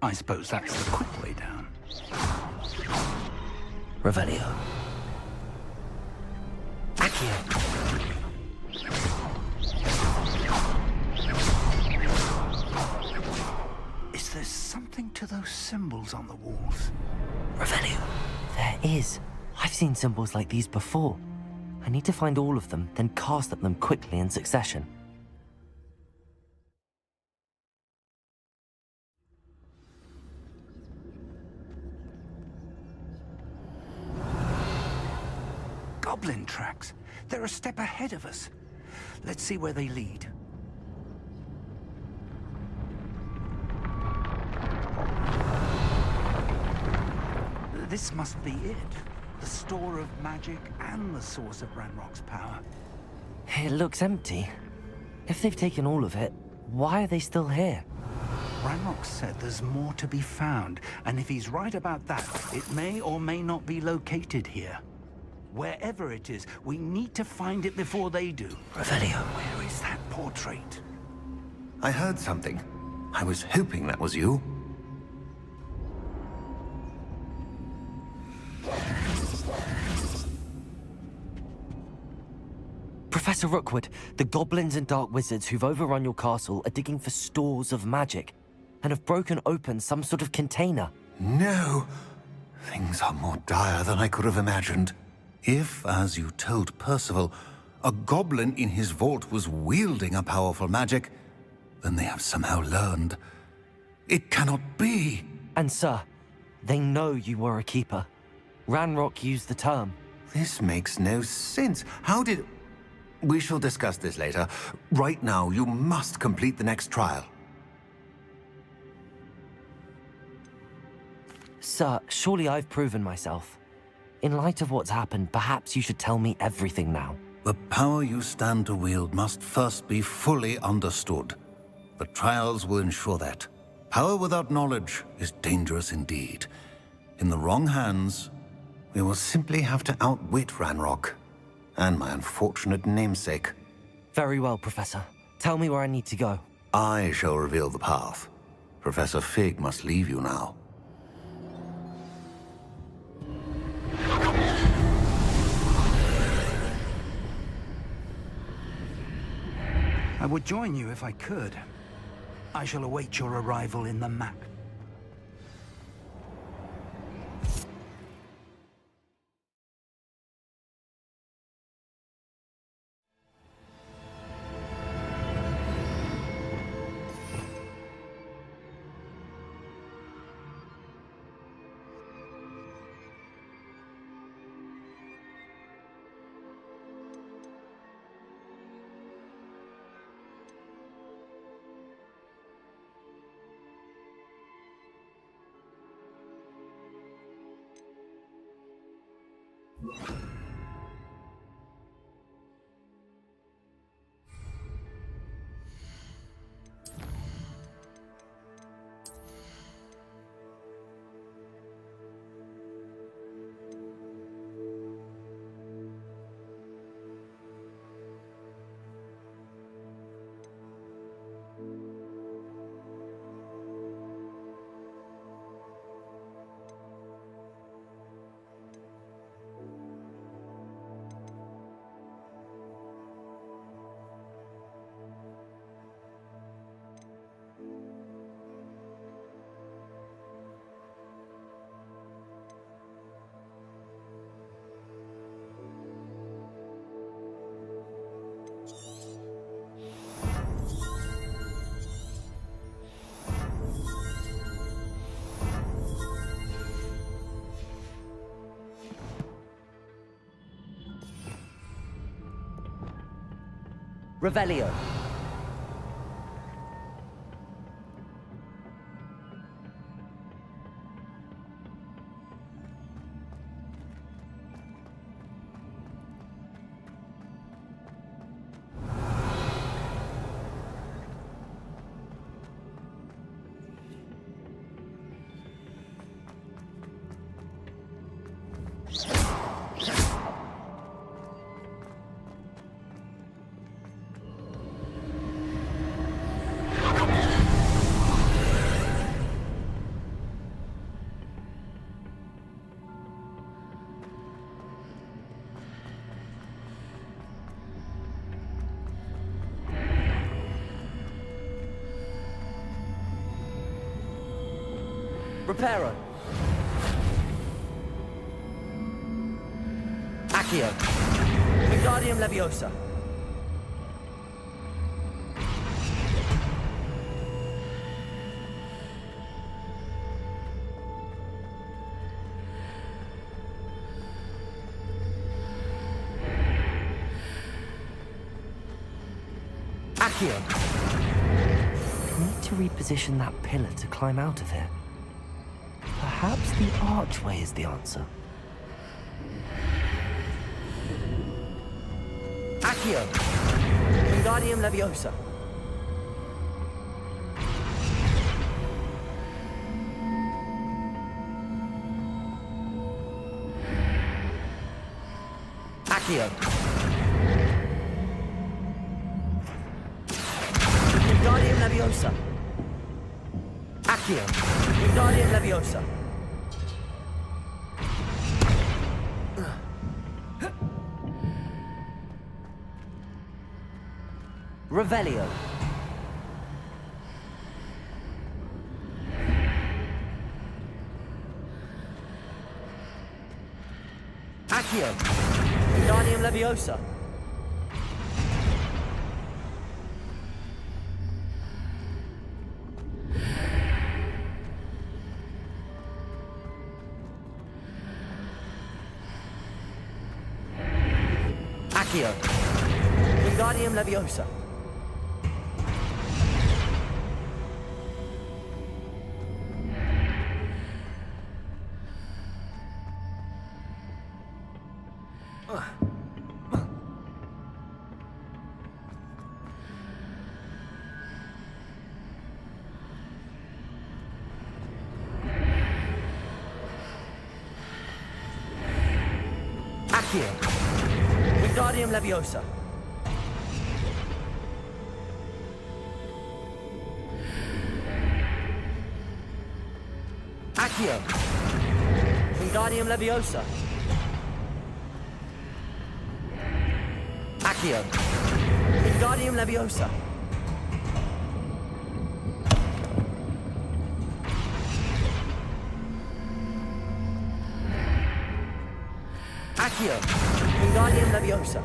I suppose that's the quick way down. Revelio. Accio. Is there something to those symbols on the walls? Revelio. There is. I've seen symbols like these before. I need to find all of them, then cast at them quickly in succession. Goblin tracks. They're a step ahead of us. Let's see where they lead. This must be it. The store of magic and the source of Ranrock's power. It looks empty. If they've taken all of it, why are they still here? Ranrock said there's more to be found, and if he's right about that, it may or may not be located here. Wherever it is, we need to find it before they do. Revelio. Where is that portrait? I heard something. I was hoping that was you. Professor Rookwood, the goblins and dark wizards who've overrun your castle are digging for stores of magic and have broken open some sort of container. No! Things are more dire than I could have imagined. If, as you told Percival, a goblin in his vault was wielding a powerful magic, then they have somehow learned. It cannot be! And sir, they know you were a keeper. Ranrock used the term. This makes no sense. How did... We shall discuss this later. Right now, you must complete the next trial. Sir, surely I've proven myself. In light of what's happened, perhaps you should tell me everything now. The power you stand to wield must first be fully understood. The trials will ensure that. Power without knowledge is dangerous indeed. In the wrong hands, we will simply have to outwit Ranrock and my unfortunate namesake. Very well, Professor. Tell me where I need to go. I shall reveal the path. Professor Fig must leave you now. I would join you if I could. I shall await your arrival in the map. Revelio. Reparo. Accio. Wingardium Leviosa. I need to reposition that pillar to climb out of here. Perhaps the archway is the answer. Accio. Wingardium Leviosa. Accio. Wingardium Leviosa. Accio. Wingardium Leviosa. Revelio. Accio. Wingardium Leviosa. Accio. Wingardium Leviosa. Accio. Wingardium Leviosa. Accio. Wingardium Leviosa. Accio. Wingardium Leviosa. Accio. Wingardium Leviosa.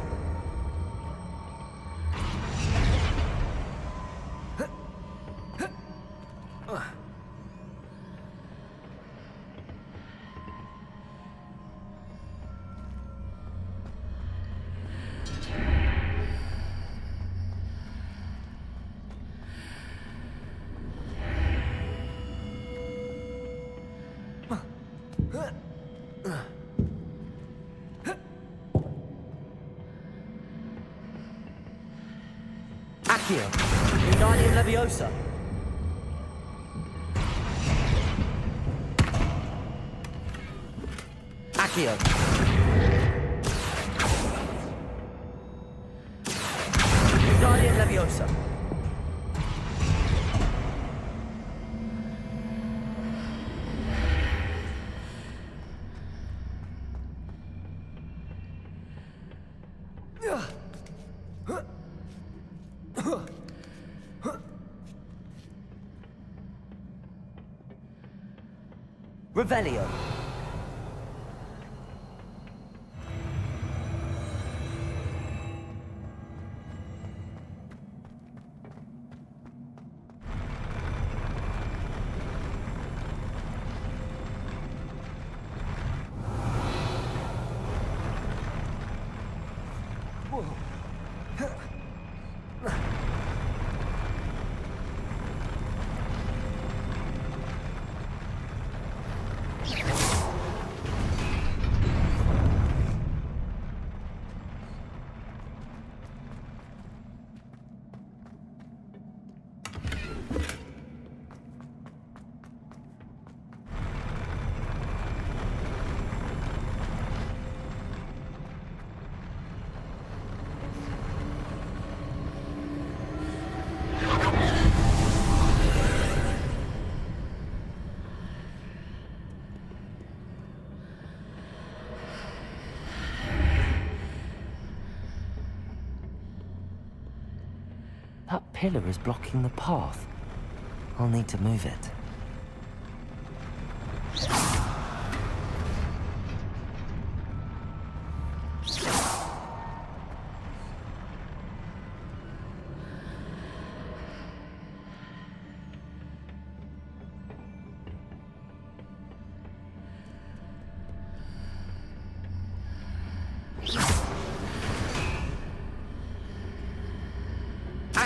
Accio. Wingardium Leviosa. Accio. Wingardium Leviosa. Revelio. That pillar is blocking the path. I'll need to move it.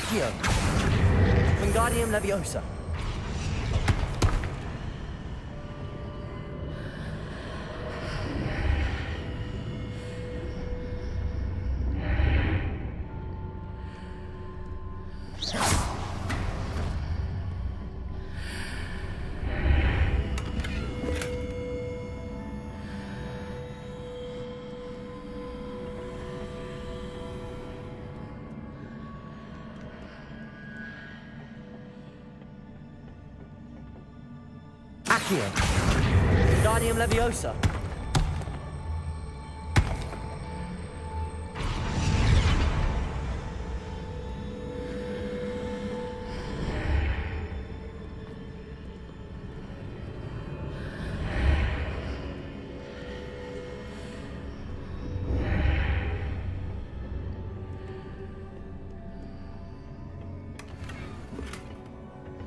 Accio. Wingardium Leviosa. Accio. Wingardium Leviosa.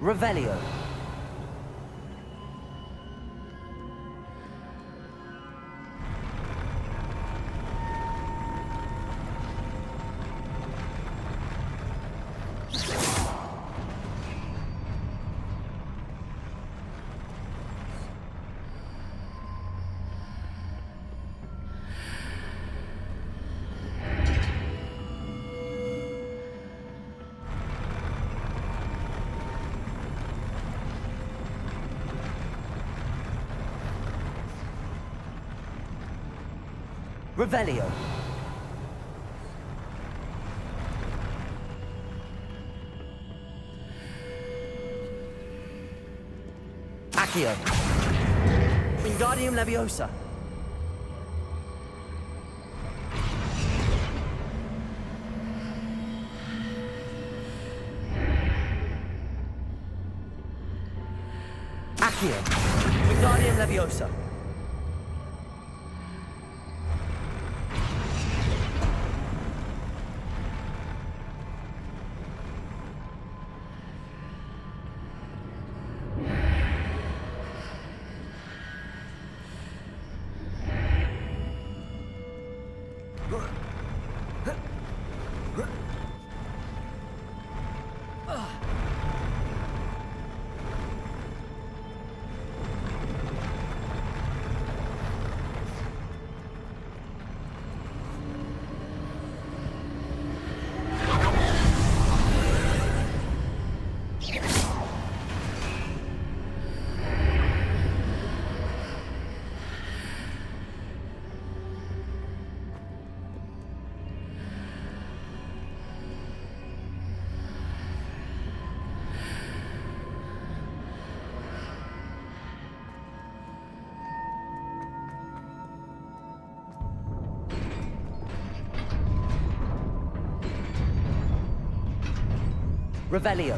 Revelio. Revelio. Accio. Wingardium Leviosa. Accio. Wingardium Leviosa. Revelio.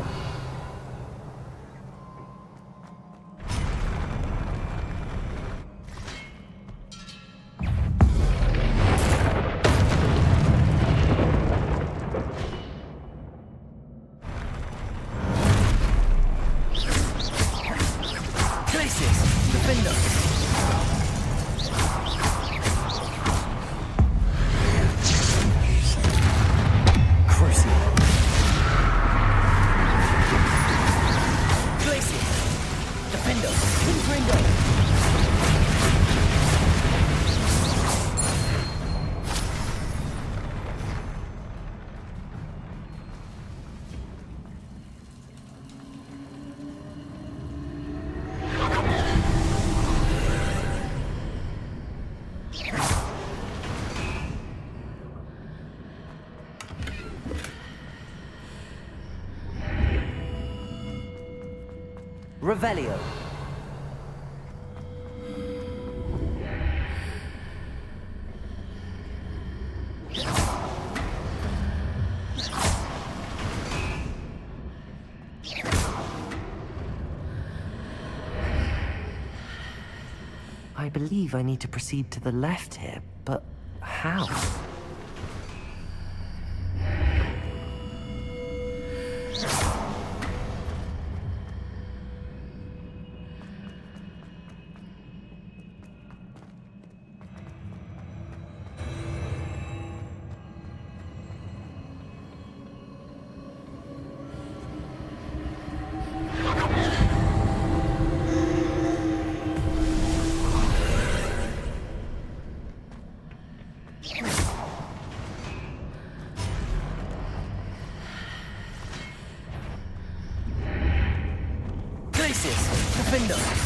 Revelio. I believe I need to proceed to the left here, but how? Defender.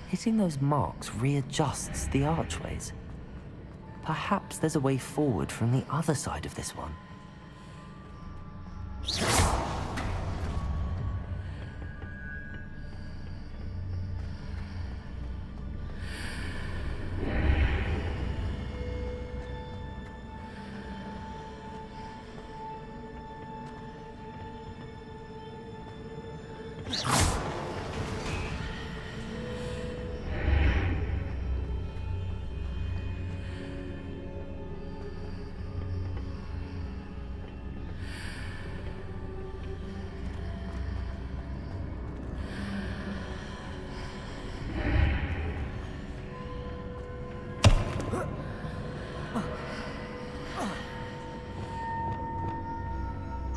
Hitting those marks readjusts the archways. Perhaps there's a way forward from the other side of this one.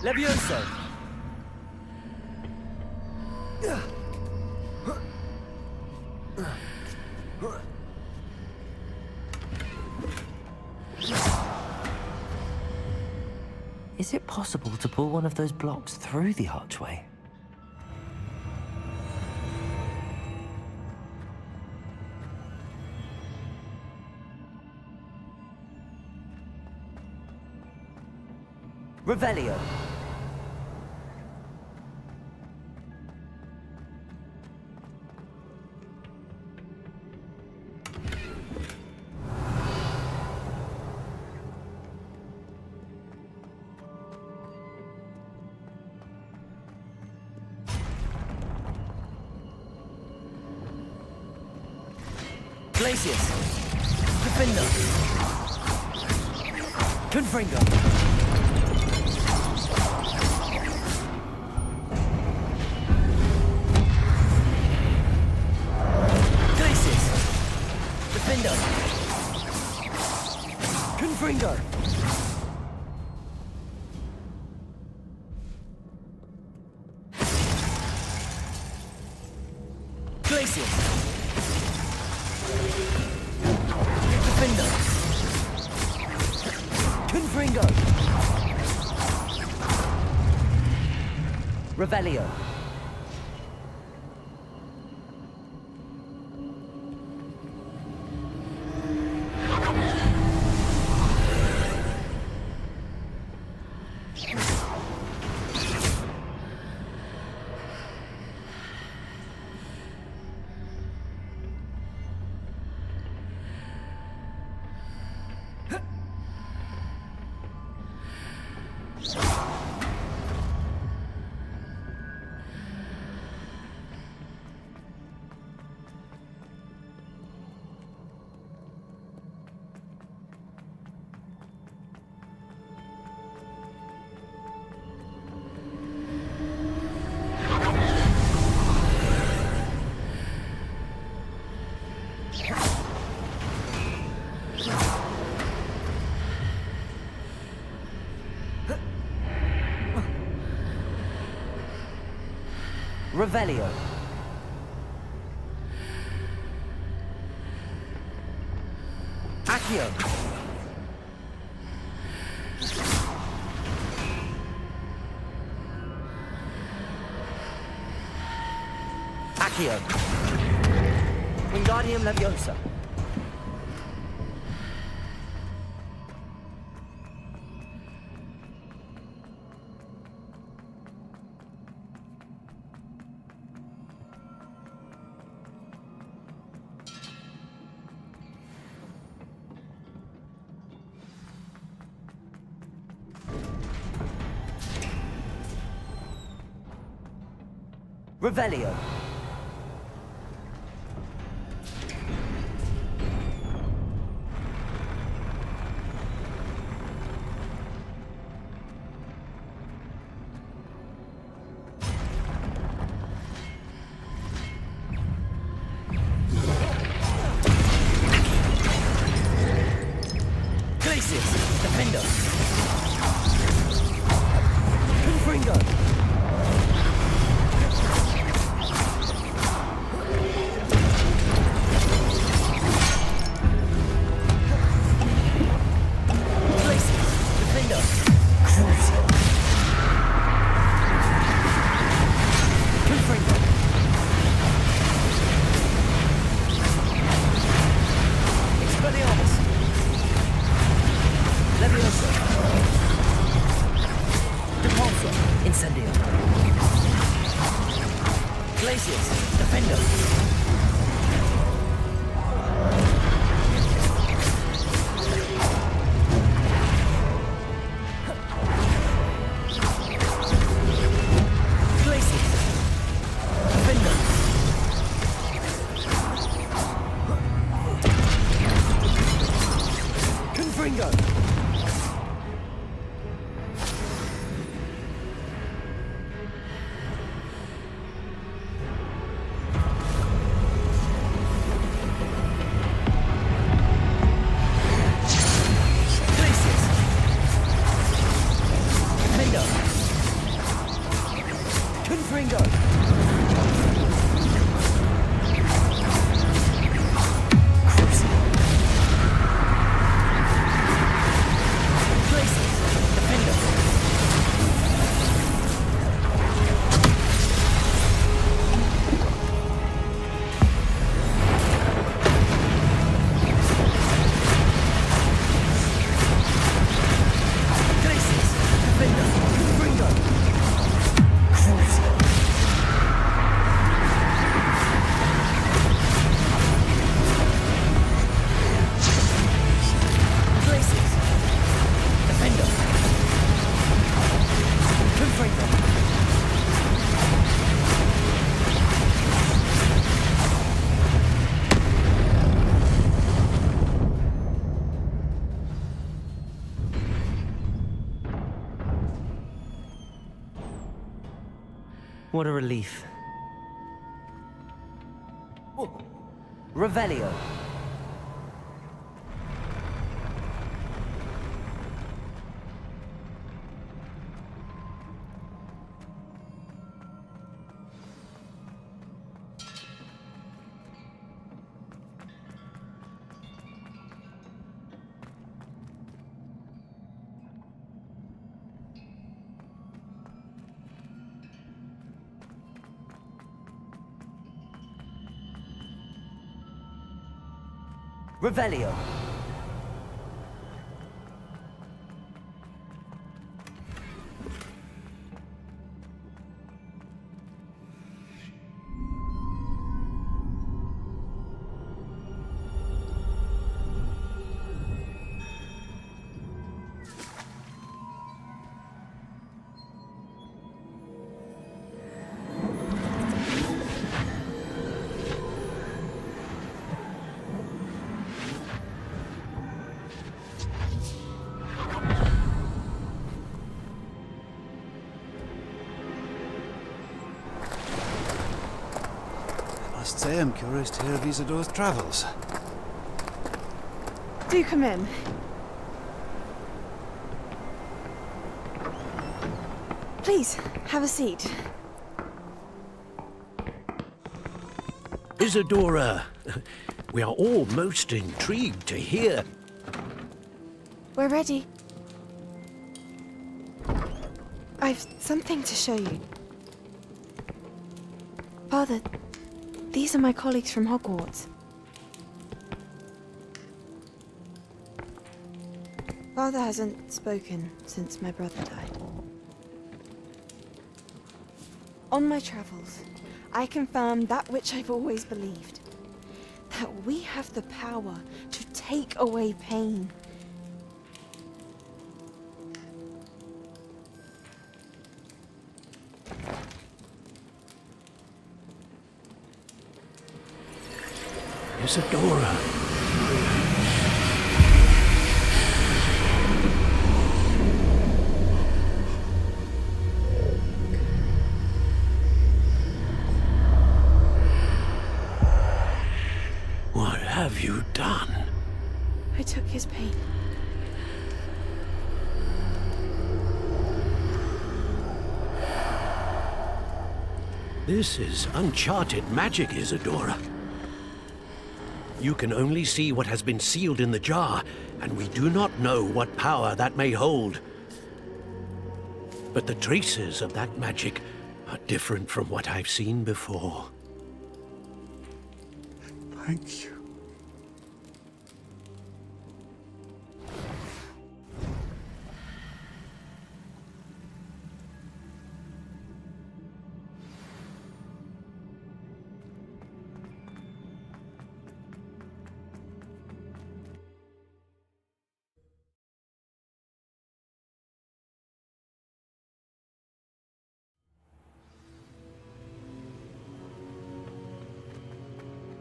Levioso. Is it possible to pull one of those blocks through the archway? Revelio. Glacius. Defender. Confringo. Defender! Confringo! Glacius! Defender! Confringo! Revelio! Revelio. Accio. Accio. Wingardium Leviosa. Revelio. Defender. Confringo. Places. Defender. Crucial. Confringo. Expelliarmus. Levioso. Repulsor. Incendio. Glacius. Defender. Glacius. Defender. Confringo. Confringo. Crucial. Places. Defender. Places. Defender. Confringo. Crucial. Places. Defender. Confringo. What a relief. Revelio. Revelio. I must say I'm curious to hear of Isadore's travels. Do come in. Please, have a seat. Isadora, we are all most intrigued to hear. We're ready. I've something to show you. Father, these are my colleagues from Hogwarts. Father hasn't spoken since my brother died. On my travels, I confirmed that which I've always believed. That we have the power to take away pain. Isadora. What have you done? I took his pain. This is uncharted magic, Isadora. You can only see what has been sealed in the jar, and we do not know what power that may hold. But the traces of that magic are different from what I've seen before. Thank you.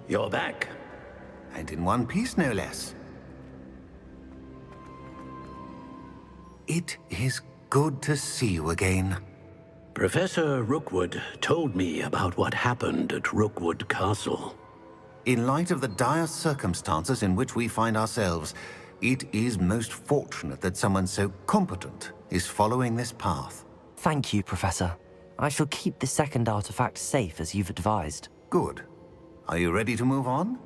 You're back. And in one piece, no less. It is good to see you again. Professor Rookwood told me about what happened at Rookwood Castle. In light of the dire circumstances in which we find ourselves, it is most fortunate that someone so competent is following this path. Thank you, Professor. I shall keep the second artifact safe as you've advised. Good. Are you ready to move on?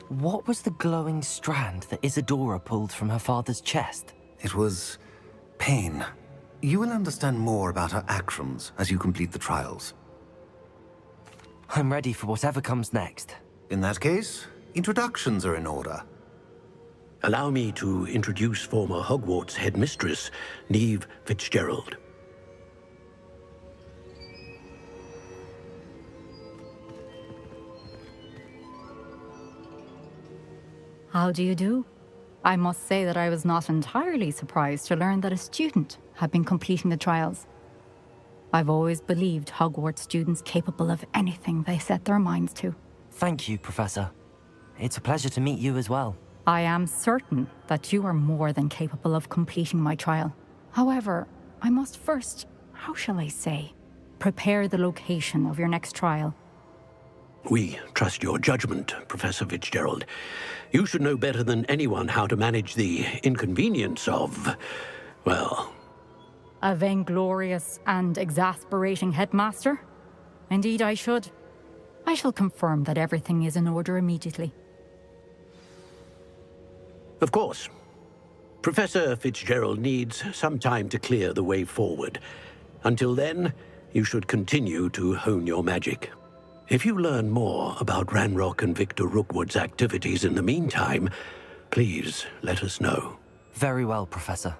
What was the glowing strand that Isadora pulled from her father's chest? It was pain. You will understand more about her actions as you complete the trials. I'm ready for whatever comes next. In that case, introductions are in order. Allow me to introduce former Hogwarts headmistress, Neve Fitzgerald. How do you do? I must say that I was not entirely surprised to learn that a student had been completing the trials. I've always believed Hogwarts students capable of anything they set their minds to. Thank you, Professor. It's a pleasure to meet you as well. I am certain that you are more than capable of completing my trial. However, I must first, how shall I say, prepare the location of your next trial. We trust your judgment, Professor Fitzgerald. You should know better than anyone how to manage the inconvenience of, well... A vainglorious and exasperating headmaster? Indeed I should. I shall confirm that everything is in order immediately. Of course. Professor Fitzgerald needs some time to clear the way forward. Until then, you should continue to hone your magic. If you learn more about Ranrock and Victor Rookwood's activities in the meantime, please let us know. Very well, Professor.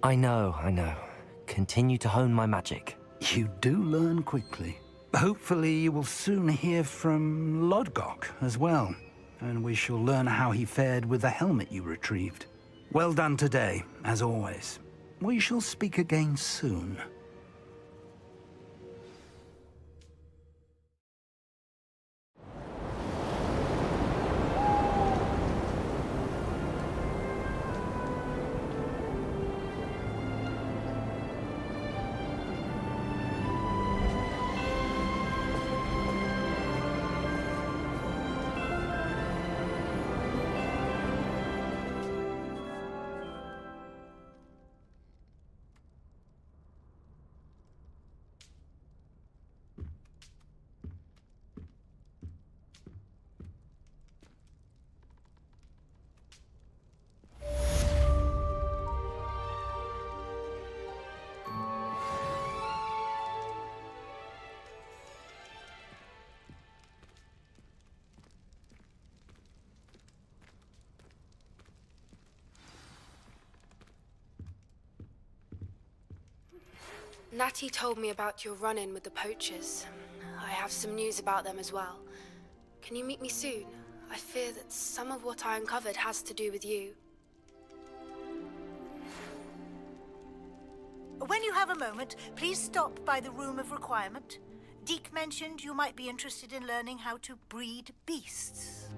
I know. Continue to hone my magic. You do learn quickly. Hopefully you will soon hear from Lodgok as well, and we shall learn how he fared with the helmet you retrieved. Well done today, as always. We shall speak again soon. Natty told me about your run-in with the poachers. I have some news about them as well. Can you meet me soon? I fear that some of what I uncovered has to do with you. When you have a moment, please stop by the Room of Requirement. Deke mentioned you might be interested in learning how to breed beasts.